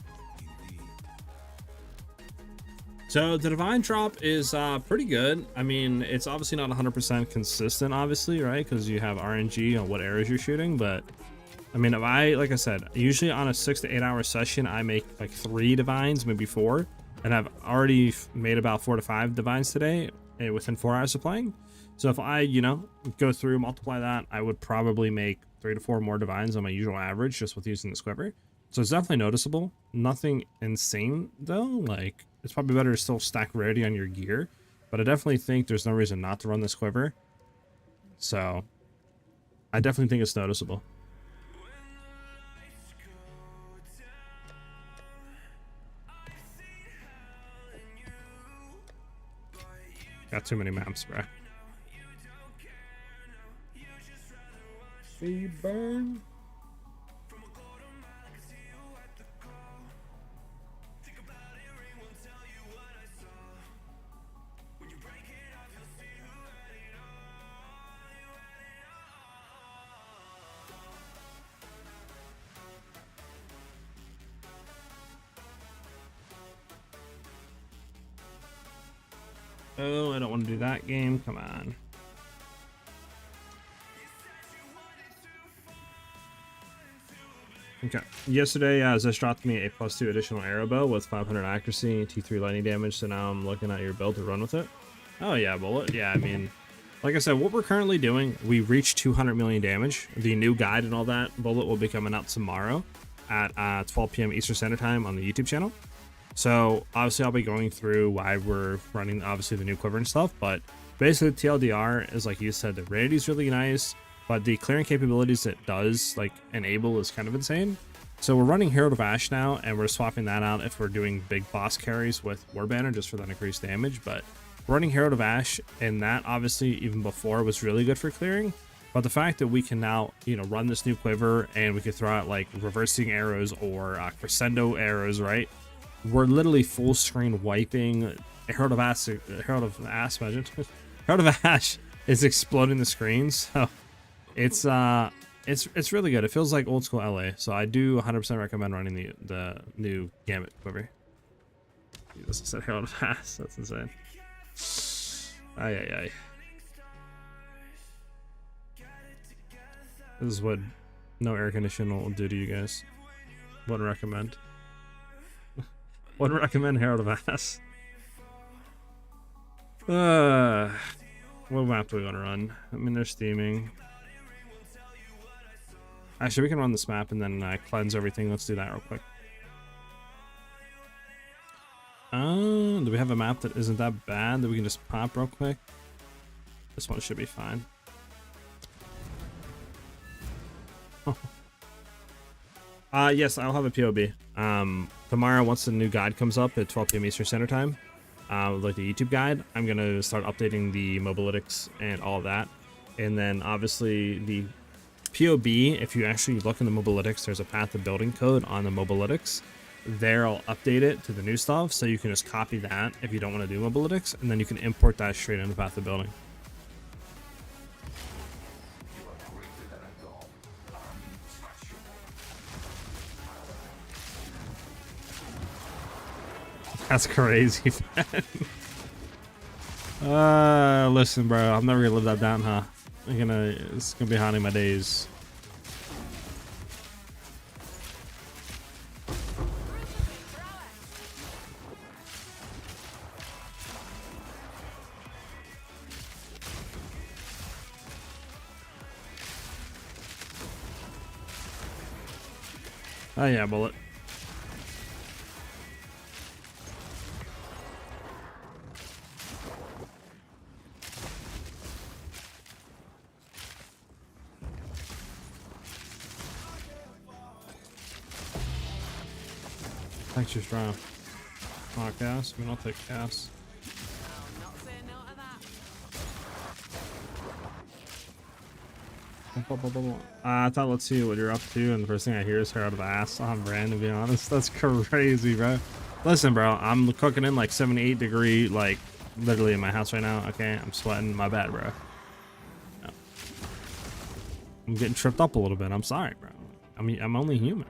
So the divine drop is pretty good. I mean, it's obviously not 100% consistent, obviously, right? Because you have RNG on what arrows you're shooting, but I mean, if like I said, usually on a 6 to 8 hour session, I make like 3 divines, maybe 4, and I've already made about 4 to 5 divines today within 4 hours of playing. So if I, you know, go through, multiply that, I would probably make 3 to 4 more divines on my usual average just with using this quiver. So it's definitely noticeable. Nothing insane though. Like, it's probably better to still stack rarity on your gear, but I definitely think there's no reason not to run this quiver. So I definitely think it's noticeable. Got too many maps, bro. See burn. Oh, I don't want to do that game. Come on. Okay. Yesterday, Zesh dropped me a +2 additional arrow bow with 500 accuracy, T3 lightning damage. So now I'm looking at your build to run with it. Oh yeah, bullet. Yeah, I mean, like I said, what we're currently doing, we reached 200 million damage. The new guide and all that bullet will be coming out tomorrow at 12 p.m. Eastern Standard Time on the YouTube channel. So obviously I'll be going through why we're running obviously the new quiver and stuff, but basically TLDR is, like you said, the rarity is really nice, but the clearing capabilities it does like enable is kind of insane. So we're running Herald of Ash now, and we're swapping that out if we're doing big boss carries with War Banner just for that increased damage. But running Herald of Ash, and that obviously even before was really good for clearing. But the fact that we can now, you know, run this new quiver and we could throw out like reversing arrows or crescendo arrows, right? We're literally full screen wiping. Herald of Ash, imagine. Herald of Ash is exploding the screen, so it's really good. It feels like old school LA, so I do 100% recommend running the new Gambit quiver. Jesus, I said Herald of Ash. That's insane. Ay. This is what no air conditioning will do to you guys. Wouldn't recommend. Wouldn't recommend Herald of Ass. What map do we want to run? I mean, they're steaming. Actually, we can run this map and then cleanse everything. Let's do that real quick. Do we have a map that isn't that bad that we can just pop real quick? This one should be fine. Yes, I'll have a POB. Tomorrow, once the new guide comes up at 12 p.m. Eastern Standard Time, like the YouTube guide, I'm gonna start updating the mobalytics and all of that. And then obviously the POB, if you actually look in the mobalytics, there's a path of building code on the mobalytics. There, I'll update it to the new stuff, so you can just copy that if you don't want to do mobalytics, and then you can import that straight into path of building. That's crazy, man. Listen, bro, I'm never gonna live that down, huh? It's gonna be haunting my days. Oh yeah, bullet. Thanks, you're strong. Oh, gas? I mean, I'll take gas. I'll not say no to that. I thought, let's see what you're up to, and the first thing I hear is hair out of ass. I'm brand, to be honest. That's crazy, bro. Listen, bro, I'm cooking in like 78-degree, like literally in my house right now. Okay, I'm sweating. My bad, bro. No. I'm getting tripped up a little bit. I'm sorry, bro. I mean, I'm only human.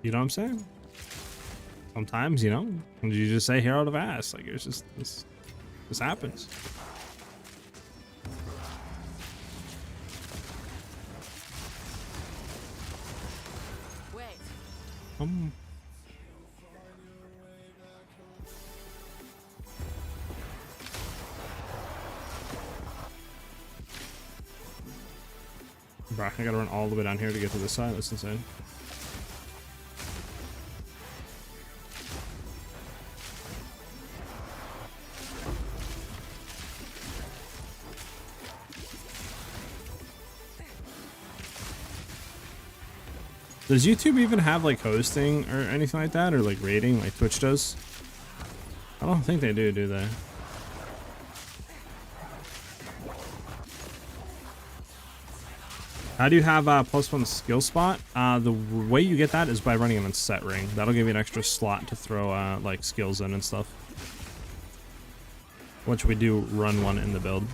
You know what I'm saying? Sometimes, you know, when you just say hair out of ass, like it's just this happens. Wait. Bro, I gotta run all the way down here to get to this side. That's insane. Does YouTube even have like hosting or anything like that, or like rating like Twitch does? I don't think they do they? How do you have +1 skill spot? The way you get that is by running an unset ring. That'll give you an extra slot to throw like skills in and stuff. Which we do run one in the build.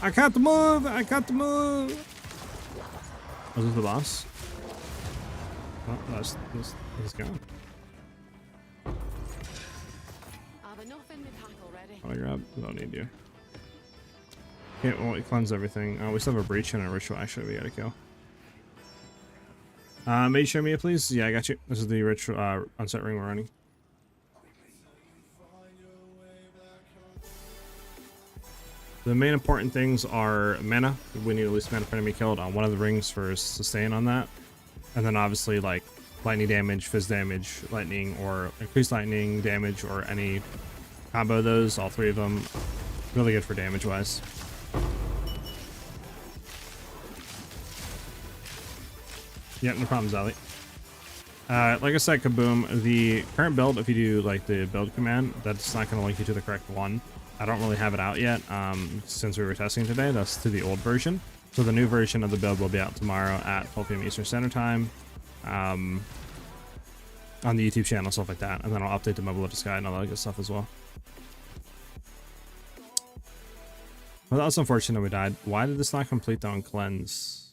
I got the move! I got the move! Was this the boss? Oh, he's gone. I've enough in my pack already. I'll grab. Don't need you. Okay, well, we cleanse everything. We still have a breach and a ritual. Actually, we gotta kill. May you show me it, please? Yeah, I got you. This is the ritual unset ring we're running. The main important things are mana. We need at least mana for enemy killed on one of the rings for sustain on that. And then obviously like lightning damage, fizz damage, lightning, or increased lightning damage, or any combo of those, all three of them. Really good for damage wise. Yeah, no problem, Zali. Like I said, Kaboom, the current build, if you do like the build command, that's not going to link you to the correct one. I don't really have it out yet since we were testing today. That's to the old version. So the new version of the build will be out tomorrow at 12 p.m. Eastern Standard Time on the YouTube channel, stuff like that. And then I'll update the mobile Sky and all that good stuff as well. Well, that was unfortunate we died. Why did this not complete on cleanse?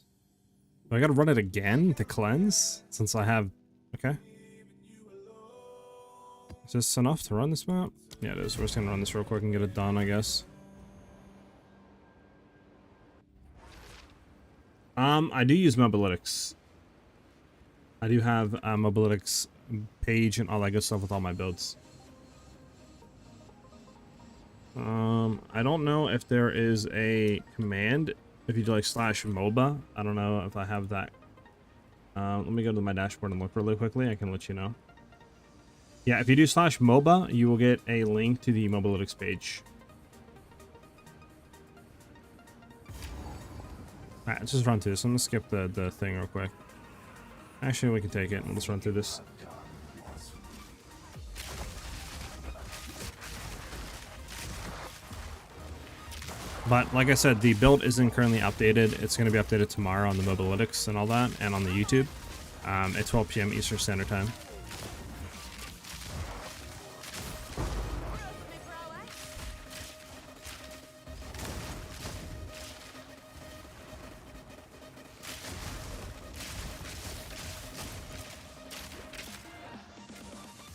Do I gotta run it again to cleanse? Since I have... Okay. Is this enough to run this map? Yeah, it is. We're just gonna run this real quick and get it done, I guess. I do use Mobalytics. I do have Mobalytics page and all that good stuff with all my builds. I don't know if there is a command if you do like /MOBA. I don't know if I have that. Let me go to my dashboard and look really quickly. I can let you know. Yeah, if you do /MOBA, you will get a link to the Mobalytics page. Alright, let's just run through this. I'm gonna skip the thing real quick. Actually, we can take it and let's run through this. But like I said, the build isn't currently updated. It's going to be updated tomorrow on the Mobalytics and all that, and on the YouTube at 12 p.m. Eastern Standard Time.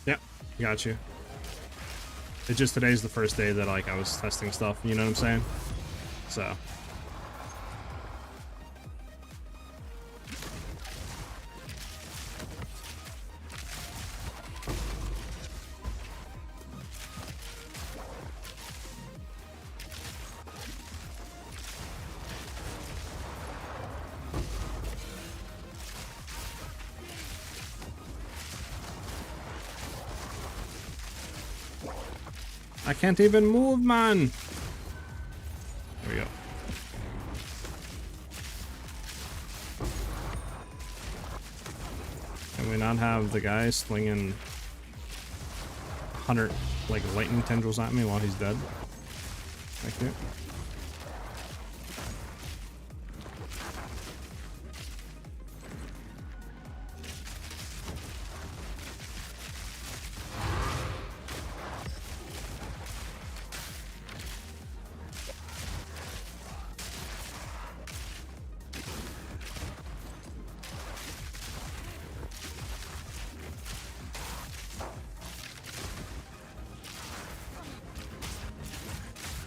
Yep, got you. It's just today's the first day that like I was testing stuff. You know what I'm saying? So. I can't even move, man. There we go. Can we not have the guy slinging 100 like lightning tendrils at me while he's dead? Thank you.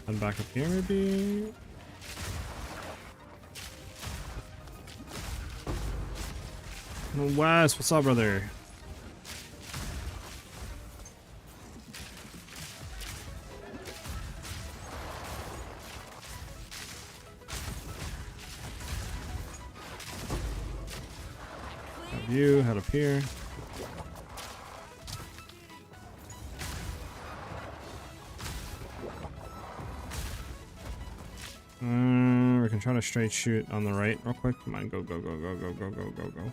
And back up here, maybe. No, Wes, what's up, brother? Have you head up here? We can try to straight shoot on the right real quick. Come on, go, go, go, go, go, go, go, go, go.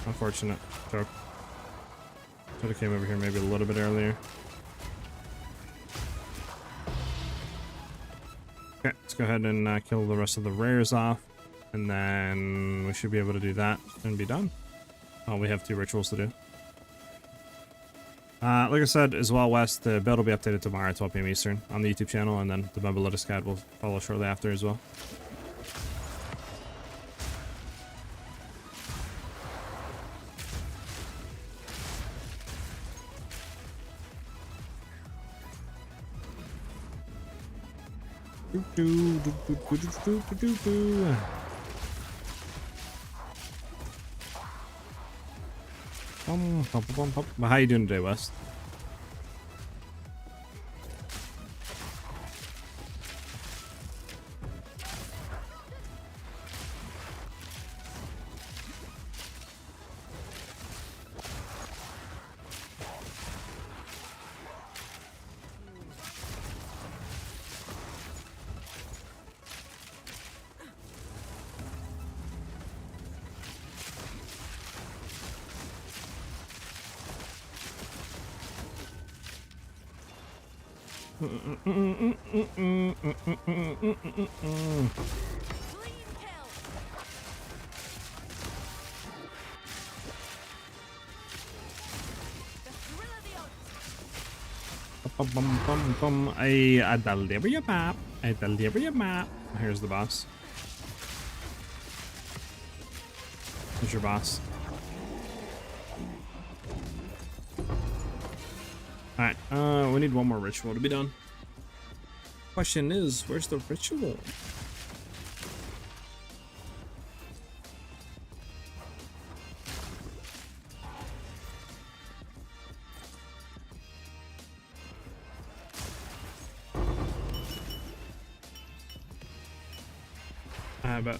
Unfortunate. Joke. Should have came over here maybe a little bit earlier. Okay, let's go ahead and kill the rest of the rares off. And then we should be able to do that and be done. Oh, we have 2 rituals to do. Like I said as well, Wes, the build will be updated tomorrow at 12 p.m. Eastern on the YouTube channel, and then the Mobility Guide will follow shortly after as well. Well, how you doing today, Wes? Clean kill. The thrill of the hunt. I deliver your map. I deliver your map. Here's the boss. Here's your boss. Alright, we need one more ritual to be done. Question is, where's the ritual? I bet.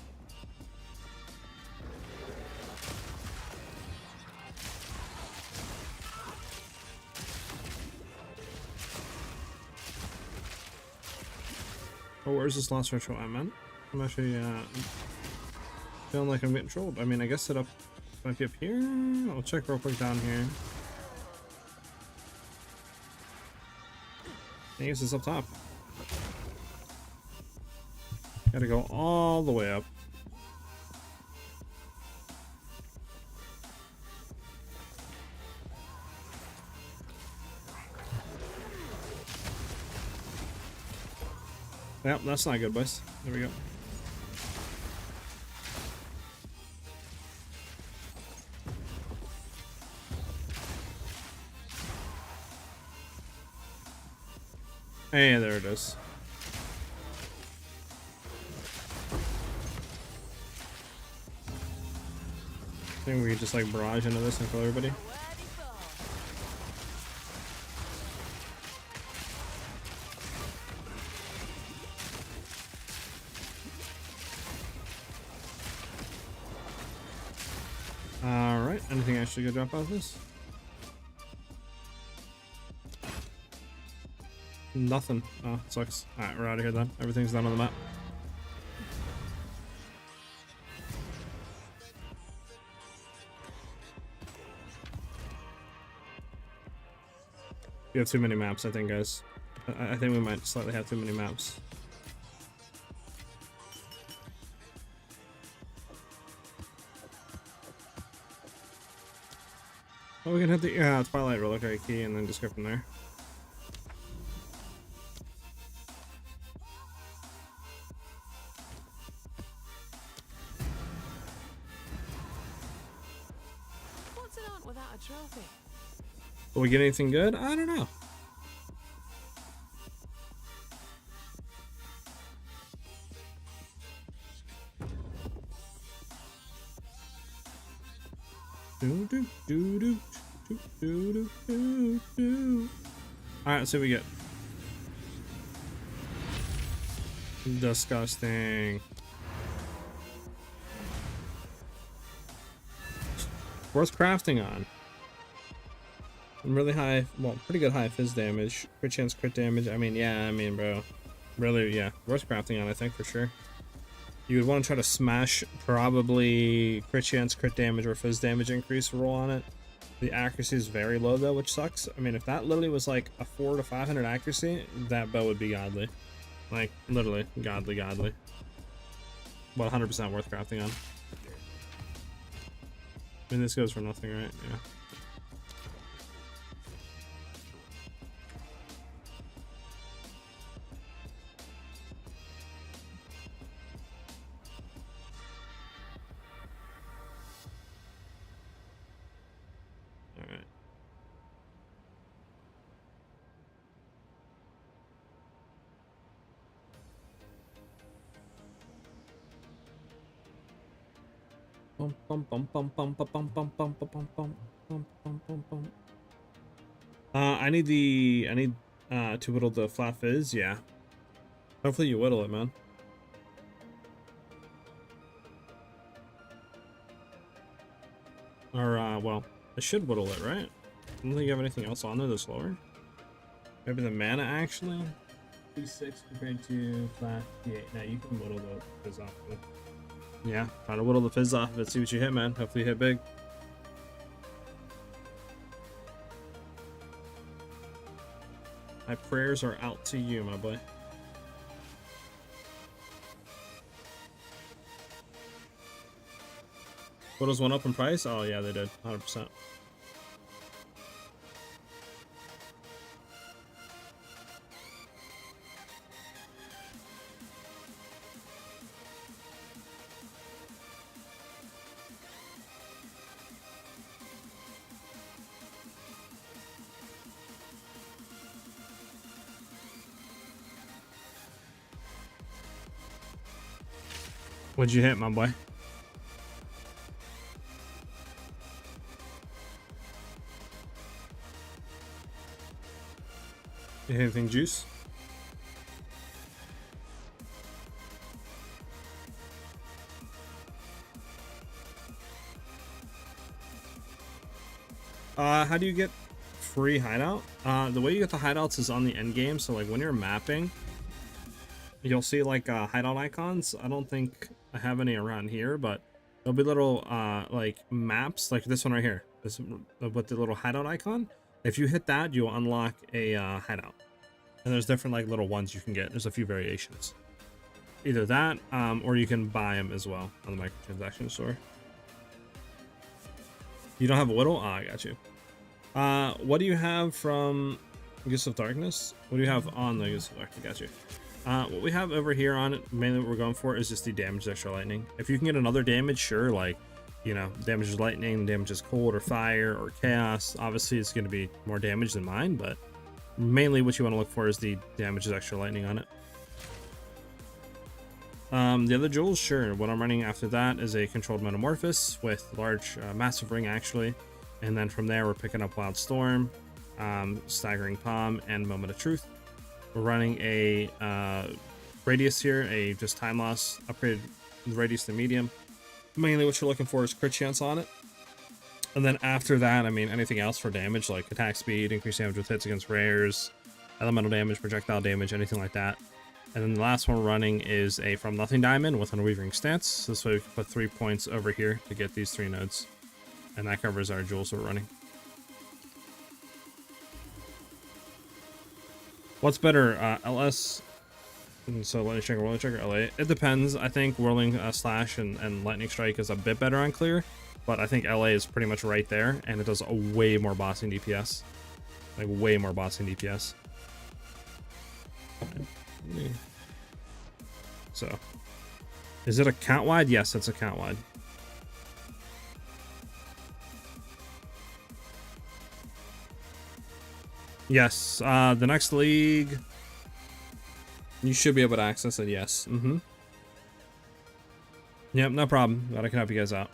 Oh, where's this last ritual at, man? I'm actually feeling like I'm getting trolled. I mean, I guess it might be up here. I'll check real quick down here. I guess it's up top. Gotta go all the way up. Yep, that's not good, boys. There we go. Hey, there it is. I think we could just like barrage into this and kill everybody. Alright. Anything actually good drop out of this? Nothing. Oh, sucks. Alright, we're out of here then. Everything's done on the map. We have too many maps, I think, guys. I think we might slightly have too many maps. Oh, we can hit the Twilight Reliquary Key and then just go from there. What's it on without a trophy? Will we get anything good? I don't know. Alright, let's see what we get. Disgusting. Worth crafting on. Really high, well, pretty good high fizz damage. Crit chance, crit damage. I mean, yeah, bro. Really, yeah. Worth crafting on, I think, for sure. You would want to try to smash probably crit chance, crit damage, or fizz damage increase roll on it. The accuracy is very low though, which sucks. I mean, if that literally was like a 400 to 500 accuracy, that bow would be godly. Like, literally, godly. But 100% worth crafting on. I mean, this goes for nothing, right? Yeah. I need to whittle the flat fizz. Yeah, hopefully you whittle it, man. Or well, I should whittle it, right? I don't think you have anything else on there that's lower. Maybe the mana actually. D6 compared to flat D8. Now you can whittle the fizz off of it. Yeah, try to whittle the fizz off of it, see what you hit, man. Hopefully you hit big. My prayers are out to you, my boy. Whittles went up in price? Oh yeah, they did, 100%. What'd you hit, my boy? You hit anything juice? How do you get free hideout? The way you get the hideouts is on the end game. So like when you're mapping, you'll see like hideout icons. I don't think I have any around here, but there'll be little like maps like this one right here. This with the little hideout icon. If you hit that, you'll unlock a hideout. And there's different like little ones you can get. There's a few variations. Either that, or you can buy them as well on the microtransaction store. You don't have a whittle? Ah, I got you. What do you have from Gifts of Darkness? What do you have on the Gifts of Darkness? Got you. What we have over here on it, mainly what we're going for is just the damage extra lightning. If you can get another damage, sure, like, you know, damage is lightning, damage is cold or fire or chaos. Obviously, it's going to be more damage than mine, but mainly what you want to look for is the damage is extra lightning on it. The other jewels, sure. What I'm running after that is a controlled metamorphosis with large, massive ring actually, and then from there we're picking up Wild Storm, Staggering Palm, and Moment of Truth. We're running a radius here, a just time loss, upgrade the radius to medium. Mainly what you're looking for is crit chance on it. And then after that, I mean, anything else for damage, like attack speed, increased damage with hits against rares, elemental damage, projectile damage, anything like that. And then the last one we're running is a From Nothing Diamond with Unwavering Stance. This way we can put 3 points over here to get these 3 nodes. And that covers our jewels we're running. What's better, LS? So Lightning Strike or Whirling Strike or LA? It depends. I think Whirling Slash and Lightning Strike is a bit better on clear. But I think LA is pretty much right there. And it does a way more bossing DPS. Like way more bossing DPS. So, is it account wide? Yes, it's account wide. Yes, the next league, you should be able to access it. Yes. Yep, no problem. Glad I can help you guys out.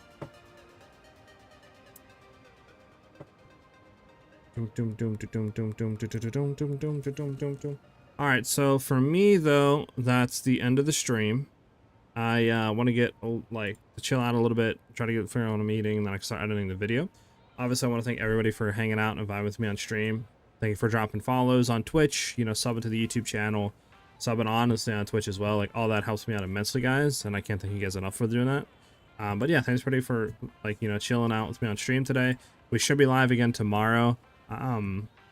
Alright, so for me though, that's the end of the stream. I want to get like to chill out a little bit, try to figure out what I'm eating, and then I can start editing the video. Obviously, I want to thank everybody for hanging out and vibing with me on stream. Thank you for dropping follows on Twitch, you know, subbing to the YouTube channel, subbing honestly on Twitch as well. Like all that helps me out immensely, guys, and I can't thank you guys enough for doing that. But yeah, thanks everybody for like, you know, chilling out with me on stream today. We should be live again tomorrow.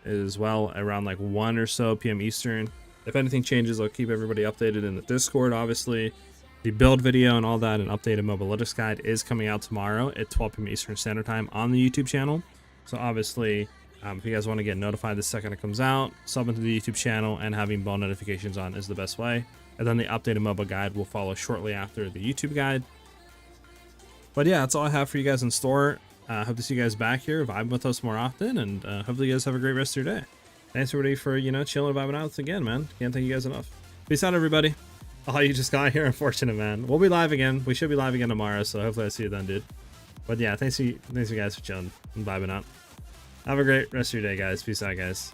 As well around like 1 or so p.m. Eastern. If anything changes, I'll keep everybody updated in the Discord. Obviously, the build video and all that and updated mobalytics guide is coming out tomorrow at 12 p.m. Eastern Standard Time on the YouTube channel. So obviously, if you guys want to get notified the second it comes out, sub into the YouTube channel and having bell notifications on is the best way. And then the updated MOBA guide will follow shortly after the YouTube guide. But yeah, that's all I have for you guys in store. Hope to see you guys back here, vibing with us more often, and hopefully you guys have a great rest of your day. Thanks everybody for, you know, chilling and vibing out again, man. Can't thank you guys enough. Peace out, everybody. Oh, you just got here, unfortunate, man. We'll be live again. We should be live again tomorrow, so hopefully I see you then, dude. But yeah, thanks you guys for chilling and vibing out. Have a great rest of your day, guys. Peace out, guys.